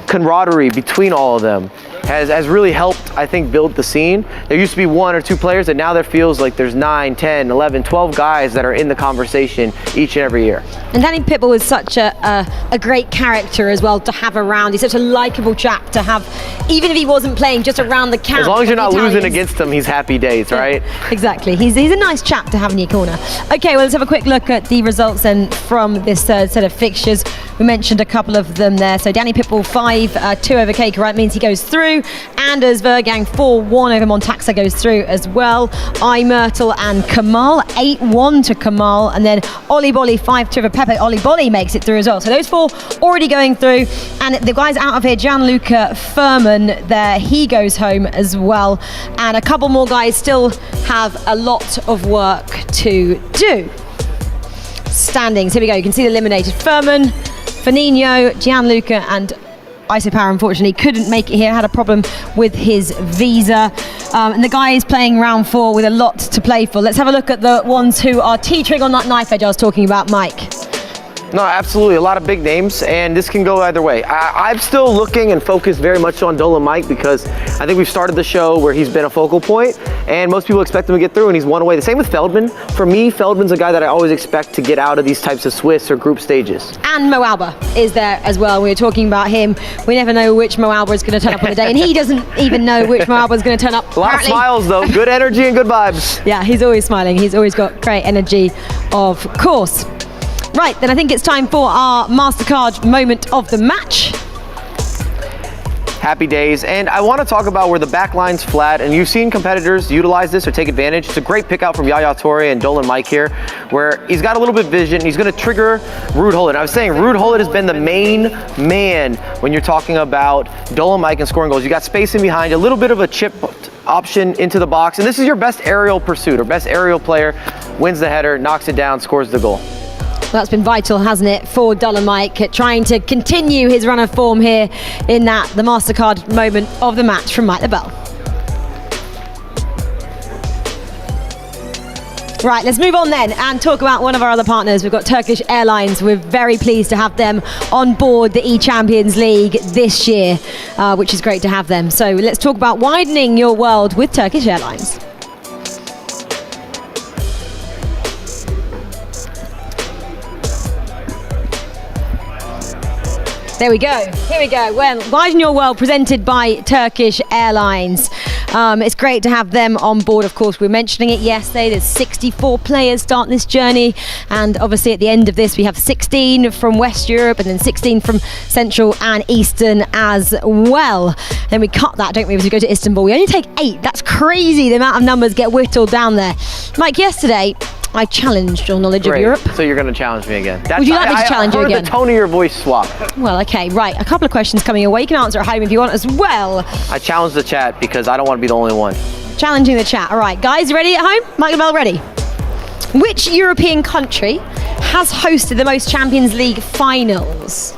camaraderie between all of them has really helped, I think, build the scene. There used to be 1 or 2 players, and now there feels like there's 9, 10, 11, 12 guys that are in the conversation each and every year. And Danny Pitbull is such a great character as well to have around. He's such a likeable chap to have, even if he wasn't playing, just around the camp. As long as you're not losing against him, he's happy days, right? Exactly. He's a nice chap to have in your corner. Okay, well, let's have a quick look at the results then from this third set of fixtures. We mentioned a couple of them there. So Danny Pitbull 5-2 over Keikarai means he goes through. Anders Vergang 4-1 over Montaxa goes through as well. Myrtle and Kamal 8-1 to Kamal, and then Oli Bolly 5-2 over Pepe. Oli Bolly makes it through as well. So those 4 already going through, and the guys out of here, Gianluca Furman there, he goes home as well, and a couple more guys still have a lot of work to do. Standings, here we go. You can see the eliminated Furman, Fanino, Gianluca, and Isopower unfortunately couldn't make it here, had a problem with his visa. And the guy is playing round 4 with a lot to play for. Let's have a look at the ones who are teetering on that knife edge I was talking about, Mike. No, absolutely. A lot of big names, and this can go either way. I'm still looking and focused very much on Dolomite because I think we've started the show where he's been a focal point, and most people expect him to get through, and he's won away. The same with Feldman. For me, Feldman's a guy that I always expect to get out of these types of Swiss or group stages. And Mo Alba is there as well. We were talking about him. We never know which Mo Alba is going to turn up on the day, and he doesn't even know which Mo Alba is going to turn up. A lot of smiles, though. Good energy and good vibes. Yeah, he's always smiling. He's always got great energy, of course. Right, then I think it's time for our MasterCard moment of the match. Happy days, and I want to talk about where the back line's flat, and you've seen competitors utilize this or take advantage. It's a great pick out from Yaya Torre and Dolan Mike here, where he's got a little bit of vision. He's going to trigger Ruud Gullit. I was saying Ruud Gullit has been the main man when you're talking about Dolan Mike and scoring goals. You got spacing behind, a little bit of a chip option into the box, and this is your best aerial pursuit or best aerial player, wins the header, knocks it down, scores the goal. Well, that's been vital, hasn't it, for Dolomite, trying to continue his run of form here in the MasterCard moment of the match from Mike LaBelle. Right, let's move on then and talk about one of our other partners. We've got Turkish Airlines. We're very pleased to have them on board the eChampions League this year, which is great to have them. So let's talk about widening your world with Turkish Airlines. There we go. Here we go. Well, Widen Your World presented by Turkish Airlines. It's great to have them on board. Of course, we were mentioning it yesterday. There's 64 players starting this journey. And obviously at the end of this, we have 16 from West Europe and then 16 from Central and Eastern as well. Then we cut that, don't we, as we go to Istanbul. We only take 8. That's crazy, the amount of numbers get whittled down there. Mike, yesterday, I challenged your knowledge Great. of Europe. So you're going to challenge me again. Would you like me to challenge you again? I heard again? the tone of your voice swap. Well, okay, right. A couple of questions coming your way. You can answer at home if you want as well. I challenge the chat because I don't want to be the only one. Challenging the chat. All right, guys, ready at home? Michael Bell, ready? Which European country has hosted the most Champions League finals?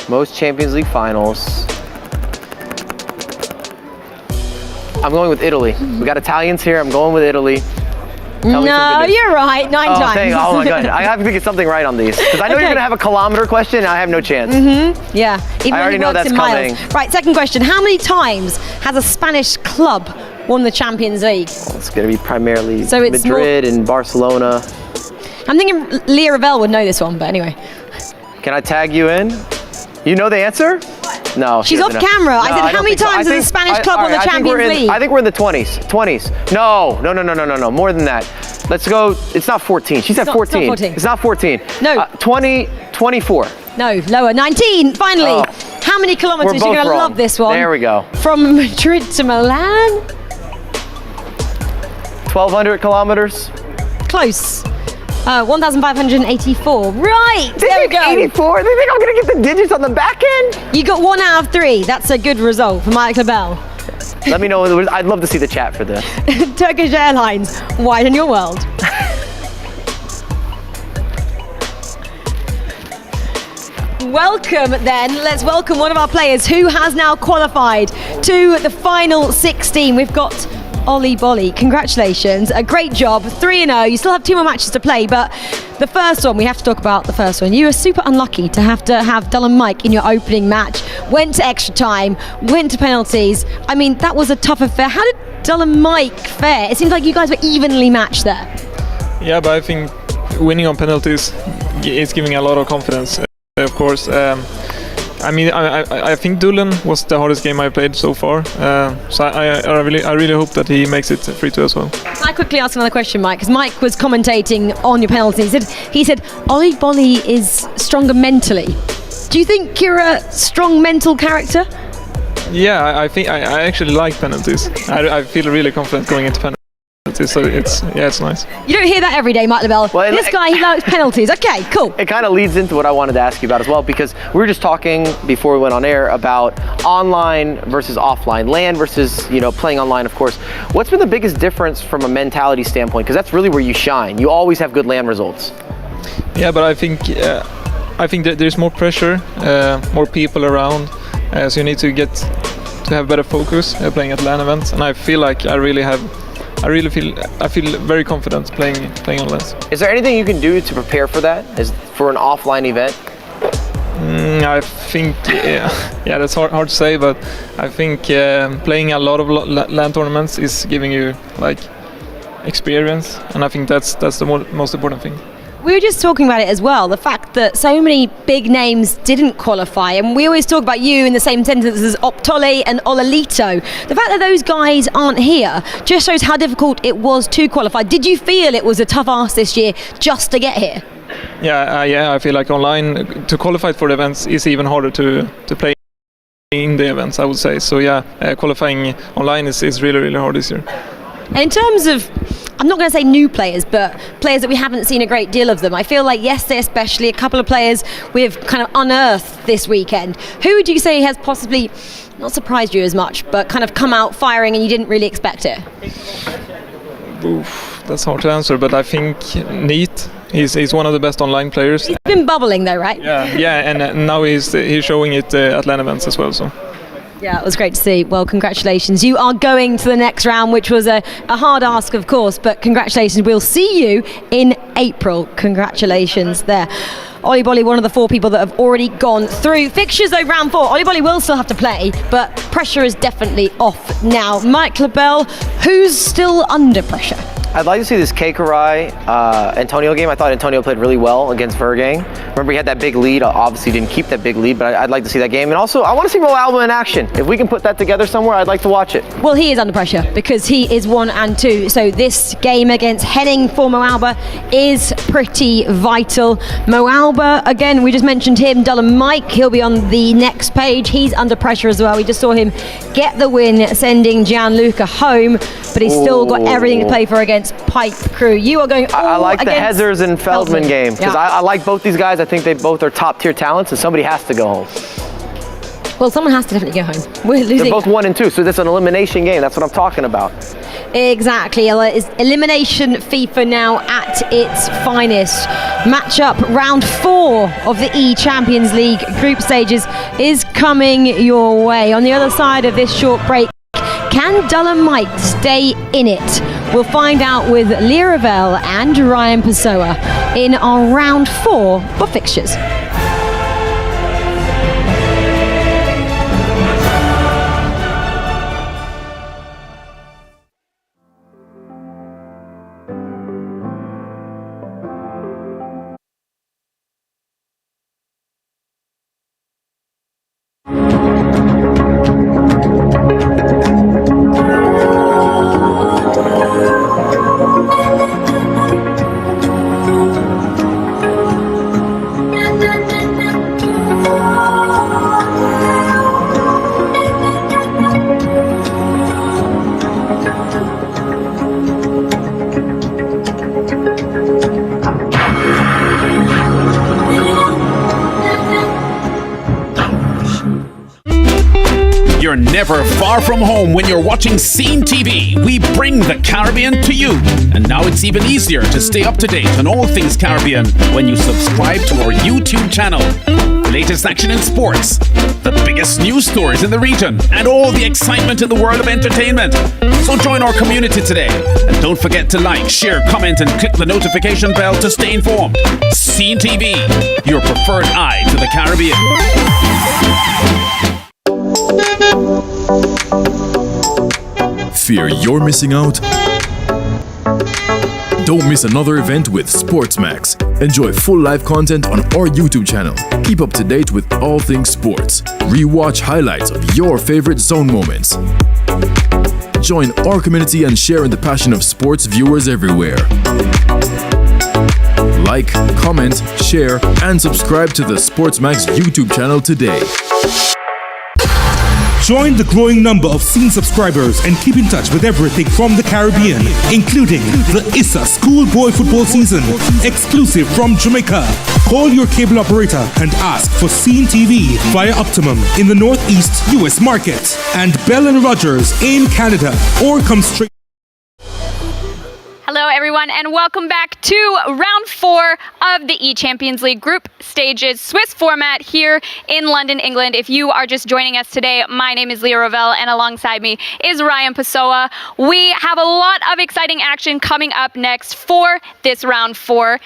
Most Champions League finals. I'm going with Italy. We got Italians here. I'm going with Italy. No, you're right. 9 times. Oh my god, I have to think of something right on these because I know you're gonna have a kilometer question. And I have no chance. Yeah. Even I already know that's coming. Right. Second question: how many times has a Spanish club won the Champions League? It's gonna be primarily So it's Madrid and Barcelona. I'm thinking Leah Ravel would know this one, but anyway. Can I tag you in? You know the answer? No. She's off camera. I said, how many times has a Spanish club won the Champions League? I think we're in the 20s. 20s. No. More than that. Let's go. It's not 14. She said 14. It's not 14. No. 24. No, lower. 19. Finally. Oh. How many kilometers? We're You're going to both love wrong. this one. There we go. From Madrid to Milan? 1,200 kilometers. Close. 1,584. Right. There we go. 84. They think I'm going to get the digits on the back end? You got 1 out of 3. That's a good result for Michael Bell. Let me know. I'd love to see the chat for this. Turkish Airlines, widen your world. Welcome then, let's welcome one of our players who has now qualified to the final 16. We've got Ollie Bolly, congratulations, a great job, 3-0. You still have 2 more matches to play, but the first one, we have to talk about the first one. You were super unlucky to have Dylan Mike in your opening match, went to extra time, went to penalties. I mean, that was a tough affair. How did Dylan Mike fare? It seems like you guys were evenly matched there. Yeah, but I think winning on penalties is giving a lot of confidence, of course. I mean, I think Dylan was the hardest game I played so far. So I really hope that he makes it 3-2 as well. Can I quickly ask another question, Mike? Because Mike was commentating on your penalties. He said Ollie Bolly is stronger mentally. Do you think you're a strong mental character? Yeah, I think I actually like penalties. I feel really confident going into penalties. So it's nice. You don't hear that every day, Mike Lebel. This guy, he likes penalties. Okay, cool. It kind of leads into what I wanted to ask you about as well, because we were just talking before we went on air about online versus offline, LAN versus playing online, of course. What's been the biggest difference from a mentality standpoint? Because that's really where you shine. You always have good LAN results. Yeah, but I think that there's more pressure, more people around, so you need to have better focus playing at LAN events, and I feel like I feel very confident playing on LANs. Is there anything you can do to prepare for that, for an offline event? I think, yeah, that's hard to say, but I think playing a lot of LAN tournaments is giving you experience, and I think that's the most important thing. We were just talking about it as well, the fact that so many big names didn't qualify, and we always talk about you in the same sentence as Optole and Olalito. The fact that those guys aren't here just shows how difficult it was to qualify. Did you feel it was a tough ask this year just to get here? Yeah, I feel like online, to qualify for the events is even harder to play in the events, I would say. So yeah, qualifying online is really, really hard this year. In terms of, I'm not going to say new players, but players that we haven't seen a great deal of them, I feel like yesterday especially, a couple of players we've kind of unearthed this weekend. Who would you say has possibly not surprised you as much, but kind of come out firing and you didn't really expect it? Oof, that's hard to answer, but I think Neat, he's one of the best online players. He's been bubbling though, right? Yeah, and now he's showing it at LAN events as well. So. Yeah, it was great to see. Well, congratulations. You are going to the next round, which was a hard ask, of course, but congratulations. We'll see you in April. Congratulations there. Ollie Bolly, one of the 4 people that have already gone through. Fixtures though, round 4. Ollie Bolly will still have to play, but pressure is definitely off now. Mike Lebel, who's still under pressure? I'd like to see this Kekarai Antonio game. I thought Antonio played really well against Vergang. Remember, he had that big lead. Obviously, didn't keep that big lead, but I'd like to see that game. And also, I want to see Mo Alba in action. If we can put that together somewhere, I'd like to watch it. Well, he is under pressure because he is 1 and 2. So this game against Henning for Mo Alba is pretty vital. Mo Alba, again, we just mentioned him. Dylan Mike, he'll be on the next page. He's under pressure as well. We just saw him get the win, sending Gianluca home, but he's still got everything to play for against against Pipe Crew. You are going all I like the against Hezzers and Feldman game because I like both these guys. I think they both are top-tier talents, and somebody has to go home. Well, someone has to definitely go home. We're losing. They're both 1 and 2, so that's an elimination game. That's what I'm talking about. Exactly. Is elimination FIFA now at its finest. Matchup round 4 of the eChampions League group stages is coming your way. On the other side of this short break, can Dolomite stay in it? We'll find out with Leah Ravel and Ryan Pessoa in our round 4 of fixtures. You're never far from home when you're watching Scene TV. We bring the Caribbean to you. And now it's even easier to stay up to date on all things Caribbean when you subscribe to our YouTube channel. Latest action in sports, the biggest news stories in the region, and all the excitement in the world of entertainment. So join our community today. And don't forget to like, share, comment, and click the notification bell to stay informed. Scene TV, your preferred eye to the Caribbean. Fear you're missing out? Don't miss another event with SportsMax. Enjoy full live content on our YouTube channel. Keep up to date with all things sports. Rewatch highlights of your favorite zone moments. Join our community and share in the passion of sports viewers everywhere. Like, comment, share, and subscribe to the SportsMax YouTube channel today. Join the growing number of Scene subscribers and keep in touch with everything from the Caribbean, including the ISA schoolboy football season, exclusive from Jamaica. Call your cable operator and ask for Scene TV via Optimum in the Northeast US market and Bell & Rogers in Canada, or come straight. Hello, everyone, and welcome back to round 4 of the eChampions League group stages, Swiss format here in London, England. If you are just joining us today, my name is Leah Ravel, and alongside me is Ryan Pessoa. We have a lot of exciting action coming up next for this round 4.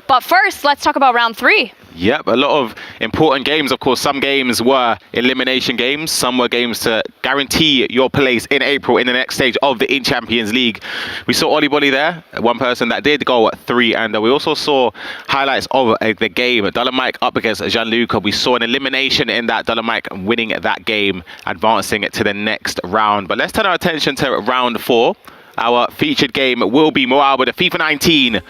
But first, let's talk about round 3. Yep, a lot of important games. Of course, some games were elimination games. Some were games to guarantee your place in April in the next stage of the eChampions League. We saw Oli Bolly there, one person that did go at 3, and we also saw highlights of the game. Dolomite up against Gianluca. We saw an elimination in that, Dolomite winning that game, advancing to the next round. But let's turn our attention to round 4. Our featured game will be Mo Alba, the FIFA19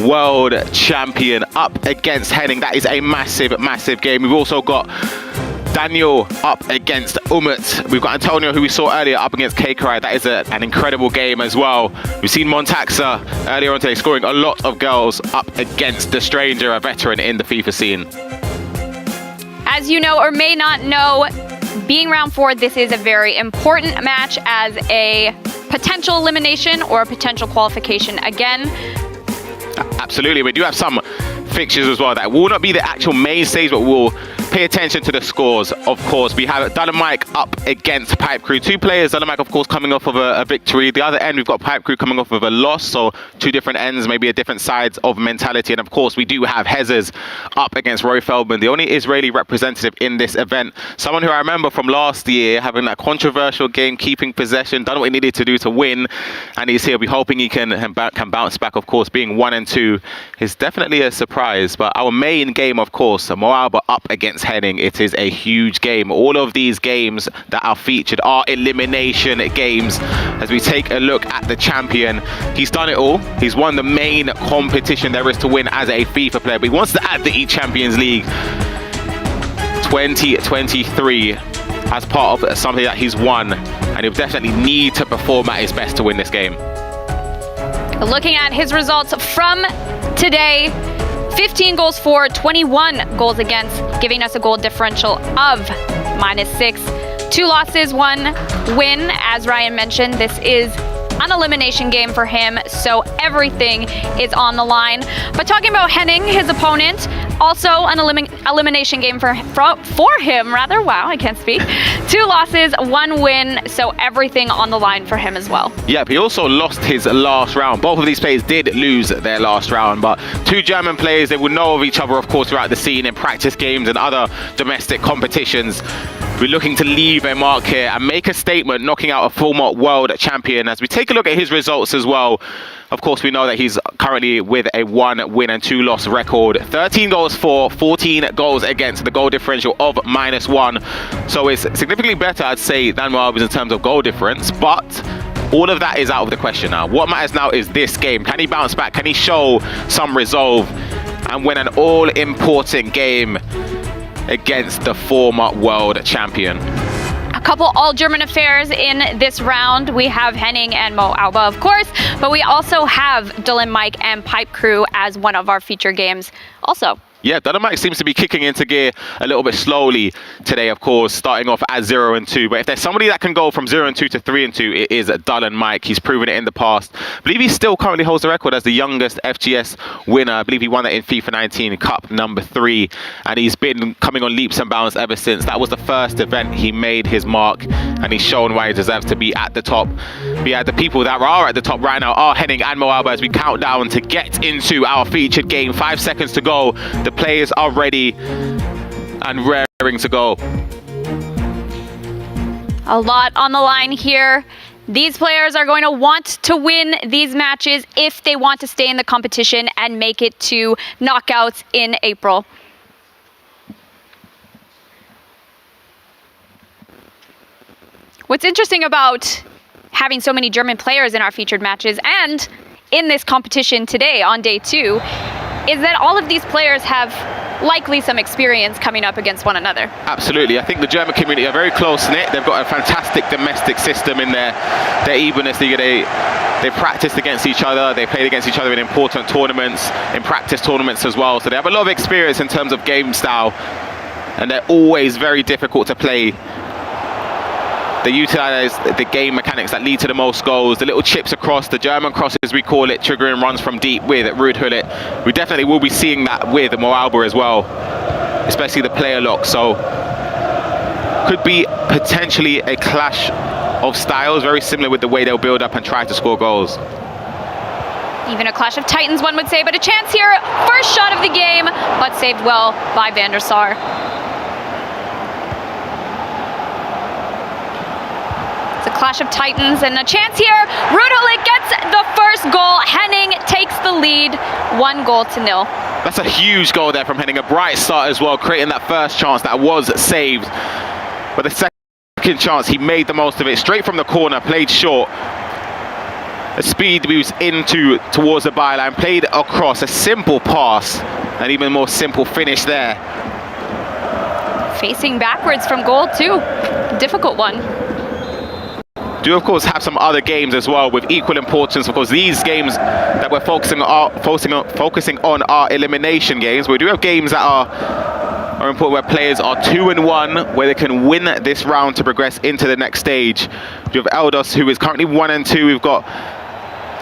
world champion, up against Henning. That is a massive, massive game. We've also got Daniel up against Umut. We've got Antonio, who we saw earlier, up against Keikarai. That is an incredible game as well. We've seen Montaxa earlier on today scoring a lot of goals up against the Stranger, a veteran in the FIFA scene. As you know or may not know, being round 4, this is a very important match as a potential elimination or a potential qualification again. Absolutely. We do have some fixtures as well that will not be the actual main stage, but we'll pay attention to the scores. Of course, we have Dolomite up against Pipe Crew. 2 players, Dolomite of course coming off of a victory. The other end, we've got Pipe Crew coming off of a loss, so 2 different ends, maybe a different sides of mentality. And of course, we do have Hezzers up against Roy Feldman, the only Israeli representative in this event. Someone who I remember from last year having that controversial game, keeping possession, done what he needed to do to win, and he's here. We're hoping he can bounce back. Of course, being 1 and 2 is definitely a surprise. But our main game, of course, Mo Alba up against Henning. It is a huge game. All of these games that are featured are elimination games. As we take a look at the champion, he's done it all. He's won the main competition there is to win as a FIFA player, but he wants to add the eChampions League 2023 as part of something that he's won, and he'll definitely need to perform at his best to win this game. Looking at his results from today, 15 goals for, 21 goals against, giving us a goal differential of -6. 2 losses, 1 win. As Ryan mentioned, this is an elimination game for him, so everything is on the line. But talking about Henning, his opponent, also an elimination game for him, rather. Wow, I can't speak. 2 losses, 1 win, so everything on the line for him as well. Yep, he also lost his last round. Both of these players did lose their last round, but 2 German players, they would know of each other, of course, throughout the scene in practice games and other domestic competitions. We're looking to leave a mark here and make a statement, knocking out a former world champion. As we take a look at his results as well, of course, we know that he's currently with a 1 win and 2 loss record. 13 goals for, 14 goals against, the goal differential of -1. So it's significantly better, I'd say, than Alba in terms of goal difference. But all of that is out of the question now. What matters now is this game. Can he bounce back? Can he show some resolve and win an all-important game against the former world champion? A couple all-German affairs in this round. We have Henning and Mo Alba, of course, but we also have Dylan Mike and Pipe Crew as one of our feature games also. Yeah, Dynamite seems to be kicking into gear a little bit slowly today, of course, starting off at 0-2. But if there's somebody that can go from 0-2 to 3-2, it is Dylan Mike. He's proven it in the past. I believe he still currently holds the record as the youngest FGS winner. I believe he won that in FIFA23 Cup number 3. And he's been coming on leaps and bounds ever since. That was the first event he made his mark. And he's shown why he deserves to be at the top. But yeah, the people that are at the top right now are Henning and Mo Alba as we count down to get into our featured game. 5 seconds to go. The players are ready and raring to go. A lot on the line here. These players are going to want to win these matches if they want to stay in the competition and make it to knockouts in April. What's interesting about having so many German players in our featured matches and in this competition today on day 2 is that all of these players have likely some experience coming up against one another. Absolutely. I think the German community are very close-knit. They've got a fantastic domestic system in their evenness. They've practiced against each other. They played against each other in important tournaments, in practice tournaments as well. So they have a lot of experience in terms of game style, and they're always very difficult to play. They utilize the game mechanics that lead to the most goals, the little chips across, the German crosses we call it, triggering runs from deep with Ruud Gullit. We definitely will be seeing that with Mo Alba as well, especially the player lock. So could be potentially a clash of styles, very similar with the way they'll build up and try to score goals. Even a clash of titans, one would say, but a chance here. First shot of the game, but saved well by Van der Sar. It's a clash of titans and a chance here. Ruud Gullit gets the first goal. Henning takes the lead, 1-0. That's a huge goal there from Henning. A bright start as well, creating that first chance that was saved. But the second chance, he made the most of it. Straight from the corner, played short. A speed boost towards the byline, played across, a simple pass, and even more simple finish there. Facing backwards from goal too. Difficult one. Do of course have some other games as well with equal importance. Of course, these games that we're focusing on are elimination games. We do have games that are important where players are 2-1, where they can win this round to progress into the next stage. We have Eldos, who is currently 1-2. We've got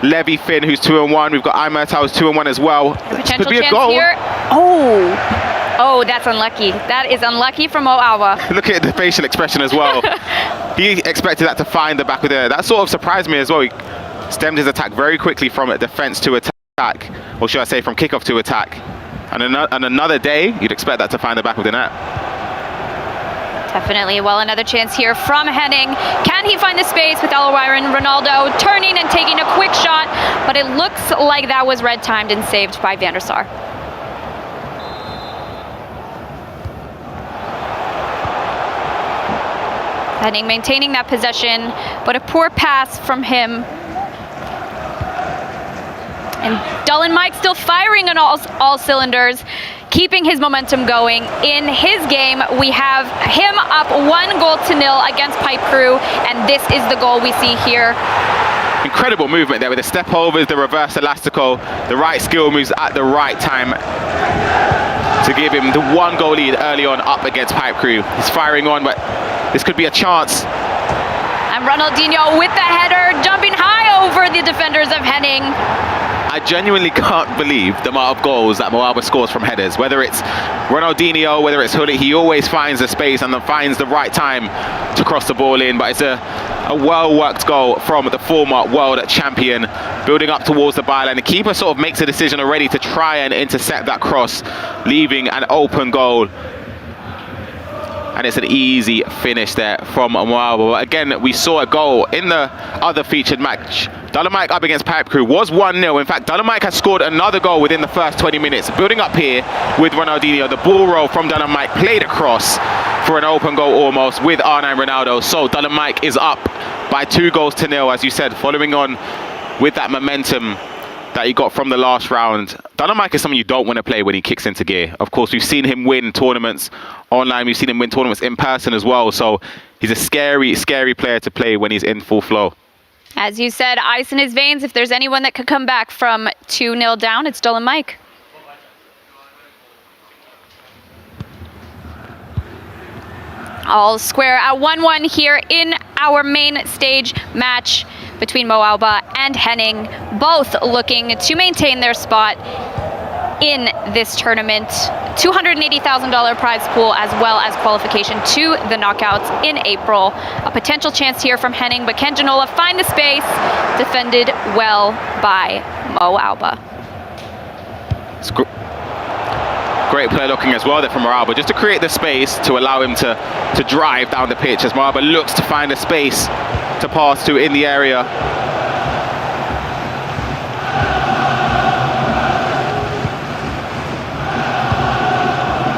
Levi Finn, who's 2-1. We've got Imertal, who's 2-1 as well. Potential chance here. Oh, that's unlucky. That is unlucky from Mo Alba. Look at the facial expression as well. He expected that to find the back of the... That sort of surprised me as well. He stemmed his attack very quickly from defense to attack, or should I say from kickoff to attack. And another day, you'd expect that to find the back of the net. Definitely. Well, another chance here from Henning. Can he find the space with Alwaran Ronaldo turning and taking a quick shot? But it looks like that was red timed and saved by Van der Sar. Henning maintaining that possession, but a poor pass from him. And Dylan Mike still firing on all cylinders, keeping his momentum going. In his game, we have him up 1-0 against Pipe Crew, and this is the goal we see here. Incredible movement there with the step overs, the reverse elastico, the right skill moves at the right time to give him the 1 goal lead early on up against Pipe Crew. He's firing on, but this could be a chance. And Ronaldinho with the header, jumping high over the defenders of Henning. I genuinely can't believe the amount of goals that Mo Alba scores from headers. Whether it's Ronaldinho, whether it's Hullet, he always finds the space and then finds the right time to cross the ball in. But it's a well-worked goal from the former world champion, building up towards the byline. The keeper sort of makes a decision already to try and intercept that cross, leaving an open goal. And it's an easy finish there from Mo Alba. But again, we saw a goal in the other featured match. Dolomite up against Pipe Crew was 1-0. In fact, Dolomite has scored another goal within the first 20 minutes. Building up here with Ronaldinho. The ball roll from Dolomite played across for an open goal almost with R9 Ronaldo. So Dolomite is up by 2-0, as you said, following on with that momentum that he got from the last round. Dolomite is someone you don't want to play when he kicks into gear. Of course, we've seen him win tournaments online. We've seen him win tournaments in person as well. So he's a scary, scary player to play when he's in full flow. As you said, ice in his veins. If there's anyone that could come back from 2-0 down, it's Dolomite. All square at 1-1 here in our main stage match between Mo Alba and Henning, both looking to maintain their spot in this tournament. $280,000 prize pool as well as qualification to the knockouts in April. A potential chance here from Henning, but can Ginola find the space? Defended well by Mo Alba. It's great play looking as well there from Mo Alba, just to create the space to allow him to drive down the pitch as Mo Alba looks to find a space to pass to in the area.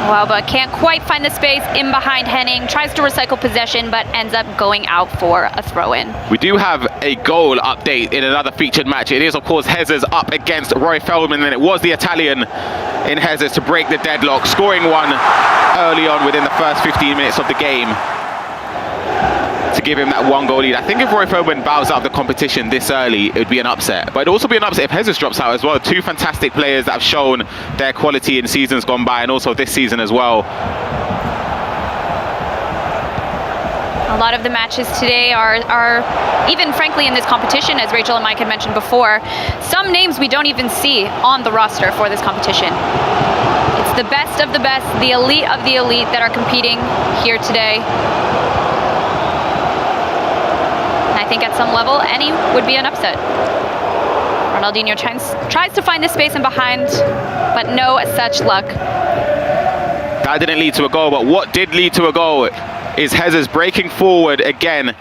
Mo Alba can't quite find the space in behind Henning, tries to recycle possession, but ends up going out for a throw-in. We do have a goal update in another featured match. It is, of course, Jesus up against Roy Feldman, and it was the Italian in Jesus to break the deadlock, scoring one early on within the first 15 minutes of the game to give him that 1-goal lead. I think if Roy Feldman bows out of the competition this early, it would be an upset. But it'd also be an upset if Jesus drops out as well. Two fantastic players that have shown their quality in seasons gone by and also this season as well. A lot of the matches today are even frankly in this competition, as Rachel and Mike had mentioned before, some names we don't even see on the roster for this competition. It's the best of the best, the elite of the elite that are competing here today. I think at some level, any would be an upset. Ronaldinho tries to find the space in behind, but no such luck. That didn't lead to a goal, but what did lead to a goal is Jesus breaking forward again,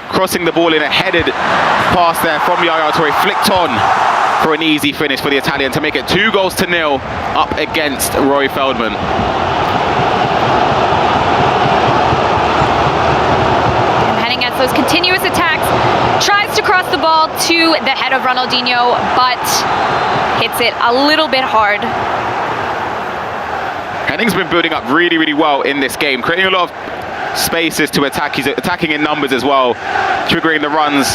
crossing the ball in a headed pass there from Yaya Toure, flicked on for an easy finish for the Italian to make it 2-0 up against Roy Feldman. As those continuous attacks, tries to cross the ball to the head of Ronaldinho, but hits it a little bit hard. Henning's been building up really, really well in this game, creating a lot of spaces to attack. He's attacking in numbers as well, triggering the runs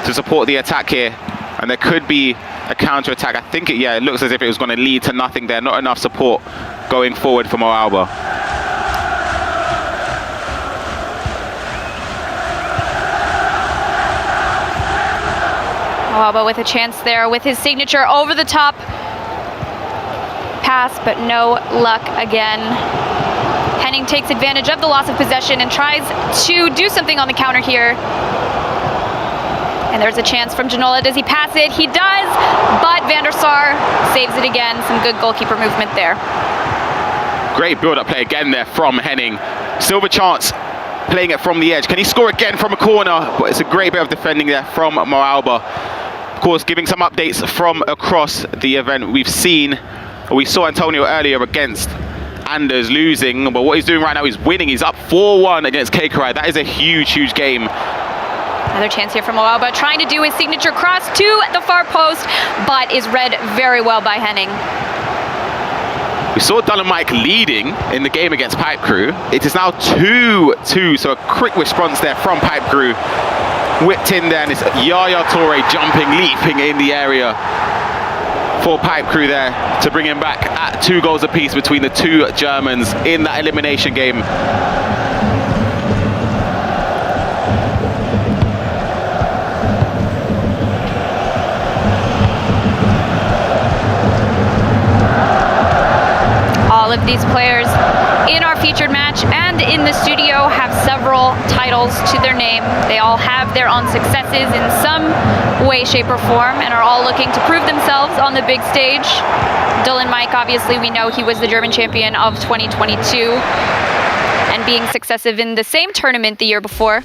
to support the attack here. And there could be a counter-attack. I think it looks as if it was going to lead to nothing there. Not enough support going forward for Mo Alba. Alba with a chance there with his signature over the top pass, but no luck again. Henning takes advantage of the loss of possession and tries to do something on the counter here. And there's a chance from Ginola. Does he pass it? He does, but Van der Sar saves it again. Some good goalkeeper movement there. Great build-up play again there from Henning. Still a chance, playing it from the edge. Can he score again from a corner? But it's a great bit of defending there from Mo Alba. Of course, giving some updates from across the event. We saw Antonio earlier against Anders losing, but what he's doing right now is winning. He's up 4-1 against Keikarai. That is a huge, huge game. Another chance here from Mo Alba, trying to do his signature cross to the far post, but is read very well by Henning. We saw Dolomite leading in the game against Pipe Crew. It is now 2-2, so a quick response there from Pipe Crew whipped in there, and it's Yaya Toure jumping, leaping in the area for Pipe Crew there to bring him back at 2 goals apiece between the 2 Germans in that elimination game. All of these players in our featured match and in the studio have several titles to their name. They all have their own successes in some way, shape, or form, and are all looking to prove themselves on the big stage. Dylan Mike, obviously, we know he was the German champion of 2022 and being successive in the same tournament the year before.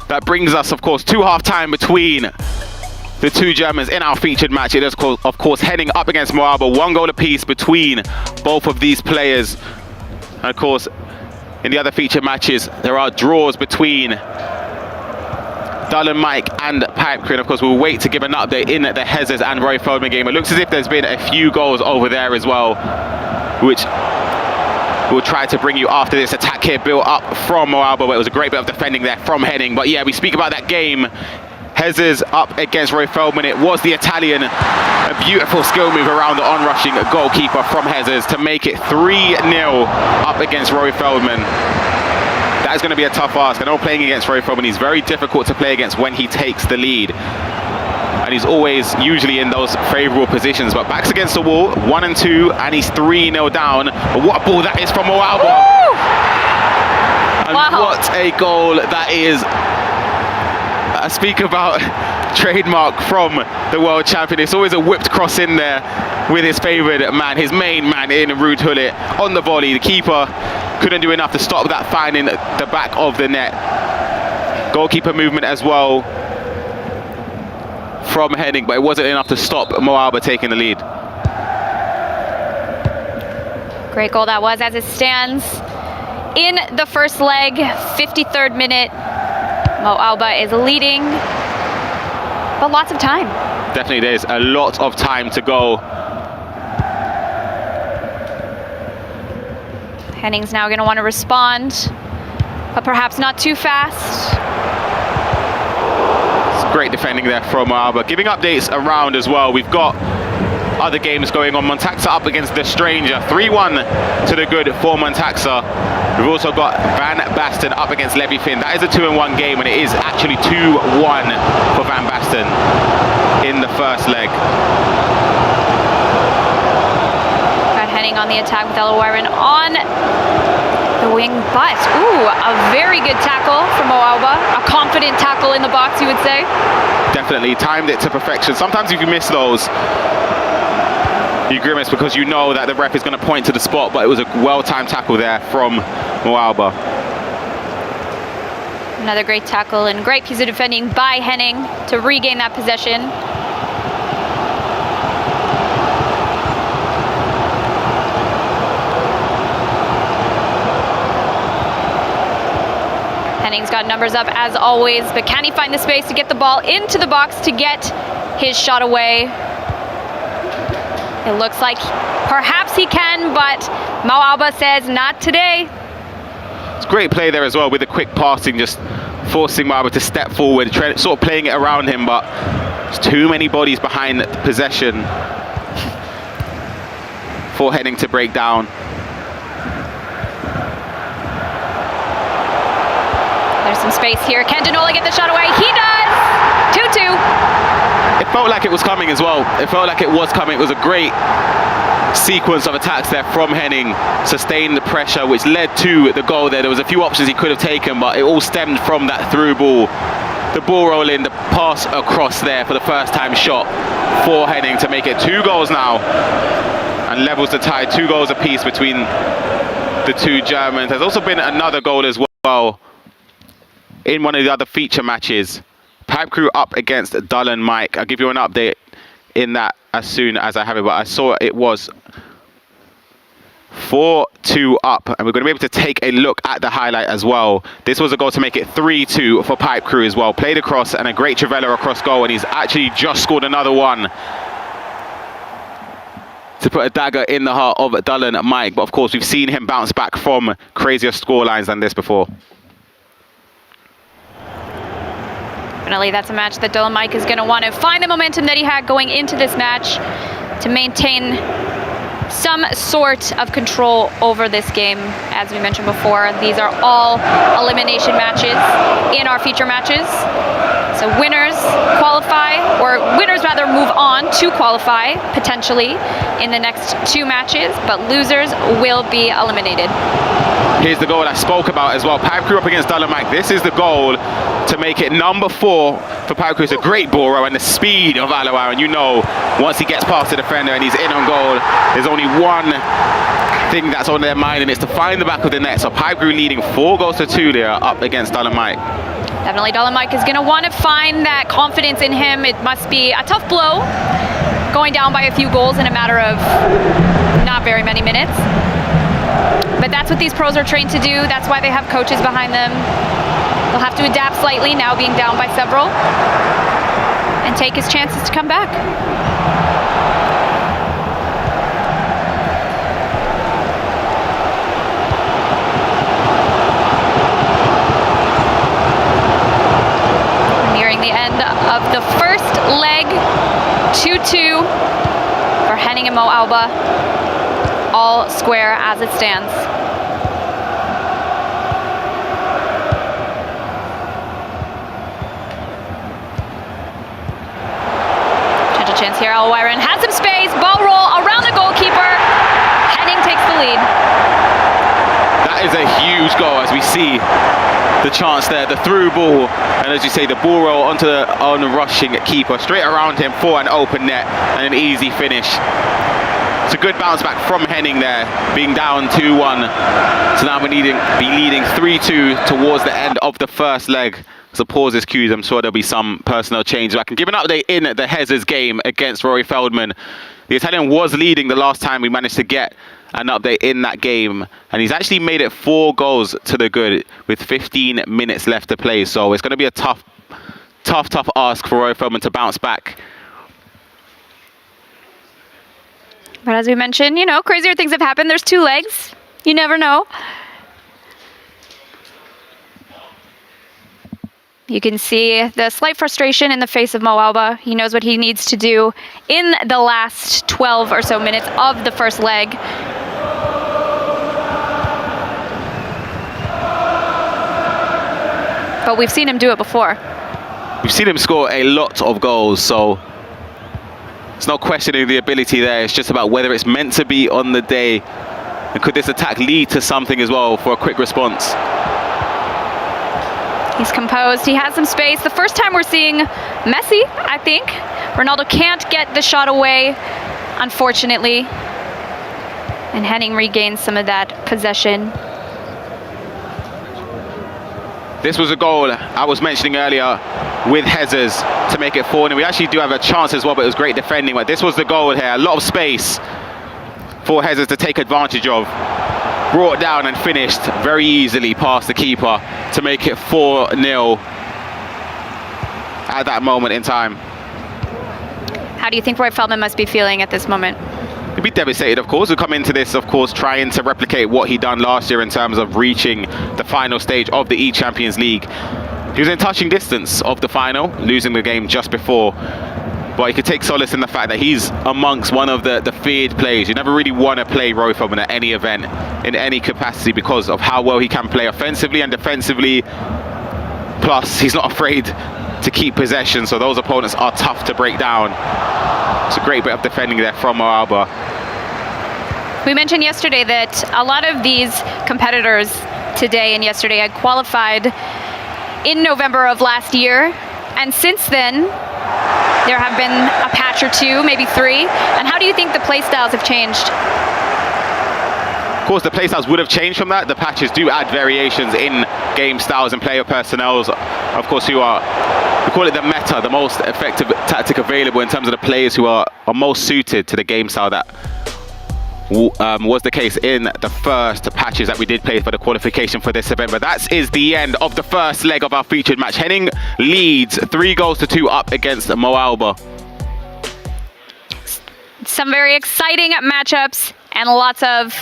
That brings us, of course, to half-time between the 2 Germans in our featured match. It is, of course, heading up against Mo Alba. 1 goal apiece between both of these players. And of course, in the other featured matches, there are draws between Dylan Mike and Pipe Crew. And of course, we'll wait to give an update in the Hezes and Roy Feldman game. It looks as if there's been a few goals over there as well, which we'll try to bring you after this attack here built up from Mo Alba, where it was a great bit of defending there from Henning. But yeah, we speak about that game. Hezes up against Roy Feldman. It was the Italian, a beautiful skill move around the on-rushing goalkeeper from Hezes to make it 3-0 up against Roy Feldman. That is going to be a tough ask. I know playing against Roy Feldman, he's very difficult to play against when he takes the lead. And he's always usually in those favourable positions. But backs against the wall, 1 and 2, and he's 3-0 down. But what a ball that is from Mo Alba. And wow, what a goal that is. I speak about trademark from the world champion. It's always a whipped cross in there with his favourite man, his main man in Ruud Gullit on the volley. The keeper couldn't do enough to stop that fine in the back of the net. Goalkeeper movement as well from Henning, but it wasn't enough to stop Mo Alba taking the lead. great goal that was. As it stands in the first leg, 53rd minute, Mo Alba is leading, but lots of time. Definitely, there's a lot of time to go. Henning's now going to want to respond, but perhaps not too fast. It's great defending there from Alba. Giving updates around as well. We've got other games going on. Montaxa up against the Stranger, 3-1 to the good for Montaxa. We've also got Van Basten up against Levyfin. That is a 2-1 game, and it is actually 2-1 for Van Basten in the first leg. Henning on the attack with Ella Warren on the wing, but ooh, a very good tackle from Mo Alba. A confident tackle in the box, you would say. Definitely timed it to perfection. Sometimes if you miss those, you grimace because you know that the ref is going to point to the spot, but it was a well-timed tackle there from Mo Alba. Another great tackle and great piece of defending by Henning to regain that possession. Henning's got numbers up as always, but can he find the space to get the ball into the box to get his shot away? It looks like perhaps he can, but Mo Alba says not today. It's great play there as well with the quick passing, just forcing Mo Alba to step forward, sort of playing it around him, but there's too many bodies behind possession for Henning to break down. There's some space here. Can Danola get the shot away? He does! 2-2. It felt like it was coming as well. It felt like it was coming. It was a great sequence of attacks there from Henning. Sustained the pressure, which led to the goal there. There was a few options he could have taken, but it all stemmed from that through ball. The ball rolling, the pass across there for the first time shot for Henning to make it 2 goals now. And levels the tie, 2 goals apiece between the two Germans. There's also been another goal as well in one of the other feature matches. Pipe Crew up against Dylan Mike. I'll give you an update in that as soon as I have it, but I saw it was 4-2 up, and we're going to be able to take a look at the highlight as well. This was a goal to make it 3-2 for Pipe Crew as well. Played across and a great Trivella across goal, and he's actually just scored another one. to put a dagger in the heart of Dylan Mike. But of course, we've seen him bounce back from crazier scorelines than this before. Definitely, that's a match that Dylan Mike is going to want to find the momentum that he had going into this match to maintain some sort of control over this game. As we mentioned before, these are all elimination matches in our feature matches. So winners qualify, or winners rather move on to qualify potentially in the next 2 matches, but losers will be eliminated. Here's the goal I spoke about as well. Pipe Crew up against Dylan Mike. This is the goal to make it number 4 for Pipe Crew. It's a great ball row, and the speed of Alba, and you know once he gets past the defender and he's in on goal, there's only one thing that's on their mind, and it's to find the back of the net. So Pipe Crew leading 4-2 there up against Dylan Mike. Definitely Dylan Mike is going to want to find that confidence in him. It must be a tough blow going down by a few goals in a matter of not very many minutes. But that's what these pros are trained to do. That's why they have coaches behind them. They'll have to adapt slightly now being down by several and take his chances to come back. Nearing the end of the first leg, 2-2 for Henning and Mo Alba. All square as it stands. Chance here, Alwyron has some space, ball roll around the goalkeeper. Henning takes the lead. That is a huge goal, as we see the chance there, the through ball, and as you say, the ball roll onto the on-rushing keeper, straight around him for an open net and an easy finish. It's a good bounce back from Henning there, being down 2-1. So now we're be leading 3-2 towards the end of the first leg. So pause is cued. I'm sure there'll be some personnel change. I can give an update in the Hezes game against Rory Feldman. The Italian was leading the last time we managed to get an update in that game, and he's actually made it 4 goals to the good with 15 minutes left to play. So it's going to be a tough ask for Rory Feldman to bounce back. But as we mentioned, you know, crazier things have happened. There's 2 legs. You never know. You can see the slight frustration in the face of Mo Alba. He knows what he needs to do in the last 12 or so minutes of the first leg. But we've seen him do it before. We've seen him score a lot of goals, so it's not questioning the ability there. It's just about whether it's meant to be on the day. And could this attack lead to something as well for a quick response? He's composed, he has some space. The first time we're seeing Messi, I think. Ronaldo can't get the shot away, unfortunately. And Henning regains some of that possession. This was a goal I was mentioning earlier with Hezes to make it 4-0. We actually do have a chance as well, but it was great defending. But this was the goal here, a lot of space for Hezes to take advantage of. Brought down and finished very easily past the keeper to make it 4-0 at that moment in time. How do you think Roy Feldman must be feeling at this moment? He'd be devastated, of course. He'll come into this, of course, trying to replicate what he done last year in terms of reaching the final stage of the eChampions League. He was in touching distance of the final, losing the game just before. But he could take solace in the fact that he's amongst one of the feared players. You never really want to play Roy Feldman at any event, in any capacity, because of how well he can play offensively and defensively. Plus, he's not afraid to keep possession, so those opponents are tough to break down. It's a great bit of defending there from Mo Alba. We mentioned yesterday that a lot of these competitors today and yesterday had qualified in November of last year, and since then there have been a patch or 2, maybe 3. And how do you think the play styles have changed? Of course, the play styles would have changed from that. The patches do add variations in game styles and player personnels, of course, we call it the meta, the most effective tactic available in terms of the players who are most suited to the game style that was the case in the first patches that we did play for the qualification for this event. But that is the end of the first leg of our featured match. Henning leads 3-2 up against Mo Alba. Some very exciting matchups and lots of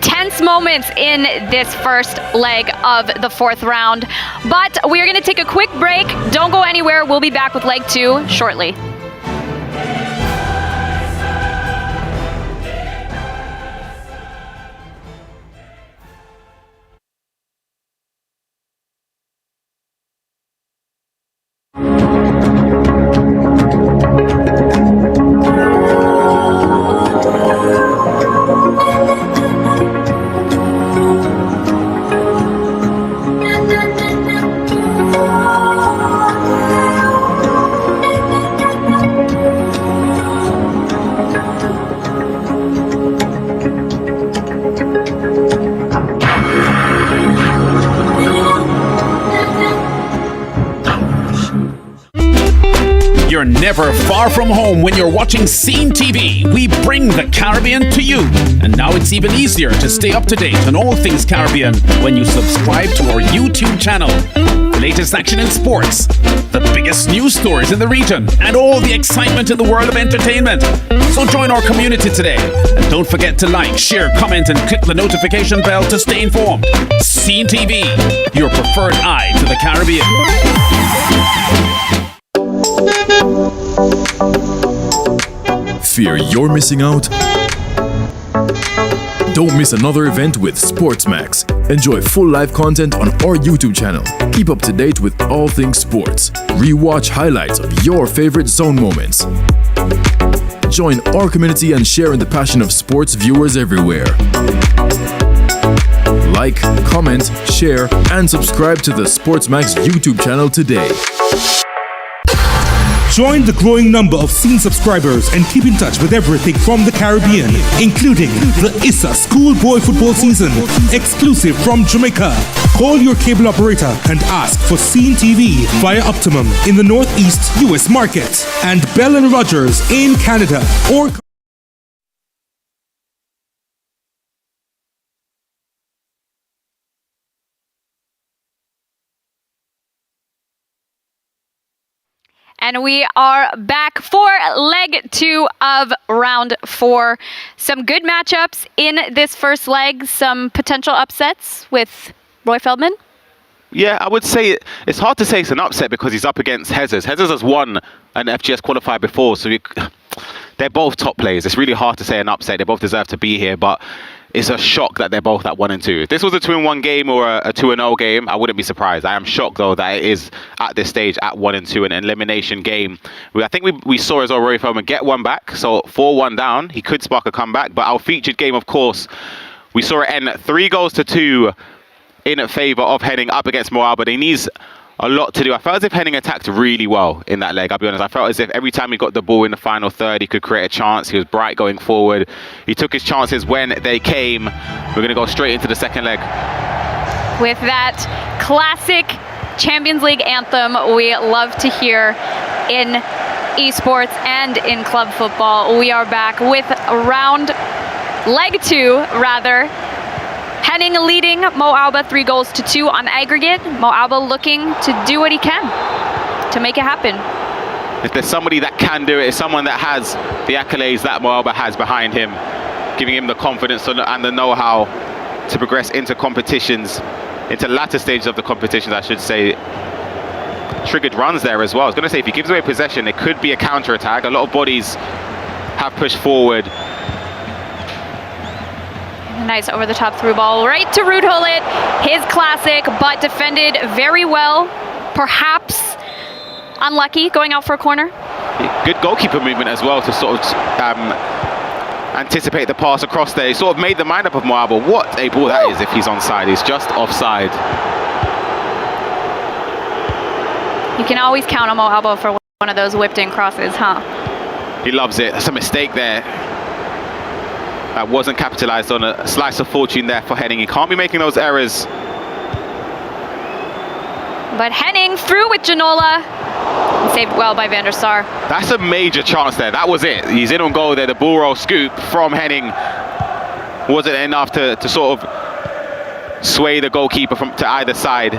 tense moments in this first leg of the fourth round. But we're going to take a quick break. Don't go anywhere. We'll be back with leg 2 shortly. You're never far from home when you're watching Scene TV. We bring the Caribbean to you. And now it's even easier to stay up to date on all things Caribbean when you subscribe to our YouTube channel. Latest action in sports, the biggest news stories in the region, and all the excitement in the world of entertainment. So join our community today. And don't forget to like, share, comment, and click the notification bell to stay informed. Scene TV, your preferred eye to the Caribbean. Fear you're missing out? Don't miss another event with SportsMax. Enjoy full live content on our YouTube channel. Keep up to date with all things sports. Rewatch highlights of your favorite zone moments. Join our community and share in the passion of sports viewers everywhere. Like, comment, share, and subscribe to the SportsMax YouTube channel today. Join the growing number of Scene subscribers and keep in touch with everything from the Caribbean, including the ISA schoolboy football season, exclusive from Jamaica. Call your cable operator and ask for Scene TV via Optimum in the Northeast US market and Bell & Rogers in Canada, or And we are back for leg 2 of round 4. Some good matchups in this first leg, some potential upsets with Roy Feldman. Yeah, I would say it's hard to say it's an upset because he's up against Hezes. Hezes has won an FGS qualifier before, so they're both top players. It's really hard to say an upset. They both deserve to be here, but it's a shock that they're both at 1 and 2. If this was a 2-1 game or a 2-0 game, I wouldn't be surprised. I am shocked though that it is at this stage at 1 and 2, an elimination game. I think we saw as well Roy Feldman get one back, so 4-1 down. He could spark a comeback, but our featured game, of course, we saw it end 3-2 in favour of Henning up against Mo Alba. He needs a lot to do. I felt as if Henning attacked really well in that leg, I'll be honest. I felt as if every time he got the ball in the final third, he could create a chance. He was bright going forward. He took his chances when they came. We're going to go straight into the second leg. With that classic Champions League anthem we love to hear in esports and in club football, we are back with leg 2, rather. Henning leading Mo Alba 3-2 on aggregate. Mo Alba looking to do what he can to make it happen. If there's somebody that can do it, it's someone that has the accolades that Mo Alba has behind him, giving him the confidence and the know-how to progress into competitions, into latter stages of the competitions, I should say. Triggered runs there as well. I was going to say, if he gives away possession, it could be a counter-attack. A lot of bodies have pushed forward. Nice over-the-top through ball right to Ruud Gullit. His classic, but defended very well. Perhaps unlucky going out for a corner. Good goalkeeper movement as well to sort of anticipate the pass across there. He sort of made the mind up of Mo Alba. What a ball that is if he's onside. He's just offside. You can always count on Mo Alba for one of those whipped-in crosses, huh? He loves it. That's a mistake there. That wasn't capitalized on. A slice of fortune there for Henning. He can't be making those errors. But Henning through with Ginola. Saved well by Van der Sar. That's a major chance there. That was it. He's in on goal there. The ball roll scoop from Henning wasn't enough to sort of sway the goalkeeper to either side.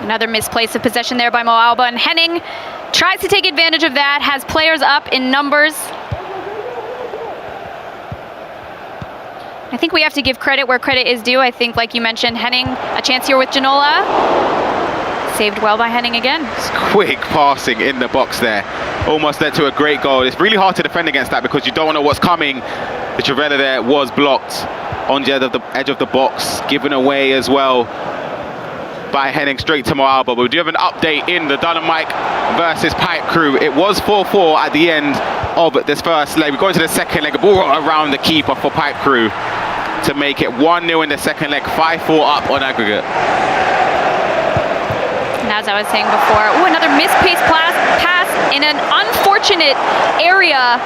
Another misplaced of possession there by Mo Alba. And Henning tries to take advantage of that. Has players up in numbers. I think we have to give credit where credit is due. I think, like you mentioned, Henning, a chance here with Ginola. Saved well by Henning again. Quick passing in the box there. Almost led to a great goal. It's really hard to defend against that because you don't know what's coming. The Trivela there was blocked on the edge of the box, given away as well by Henning straight to Mo Alba. But we do have an update in the Dynamite versus Pipe Crew. It was 4-4 at the end of this first leg. We go into the second leg, a ball around the keeper for Pipe Crew to make it 1-0 in the second leg, 5-4 up on aggregate. And as I was saying before, another misplaced pass in an unfortunate area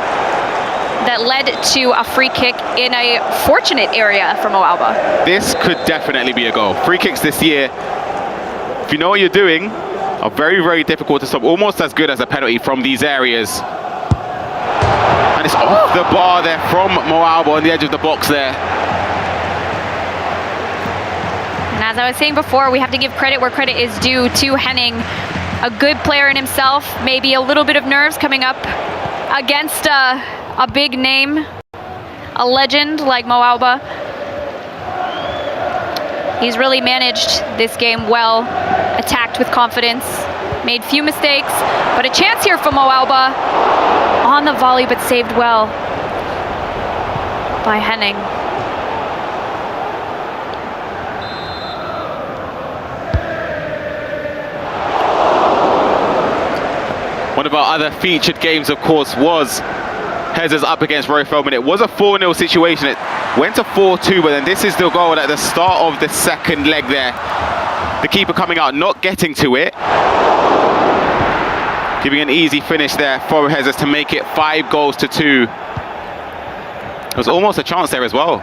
that led to a free kick in a fortunate area for Mo Alba. This could definitely be a goal. Free kicks this year, if you know what you're doing, are very, very difficult to stop. Almost as good as a penalty from these areas. And it's off the bar there from Mo Alba on the edge of the box there. And as I was saying before, we have to give credit where credit is due to Henning. A good player in himself, maybe a little bit of nerves coming up against a big name, a legend like Mo Alba. He's really managed this game well, attacked with confidence, made few mistakes, but a chance here for Mo Alba on the volley, but saved well by Henning. One of our other featured games, of course, was Hezes up against Roy Feldman. It was a 4-0 situation. It went to 4-2, but then this is the goal at the start of the second leg there. The keeper coming out, not getting to it. Giving an easy finish there for Hezes to make it 5-2. There was almost a chance there as well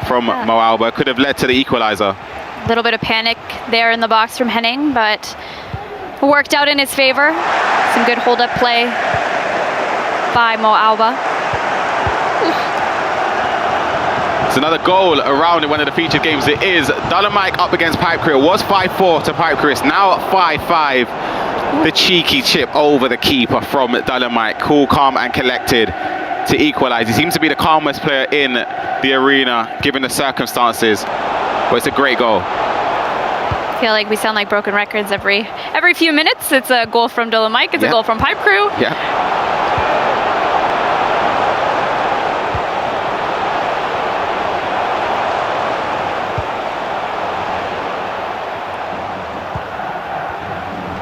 from Mo Alba. Could have led to the equalizer. A little bit of panic there in the box from Henning, but worked out in his favor. Some good hold-up play by Mo Alba. It's another goal around in one of the featured games. It is Dynamite up against Pipe Crew. It was 5-4 to Pipe Crew. It's now 5-5. The cheeky chip over the keeper from Dynamite. Cool, calm and collected to equalize. He seems to be the calmest player in the arena given the circumstances. But it's a great goal. I feel like we sound like broken records every few minutes. It's a goal from Dolomite, it's a goal from Pipe Crew. Yeah.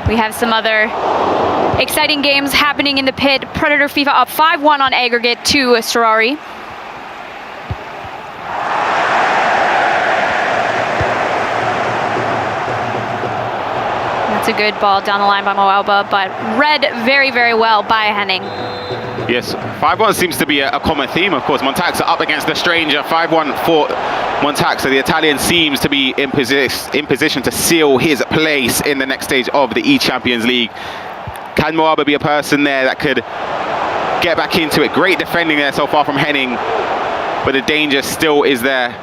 We have some other exciting games happening in the pit. Predator FIFA up 5-1 on aggregate to Sorari. That's a good ball down the line by Mo Alba, but read very, very well by Henning. Yes, 5-1 seems to be a common theme, of course. Montaxa up against the stranger, 5-1 for Montaxa. The Italian seems to be in position to seal his place in the next stage of the eChampions League. Can Mo Alba be a person there that could get back into it? Great defending there so far from Henning, but the danger still is there.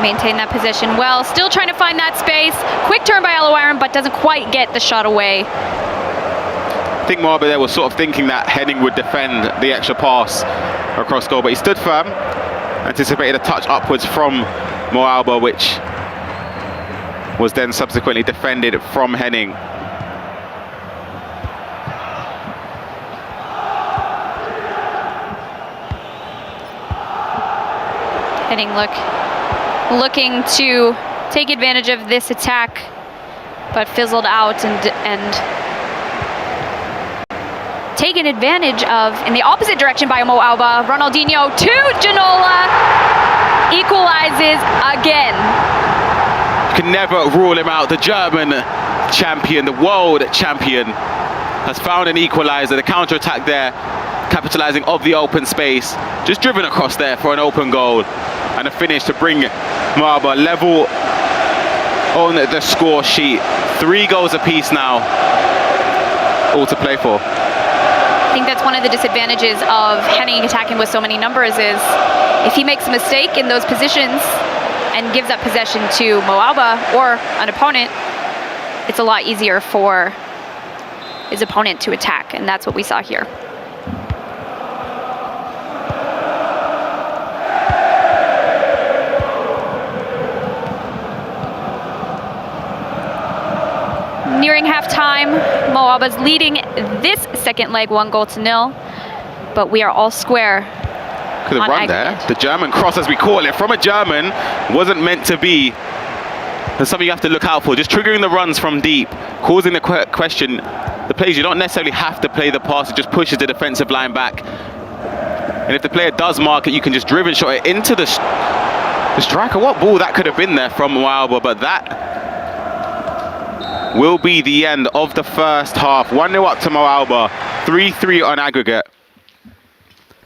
Maintain that position well, still trying to find that space. Quick turn by Alawaran, but doesn't quite get the shot away. I think Mo Alba there was sort of thinking that Henning would defend the extra pass across goal, but he stood firm, anticipated a touch upwards from Mo Alba, which was then subsequently defended from Henning. Henning looking to take advantage of this attack, but fizzled out and taken advantage of in the opposite direction by Mo Alba. Ronaldinho to Ginola, equalizes again. You can never rule him out. The German champion, the world champion, has found an equalizer. The counter-attack there, capitalizing of the open space, just driven across there for an open goal, and a finish to bring Mo Alba level on the score sheet. 3 goals apiece now, all to play for. I think that's one of the disadvantages of Henning attacking with so many numbers is if he makes a mistake in those positions and gives up possession to Mo Alba or an opponent, it's a lot easier for his opponent to attack, and that's what we saw here. Alba's leading this second leg 1-0, but we are all square. Could have run there. The German cross, as we call it, from a German, wasn't meant to be. There's something you have to look out for. Just triggering the runs from deep, causing the question. The players, you don't necessarily have to play the pass. It just pushes the defensive line back. And if the player does mark it, you can just driven shot it into the striker. What ball that could have been there from Alba, but that will be the end of the first half. 1-0 up to Alba, 3-3 on aggregate.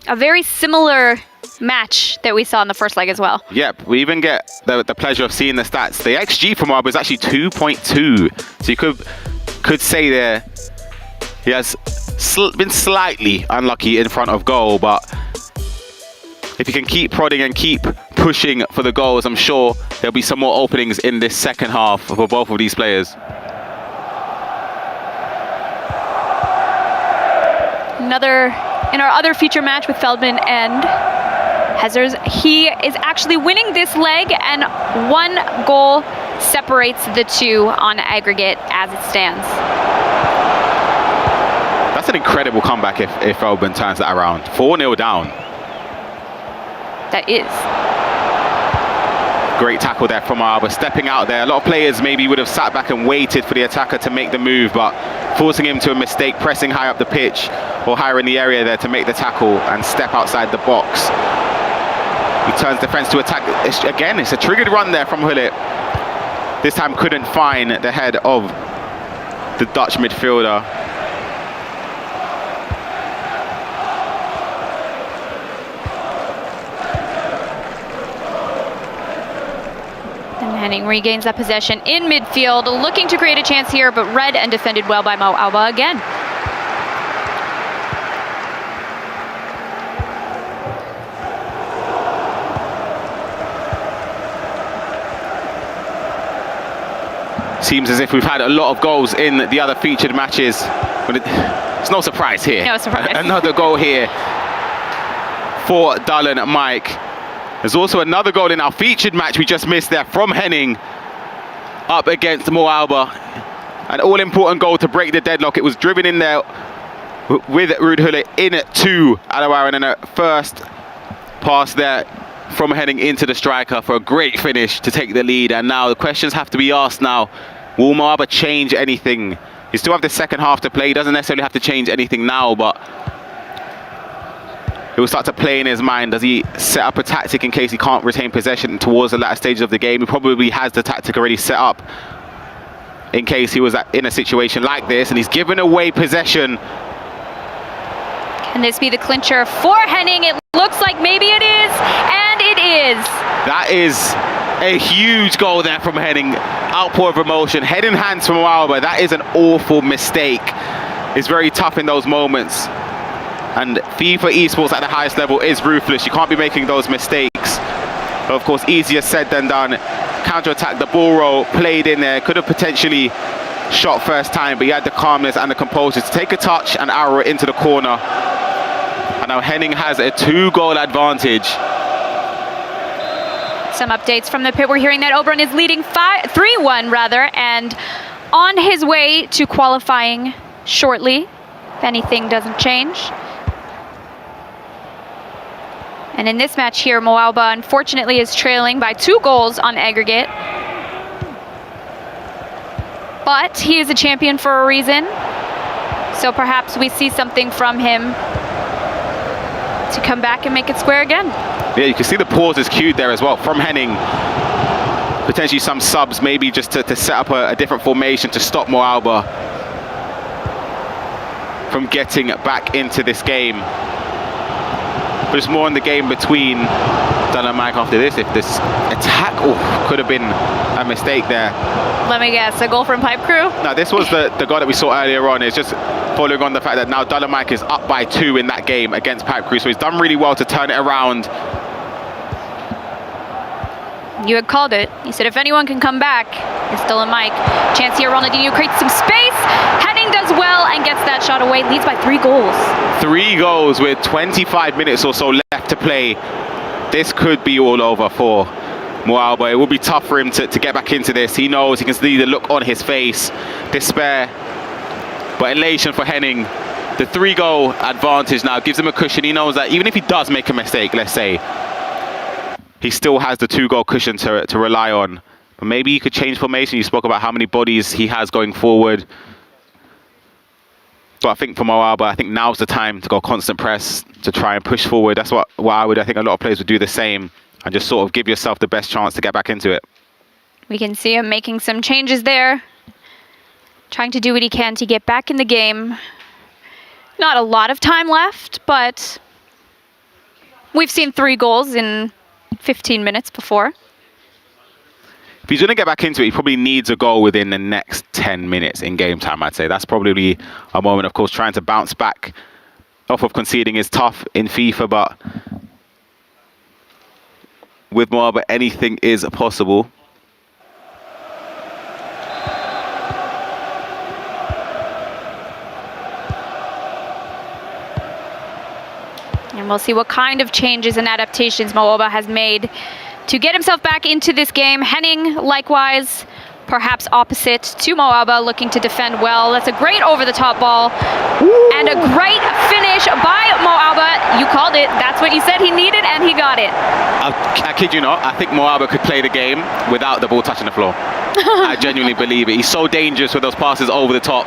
A very similar match that we saw in the first leg as well. Yep, we even get the pleasure of seeing the stats. The XG from Alba is actually 2.2. So you could say there he has been slightly unlucky in front of goal, but if he can keep prodding and keep pushing for the goals, I'm sure there'll be some more openings in this second half for both of these players. Another in our other feature match with Feldman and Hezers, he is actually winning this leg, and 1 goal separates the two on aggregate as it stands. That's an incredible comeback if Feldman turns that around. 4-0 down. That is. Great tackle there from Alba, stepping out there. A lot of players maybe would have sat back and waited for the attacker to make the move, but forcing him to a mistake, pressing high up the pitch or higher in the area there to make the tackle and step outside the box. He turns defense to attack. Again, it's a triggered run there from Hullet. This time couldn't find the head of the Dutch midfielder. Henning regains that possession in midfield, looking to create a chance here, but read and defended well by Mo Alba again. Seems as if we've had a lot of goals in the other featured matches, but it's no surprise here. No surprise. Another goal here for Dullen Mike. There's also another goal in our featured match we just missed there from Henning up against Mo Alba. An all-important goal to break the deadlock. It was driven in there with Ruud Hullet in to Alawar, and a first pass there from Henning into the striker for a great finish to take the lead. And now the questions have to be asked now. Will Mo Alba change anything? He still have the second half to play. He doesn't necessarily have to change anything now, but it will start to play in his mind. Does he set up a tactic in case he can't retain possession towards the latter stages of the game? He probably has the tactic already set up in case he was in a situation like this, and he's given away possession. Can this be the clincher for Henning? It looks like maybe it is, and it is. That is a huge goal there from Henning. Outpour of emotion, head in hands from Alba. That is an awful mistake. It's very tough in those moments. And FIFA esports at the highest level is ruthless. You can't be making those mistakes. Of course, easier said than done. Counter-attack, the ball roll, played in there. Could have potentially shot first time, but he had the calmness and the composure to take a touch and arrow it into the corner. And now Henning has a 2-goal advantage. Some updates from the pit. We're hearing that Oberon is leading 3-1 rather, and on his way to qualifying shortly, if anything doesn't change. And in this match here, Mo Alba unfortunately is trailing by 2 goals on aggregate. But he is a champion for a reason. So perhaps we see something from him to come back and make it square again. Yeah, you can see the pauses cued there as well from Henning. Potentially some subs, maybe just to set up a different formation to stop Mo Alba from getting back into this game. But it's more in the game between Dullen Mike after this. If this attack could have been a mistake there. Let me guess, a goal from Pipe Crew? No, this was the goal that we saw earlier on. It's just following on the fact that now Dullen Mike is up by 2 in that game against Pipe Crew. So he's done really well to turn it around. You had called it. You said if anyone can come back, it's Dullen Mike. Chance here, Ronaldinho creates some space. Henning does well and gets that shot away. Leads by 3 goals. 3 goals with 25 minutes or so left to play. This could be all over for Mo Alba. It will be tough for him to get back into this. He knows, he can see the look on his face. Despair But elation for Henning. The 3-goal advantage now gives him a cushion. He knows that even if he does make a mistake, let's say, he still has the 2-goal cushion to rely on. But maybe he could change formation. You spoke about how many bodies he has going forward. But I think for Mo Alba, I think now's the time to go constant press, to try and push forward. That's what I think a lot of players would do the same, and just sort of give yourself the best chance to get back into it. We can see him making some changes there, trying to do what he can to get back in the game. Not a lot of time left, but we've seen 3 goals in 15 minutes before. If he's going to get back into it, he probably needs a goal within the next 10 minutes in game time, I'd say. That's probably a moment. Of course, trying to bounce back off of conceding is tough in FIFA, but with Mo Alba, anything is possible. And we'll see what kind of changes and adaptations Mo Alba has made to get himself back into this game. Henning, likewise, perhaps opposite to Mo Alba, looking to defend well. That's a great over-the-top ball. And a great finish by Mo Alba. You called it. That's what you said he needed, and he got it. I kid you not, I think Mo Alba could play the game without the ball touching the floor. I genuinely believe it. He's so dangerous with those passes over the top.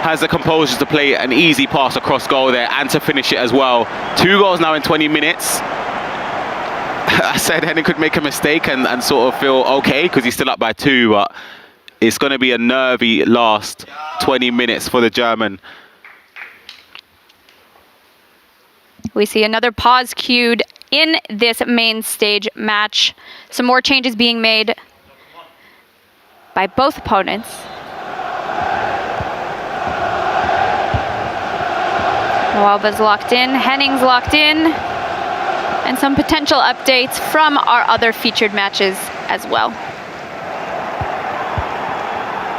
Has the composure to play an easy pass across goal there and to finish it as well. 2 goals now in 20 minutes. I said Henning could make a mistake and sort of feel okay because he's still up by 2, but it's going to be a nervy last 20 minutes for the German. We see another pause cued in this main stage match. Some more changes being made by both opponents. Mo Alba's locked in, Henning's locked in, and some potential updates from our other featured matches as well.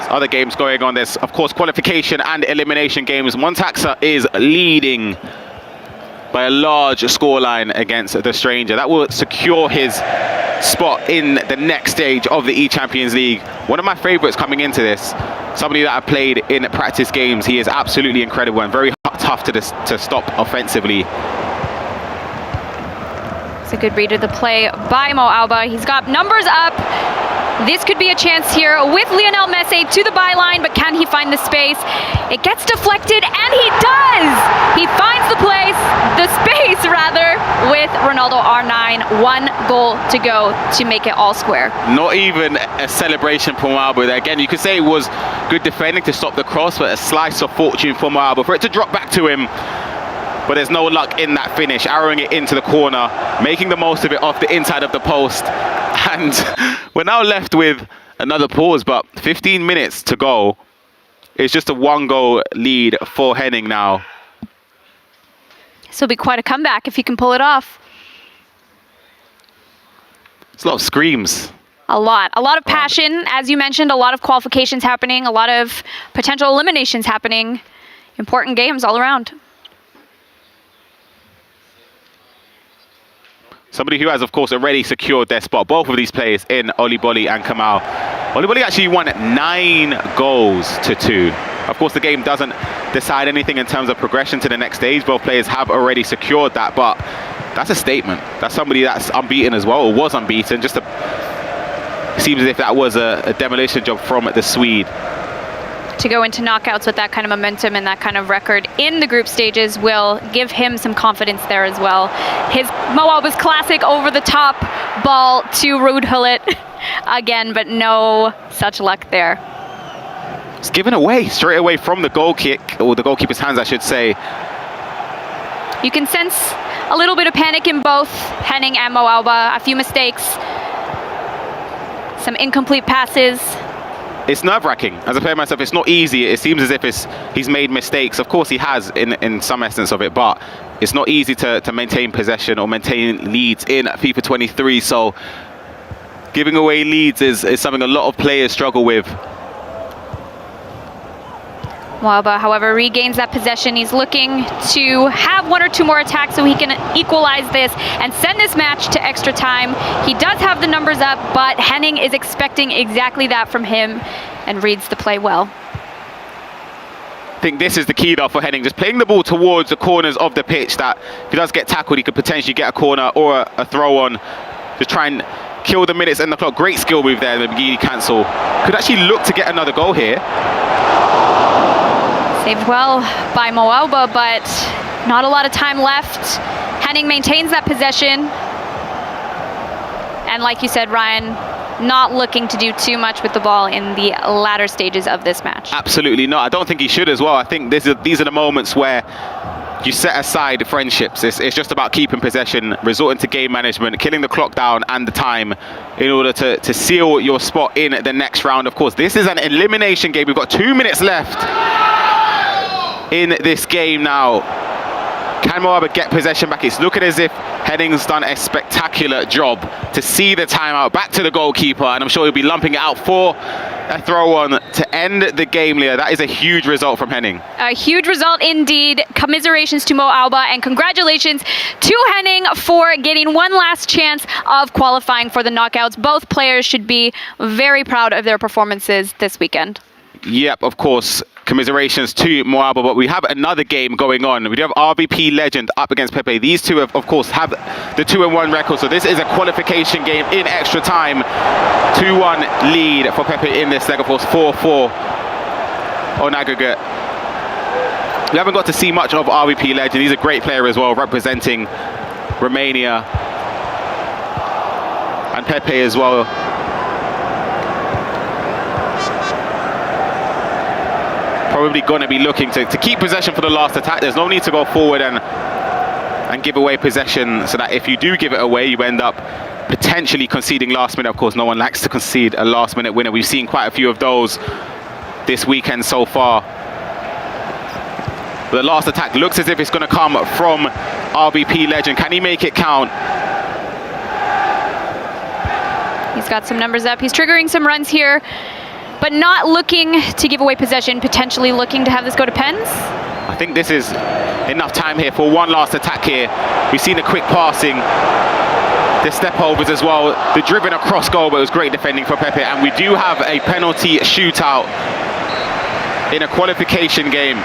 Other games going on. There's, of course, qualification and elimination games. Montaxa is leading by a large scoreline against the Stranger. That will secure his spot in the next stage of the eChampions League. One of my favorites coming into this, somebody that I played in practice games. He is absolutely incredible and very tough to stop offensively. It's a good read of the play by Mo Alba. He's got numbers up. This could be a chance here with Lionel Messi to the byline, but can he find the space? It gets deflected, and he does! He finds the space rather, with Ronaldo R9. 1 goal to go to make it all square. Not even a celebration for Mo Alba there. Again, you could say it was good defending to stop the cross, but a slice of fortune for Mo Alba. For it to drop back to him, but there's no luck in that finish, arrowing it into the corner, making the most of it off the inside of the post. And we're now left with another pause, but 15 minutes to go. It's just a 1-goal lead for Henning now. This will be quite a comeback if he can pull it off. It's a lot of screams. A lot of passion, as you mentioned, a lot of qualifications happening, a lot of potential eliminations happening. Important games all around. Somebody who has, of course, already secured their spot. Both of these players in Oliboli and Kamal. Oliboli actually won 9 goals to 2. Of course, the game doesn't decide anything in terms of progression to the next stage. Both players have already secured that, but that's a statement. That's somebody that's unbeaten as well, or was unbeaten. It seems as if that was a demolition job from the Swede. To go into knockouts with that kind of momentum and that kind of record in the group stages will give him some confidence there as well. His Mo Alba's classic over-the-top ball to Ruud Gullit again, but no such luck there. It's given away straight away from the goal kick, or the goalkeeper's hands, I should say. You can sense a little bit of panic in both Henning and Mo Alba. A few mistakes, some incomplete passes. It's nerve-wracking. As a player myself, it's not easy. It seems as if he's made mistakes. Of course, he has in some essence of it, but it's not easy to maintain possession or maintain leads in FIFA 23. So giving away leads is something a lot of players struggle with. Mo Alba, however, regains that possession. He's looking to have 1 or 2 more attacks so he can equalize this and send this match to extra time. He does have the numbers up, but Henning is expecting exactly that from him and reads the play well. I think this is the key though for Henning, just playing the ball towards the corners of the pitch, that if he does get tackled, he could potentially get a corner or a throw on. Just try and kill the minutes and the clock. Great skill move there, the McGeady cancel. Could actually look to get another goal here. Saved well by Mo Alba, but not a lot of time left. Henning maintains that possession. And like you said, Ryan, not looking to do too much with the ball in the latter stages of this match. Absolutely not. I don't think he should as well. I think these are the moments where you set aside friendships. It's just about keeping possession, resorting to game management, killing the clock down and the time in order to seal your spot in the next round. Of course, this is an elimination game. We've got 2 minutes left in this game now. Can Mo Alba get possession back? It's looking as if Henning's done a spectacular job to see the timeout back to the goalkeeper, and I'm sure he'll be lumping it out for a throw-on to end the game, Leah. That is a huge result from Henning. A huge result indeed. Commiserations to Mo Alba, and congratulations to Henning for getting one last chance of qualifying for the knockouts. Both players should be very proud of their performances this weekend. Yep, of course. Commiserations to Mo Alba, but we have another game going on. We do have RVP Legend up against Pepe. These two, of course, have the 2-1 record, so this is a qualification game in extra time. 2-1 lead for Pepe in this leg, of course, 4-4 on aggregate. We haven't got to see much of RVP Legend. He's a great player as well, representing Romania. And Pepe as well. Probably going to be looking to keep possession for the last attack. There's no need to go forward and give away possession, so that if you do give it away, you end up potentially conceding last minute. Of course, no one likes to concede a last minute winner. We've seen quite a few of those this weekend so far. But the last attack looks as if it's going to come from RVP Legend. Can he make it count? He's got some numbers up. He's triggering some runs here, but not looking to give away possession, potentially looking to have this go to pens. I think this is enough time here for one last attack here. We've seen the quick passing, the step overs as well, the driven across goal, but it was great defending for Pepe. And we do have a penalty shootout in a qualification game.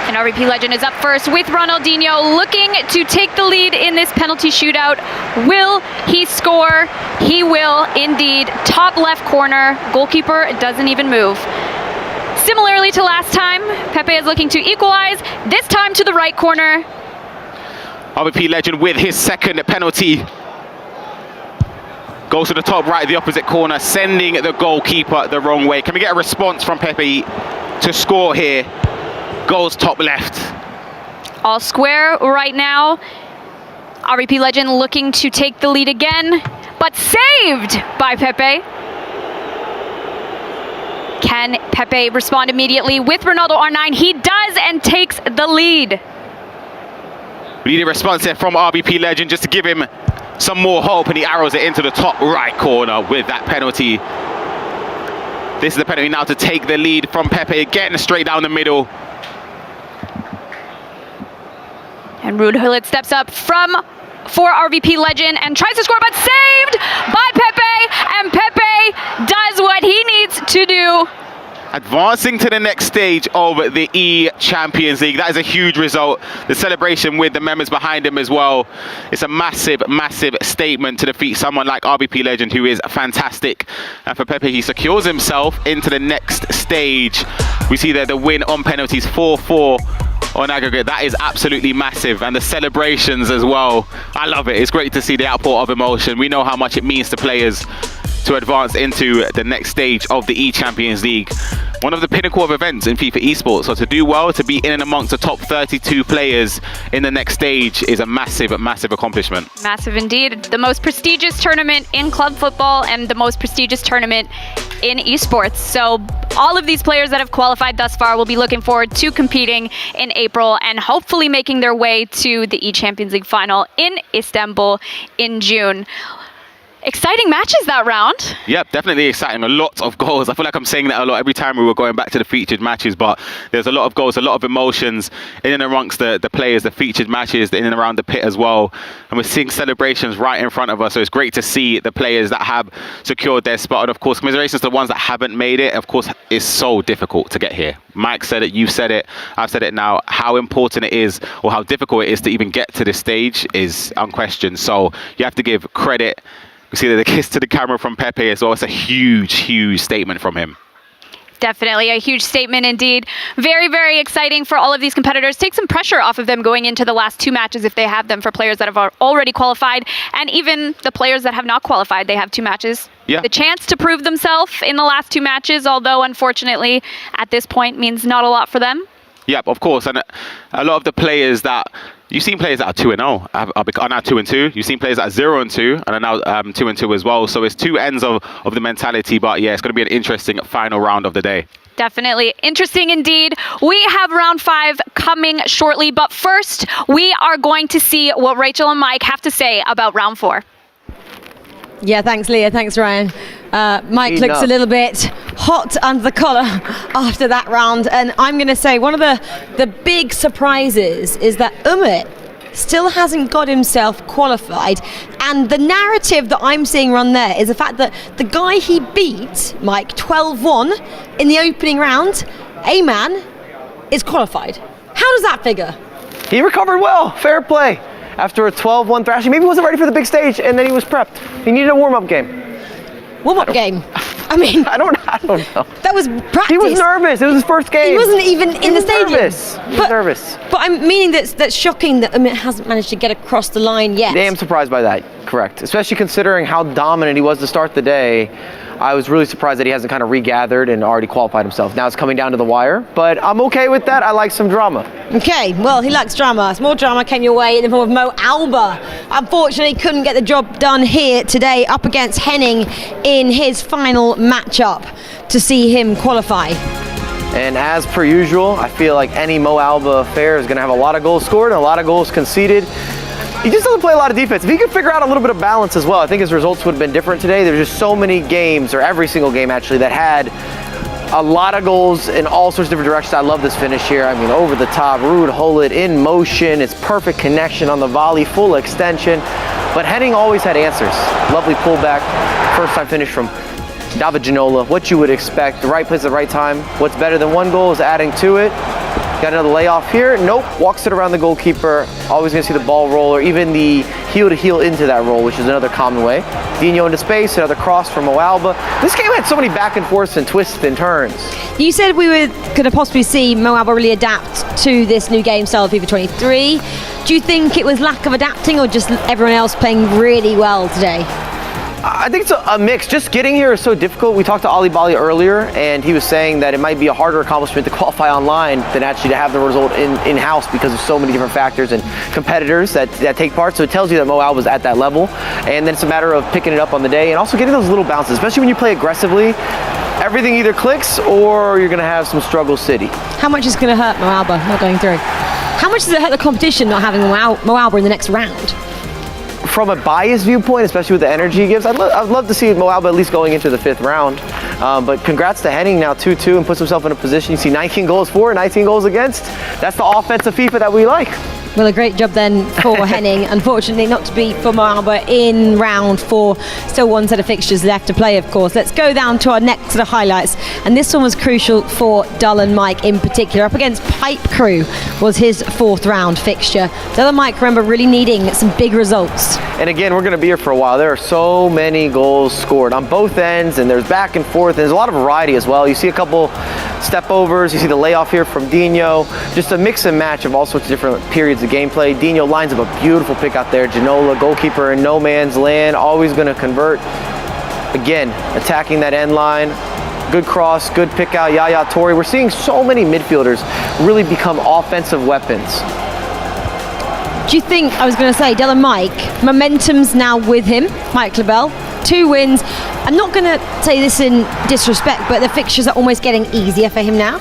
And RVP Legend is up first with Ronaldinho, looking to take the lead in this penalty shootout. Will he score? He will indeed. Top left corner. Goalkeeper doesn't even move. Similarly to last time, Pepe is looking to equalize, this time to the right corner. RVP Legend with his second penalty. Goes to the top right, the opposite corner, sending the goalkeeper the wrong way. Can we get a response from Pepe to score here? Goes top left. All square right now. RVP Legend looking to take the lead again, but saved by Pepe. Can Pepe respond immediately with Ronaldo R9? He does, and takes the lead. We need a response here from RVP Legend just to give him some more hope, and he arrows it into the top right corner with that penalty. This is the penalty now to take the lead from Pepe, getting straight down the middle. And Ruud Gullit steps up for RVP Legend and tries to score, but saved by Pepe. And Pepe does what he needs to do. Advancing to the next stage of the eChampions League. That is a huge result. The celebration with the members behind him as well. It's a massive, massive statement to defeat someone like RVP Legend, who is fantastic. And for Pepe, he secures himself into the next stage. We see there the win on penalties, 4-4. On aggregate. That is absolutely massive, and the celebrations as well. I love it. It's great to see the outpour of emotion. We know how much it means to players to advance into the next stage of the eChampions League. One of the pinnacle of events in FIFA esports. So to do well, to be in and amongst the top 32 players in the next stage is a massive, massive accomplishment. Massive indeed. The most prestigious tournament in club football and the most prestigious tournament in esports. So all of these players that have qualified thus far will be looking forward to competing in April and hopefully making their way to the eChampions League final in Istanbul in June. Exciting matches that round. Yep, definitely exciting. A lot of goals. I feel like I'm saying that a lot every time we were going back to the featured matches, but there's a lot of goals, a lot of emotions in and amongst the players, the featured matches, in and around the pit as well. And we're seeing celebrations right in front of us. So it's great to see the players that have secured their spot. And of course, commiserations to the ones that haven't made it. Of course, it's so difficult to get here. Mike said it, you said it, I've said it now. How important it is, or how difficult it is to even get to this stage is unquestioned. So you have to give credit. We see the kiss to the camera from Pepe as well. It's a huge, huge statement from him. Definitely a huge statement indeed. Very, very exciting for all of these competitors. Take some pressure off of them going into the last 2 matches if they have them, for players that have already qualified, and even the players that have not qualified. They have 2 matches. Yeah. The chance to prove themselves in the last 2 matches, although unfortunately at this point means not a lot for them. Yep, of course. And a lot of the players that you've seen, players that are 2-0 are now 2-2. You've seen players that are 0-2 and are now 2-2 as well. So it's 2 ends of the mentality. But yeah, it's going to be an interesting final round of the day. Definitely interesting indeed. We have round 5 coming shortly. But first, we are going to see what Rachel and Mike have to say about round 4. Yeah, thanks, Leah. Thanks, Ryan. Mike looks a little bit hot under the collar after that round. And I'm going to say one of the big surprises is that Umut still hasn't got himself qualified. And the narrative that I'm seeing run there is the fact that the guy he beat, Mike, 12-1 in the opening round, A-Man, is qualified. How does that figure? He recovered well. Fair play. After a 12-1 thrashing, maybe he wasn't ready for the big stage, and then he was prepped. He needed a warm-up game. Warm-up game? I mean, I don't know. That was practice. He was nervous. It was his first game. He wasn't even in the stadium. He was nervous. But I'm meaning that's shocking that Umut hasn't managed to get across the line yet. I am surprised by that. Correct. Especially considering how dominant he was to start the day. I was really surprised that he hasn't kind of regathered and already qualified himself. Now it's coming down to the wire, but I'm okay with that. I like some drama. Okay, well, he likes drama. Some more drama came your way in the form of Mo Alba. Unfortunately, couldn't get the job done here today, up against Henning in his final matchup to see him qualify. And as per usual, I feel like any Mo Alba affair is going to have a lot of goals scored and a lot of goals conceded. He just doesn't play a lot of defense. If he could figure out a little bit of balance as well, I think his results would have been different today. There's just so many games, or every single game actually, that had a lot of goals in all sorts of different directions. I love this finish here. I mean, over the top, Ruud Hullet in motion. It's perfect connection on the volley, full extension. But Henning always had answers. Lovely pullback. First time finish from David Ginola. What you would expect. The right place at the right time. What's better than one goal is adding to it. Got another layoff here. Nope. Walks it around the goalkeeper. Always going to see the ball roll, or even the heel-to-heel into that roll, which is another common way. Dino into space. Another cross from Mo Alba. This game had so many back and forths and twists and turns. You said we were going to possibly see Mo Alba really adapt to this new game style of FIFA23. Do you think it was lack of adapting, or just everyone else playing really well today? I think it's a mix. Just getting here is so difficult. We talked to Ali Bali earlier, and he was saying that it might be a harder accomplishment to qualify online than actually to have the result in-house, because of so many different factors and competitors that take part. So it tells you that Mo Alba's at that level. And then it's a matter of picking it up on the day and also getting those little bounces, especially when you play aggressively. Everything either clicks or you're going to have some struggle city. How much is going to hurt Mo Alba not going through? How much does it hurt the competition not having Mo Alba in the next round? From a biased viewpoint, especially with the energy he gives, I'd love to see Mo Alba at least going into the 5th round. But congrats to Henning, now 2-2, and puts himself in a position. You see 19 goals for, 19 goals against. That's the offensive FIFA that we like. Well, a great job then for Henning. Unfortunately, not to be for Mo Alba in round 4. Still one set of fixtures left to play, of course. Let's go down to our next set of highlights. And this one was crucial for Dylan Mike in particular. Up against Pipe Crew was his 4th round fixture. Dylan Mike, remember, really needing some big results. And again, we're going to be here for a while. There are so many goals scored on both ends, and there's back and forth. And there's a lot of variety as well. You see a couple step overs. You see the layoff here from Dino. Just a mix and match of all sorts of different periods of gameplay. Dino lines up a beautiful pick out there. Ginola, goalkeeper in no man's land, always going to convert. Again, attacking that end line. Good cross, good pick out. Yaya Toure. We're seeing so many midfielders really become offensive weapons. Do you think, I was going to say, Dylan Mike, momentum's now with him, Mike Lebel, 2 wins. I'm not going to say this in disrespect, but the fixtures are almost getting easier for him now.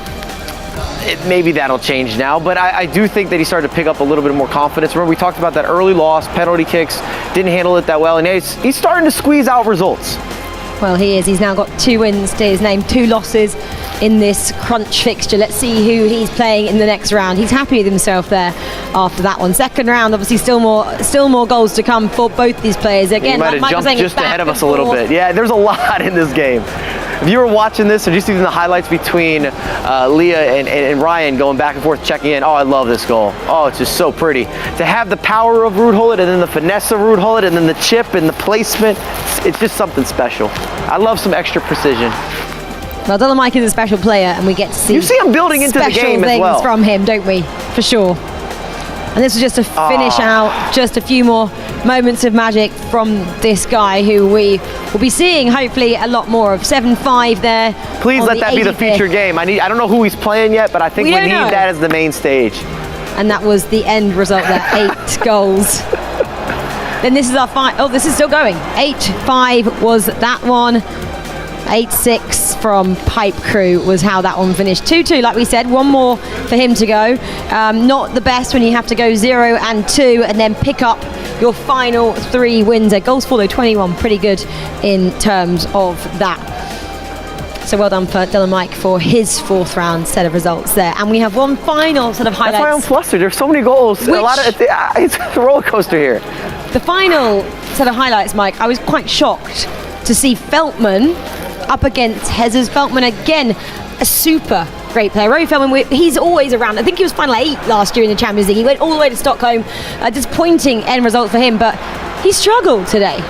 maybe that'll change now, but I do think that he started to pick up a little bit more confidence. Remember, we talked about that early loss, penalty kicks, didn't handle it that well, and he's starting to squeeze out results. Well, he is. He's now got 2 wins to his name, 2 losses in this crunch fixture. Let's see who he's playing in the next round. He's happy with himself there after that one. Second round, obviously, still more goals to come for both these players. Again, he might have jumped just ahead of us a little bit. Yeah, there's a lot in this game. If you were watching this or just even the highlights between Leah and Ryan going back and forth, checking in, oh, I love this goal. Oh, it's just so pretty. To have the power of Ruud Gullit and then the finesse of Ruud Gullit and then the chip and the placement, it's just something special. I love some extra precision. Well, Dolomite is a special player, and we get to see. You see him building into the game as well. From him, don't we? For sure. And this was just to finish out just a few more moments of magic from this guy who we will be seeing hopefully a lot more of. 7-5 there. Please let that be the feature game. I don't know who he's playing yet, but I think we need that as the main stage. And that was the end result there, 8 goals. Then this is our final. Oh, this is still going. 8-5 was that one. 8-6 from Pipe Crew was how that one finished. 2-2, like we said, one more for him to go. Not the best when you have to go 0-2 and then pick up your final 3 wins. Goals for though 21, pretty good in terms of that. So well done for Dolomite for his 4th round set of results there. And we have one final set of highlights. That's why I'm flustered. There's so many goals. It's a roller coaster here. The final set of highlights, Mike, I was quite shocked to see Veltman up against Hezes. Veltman again, a super great player. Rory Veltman, he's always around. I think he was final 8 last year in the Champions League. He went all the way to Stockholm. Disappointing end result for him, but he struggled today.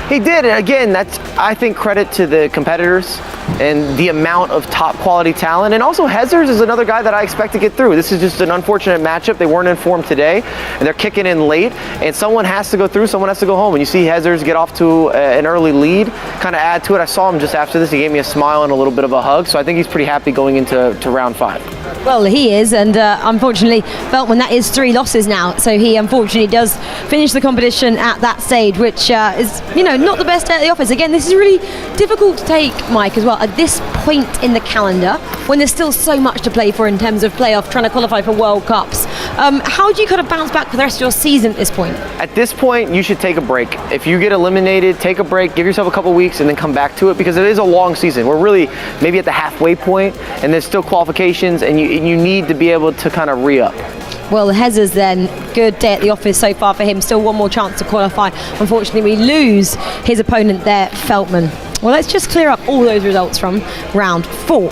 He did, and again, that's, I think, credit to the competitors and the amount of top quality talent. And also Hezers is another guy that I expect to get through. This is just an unfortunate matchup. They weren't informed today, and they're kicking in late, and someone has to go through, someone has to go home. And you see Hezers get off to an early lead, kind of add to it. I saw him just after this. He gave me a smile and a little bit of a hug, so I think he's pretty happy going into round 5. Well, he is, and unfortunately, Veltman, that is 3 losses now, so he unfortunately does finish the competition at that stage, which is, not the best day at the office. Again, this is really difficult to take, Mike, as well, at this point in the calendar, when there's still so much to play for in terms of playoff, trying to qualify for World Cups. How do you kind of bounce back for the rest of your season at this point? At this point, you should take a break. If you get eliminated, take a break, give yourself a couple weeks, and then come back to it, because it is a long season. We're really maybe at the halfway point, and there's still qualifications, and you need to be able to kind of re-up. Well, Hezers then, good day at the office so far for him. Still one more chance to qualify. Unfortunately, we lose his opponent there, Veltman. Well, let's just clear up all those results from round 4.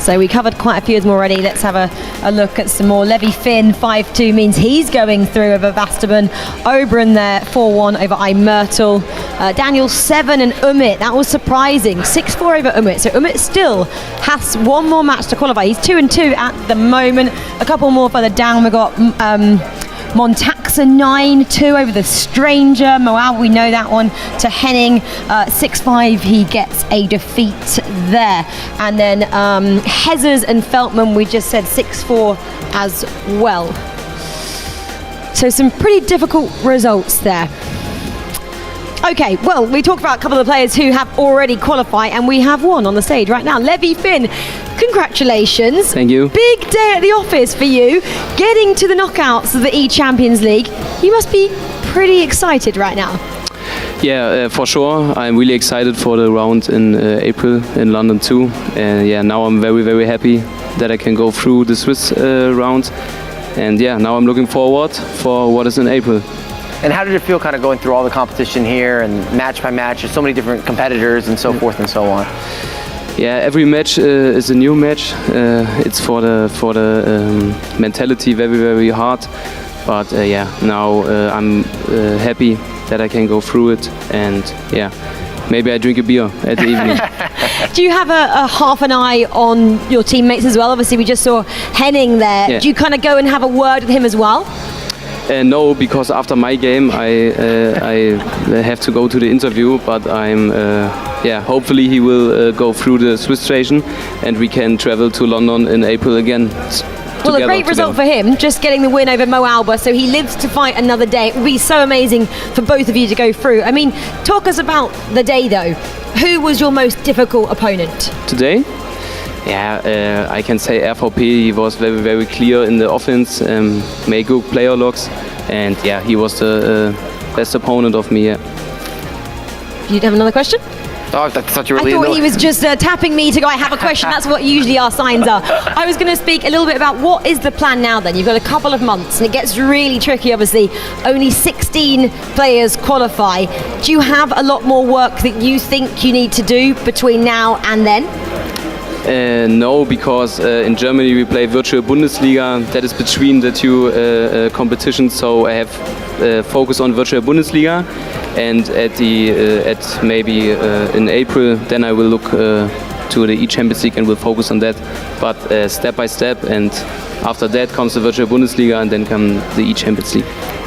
So we covered quite a few of them already. Let's have a look at some more. Levi Finn, 5-2 means he's going through over Vastaban. Oberon there, 4-1 over Myrtle. Daniel 7 and Umit, that was surprising. 6-4 over Umit. So Umit still has one more match to qualify. He's 2-2 at the moment. A couple more further down. We've got Montaxa 9-2 over the Stranger. Moab, we know that one, to Henning. 6-5, he gets a defeat there. And then Hezers and Veltman, we just said 6-4 as well. So some pretty difficult results there. Okay, well, we talked about a couple of the players who have already qualified, and we have one on the stage right now. Levi Finn, congratulations. Thank you. Big day at the office for you, getting to the knockouts of the eChampions League. You must be pretty excited right now. Yeah, for sure. I'm really excited for the round in April in London too. And yeah, now I'm very, very happy that I can go through the Swiss round. And yeah, now I'm looking forward for what is in April. And how did it feel kind of going through all the competition here and match by match? There's so many different competitors and so forth and so on. Yeah, every match is a new match. It's for the mentality very, very hard. But yeah, now I'm happy that I can go through it. And yeah, maybe I drink a beer at the evening. Do you have a half an eye on your teammates as well? Obviously, we just saw Henning there. Yeah. Do you kind of go and have a word with him as well? No, because after my game I have to go to the interview, but I'm yeah, hopefully he will go through the Swiss station and we can travel to London in April again. Well, a great result for him, just getting the win over Mo Alba, so he lives to fight another day. It would be so amazing for both of you to go through. I mean, talk us about the day though. Who was your most difficult opponent? Today? Yeah, I can say RVP. He was very, very clear in the offense, made good player locks, and yeah, he was the best opponent of me. Yeah. Do you have another question? Oh, I thought you were I leading. thought he was just tapping me to go, I have a question. That's what usually our signs are. I was going to speak a little bit about what is the plan now then. You've got a couple of months and it gets really tricky, obviously. Only 16 players qualify. Do you have a lot more work that you think you need to do between now and then? No, because in Germany we play virtual Bundesliga. That is between the two competitions, so I have focus on virtual Bundesliga. And at maybe in April, then I will look to the eChampions League and will focus on that. But step by step, and after that comes the virtual Bundesliga, and then come the eChampions League.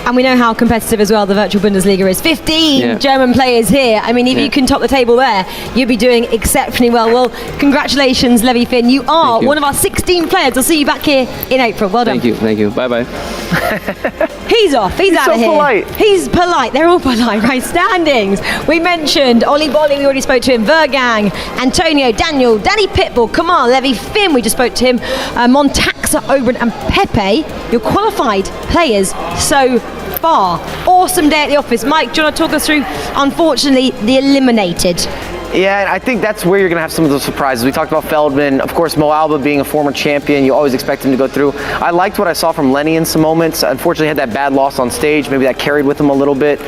And we know how competitive as well the virtual Bundesliga is. 15 German players here. I mean, if you can top the table there, you'll be doing exceptionally well. Well, congratulations, Levi Finn. You are one of our 16 players. I'll see you back here in April. Well done. Thank you. Bye-bye. He's off. He's out of here. Polite. He's polite. They're all polite, right? Standings. We mentioned Ollie Bolly. We already spoke to him. Vergang, Antonio, Daniel, Danny Pitbull, Kamal, Levi Finn. We just spoke to him. Montaxa, Oberon, and Pepe. Your qualified players so far. Awesome day at the office. Mike, do you want to talk us through, unfortunately, the eliminated? Yeah, and I think that's where you're going to have some of those surprises. We talked about Feldman. Of course, Mo Alba being a former champion, you always expect him to go through. I liked what I saw from Lenny in some moments. Unfortunately, had that bad loss on stage. Maybe that carried with him a little bit.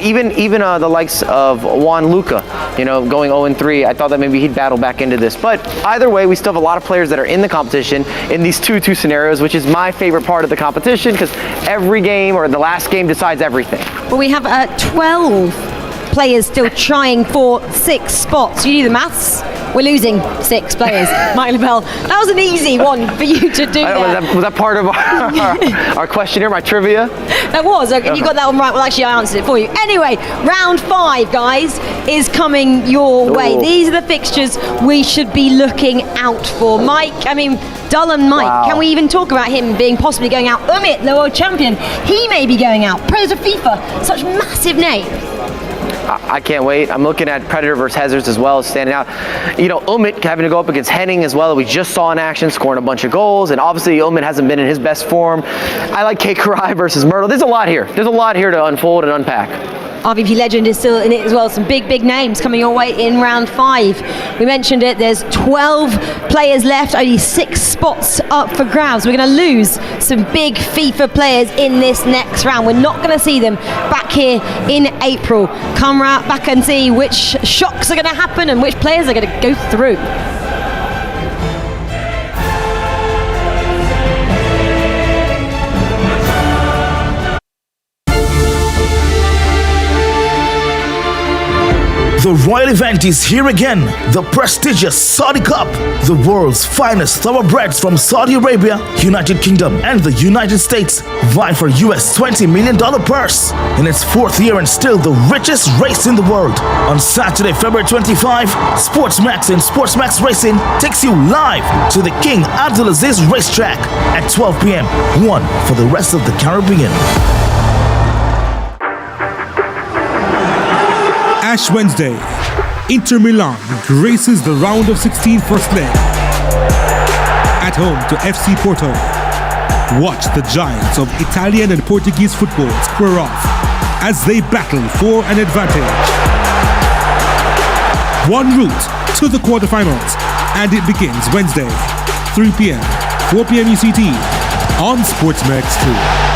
Even the likes of Juan Luca, going 0-3, I thought that maybe he'd battle back into this. But either way, we still have a lot of players that are in the competition in these 2-2 scenarios, which is my favorite part of the competition because every game or the last game decides everything. Well, we have 12 players still trying for 6 spots. You do the maths. We're losing 6 players. Mike LaBelle, that was an easy one for you to do. Was that part of our questionnaire, my trivia? That was. Okay, you got that one right. Well, actually, I answered it for you. Anyway, round 5, guys, is coming your way. These are the fixtures we should be looking out for. Mike, Dullum Mike, can we even talk about him being possibly going out? Umit, the world champion, he may be going out. Pros of FIFA, such massive names. I can't wait. I'm looking at Predator versus Hazards as well as standing out. Umit having to go up against Henning as well. We just saw in action, scoring a bunch of goals. And obviously, Umit hasn't been in his best form. I like K. Karai versus Myrtle. There's a lot here. There's a lot here to unfold and unpack. RVP Legend is still in it as well. Some big names coming your way in round 5. We mentioned it. There's 12 players left. Only 6 spots up for grabs. We're going to lose some big FIFA players in this next round. We're not going to see them back here in April. Come right back and see which shocks are going to happen and which players are going to go through. The royal event is here again, the prestigious Saudi Cup. The world's finest thoroughbreds from Saudi Arabia, United Kingdom, and the United States vie for US $20 million purse. In its 4th year and still the richest race in the world. On Saturday, February 25, SportsMax and SportsMax Racing takes you live to the King Abdulaziz racetrack at 12 p.m. One for the rest of the Caribbean. Ash Wednesday, Inter Milan graces the round of 16 first leg. At home to FC Porto. Watch the giants of Italian and Portuguese football square off as they battle for an advantage. One route to the quarterfinals, and it begins Wednesday, 3 p.m., 4 p.m. UCT on SportsMax 2.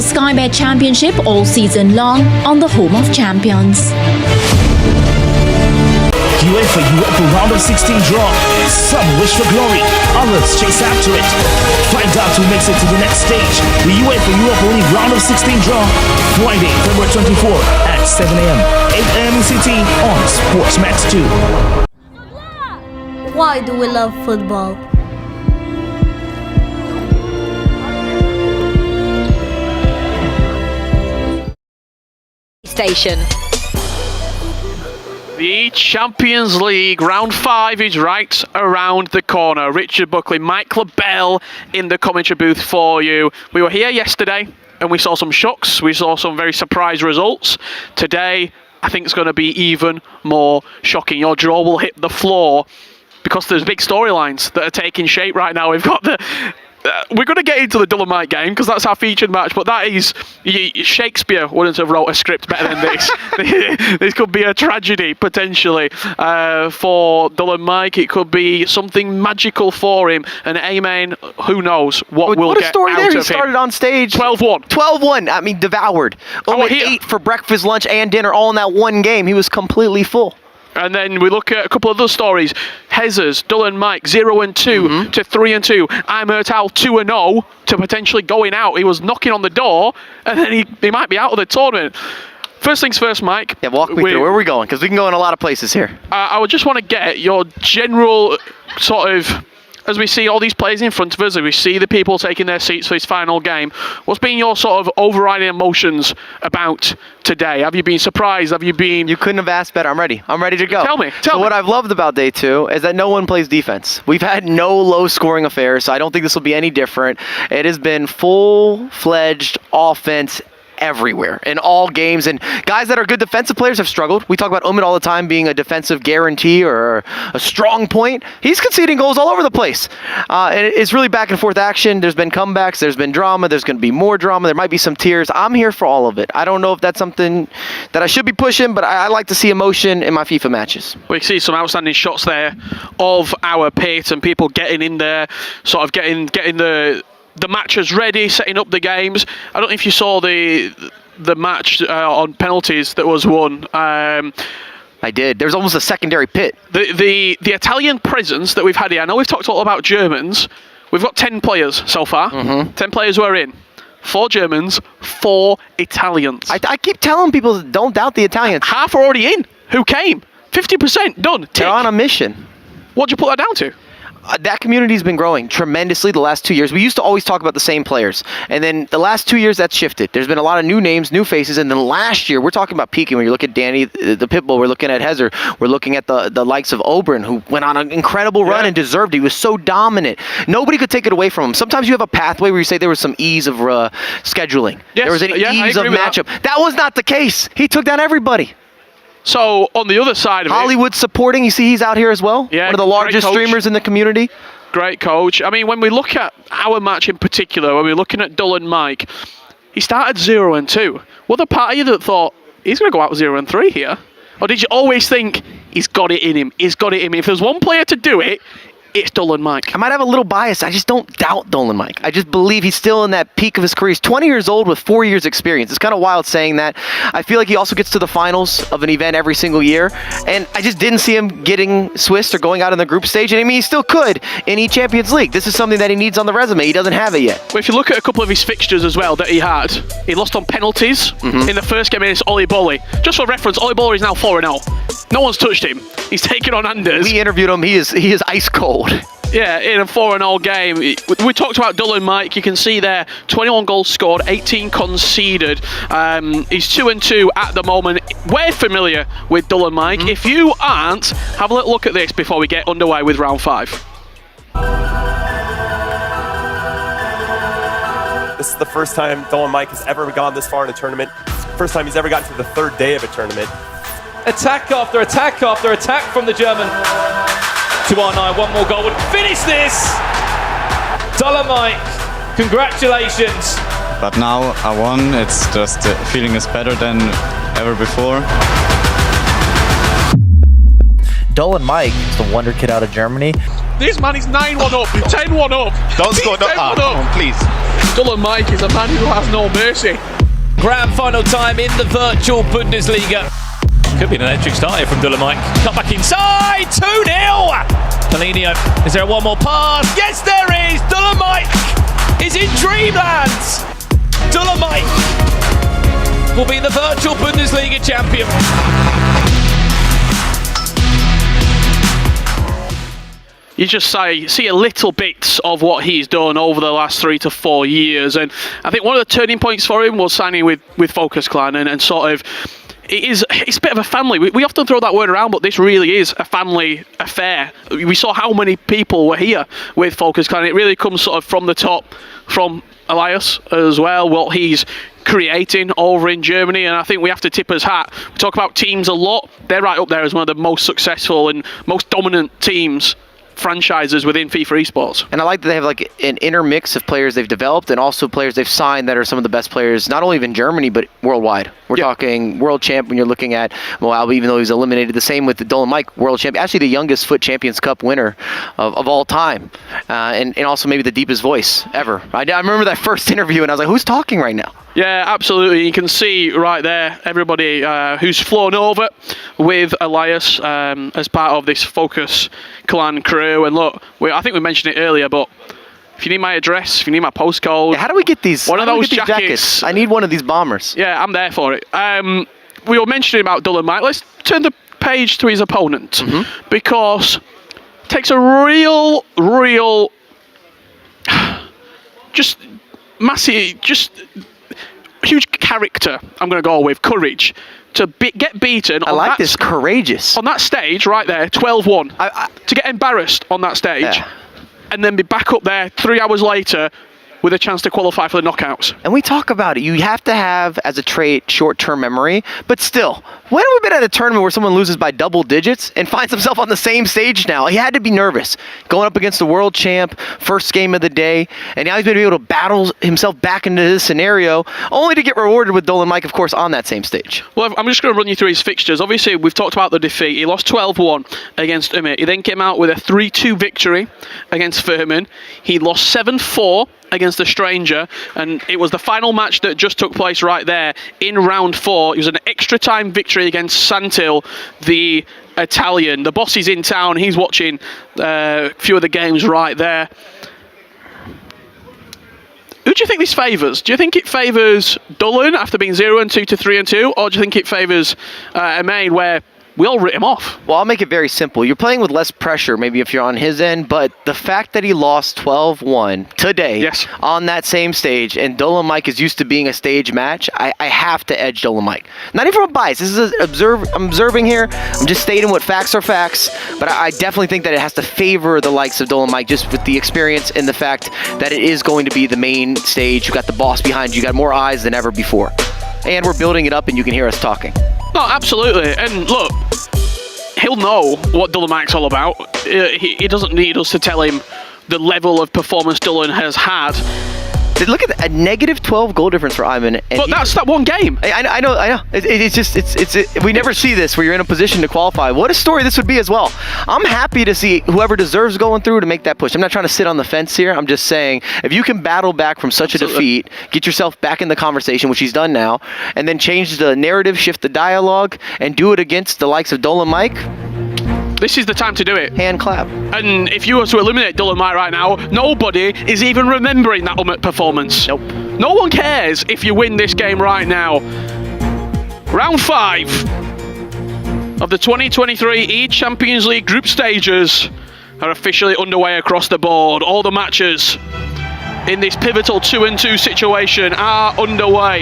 Sky Bet Championship all season long on the home of champions. UEFA Europa round of 16 draw. Some wish for glory, others chase after it. Find out who makes it to the next stage. The UEFA Europa League round of 16 draw. Friday, February 24 at 7 a.m., 8 a.m. ECT on SportsMax 2. Why do we love football? Station. The Champions League round 5 is right around the corner. Richard Buckley, Mike LaBelle in the commentary booth for you. We were here yesterday and we saw some shocks. We saw some very surprise results. Today, I think it's going to be even more shocking. Your jaw will hit the floor because there's big storylines that are taking shape right now. We've got the... we're going to get into the Dolomite game because that's our featured match, but that is... Shakespeare wouldn't have wrote a script better than this. This could be a tragedy, potentially, for Dolomite. It could be something magical for him. And Amen, who knows what will get out of him. What a story there. He started on stage. 12-1. 12-1. I mean, devoured. Only 8 for breakfast, lunch, and dinner, all in that one game. He was completely full. And then we look at a couple of other stories. Hezzers, Dull & Mike, 0-2 to 3-2. I'm Ertal 2-0 to potentially going out. He was knocking on the door, and then he might be out of the tournament. First things first, Mike. Yeah, walk me through. Where are we going? Because we can go in a lot of places here. I would just want to get your general sort of... As we see all these players in front of us, as we see the people taking their seats for this final game, what's been your sort of overriding emotions about today? Have you been surprised? Have you been... You couldn't have asked better. I'm ready. I'm ready to go. Tell me. What I've loved about day 2 is that no one plays defense. We've had no low-scoring affairs, so I don't think this will be any different. It has been full-fledged offense everywhere in all games, and guys that are good defensive players have struggled. We talk about Umit all the time being a defensive guarantee or a strong point. He's conceding goals all over the place, and it's really back and forth action. There's been comebacks, there's been drama, there's going to be more drama, there might be some tears. I'm here for all of it. I don't know if that's something that I should be pushing, but I like to see emotion in my FIFA matches. We see some outstanding shots there of our pit and people getting in there, sort of getting the matches ready, setting up the games. I don't know if you saw the match on penalties that was won. I did. There's almost a secondary pit. The Italian presence that we've had here. I know we've talked a lot about Germans. We've got 10 players so far. 10 players who are in. 4 Germans, 4 Italians. I keep telling people, don't doubt the Italians. Half are already in. Who came? 50% done. Tick. They're on a mission. What'd you put that down to? That community's been growing tremendously the last 2 years. We used to always talk about the same players, and then the last 2 years that's shifted. There's been a lot of new names, new faces, and then last year we're talking about peaking. When you look at Danny, the Pitbull, we're looking at Hezzer, we're looking at the likes of Oberon, who went on an incredible run and deserved it. He was so dominant. Nobody could take it away from him. Sometimes you have a pathway where you say there was some ease of scheduling. Yes, there was an ease of matchup. That was not the case. He took down everybody. So on the other side of Hollywood supporting, you see he's out here as well. Yeah, one of the largest streamers in the community. Great coach. I mean, when we look at our match in particular, when we're looking at Dull and Mike, he started 0-2. Were there part of you that thought, he's going to go out 0-3 here? Or did you always think, he's got it in him, he's got it in him? If there's one player to do it, it's Dull and Mike. I might have a little bias. I just don't doubt Dull and Mike. I just believe he's still in that peak of his career. He's 20 years old with 4 years experience. It's kind of wild saying that. I feel like he also gets to the finals of an event every single year, and I just didn't see him getting Swiss or going out in the group stage, and I mean, he still could in eChampions League. This is something that he needs on the resume. He doesn't have it yet. Well, if you look at a couple of his fixtures as well that he had, he lost on penalties in the first game against Oli Bolli. Just for reference, Oli Bolli is now 4-0. No one's touched him. He's taken on Anders. We interviewed him. He is ice cold. Yeah, in a 4-0 game. We talked about Dull and Mike. You can see there, 21 goals scored, 18 conceded. He's 2-2 at the moment. We're familiar with Dull and Mike. If you aren't, have a little look at this before we get underway with round 5. This is the first time Dull and Mike has ever gone this far in a tournament. First time he's ever gotten to the 3rd day of a tournament. Attack after attack after attack from the German. 2-9, one more goal would finish this! Dolomite, congratulations! But now I won, it's just the feeling is better than ever before. Dull and Mike is the wonder kid out of Germany. This man is 9-1 up, 10-1 up. Don't score, come on, please. Dull and Mike is a man who has no mercy. Grand final time in the virtual Bundesliga. Could be an electric start here from Dolomite. Cut back inside, 2-0! Paulinho, is there one more pass? Yes, there is! Dolomite is in dreamland! Dolomite will be the virtual Bundesliga champion. You just see a little bits of what he's done over the last 3 to 4 years, and I think one of the turning points for him was signing with Focus Clan, and sort of it's a bit of a family. We often throw that word around, but this really is a family affair. We saw how many people were here with Focus Clan. It really comes sort of from the top, from Elias as well, what he's creating over in Germany, and I think we have to tip his hat. We talk about teams a lot. They're right up there as one of the most successful and most dominant teams, franchises within FIFA esports. And I like that they have like an intermix of players they've developed and also players they've signed that are some of the best players, not only in Germany, but worldwide. We're talking world champ when you're looking at Alba, even though he was eliminated. The same with the Dolomite world champ, actually the youngest FUT Champions Cup winner of all time. And also maybe the deepest voice ever. I remember that first interview and I was like, who's talking right now? Yeah, absolutely. You can see right there everybody who's flown over with Elias as part of this Focus Clan crew. And look, I think we mentioned it earlier, but if you need my address, if you need my postcode... Yeah, how do we get these? One of those jackets. I need one of these bombers. Yeah, I'm there for it. We were mentioning about Dolomite. Let's turn the page to his opponent, because it takes a real, just massive, just huge character, I'm going to go with, courage, to get beaten. I like this, courageous. On that stage right there, 12-1. To get embarrassed on that stage, and then be back up there 3 hours later with a chance to qualify for the knockouts. And we talk about it. You have to have, as a trait, short-term memory. But still, when have we been at a tournament where someone loses by double digits and finds himself on the same stage now? He had to be nervous. Going up against the world champ, first game of the day, and now he's going to be able to battle himself back into this scenario, only to get rewarded with Dolan Mike, of course, on that same stage. Well, I'm just going to run you through his fixtures. Obviously, we've talked about the defeat. He lost 12-1 against Umit. He then came out with a 3-2 victory against Furman. He lost 7-4 against the Stranger, and it was the final match that just took place right there in round 4. It was an extra time victory against Santil, the Italian. The boss is in town. He's watching a few of the games right there. Who do you think this favours? Do you think it favours Dullen after being 0-2 to 3-2, or do you think it favours Emain, where we all writ him off? Well, I'll make it very simple. You're playing with less pressure, maybe if you're on his end, but the fact that he lost 12-1 today on that same stage, and Dolan Mike is used to being a stage match, I have to edge Dolan Mike. Not even from a bias. This is I'm observing here. I'm just stating what facts are facts, but I definitely think that it has to favor the likes of Dolan Mike, just with the experience and the fact that it is going to be the main stage. You got the boss behind you. You got more eyes than ever before. And we're building it up, and you can hear us talking. No, absolutely. And look, he'll know what Dolomite's all about. He doesn't need us to tell him the level of performance Dullen has had. Look at that, a negative 12 goal difference for Iman. But that's that one game. I know. We never see this where you're in a position to qualify. What a story this would be as well. I'm happy to see whoever deserves going through to make that push. I'm not trying to sit on the fence here. I'm just saying, if you can battle back from such a defeat, get yourself back in the conversation, which he's done now, and then change the narrative, shift the dialogue, and do it against the likes of Dolan Mike, this is the time to do it. Hand clap. And if you were to eliminate Dolomite right now, nobody is even remembering that Umit performance. Nope. No one cares if you win this game right now. Round 5 of the 2023 eChampions League group stages are officially underway across the board. All the matches in this pivotal 2-2 situation are underway.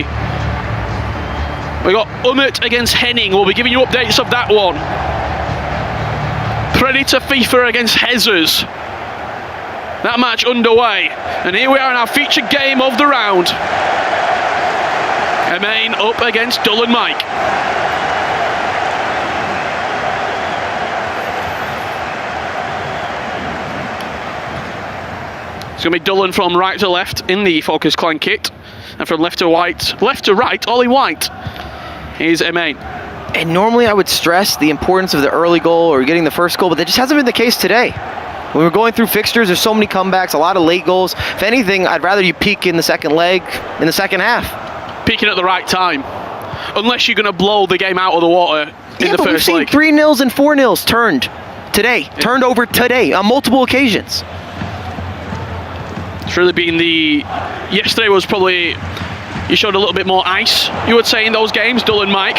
We got Umit against Henning. We'll be giving you updates of that one. Predator FIFA against Hezers. That match underway. And here we are in our featured game of the round. Emain up against Dullen Mike. It's going to be Dullen from right to left in the Focus Clan kit. And from left to right, Ollie White is Emain. And normally I would stress the importance of the early goal or getting the first goal, but that just hasn't been the case today. When we're going through fixtures, there's so many comebacks, a lot of late goals. If anything, I'd rather you peak in the second leg, in the second half. Peaking at the right time. Unless you're going to blow the game out of the water in the but first we've leg. seen 3-0s and 4-0s turned over today on multiple occasions. It's really been yesterday was probably, you showed a little bit more ice, you would say, in those games, Dull and Mike.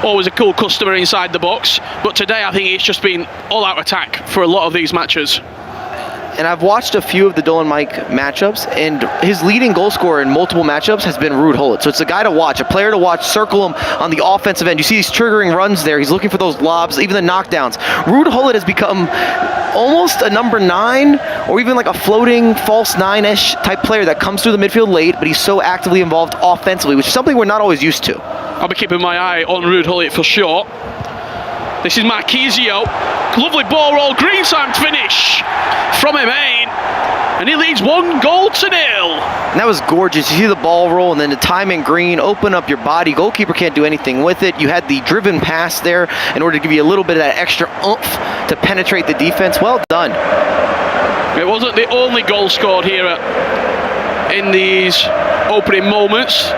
Always a cool customer inside the box, but today I think it's just been all-out attack for a lot of these matches. And I've watched a few of the Dull and Mike matchups, and his leading goal scorer in multiple matchups has been Ruud Gullit. So it's a guy to watch, a player to watch, circle him on the offensive end. You see these triggering runs there. He's looking for those lobs, even the knockdowns. Ruud Gullit has become almost a number 9, or even like a floating false 9-ish type player that comes through the midfield late, but he's so actively involved offensively, which is something we're not always used to. I'll be keeping my eye on Ruud Gullit for sure. This is Marquisio. Lovely ball roll, Greensand finish from Emain. And he leads 1-0. And that was gorgeous. You see the ball roll and then the time in green, open up your body. Goalkeeper can't do anything with it. You had the driven pass there in order to give you a little bit of that extra oomph to penetrate the defense. Well done. It wasn't the only goal scored here in these opening moments.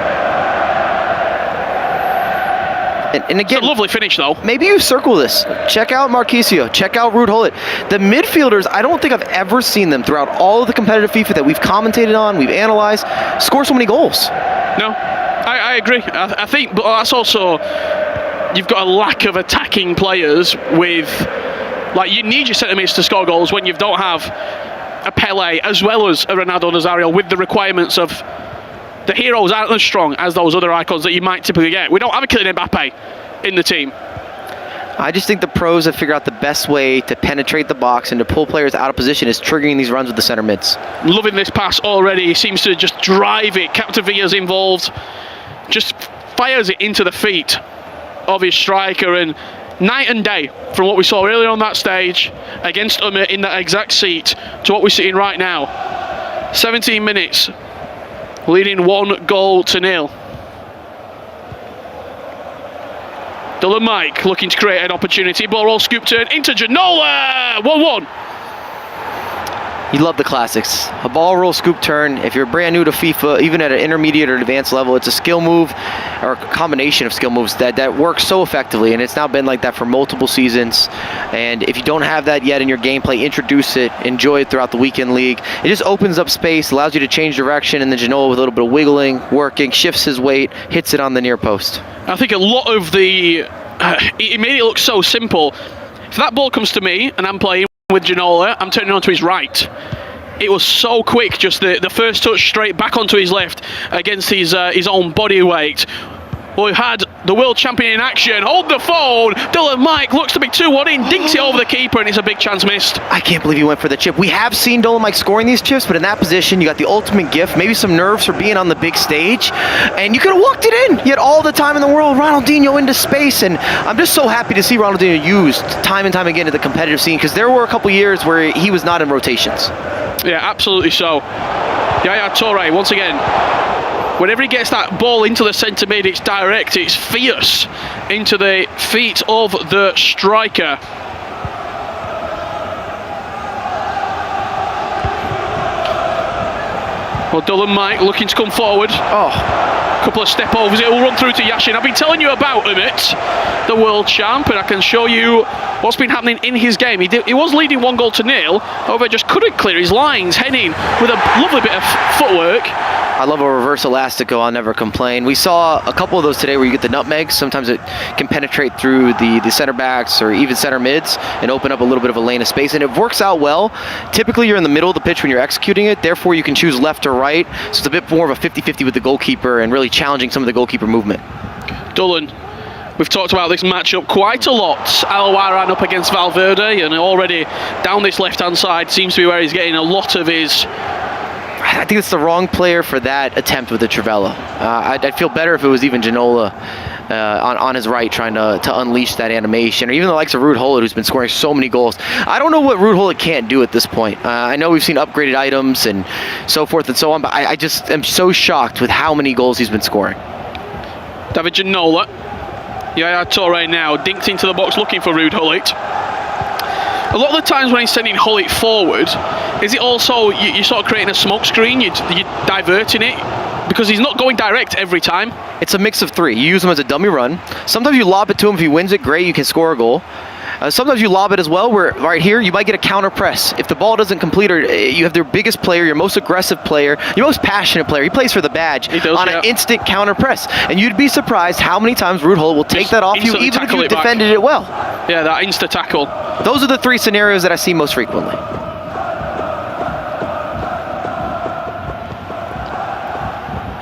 And again, it's a lovely finish though. Maybe you circle this. Check out Marquisio. Check out Ruud Gullit. The midfielders, I don't think I've ever seen them throughout all of the competitive FIFA that we've commentated on, we've analyzed, score so many goals. No, I agree. I think, but that's also, you've got a lack of attacking players with, like, you need your centre mids to score goals when you don't have a Pele as well as a Ronaldo Nazario with the requirements of the heroes aren't as strong as those other icons that you might typically get. We don't have a Kylian Mbappe in the team. I just think the pros have figured out the best way to penetrate the box and to pull players out of position is triggering these runs with the center mids. Loving this pass already. He seems to just drive it. Capdevilla's involved. Just fires it into the feet of his striker, and night and day from what we saw earlier on that stage against Umit in that exact seat to what we're seeing right now. 17 minutes. Leading 1-0. Dull and Mike looking to create an opportunity. Ball roll, scoop turn into Ginola. 1-1. You love the classics. A ball roll, scoop turn. If you're brand new to FIFA, even at an intermediate or advanced level, it's a skill move or a combination of skill moves that works so effectively, and it's now been like that for multiple seasons. And if you don't have that yet in your gameplay, introduce it, enjoy it throughout the weekend league. It just opens up space, allows you to change direction, and then Ginola with a little bit of wiggling, working, shifts his weight, hits it on the near post. I think a lot of it made it look so simple. If that ball comes to me and I'm playing with Ginola, I'm turning onto his right. It was so quick, just the first touch straight back onto his left against his own body weight. Well, we've had the world champion in action. Hold the phone. Dull and Mike looks to be 2-1 in, dinks it over the keeper, and it's a big chance missed. I can't believe he went for the chip. We have seen Dull and Mike scoring these chips, but in that position, you got the ultimate gift, maybe some nerves for being on the big stage, and you could have walked it in. You had all the time in the world, Ronaldinho into space, and I'm just so happy to see Ronaldinho used time and time again at the competitive scene, because there were a couple years where he was not in rotations. Yeah, absolutely so. Yaya Toure, once again, whenever he gets that ball into the centre mid, it's direct, it's fierce into the feet of the striker. Well, Dull and Mike looking to come forward. Couple of step overs, it will run through to Yashin. I've been telling you about Umit, the world champ, and I can show you what's been happening in his game. He was leading 1-0, however, just couldn't clear his lines, heading with a lovely bit of footwork. I love a reverse elastico, I'll never complain. We saw a couple of those today where you get the nutmegs. Sometimes it can penetrate through the center backs or even center mids and open up a little bit of a lane of space, and it works out well. Typically you're in the middle of the pitch when you're executing it, therefore you can choose left or right, so it's a bit more of a 50-50 with the goalkeeper and really challenging some of the goalkeeper movement. Dullen, we've talked about this matchup quite a lot. Alwaran up against Valverde, and already down this left-hand side seems to be where he's getting a lot of his... I think it's the wrong player for that attempt with the Trivela. I'd feel better if it was even Ginola on his right trying to unleash that animation, or even the likes of Ruud Gullit, who's been scoring so many goals. I don't know what Ruud Gullit can't do at this point. I know we've seen upgraded items and so forth and so on, but I just am so shocked with how many goals he's been scoring. David Ginola. Yaya Toure now dinked into the box looking for Ruud Gullit. A lot of the times when he's sending Gullit forward, is it also you sort of creating a smoke screen? You're diverting it because he's not going direct every time. It's a mix of three. You use him as a dummy run. Sometimes you lob it to him. If he wins it, great, you can score a goal. Sometimes you lob it as well, where right here you might get a counter press. If the ball doesn't complete, or you have their biggest player, your most aggressive player, your most passionate player, he plays for the badge, on an instant counter press. And you'd be surprised how many times Ruud Gullit will take that off you, even if you defended it well. Yeah, that insta tackle. Those are the three scenarios that I see most frequently.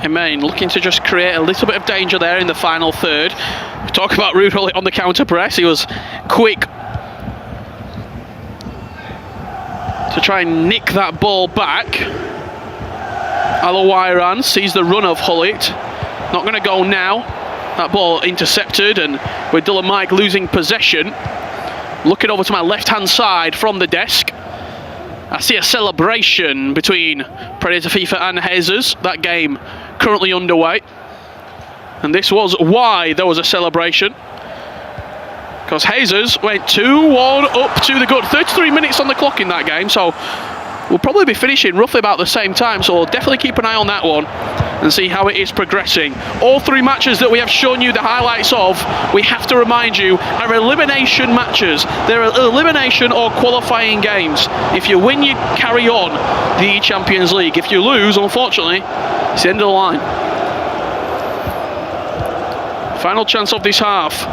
Jermaine looking to just create a little bit of danger there in the final third. We talk about Ruud Gullit on the counter press. He was quick to try and nick that ball back. Alawairan sees the run of Gullit. Not going to go now. That ball intercepted, and with Dylan Mike losing possession. Looking over to my left-hand side from the desk, I see a celebration between Predator FIFA and Jesus. That game currently underway. And this was why there was a celebration. Because Jesus went 2-1 up to the good. 33 minutes on the clock in that game, so we'll probably be finishing roughly about the same time, so we'll definitely keep an eye on that one and see how it is progressing. All three matches that we have shown you the highlights of, we have to remind you, are elimination matches. They're elimination or qualifying games. If you win, you carry on the Champions League. If you lose, unfortunately, it's the end of the line. Final chance of this half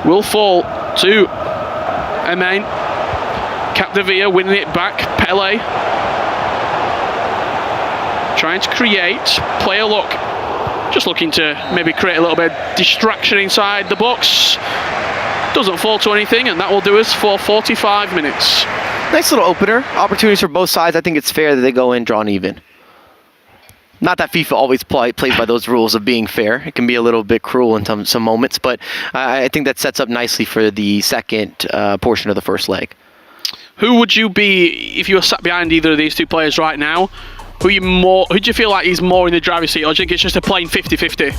will fall to Emain. Capdevila winning it back. Pele trying to create. Player look. Just looking to maybe create a little bit of distraction inside the box. Doesn't fall to anything, and that will do us for 45 minutes. Nice little opener. Opportunities for both sides. I think it's fair that they go in drawn even. Not that FIFA always plays by those rules of being fair. It can be a little bit cruel in some moments, but I think that sets up nicely for the second portion of the first leg. Who would you be if you were sat behind either of these two players right now? Who do you feel like is more in the driver's seat, or do you think it's just a plain 50-50?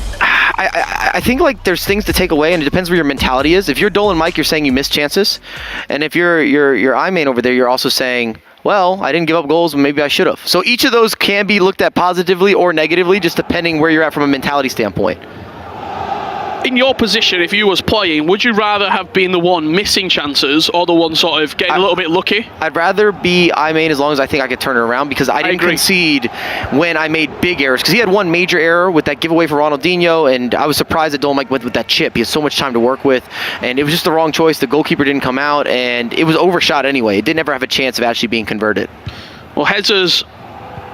I think like there's things to take away, and it depends where your mentality is. If you're Dolan Mike, you're saying you missed chances, and if you're Imain over there, you're also saying, well, I didn't give up goals, maybe I should have. So each of those can be looked at positively or negatively, just depending where you're at from a mentality standpoint. In your position, if you was playing, would you rather have been the one missing chances or the one sort of getting a little bit lucky? I'd rather be Imain as long as I think I could turn it around, because I didn't concede when I made big errors. Because he had one major error with that giveaway for Ronaldinho, and I was surprised that Dolan Mike went with that chip. He has so much time to work with, and it was just the wrong choice. The goalkeeper didn't come out, and it was overshot anyway. It didn't ever have a chance of actually being converted. Well, Jesus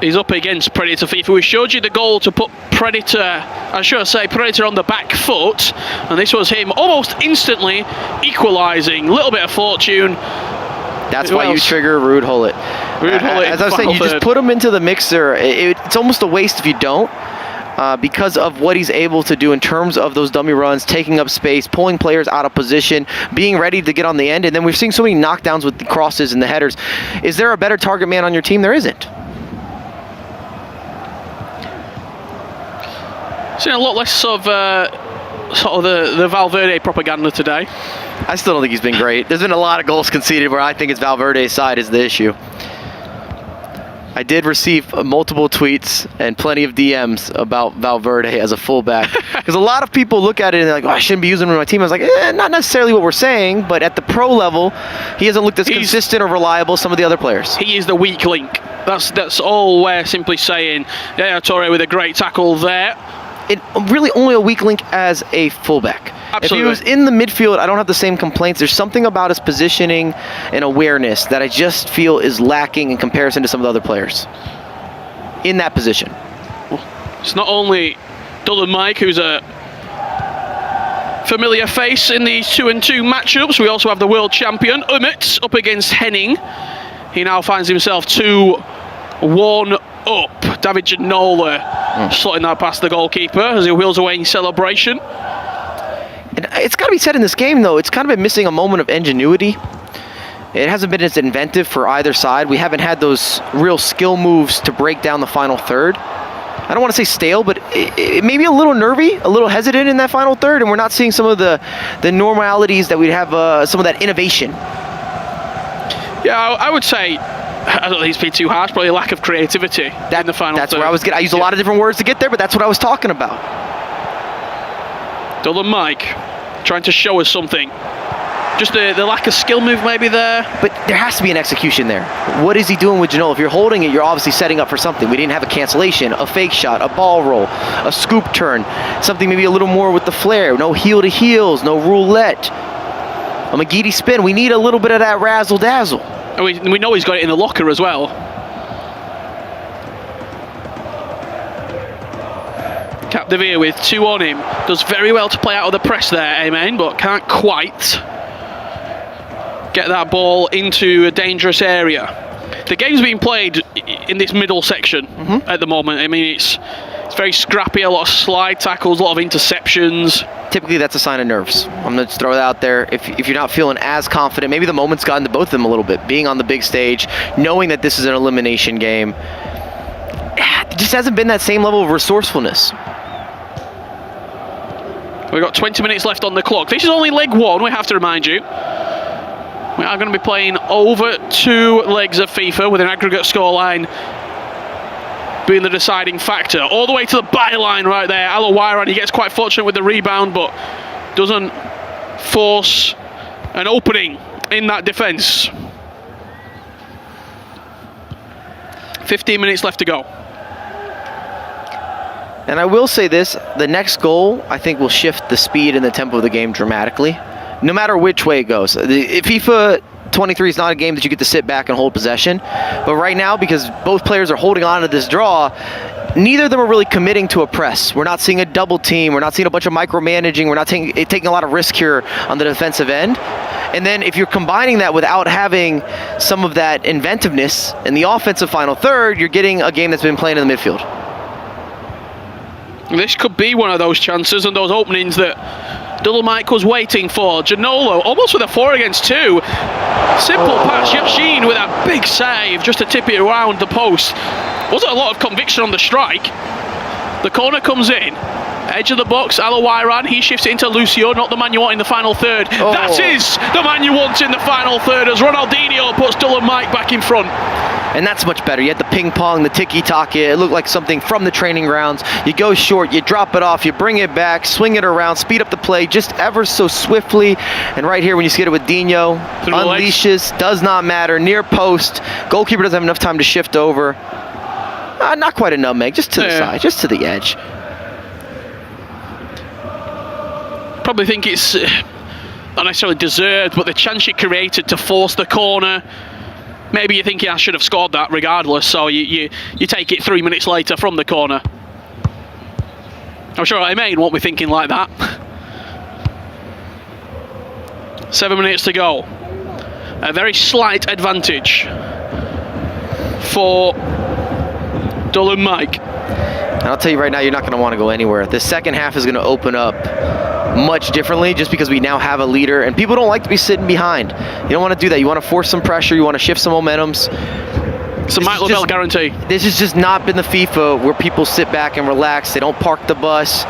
is up against Predator FIFA. We showed you the goal to put Predator on the back foot, and this was him almost instantly equalising. Little bit of fortune. That's why you trigger Ruud Gullit. As I was saying, you just put him into the mixer. It's almost a waste if you don't, because of what he's able to do in terms of those dummy runs, taking up space, pulling players out of position, being ready to get on the end, and then we're seeing so many knockdowns with the crosses and the headers. Is there a better target man on your team? There isn't. Seen a lot less of the Valverde propaganda today. I still don't think he's been great. There's been a lot of goals conceded where I think it's Valverde's side is the issue. I did receive multiple tweets and plenty of DMs about Valverde as a fullback, because a lot of people look at it and they're like, oh, I shouldn't be using him in my team. I was like, not necessarily what we're saying, but at the pro level, he hasn't looked as consistent or reliable as some of the other players. He is the weak link. That's all we're simply saying. Yeah, Torre with a great tackle there. Really only a weak link as a fullback. Absolutely. If he was in the midfield, I don't have the same complaints. There's something about his positioning and awareness that I just feel is lacking in comparison to some of the other players in that position. Well, it's not only Dylan Mike, who's a familiar face in these 2-2 matchups. We also have the world champion, Umit, up against Henning. He now finds himself 2-1 up. David Ginola slotting that past the goalkeeper as he wheels away in celebration. And it's got to be said in this game, though, it's kind of been missing a moment of ingenuity. It hasn't been as inventive for either side. We haven't had those real skill moves to break down the final third. I don't want to say stale, but it may be a little nervy, a little hesitant in that final third, and we're not seeing some of the normalities that we'd have, some of that innovation. Yeah, I would say I don't think it's been too harsh, probably a lack of creativity in the final That's third. where I was getting. I used a lot of different words to get there, but that's what I was talking about. Dylan Mike trying to show us something. Just the lack of skill move maybe there. But there has to be an execution there. What is he doing with Ginolo? If you're holding it, you're obviously setting up for something. We didn't have a cancellation, a fake shot, a ball roll, a scoop turn, something maybe a little more with the flair. No heel to heels, no roulette, a McGeady spin. We need a little bit of that razzle dazzle. And we know he's got it in the locker as well. Capdevere with 2 on him. Does very well to play out of the press there, Amen, but can't quite get that ball into a dangerous area. The game's being played in this middle section at the moment. I mean, it's very scrappy, a lot of slide tackles, a lot of interceptions. Typically, that's a sign of nerves. I'm going to throw it out there. If you're not feeling as confident, maybe the moment's gotten to both of them a little bit. Being on the big stage, knowing that this is an elimination game, it just hasn't been that same level of resourcefulness. We've got 20 minutes left on the clock. This is only leg 1, we have to remind you. We are going to be playing over 2 legs of FIFA with an aggregate scoreline being the deciding factor. All the way to the byline right there. Alba, he gets quite fortunate with the rebound, but doesn't force an opening in that defence. 15 minutes left to go. And I will say this, the next goal, I think, will shift the speed and the tempo of the game dramatically, no matter which way it goes. FIFA23 is not a game that you get to sit back and hold possession, but right now, because both players are holding on to this draw, neither of them are really committing to a press. We're not seeing a double team. We're not seeing a bunch of micromanaging. We're not taking a lot of risk here on the defensive end. And then if you're combining that without having some of that inventiveness in the offensive final third, you're getting a game that's been playing in the midfield. This could be one of those chances and those openings that Dylan Mike was waiting for. Ginolo almost with a 4 against 2. Simple pass. Yashin with a big save just to tip it around the post. Wasn't a lot of conviction on the strike. The corner comes in. Edge of the box, Alawairan, he shifts it into Lucio, not the man you want in the final third. Oh. That is the man you want in the final third as Ronaldinho puts Dylan Mike back in front. And that's much better. You had the ping pong, the tiki-taka. It looked like something from the training grounds. You go short, you drop it off, you bring it back, swing it around, speed up the play just ever so swiftly. And right here when you see it with Dino, unleashes, does not matter, near post. Goalkeeper doesn't have enough time to shift over. Not quite a nutmeg, just to the side, just to the edge. Probably think it's not necessarily deserved, but the chance you created to force the corner, maybe you think I should have scored that regardless, so you take it 3 minutes later from the corner. I'm sure Amen won't be thinking like that. 7 minutes to go. A very slight advantage for Dylan Mike. And I'll tell you right now, you're not going to want to go anywhere. The second half is going to open up much differently just because we now have a leader and people don't like to be sitting behind. You don't want to do that. You want to force some pressure. You want to shift some momentums. It's a Mike LaBelle guarantee. This has just not been the FIFA where people sit back and relax. They don't park the bus.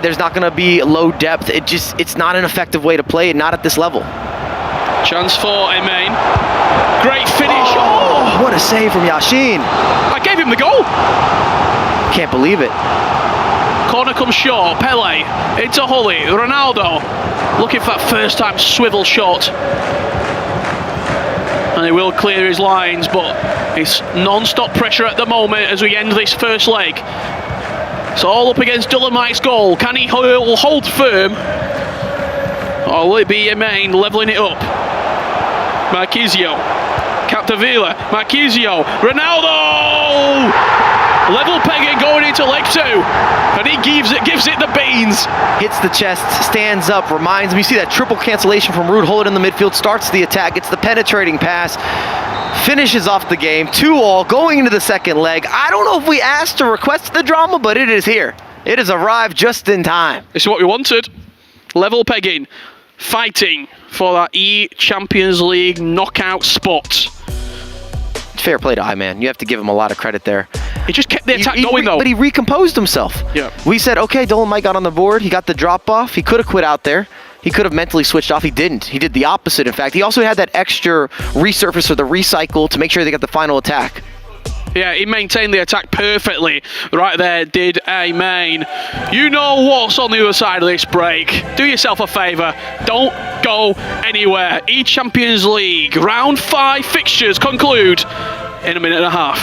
There's not going to be low depth. It's not an effective way to play it, not at this level. Chance for Amen. Great finish. Oh, what a save from Yashin. I gave him the goal. Can't believe it. Corner comes short. Pele into Hully. Ronaldo looking for that first time swivel shot. And he will clear his lines, but it's non-stop pressure at the moment as we end this first leg. So all up against Dylan Mike's goal. Can he hold firm? Or will it be Amen levelling it up? Marquisio. Capdevila. Marquisio. Ronaldo! Level pegging going into leg 2. And he gives it the beans. Hits the chest, stands up, reminds me. You see that triple cancellation from Ruud Gullit in the midfield, starts the attack, gets the penetrating pass, finishes off the game. 2-2 going into the second leg. I don't know if we asked or requested the drama, but it is here. It has arrived just in time. This is what we wanted. Level pegging, fighting for that eChampions League knockout spot. Fair play to I-Man. You have to give him a lot of credit there. He just kept the attack going, though. But he recomposed himself. Yeah. We said, okay, Dylan Mike got on the board. He got the drop off. He could have quit out there. he could have mentally switched off. He didn't. He did the opposite, in fact. He also had that extra resurface or the recycle to make sure they got the final attack. Yeah, he maintained the attack perfectly. Right there, did a main. You know what's on the other side of this break. Do yourself a favour. Don't go anywhere. eChampions League round 5 fixtures conclude in a minute and a half.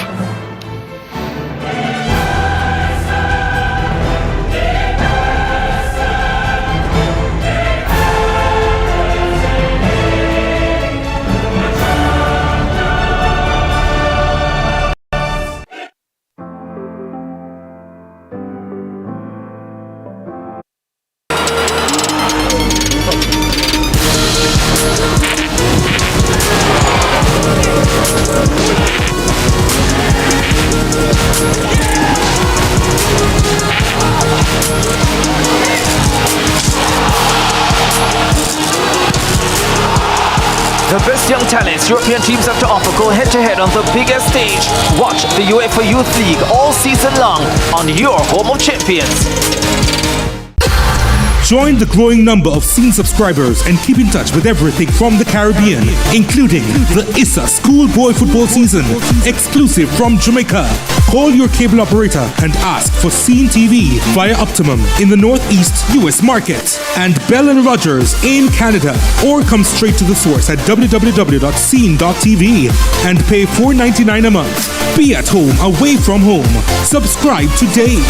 The best young talents European teams have to offer go head-to-head on the biggest stage. Watch the UEFA Youth League all season long on your home of champions. Join the growing number of Scene subscribers and keep in touch with everything from the Caribbean, including the ISA Schoolboy Football Season, exclusive from Jamaica. Call your cable operator and ask for Scene TV via Optimum in the Northeast US market and Bell & Rogers in Canada, or come straight to the source at www.scene.tv and pay $4.99 a month. Be at home away from home. Subscribe today.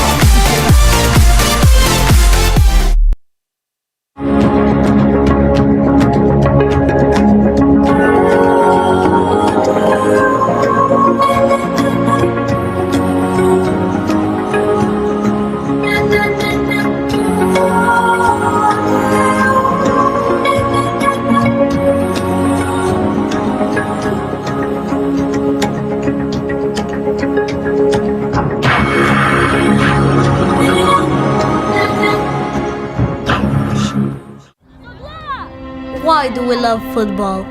Why do we love football?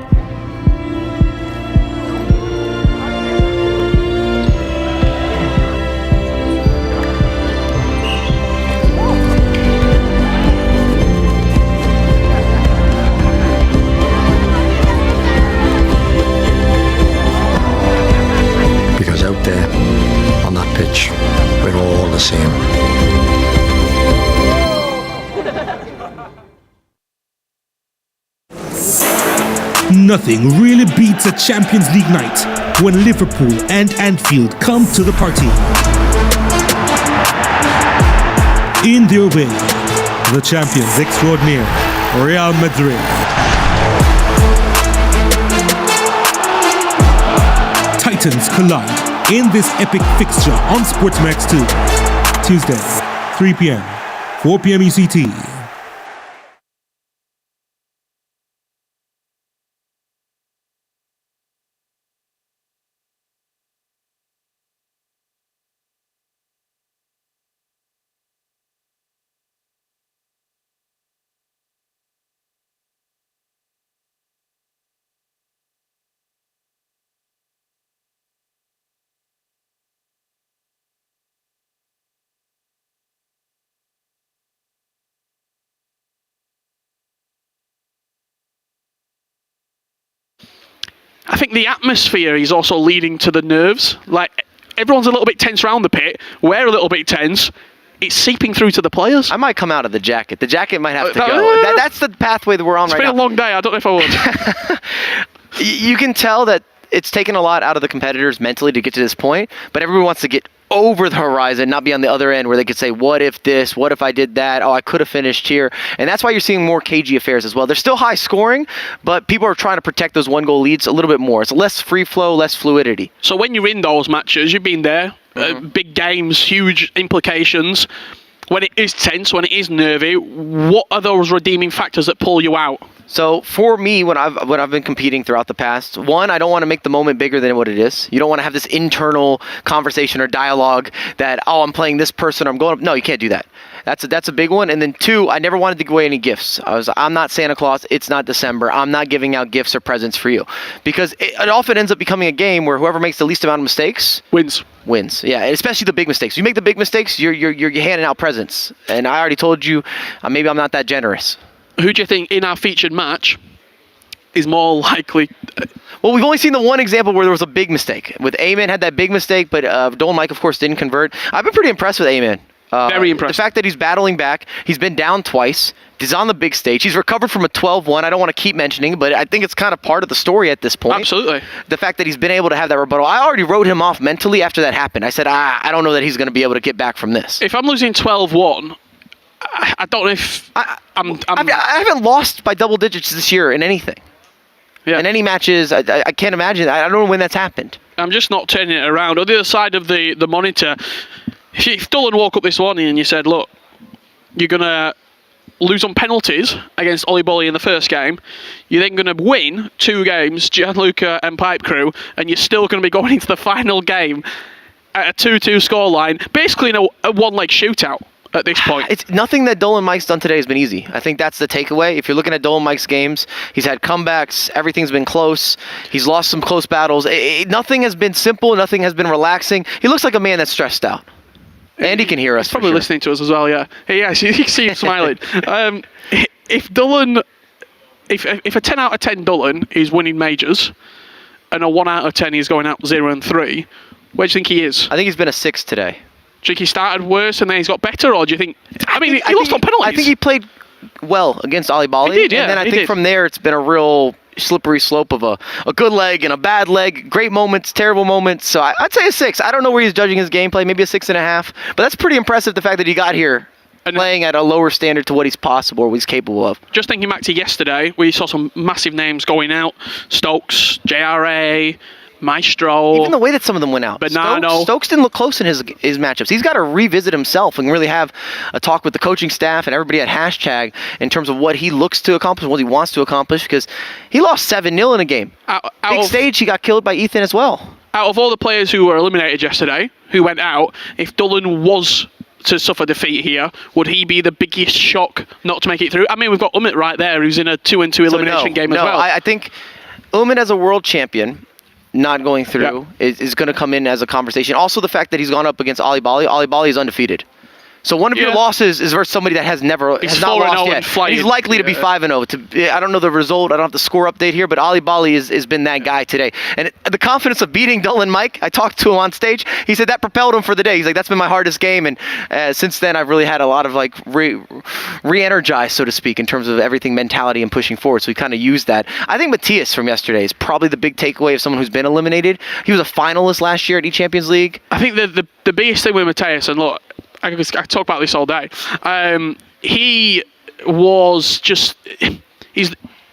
Because out there, on that pitch, we're all the same. Nothing really beats a Champions League night when Liverpool and Anfield come to the party. In their way, the champions extraordinaire, Real Madrid. Titans collide in this epic fixture on SportsMax 2. Tuesday, 3 p.m., 4 p.m. ECT. I think the atmosphere is also leading to the nerves. Like, everyone's a little bit tense around the pit. We're a little bit tense. It's seeping through to the players. I might come out of the jacket. The jacket might have to go. That's the pathway that we're on right now. It's been a long day. I don't know if I would. You can tell that it's taken a lot out of the competitors mentally to get to this point, but everyone wants to get over the horizon, not be on the other end where they could say, what if this, what if I did that, oh, I could have finished here. And that's why you're seeing more cagey affairs as well. They're still high scoring, but people are trying to protect those 1-goal leads a little bit more. It's less free flow, less fluidity. So when you're in those matches, you've been there, big games, huge implications. When it is tense, when it is nervy, what are those redeeming factors that pull you out? So for me, when I've been competing throughout the past, one, I don't want to make the moment bigger than what it is. You don't want to have this internal conversation or dialogue that, oh, I'm playing this person, or I'm going up. No, you can't do that. That's a big one. And then two, I never wanted to give away any gifts. I'm not Santa Claus. It's not December. I'm not giving out gifts or presents for you, because it often ends up becoming a game where whoever makes the least amount of mistakes wins. Yeah, and especially the big mistakes. You make the big mistakes, you're handing out presents. And I already told you, maybe I'm not that generous. who do you think in our featured match is more likely? Well, we've only seen the one example where there was a big mistake. With Amen had that big mistake, but Dolan Mike, of course, didn't convert. I've been pretty impressed with Amen. Very impressed. The fact that he's battling back, he's been down twice, he's on the big stage, he's recovered from a 12-1. I don't want to keep mentioning, but I think it's kind of part of the story at this point. Absolutely. The fact that he's been able to have that rebuttal. I already wrote him off mentally after that happened. I said, I don't know that he's going to be able to get back from this. If I'm losing 12-1, I don't know if I haven't lost by double digits this year in anything. Yeah. In any matches, I can't imagine. I don't know when that's happened. I'm just not turning it around. On the other side of the monitor, if Dolan woke up this morning and you said, look, you're going to lose on penalties against Ollie Bolly in the first game, you're then going to win 2 games, Gianluca and Pipe Crew, and you're still going to be going into the final game at a 2-2 scoreline, basically in a one-leg shootout at this point. It's nothing that Dolan Mike's done today has been easy. I think that's the takeaway. If you're looking at Dolan Mike's games, he's had comebacks, everything's been close, he's lost some close battles. Nothing has been simple, nothing has been relaxing. He looks like a man that's stressed out. Andy can hear us. He's probably listening to us as well, yeah. Yeah, you can see him smiling. If a 10 out of 10 Dolan is winning majors, and a 1 out of 10 is going out 0-3, where do you think he is? I think he's been a 6 today. Do you think he started worse and then he's got better, or do you think... he lost on penalties. I think he played well against Ali Bali. He did, yeah. And then I think from there it's been a real slippery slope of a good leg and a bad leg, great moments, terrible moments. So I'd say a 6. I don't know where he's judging his gameplay, maybe a 6.5. But that's pretty impressive, the fact that he got here playing at a lower standard to what he's possible or what he's capable of. Just thinking back to yesterday, we saw some massive names going out. Stokes, JRA, Maestro. Even the way that some of them went out. Bonanno. Stokes didn't look close in his matchups. He's got to revisit himself and really have a talk with the coaching staff and everybody at Hashtag in terms of what he looks to accomplish, what he wants to accomplish, because he lost 7-0 in a game. Big stage, he got killed by Ethan as well. Out of all the players who were eliminated yesterday, who went out, if Dolan was to suffer defeat here, would he be the biggest shock not to make it through? I mean, we've got Umit right there, who's in a 2-2 elimination game as well. I think Umit as a world champion not going through is going to come in as a conversation. Also, the fact that he's gone up against Ali Bali. Ali Bali is undefeated. So one of your losses is versus somebody that has not lost yet. He's likely to be 5-0. I don't know the result. I don't have the score update here, but Ali Bali has been that guy today. And the confidence of beating Dolan Mike, I talked to him on stage. He said that propelled him for the day. He's like, that's been my hardest game. And since then, I've really had a lot of re-energized, so to speak, in terms of everything mentality and pushing forward. So we kind of used that. I think Matthias from yesterday is probably the big takeaway of someone who's been eliminated. He was a finalist last year at eChampions League. I think the biggest thing with Matthias, and look, I talk about this all day. He was just... He's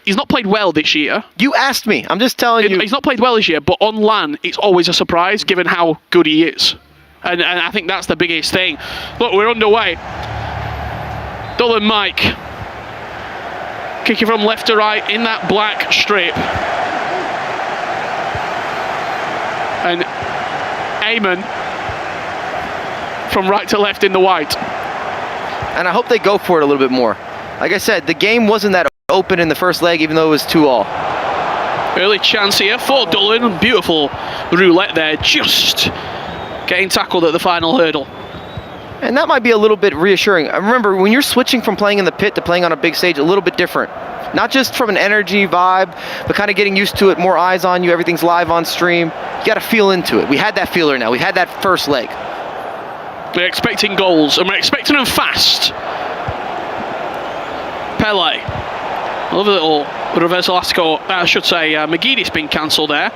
not played well this year. You asked me. I'm just telling you. He's not played well this year, but on LAN, it's always a surprise given how good he is. And I think that's the biggest thing. Look, we're underway. Dolan Mike. Kicking from left to right in that black strip. And Eamon from right to left in the white. And I hope they go for it a little bit more. Like I said, the game wasn't that open in the first leg, even though it was 2-all. Early chance here for Dolan. Beautiful roulette there, just getting tackled at the final hurdle. And that might be a little bit reassuring. Remember, when you're switching from playing in the pit to playing on a big stage, a little bit different. Not just from an energy vibe, but kind of getting used to it, more eyes on you, everything's live on stream. You got to feel into it. We had that feeler now. We've had that first leg. We're expecting goals, and we're expecting them fast. Pele. Another little reversal Asco. I should say McGeady's been cancelled there.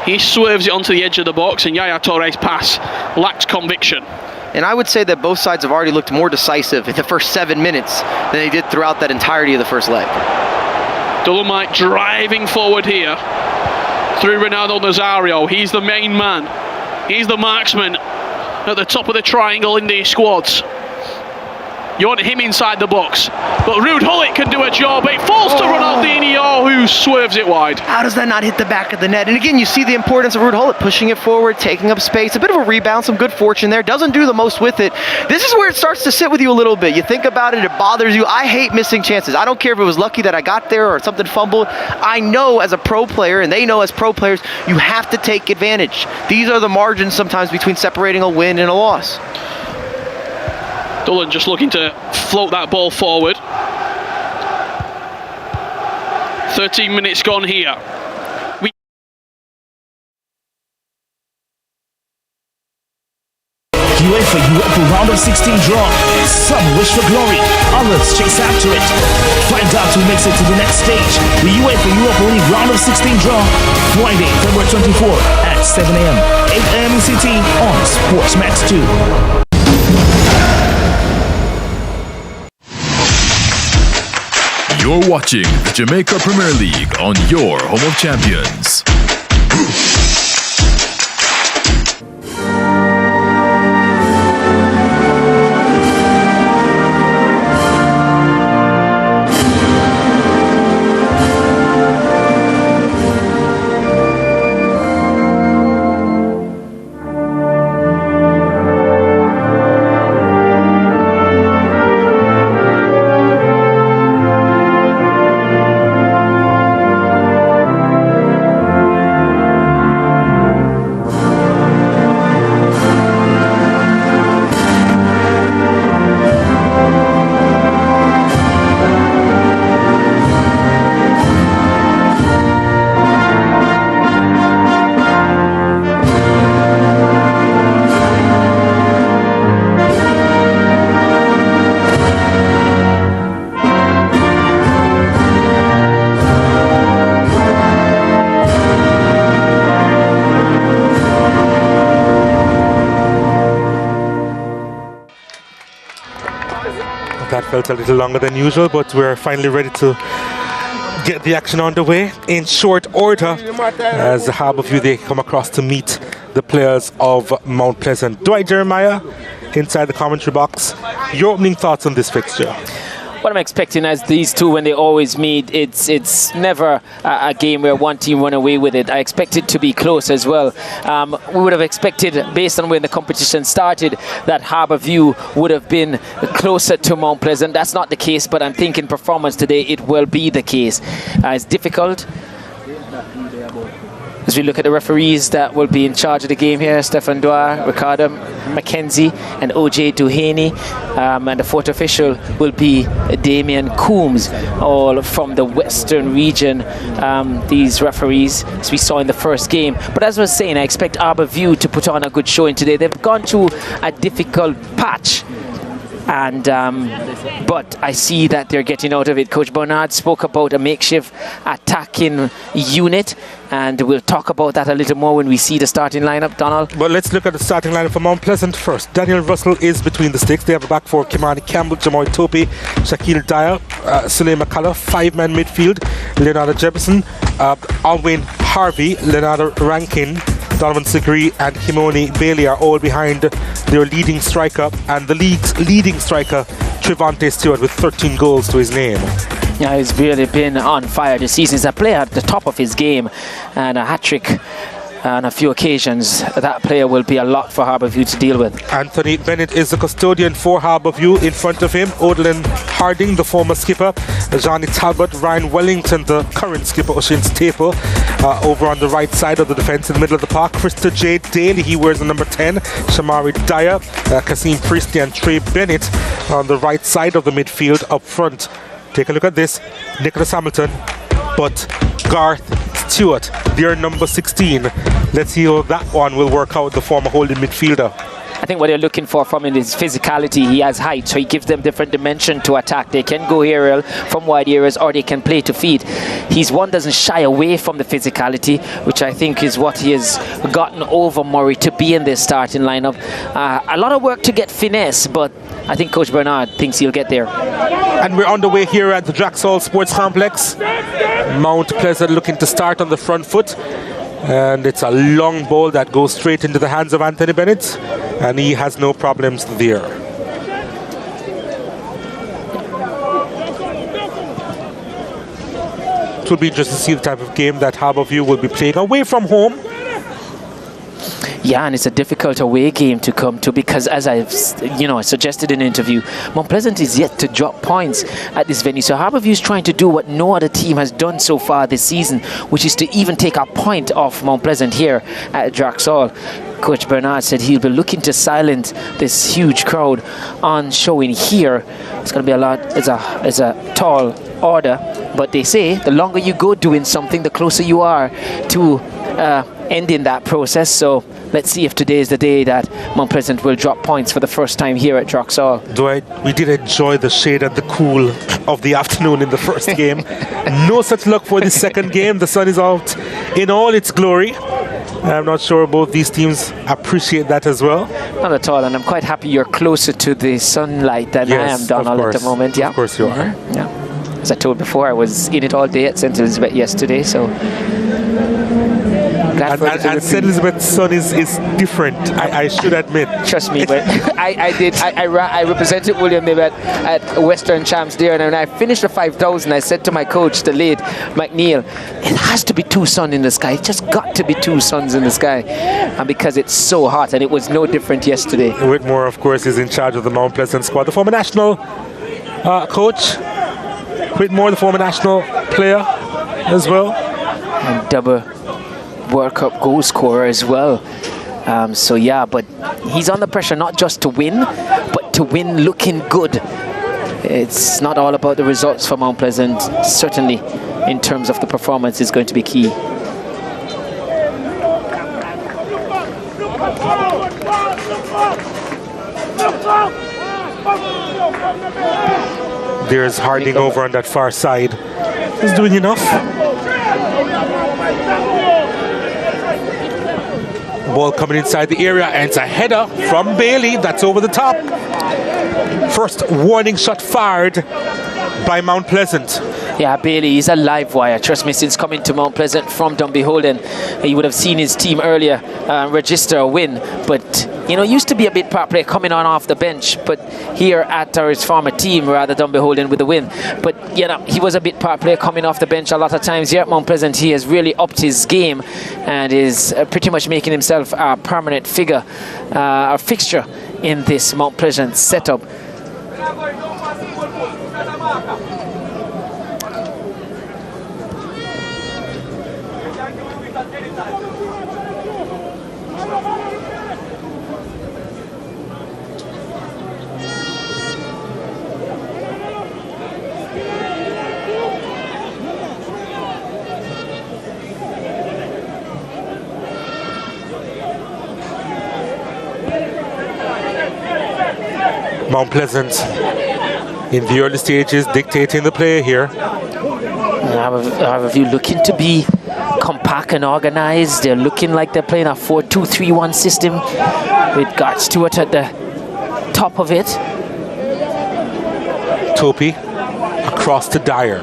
He swerves it onto the edge of the box, and Yaya Torre's pass lacked conviction. And I would say that both sides have already looked more decisive in the first 7 minutes than they did throughout that entirety of the first leg. Dolan Mike driving forward here through Ronaldo Nazario. He's the main man. He's the marksman at the top of the triangle in these squads. You want him inside the box. But Ruud Gullit can do a job. It falls to Ronaldinho, who swerves it wide. How does that not hit the back of the net? And again, you see the importance of Ruud Gullit pushing it forward, taking up space. A bit of a rebound, some good fortune there. Doesn't do the most with it. This is where it starts to sit with you a little bit. You think about it, it bothers you. I hate missing chances. I don't care if it was lucky that I got there or something fumbled. I know as a pro player, and they know as pro players, you have to take advantage. These are the margins sometimes between separating a win and a loss. Dolan just looking to float that ball forward. 13 minutes gone here. UEFA Europa round of 16 draw. Some wish for glory, others chase after it. Find out who makes it to the next stage. The UEFA Europa League round of 16 draw. Friday, February 24 at 7 a.m. 8 a.m. ECT on SportsMax 2. You're watching the Jamaica Premier League on your home of champions. That felt a little longer than usual, but we're finally ready to get the action underway in short order as the Harbourview they come across to meet the players of Mount Pleasant. Dwight Jeremiah, inside the commentary box, your opening thoughts on this fixture? What I'm expecting as these two, when they always meet, it's never a game where one team run away with it. I expect it to be close as well. We would have expected, based on when the competition started, that Harbourview would have been closer to Mount Pleasant. That's not the case, but I'm thinking performance today, it will be the case. It's difficult. As we look at the referees that will be in charge of the game here, Stefan Dwyer, Ricardo McKenzie and OJ Duhaney, and the fourth official will be Damien Coombs, all from the western region, these referees, as we saw in the first game. But as I was saying, I expect Harbourview to put on a good showing today. They've gone through a difficult patch, and but I see that they're getting out of it. Coach Bernard spoke about a makeshift attacking unit, and we'll talk about that a little more when we see the starting lineup. Donald? Well, let's look at the starting lineup for Mount Pleasant first. Daniel Russell is between the sticks. They have a back four: Kimani Campbell, Jamoy Tope, Shaquille Dyer, Suley McCullough, five-man midfield, Leonardo Jefferson, Alwyn Harvey, Leonardo Rankin, Donovan Sigri and Himoni Bailey are all behind their leading striker, and the league's leading striker, Trevante Stewart, with 13 goals to his name. Yeah, he's really been on fire this season. He's a player at the top of his game, and a hat-trick on a few occasions. That player will be a lot for Harbourview to deal with. Anthony Bennett is the custodian for Harbourview. In front of him, Odlin Harding, the former skipper, Johnny Talbot, Ryan Wellington, the current skipper, Oshin Staple, over on the right side of the defence in the middle of the park. Krista J. Daly, he wears the number 10, Shamari Dyer, Kasim Priestley and Trey Bennett on the right side of the midfield. Up front, take a look at this, Nicholas Hamilton, but Garth Stewart, their number 16. Let's see how that one will work out, the former holding midfielder. I think what they're looking for from him is physicality. He has height, so he gives them different dimension to attack. They can go aerial from wide areas, or they can play to feed. He's one doesn't shy away from the physicality, which I think is what he has gotten over Murray to be in this starting lineup. A lot of work to get finesse, but I think Coach Bernard thinks he'll get there. And we're underway here at the Draxall Sports Complex. Mount Pleasant looking to start on the front foot. And it's a long ball that goes straight into the hands of Anthony Bennett, and he has no problems there. It will be interesting to see the type of game that Harbourview will be playing away from home. Yeah, and it's a difficult away game to come to, because as I've suggested in an interview, Mount Pleasant is yet to drop points at this venue. So Harbourview is trying to do what no other team has done so far this season, which is to even take a point off Mount Pleasant here at Draxall. Coach Bernard said he'll be looking to silence this huge crowd on showing here. It's going to be a lot. It's a tall order, but they say the longer you go doing something, the closer you are to ending that process. So let's see if today is the day that Mount Pleasant will drop points for the first time here at Droxall. Dwight, we did enjoy the shade and the cool of the afternoon in the first game. No such luck for the second game. The sun is out in all its glory. I'm not sure both these teams appreciate that as well. Not at all, and I'm quite happy you're closer to the sunlight than I am, Donald, at the moment. Yeah, of course you are. Yeah. As I told before, I was in it all day at St. Elizabeth yesterday, so... And St. Elizabeth's sun is different, I should admit. Trust me, but I represented William at Western Champs there, and when I finished the 5,000, I said to my coach, the late McNeil, it has to be two suns in the sky. It just got to be two suns in the sky, and because it's so hot, and it was no different yesterday. Whitmore, of course, is in charge of the Mount Pleasant squad. The former national coach, Whitmore, the former national player as well. And double World Cup goal scorer as well. So yeah, but he's under pressure not just to win, but to win looking good. It's not all about the results for Mount Pleasant. Certainly, in terms of the performance, is going to be key. There's Harding over on that far side. He's doing enough. Ball coming inside the area, and it's a header from Bailey. That's over the top. First warning shot fired by Mount Pleasant. Yeah, Bailey is a live wire. Trust me, since coming to Mount Pleasant from Dunbeholden, he would have seen his team earlier register a win. But, you know, used to be a bit part player coming on off the bench. But here at his former team, rather Dunbeholden with the win. But, you know, he was a bit part player coming off the bench a lot of times. Here at Mount Pleasant, he has really upped his game and is pretty much making himself a permanent figure, a fixture in this Mount Pleasant setup. Mount Pleasant in the early stages dictating the play here. I have a view looking to be compact and organized. They're looking like they're playing a 4-2-3-1 system with Garth Stewart at the top of it. Topi across to Dyer.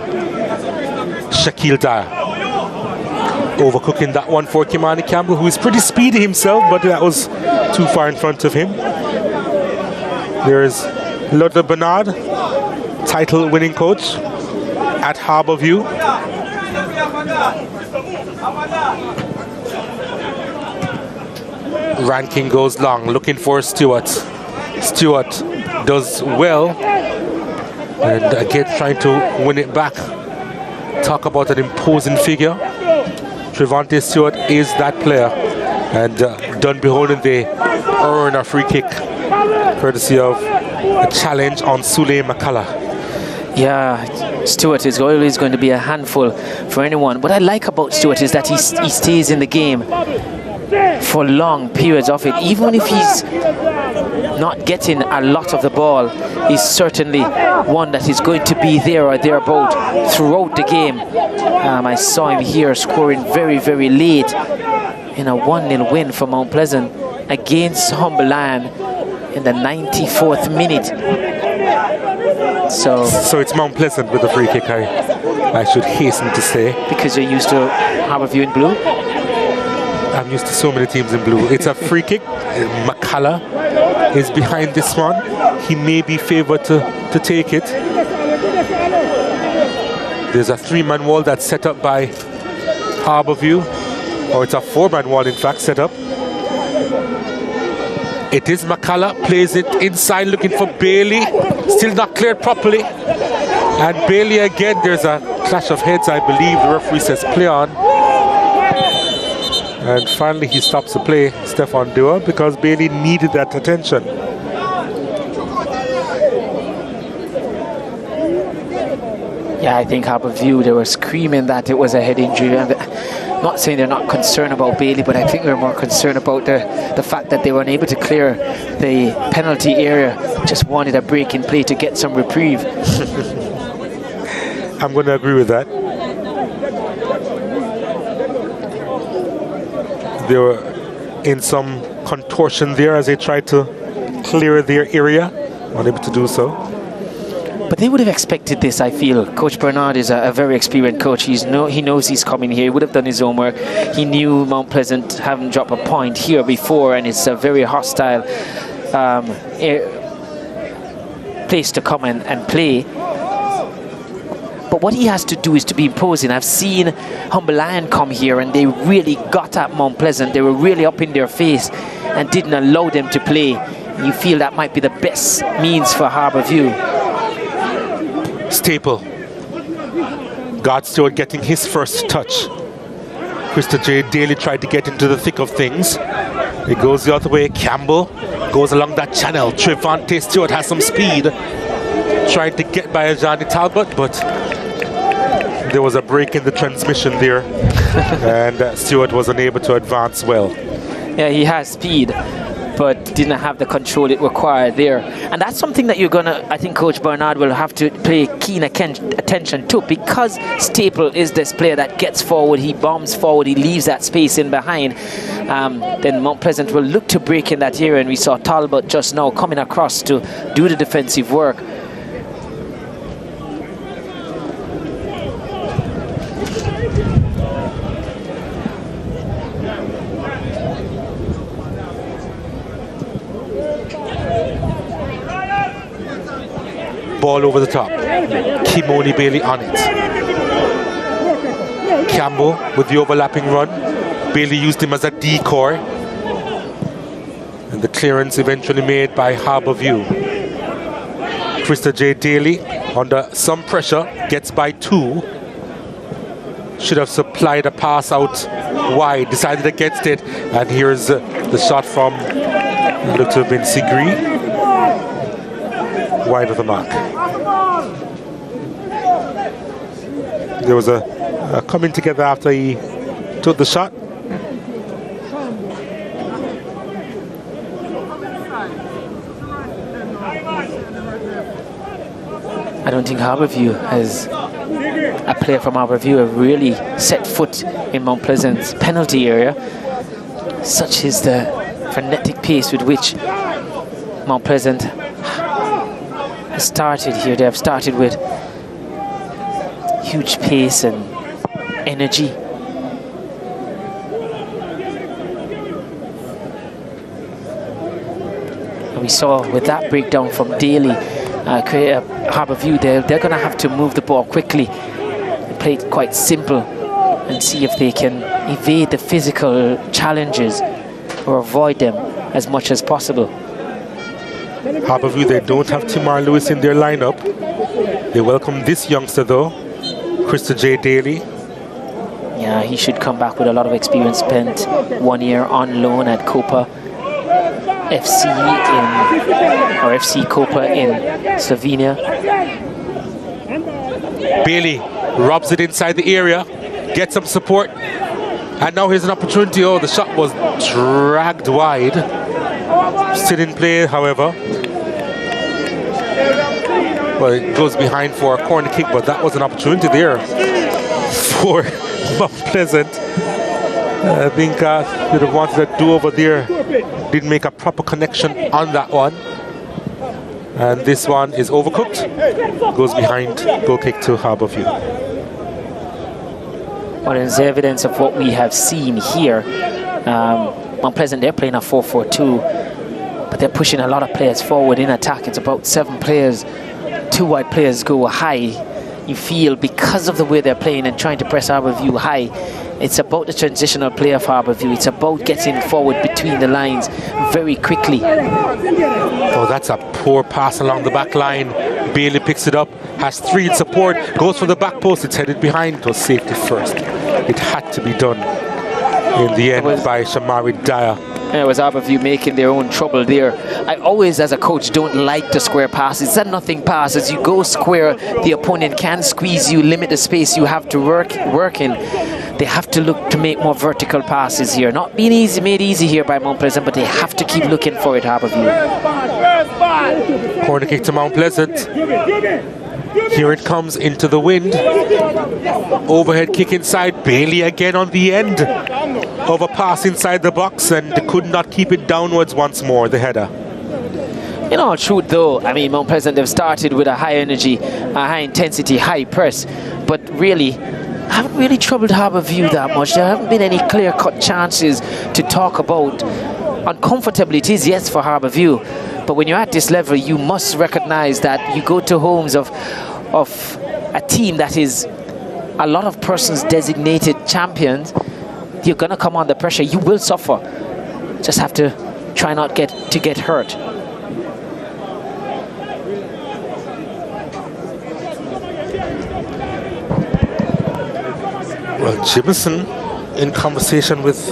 Shaquille Dyer overcooking that one for Kimani Campbell, who is pretty speedy himself, but that was too far in front of him. There's Ludlow Bernard, title-winning coach at Harbourview. Ranking goes long, looking for Stewart. Stewart does well, and again trying to win it back. Talk about an imposing figure. Trevante Stewart is that player, and Dunbeholden, they earn a free kick courtesy of a challenge on Sule McCullough. Yeah, Stewart is always going to be a handful for anyone. What I like about Stewart is that he stays in the game for long periods of it. Even if he's not getting a lot of the ball, he's certainly one that is going to be there or thereabout throughout the game. I saw him here scoring very, very late in a 1-0 win for Mount Pleasant against Humble Lion in the 94th minute. So it's Mount Pleasant with the free kick, I should hasten to say. Because you're used to Harbourview in blue? I'm used to so many teams in blue. It's a free kick. McCullough is behind this one. He may be favoured to take it. There's a 3-man wall that's set up by Harbourview, or it's a 4-man wall in fact set up. It is McCullough, plays it inside looking for Bailey, still not cleared properly. And Bailey again, there's a clash of heads, I believe. The referee says play on. And finally he stops the play, Stefan Dua, because Bailey needed that attention. Yeah, I think Harbourview, they were screaming that it was a head injury. I'm not saying they're not concerned about Bailey, but I think they're more concerned about the fact that they were unable to clear the penalty area. Just wanted a break in play to get some reprieve. I'm going to agree with that. They were in some contortion there as they tried to clear their area, unable to do so. But they would have expected this, I feel. Coach Bernard is a very experienced coach. He knows he's coming here. He would have done his homework. He knew Mount Pleasant haven't dropped a point here before, and it's a very hostile place to come and play. But what he has to do is to be imposing. I've seen Humble Lion come here and they really got at Mount Pleasant. They were really up in their face and didn't allow them to play. You feel that might be the best means for Harbourview. Staple. God Stewart getting his first touch. Krista J. Daly tried to get into the thick of things. It goes the other way. Campbell goes along that channel. Trevante Stewart has some speed. Tried to get by Johnny Talbot, but there was a break in the transmission there. And Stewart was unable to advance well. Yeah, he has speed, but didn't have the control it required there. And that's something that you're gonna, I think Coach Bernard will have to pay keen attention to, because Staple is this player that gets forward, he bombs forward, he leaves that space in behind. Then Mount Pleasant will look to break in that area, and we saw Talbot just now coming across to do the defensive work. Ball over the top. Kimoni Bailey on it. Campbell with the overlapping run. Bailey used him as a decoy. And the clearance eventually made by Harbourview. Krista J. Daly, under some pressure, gets by 2. Should have supplied a pass out wide. Decided against it. And here's the shot from, it looked to have been Sigri. Wide of the mark. There was a coming together after he took the shot. I don't think Harbourview has, a player from Harbourview have really set foot in Mount Pleasant's penalty area. Such is the frenetic pace with which Mount Pleasant started here. They have started with huge pace and energy. And we saw with that breakdown from Daly, Harbourview, they're going to have to move the ball quickly, play it quite simple, and see if they can evade the physical challenges or avoid them as much as possible. Harbourview, they don't have Timar Lewis in their lineup. They welcome this youngster though, Krista J. Daly. Yeah, he should come back with a lot of experience. Spent 1 year on loan at Copa FC FC Copa in Slovenia. Bailey robs it inside the area, gets some support, and now here's an opportunity. Oh, the shot was dragged wide. Still in play, however. Well, it goes behind for a corner kick, but that was an opportunity there for Mount Pleasant. I think you'd have wanted a do-over there. Didn't make a proper connection on that one. And this one is overcooked. Goes behind, goal kick to Harbourview. Well, there's evidence of what we have seen here. Mount Pleasant, they're playing a 4-4-2, but they're pushing a lot of players forward in attack. It's about 7 players. 2 wide players go high. You feel because of the way they're playing and trying to press Harbourview high, it's about the transitional play of Harbourview. It's about getting forward between the lines very quickly. Oh, that's a poor pass along the back line. Bailey picks it up, has 3 in support, goes for the back post. It's headed behind. It was safety first. It had to be done. in the end by Shamari Dyer. It was Harborview making their own trouble there. I always, as a coach, don't like the square passes. It's a nothing pass. As you go square, the opponent can squeeze you, limit the space you have to work in. They have to look to make more vertical passes here. Not being made easy here by Mount Pleasant, but they have to keep looking for it, Harborview. Corner kick to Mount Pleasant. Here it comes into the wind. Overhead kick inside. Bailey again on the end of a pass inside the box and could not keep it downwards once more, the header. In all truth though, I mean, Mount Pleasant, they've started with a high energy, a high intensity, high press, but really haven't really troubled Harborview that much. There haven't been any clear-cut chances to talk about. Uncomfortable it is, yes, for Harborview, but when you're at this level, you must recognize that you go to homes of a team that is a lot of persons designated champions. You're going to come under pressure. You will suffer. Just have to try not to get hurt. Well, Jimison in conversation with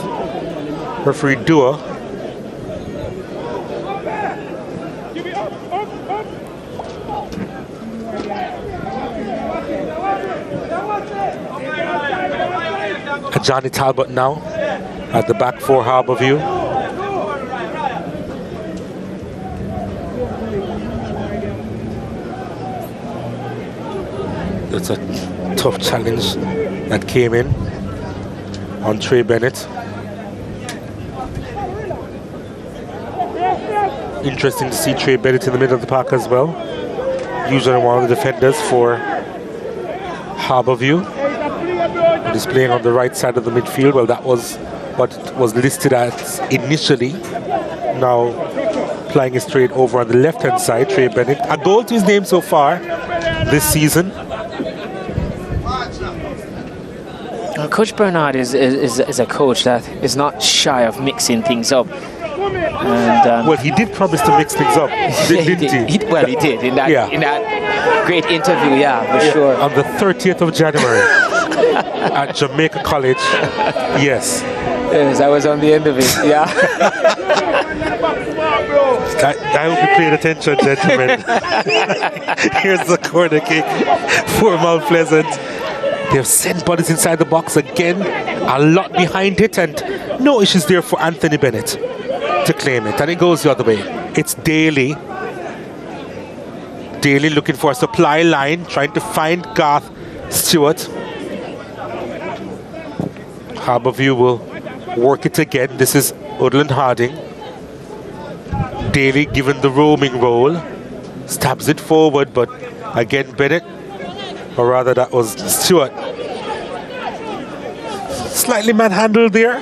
referee Dua. Johnny Talbot now at the back for Harborview. It's a tough challenge that came in on Trey Bennett. Interesting to see Trey Bennett in the middle of the park as well. Usually one of the defenders for Harborview. He's playing on the right side of the midfield. Well, that was what was listed as initially. Now playing it straight over on the left-hand side, Trey Bennett. A goal to his name so far this season. Coach Bernard is a coach that is not shy of mixing things up. And, well, he did promise to mix things up, didn't he? He did in that great interview, for sure. On the 30th of January at Jamaica College, yes. Yes, I was on the end of it, yeah. I hope you paid attention, gentlemen. Here's the corner kick for Mount Pleasant. They've sent bodies inside the box again, a lot behind it, and no issues there for Anthony Bennett to claim it. And it goes the other way. It's Daly. Daly looking for a supply line, trying to find Garth Stewart. Harborview will work it again. This is Woodland Harding. Daly given the roaming role, stabs it forward, but again Bennett, or rather that was Stewart, slightly manhandled there.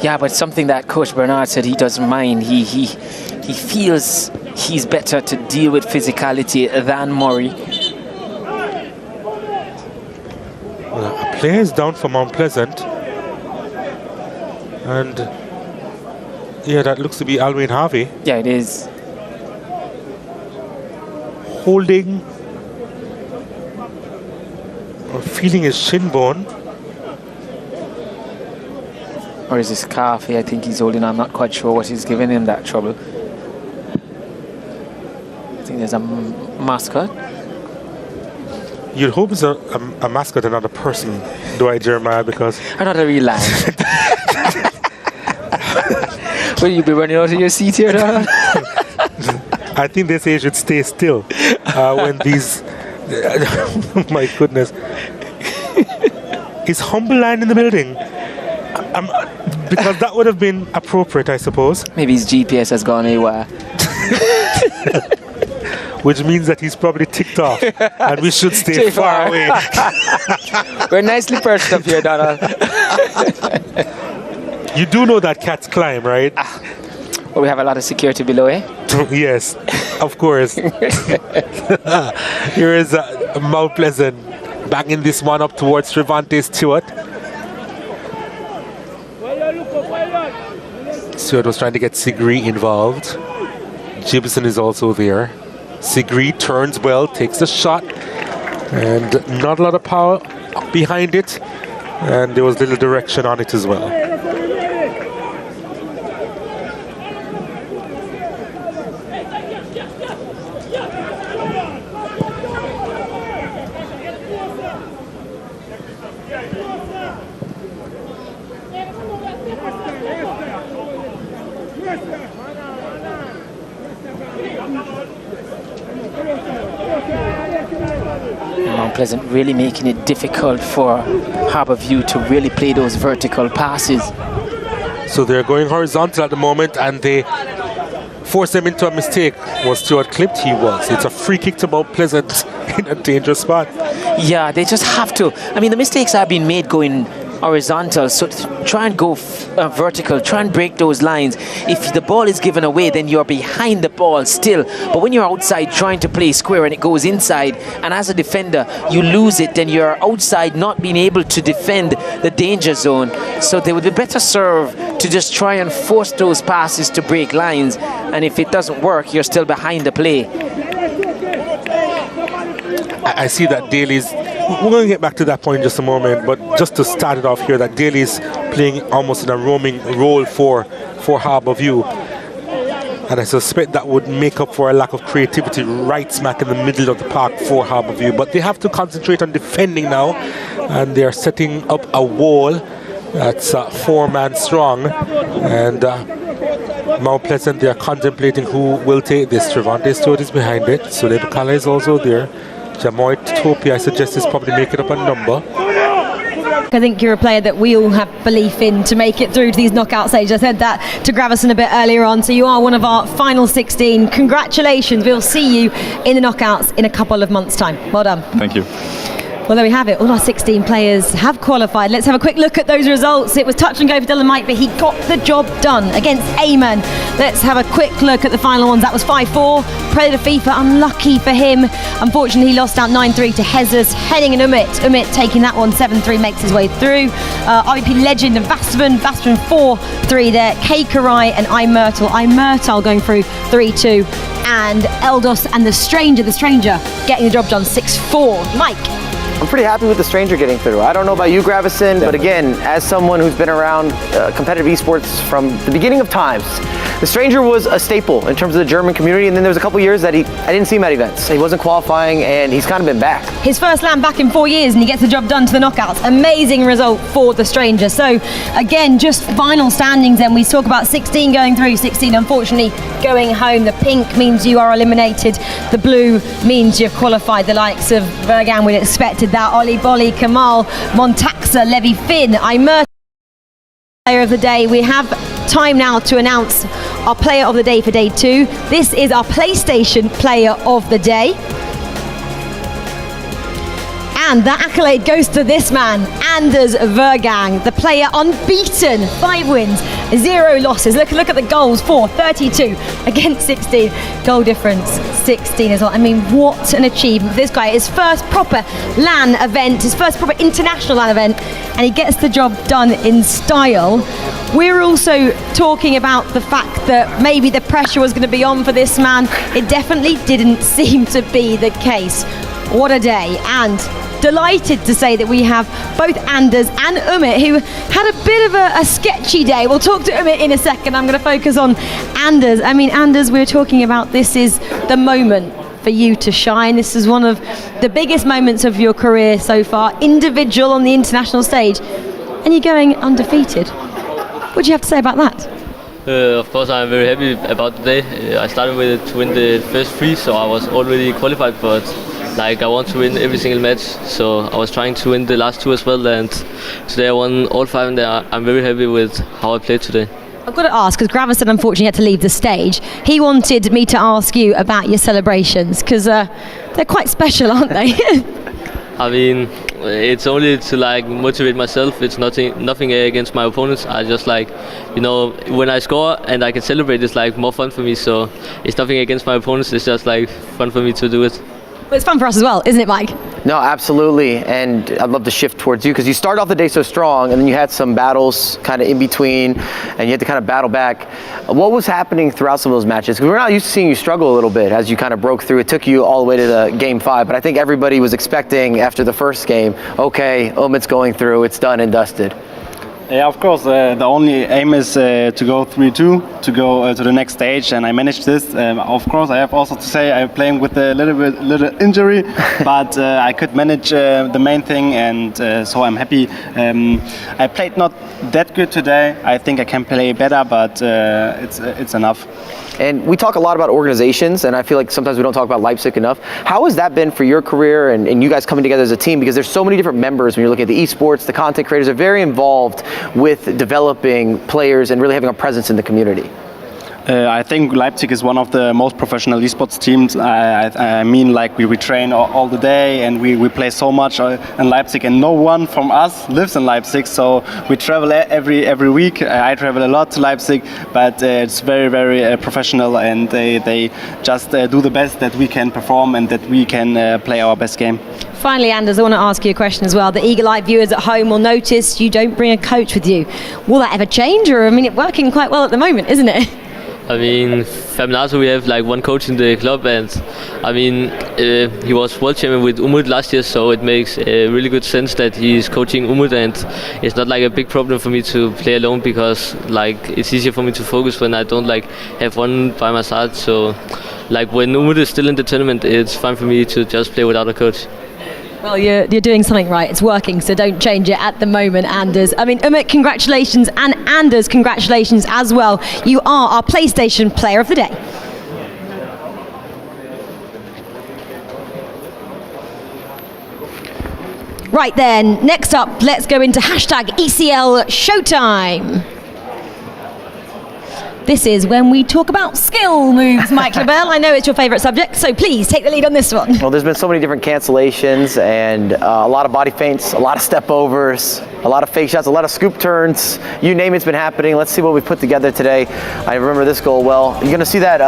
Yeah, but something that Coach Bernard said he doesn't mind. He feels he's better to deal with physicality than Murray. Well, a player is down for Mount Pleasant, and yeah, that looks to be Alwyn Harvey. Yeah, it is. Holding or feeling his shin bone. Or is his calf? I think he's holding. I'm not quite sure what is giving him that trouble. I think there's a mascot. You'd hope it's a mascot and not a person, do I, Jeremiah? Because I'm not a real lion. Will you be running out of your seat here, Donald? I think they say you should stay still when these. My goodness. Is Humble Line in the building? Because that would have been appropriate, I suppose. Maybe his GPS has gone AWOL. Which means that he's probably ticked off and we should stay far away. We're nicely perched up here, Donald. You do know that cats climb, right? Well, we have a lot of security below, eh? Yes, of course. Here is Mount Pleasant banging this one up towards Trevante Stewart. Stewart was trying to get Sigri involved. Gibson is also there. Sigri turns well, takes a shot, and not a lot of power behind it. and there was little direction on it as well. Mount Pleasant really making it difficult for Harbourview to really play those vertical passes. So they're going horizontal at the moment, and they force them into a mistake. Was Stewart clipped? He was. It's a free kick to Mount Pleasant in a dangerous spot. Yeah, they just have to. I mean, the mistakes are being made going horizontal, so try and go vertical, try and break those lines. If the ball is given away, then you're behind the ball still, but when you're outside trying to play square and it goes inside, and as a defender you lose it, then you're outside not being able to defend the danger zone. So they would be better served to just try and force those passes to break lines, and if it doesn't work, you're still behind the play. I see that Daly's, we're going to get back to that point in just a moment, but just to start it off here, that Daly's playing almost in a roaming role for Harbourview, and I suspect that would make up for a lack of creativity right smack in the middle of the park for Harbourview. But they have to concentrate on defending now, and they're setting up a wall that's 4-man strong, and Mount Pleasant, they are contemplating who will take this. Trevante Stewart is behind it, Suleb Kala is also there. Jamoy Topi, I suggest, is probably making up a number. I think you're a player that we all have belief in to make it through to these knockout stages. I said that to Gravison a bit earlier on, so you are one of our final 16. Congratulations, we'll see you in the knockouts in a couple of months' time. Well done. Thank you. Well, there we have it. All our 16 players have qualified. Let's have a quick look at those results. It was touch and go for Dylan Mike, but he got the job done against Ayman. Let's have a quick look at the final ones. That was 5-4. Predator FIFA, unlucky for him. Unfortunately, he lost out 9-3 to Hezes. Henning and Umit. Umit taking that one 7-3, makes his way through. RVP Legend and Vastavan. Vastavan 4-3 there. K Karai and Imyrtle. Imyrtle going through 3-2. And Eldos and the Stranger getting the job done 6-4. Mike. I'm pretty happy with the Stranger getting through. I don't know about you, Gravison, but again, as someone who's been around competitive esports from the beginning of times, the Stranger was a staple in terms of the German community, and then there was a couple years that I didn't see him at events. He wasn't qualifying, and he's kind of been back. His first land back in 4 years, and he gets the job done to the knockouts. Amazing result for the Stranger. So again, just final standings then. We talk about 16 going through, 16 unfortunately going home. The pink means you are eliminated. The blue means you've qualified. The likes of Vergan, we'd expected that. Oli Bolly, Kamal, Montaxa, Levy Finn, Imert. Player of the day. We have time now to announce our player of the day for day 2. This is our PlayStation player of the day. And that accolade goes to this man, Anders Vergang, the player unbeaten, 5 wins, 0 losses. Look at the goals, 32 against 16. Goal difference, 16 as well. I mean, what an achievement for this guy. His first proper LAN event, his first proper international LAN event, and he gets the job done in style. We're also talking about the fact that maybe the pressure was going to be on for this man. It definitely didn't seem to be the case. What a day. And delighted to say that we have both Anders and Umit, who had a bit of a sketchy day. We'll talk to Umit in a second. I'm going to focus on Anders. I mean, Anders, we're talking about this is the moment for you to shine. This is one of the biggest moments of your career so far, individual on the international stage, and you're going undefeated. What do you have to say about that? Of course, I'm very happy about the day. I started with to win the first 3, so I was already qualified, but I want to win every single match, so I was trying to win the last 2 as well, and today I won all 5, and I'm very happy with how I played today. I've got to ask, because Gravison unfortunately had to leave the stage. He wanted me to ask you about your celebrations, because they're quite special, aren't they? I mean, it's only to motivate myself. It's nothing against my opponents. I just when I score and I can celebrate, it's more fun for me. So it's nothing against my opponents. It's just fun for me to do it. Well, it's fun for us as well, isn't it, Mike? No, absolutely, and I'd love to shift towards you because you started off the day so strong, and then you had some battles kind of in between, and you had to kind of battle back. What was happening throughout some of those matches? Because we're not used to seeing you struggle a little bit as you kind of broke through. It took you all the way to the game 5, but I think everybody was expecting after the first game, okay, Umit's going through, it's done and dusted. Yeah, of course. The only aim is to go 3-2, to go to the next stage, and I managed this. Of course, I have also to say I'm playing with a little injury, but I could manage the main thing, and so I'm happy. I played not that good today. I think I can play better, but it's enough. And we talk a lot about organizations, and I feel like sometimes we don't talk about Leipzig enough. How has that been for your career and you guys coming together as a team? Because there's so many different members when you're looking at the esports, the content creators are very involved with developing players and really having a presence in the community. I think Leipzig is one of the most professional esports teams. I mean, like we train all the day and we play so much in Leipzig, and no one from us lives in Leipzig, so we travel every week. I travel a lot to Leipzig, but it's very, very professional, and they just do the best that we can perform and that we can play our best game. Finally, Anders, I want to ask you a question as well. The eagle-eyed viewers at home will notice you don't bring a coach with you. Will that ever change? Or, I mean, it's working quite well at the moment, isn't it? I mean, Faminato, we have like one coach in the club, and I mean, he was world champion with Umut last year, so it makes really good sense that he's coaching Umut, and it's not like a big problem for me to play alone because like it's easier for me to focus when I don't like have one by my side. So like when Umut is still in the tournament, it's fine for me to just play without a coach. Well, you're doing something right. It's working, so don't change it at the moment, Anders. I mean, Umut, congratulations, and Anders, congratulations as well. You are our PlayStation Player of the Day. Right then, next up, let's go into hashtag ECL Showtime. This is when we talk about skill moves, Mike Lebel. I know it's your favourite subject, so please take the lead on this one. Well, there's been so many different cancellations and a lot of body feints, a lot of step overs, a lot of fake shots, a lot of scoop turns. You name it's been happening. Let's see what we put together today. I remember this goal well. You're going to see that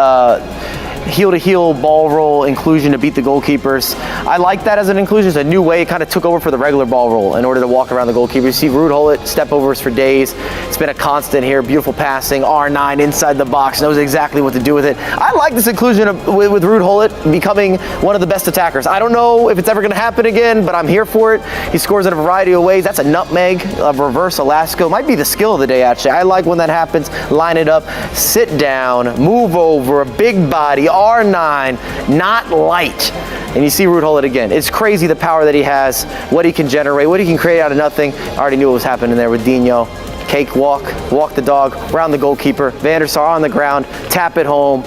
heel-to-heel ball roll inclusion to beat the goalkeepers. I like that as an inclusion. It's a new way. It kind of took over for the regular ball roll in order to walk around the goalkeeper. You see Ruud Gullit step overs for days. It's been a constant here. Beautiful passing. R9 inside the box. Knows exactly what to do with it. I like this inclusion with Ruud Gullit becoming one of the best attackers. I don't know if it's ever going to happen again, but I'm here for it. He scores in a variety of ways. That's a nutmeg, a reverse Elasco. Might be the skill of the day, actually. I like when that happens. Line it up, sit down, move over, a big body, R9, not light. And you see Ruud Gullit again. It's crazy the power that he has, what he can generate, what he can create out of nothing. I already knew what was happening there with Dino. Cake walk the dog, around the goalkeeper. Van der Sar on the ground, tap it home.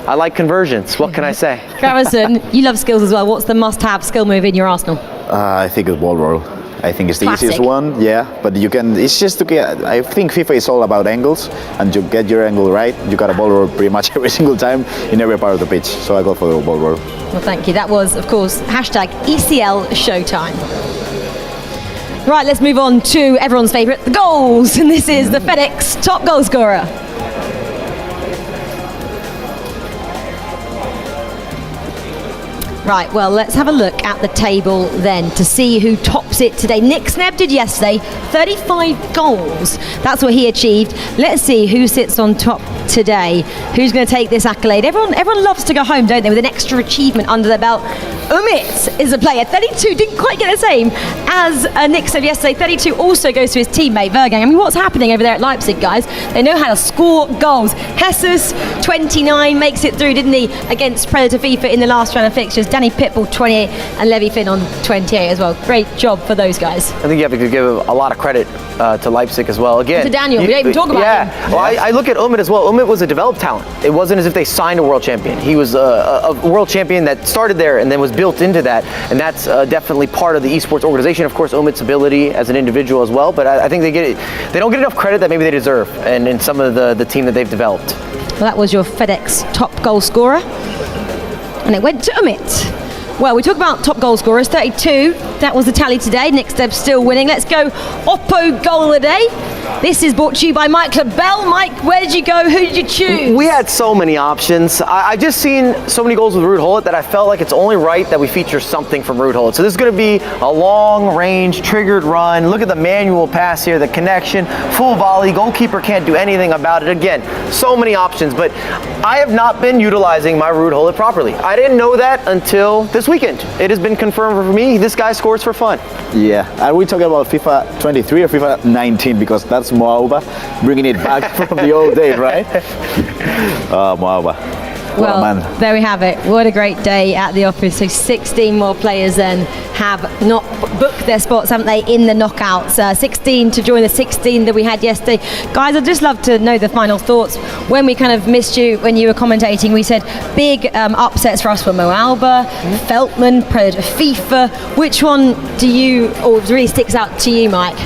I like conversions. What can I say? Gravison, you love skills as well. What's the must-have skill move in your arsenal? I think it's wall roll. I think it's the Classic. easiest one, yeah. But you can, it's just to get, I think FIFA is all about angles, and to get your angle right, you got a ball roll pretty much every single time in every part of the pitch. So I go for the ball roll. Well, thank you. That was, of course, hashtag ECL Showtime. Right, let's move on to everyone's favourite, the goals. And this is the FedEx top goal scorer. Right, well, let's have a look at the table then to see who tops it today. Nick Snebb did yesterday, 35 goals. That's what he achieved. Let's see who sits on top today. Who's going to take this accolade? Everyone loves to go home, don't they, with an extra achievement under their belt. Umit is a player, 32, didn't quite get the same as Nick Snebb yesterday. 32 also goes to his teammate, Vergang. I mean, what's happening over there at Leipzig, guys? They know how to score goals. Jesus, 29, makes it through, didn't he, against Predator FIFA in the last round of fixtures. Danny Pitbull, 28, and Levi Finn on 28 as well. Great job for those guys. I think you have to give a lot of credit to Leipzig as well. Again, to Daniel, we don't even talk about him. Yeah, well, I look at Umit as well. Umit was a developed talent. It wasn't as if they signed a world champion. He was a world champion that started there and then was built into that, and that's definitely part of the esports organization. Of course, Umit's ability as an individual as well, but I think they don't get enough credit that maybe they deserve, and in some of the team that they've developed. Well, that was your FedEx top goal scorer, and it went to Umit. Well, we talk about top goal scorers, 32. That was the tally today. Nick Snebb still winning. Let's go Oppo goal of the day. This is brought to you by Mike Bell. Mike, where did you go? Who did you choose? We had so many options. I just seen so many goals with Ruud Gullit that I felt like it's only right that we feature something from Ruud Gullit. So this is going to be a long-range, triggered run. Look at the manual pass here, the connection, full volley. Goalkeeper can't do anything about it. Again, so many options, but I have not been utilizing my Ruud Gullit properly. I didn't know that until this weekend. It has been confirmed for me. This guy scores for fun. Yeah, are we talking about FIFA23 or FIFA 19? Because that's Mo Alba, bringing it back from the old days, right? Mo Alba. Well, man. There we have it. What a great day at the office. So 16 more players then have not booked their spots, haven't they, in the knockouts. 16 to join the 16 that we had yesterday. Guys, I'd just love to know the final thoughts. When we kind of missed you when you were commentating, we said big upsets for us were Mo Alba, Veltman, Predator FIFA. Which one do you, or really sticks out to you, Mike?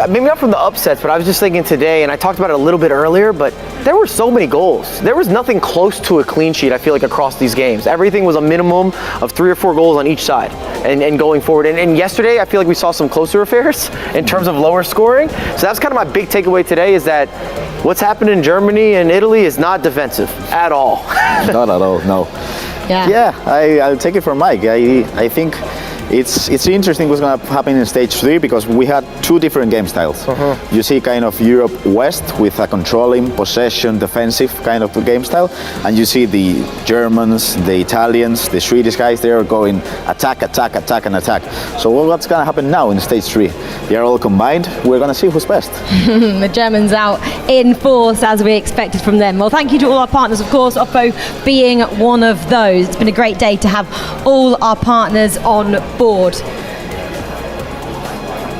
Maybe not from the upsets, but I was just thinking today, and I talked about it a little bit earlier, but there were so many goals. There was nothing close to a clean sheet, I feel like, across these games. Everything was a minimum of 3 or 4 goals on each side and going forward. And yesterday, I feel like we saw some closer affairs in terms of lower scoring. So that's kind of my big takeaway today, is that what's happened in Germany and Italy is not defensive at all. Not at all, no. Yeah, I'll take it from Mike. I think it's interesting what's going to happen in stage 3, because we had 2 different game styles. You see kind of Europe West with a controlling, possession, defensive kind of game style, and you see the Germans, the Italians, the Swedish guys, they are going attack, attack, attack, and attack. So what's going to happen now in stage 3? They are all combined. We're going to see who's best. The Germans out in force, as we expected from them. Well, thank you to all our partners, of course, Oppo being one of those. It's been a great day to have all our partners on board.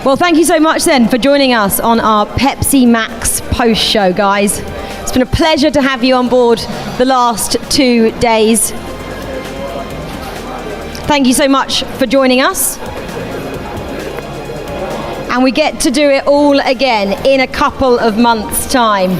Well, thank you so much then for joining us on our Pepsi Max post show, guys. It's been a pleasure to have you on board the last 2 days. Thank you so much for joining us. And we get to do it all again in a couple of months' time.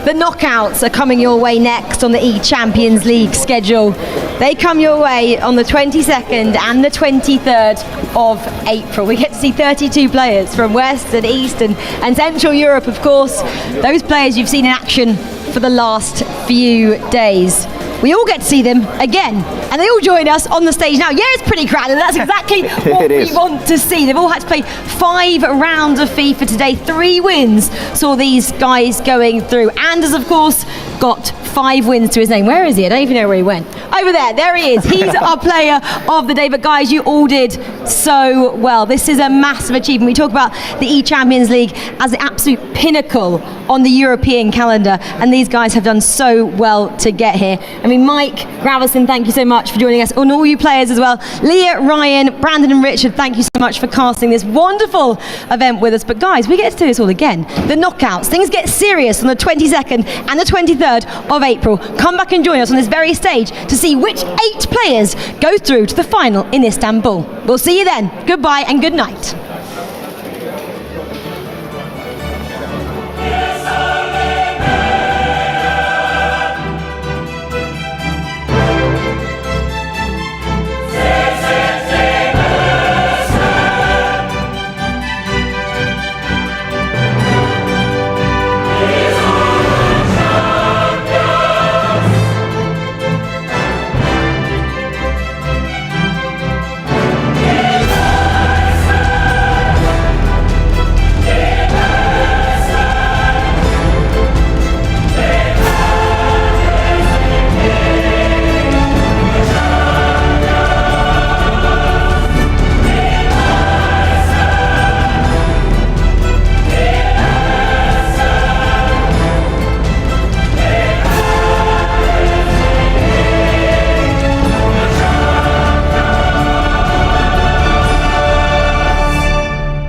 The knockouts are coming your way next on the eChampions League schedule. They come your way on the 22nd and the 23rd of April. We get to see 32 players from West and East and Central Europe, of course. Those players you've seen in action for the last few days. We all get to see them again, and they all join us on the stage now. Yeah, it's pretty crowded. That's exactly what we want to see. They've all had to play 5 rounds of FIFA today. 3 wins saw these guys going through. Anders, of course, got 5 wins to his name. Where is he? I don't even know where he went. Over there he is. He's our player of the day. But guys, you all did so well. This is a massive achievement. We talk about the eChampions League as the absolute pinnacle on the European calendar, and these guys have done so well to get here. I mean, Mike Gravison, thank you so much for joining us, and all you players as well. Leah, Ryan, Brandon and Richard, thank you so much for casting this wonderful event with us. But guys, we get to do this all again. The knockouts, things get serious on the 22nd and the 23rd of April. Come back and join us on this very stage to see which 8 players go through to the final in Istanbul. We'll see you then. Goodbye and good night.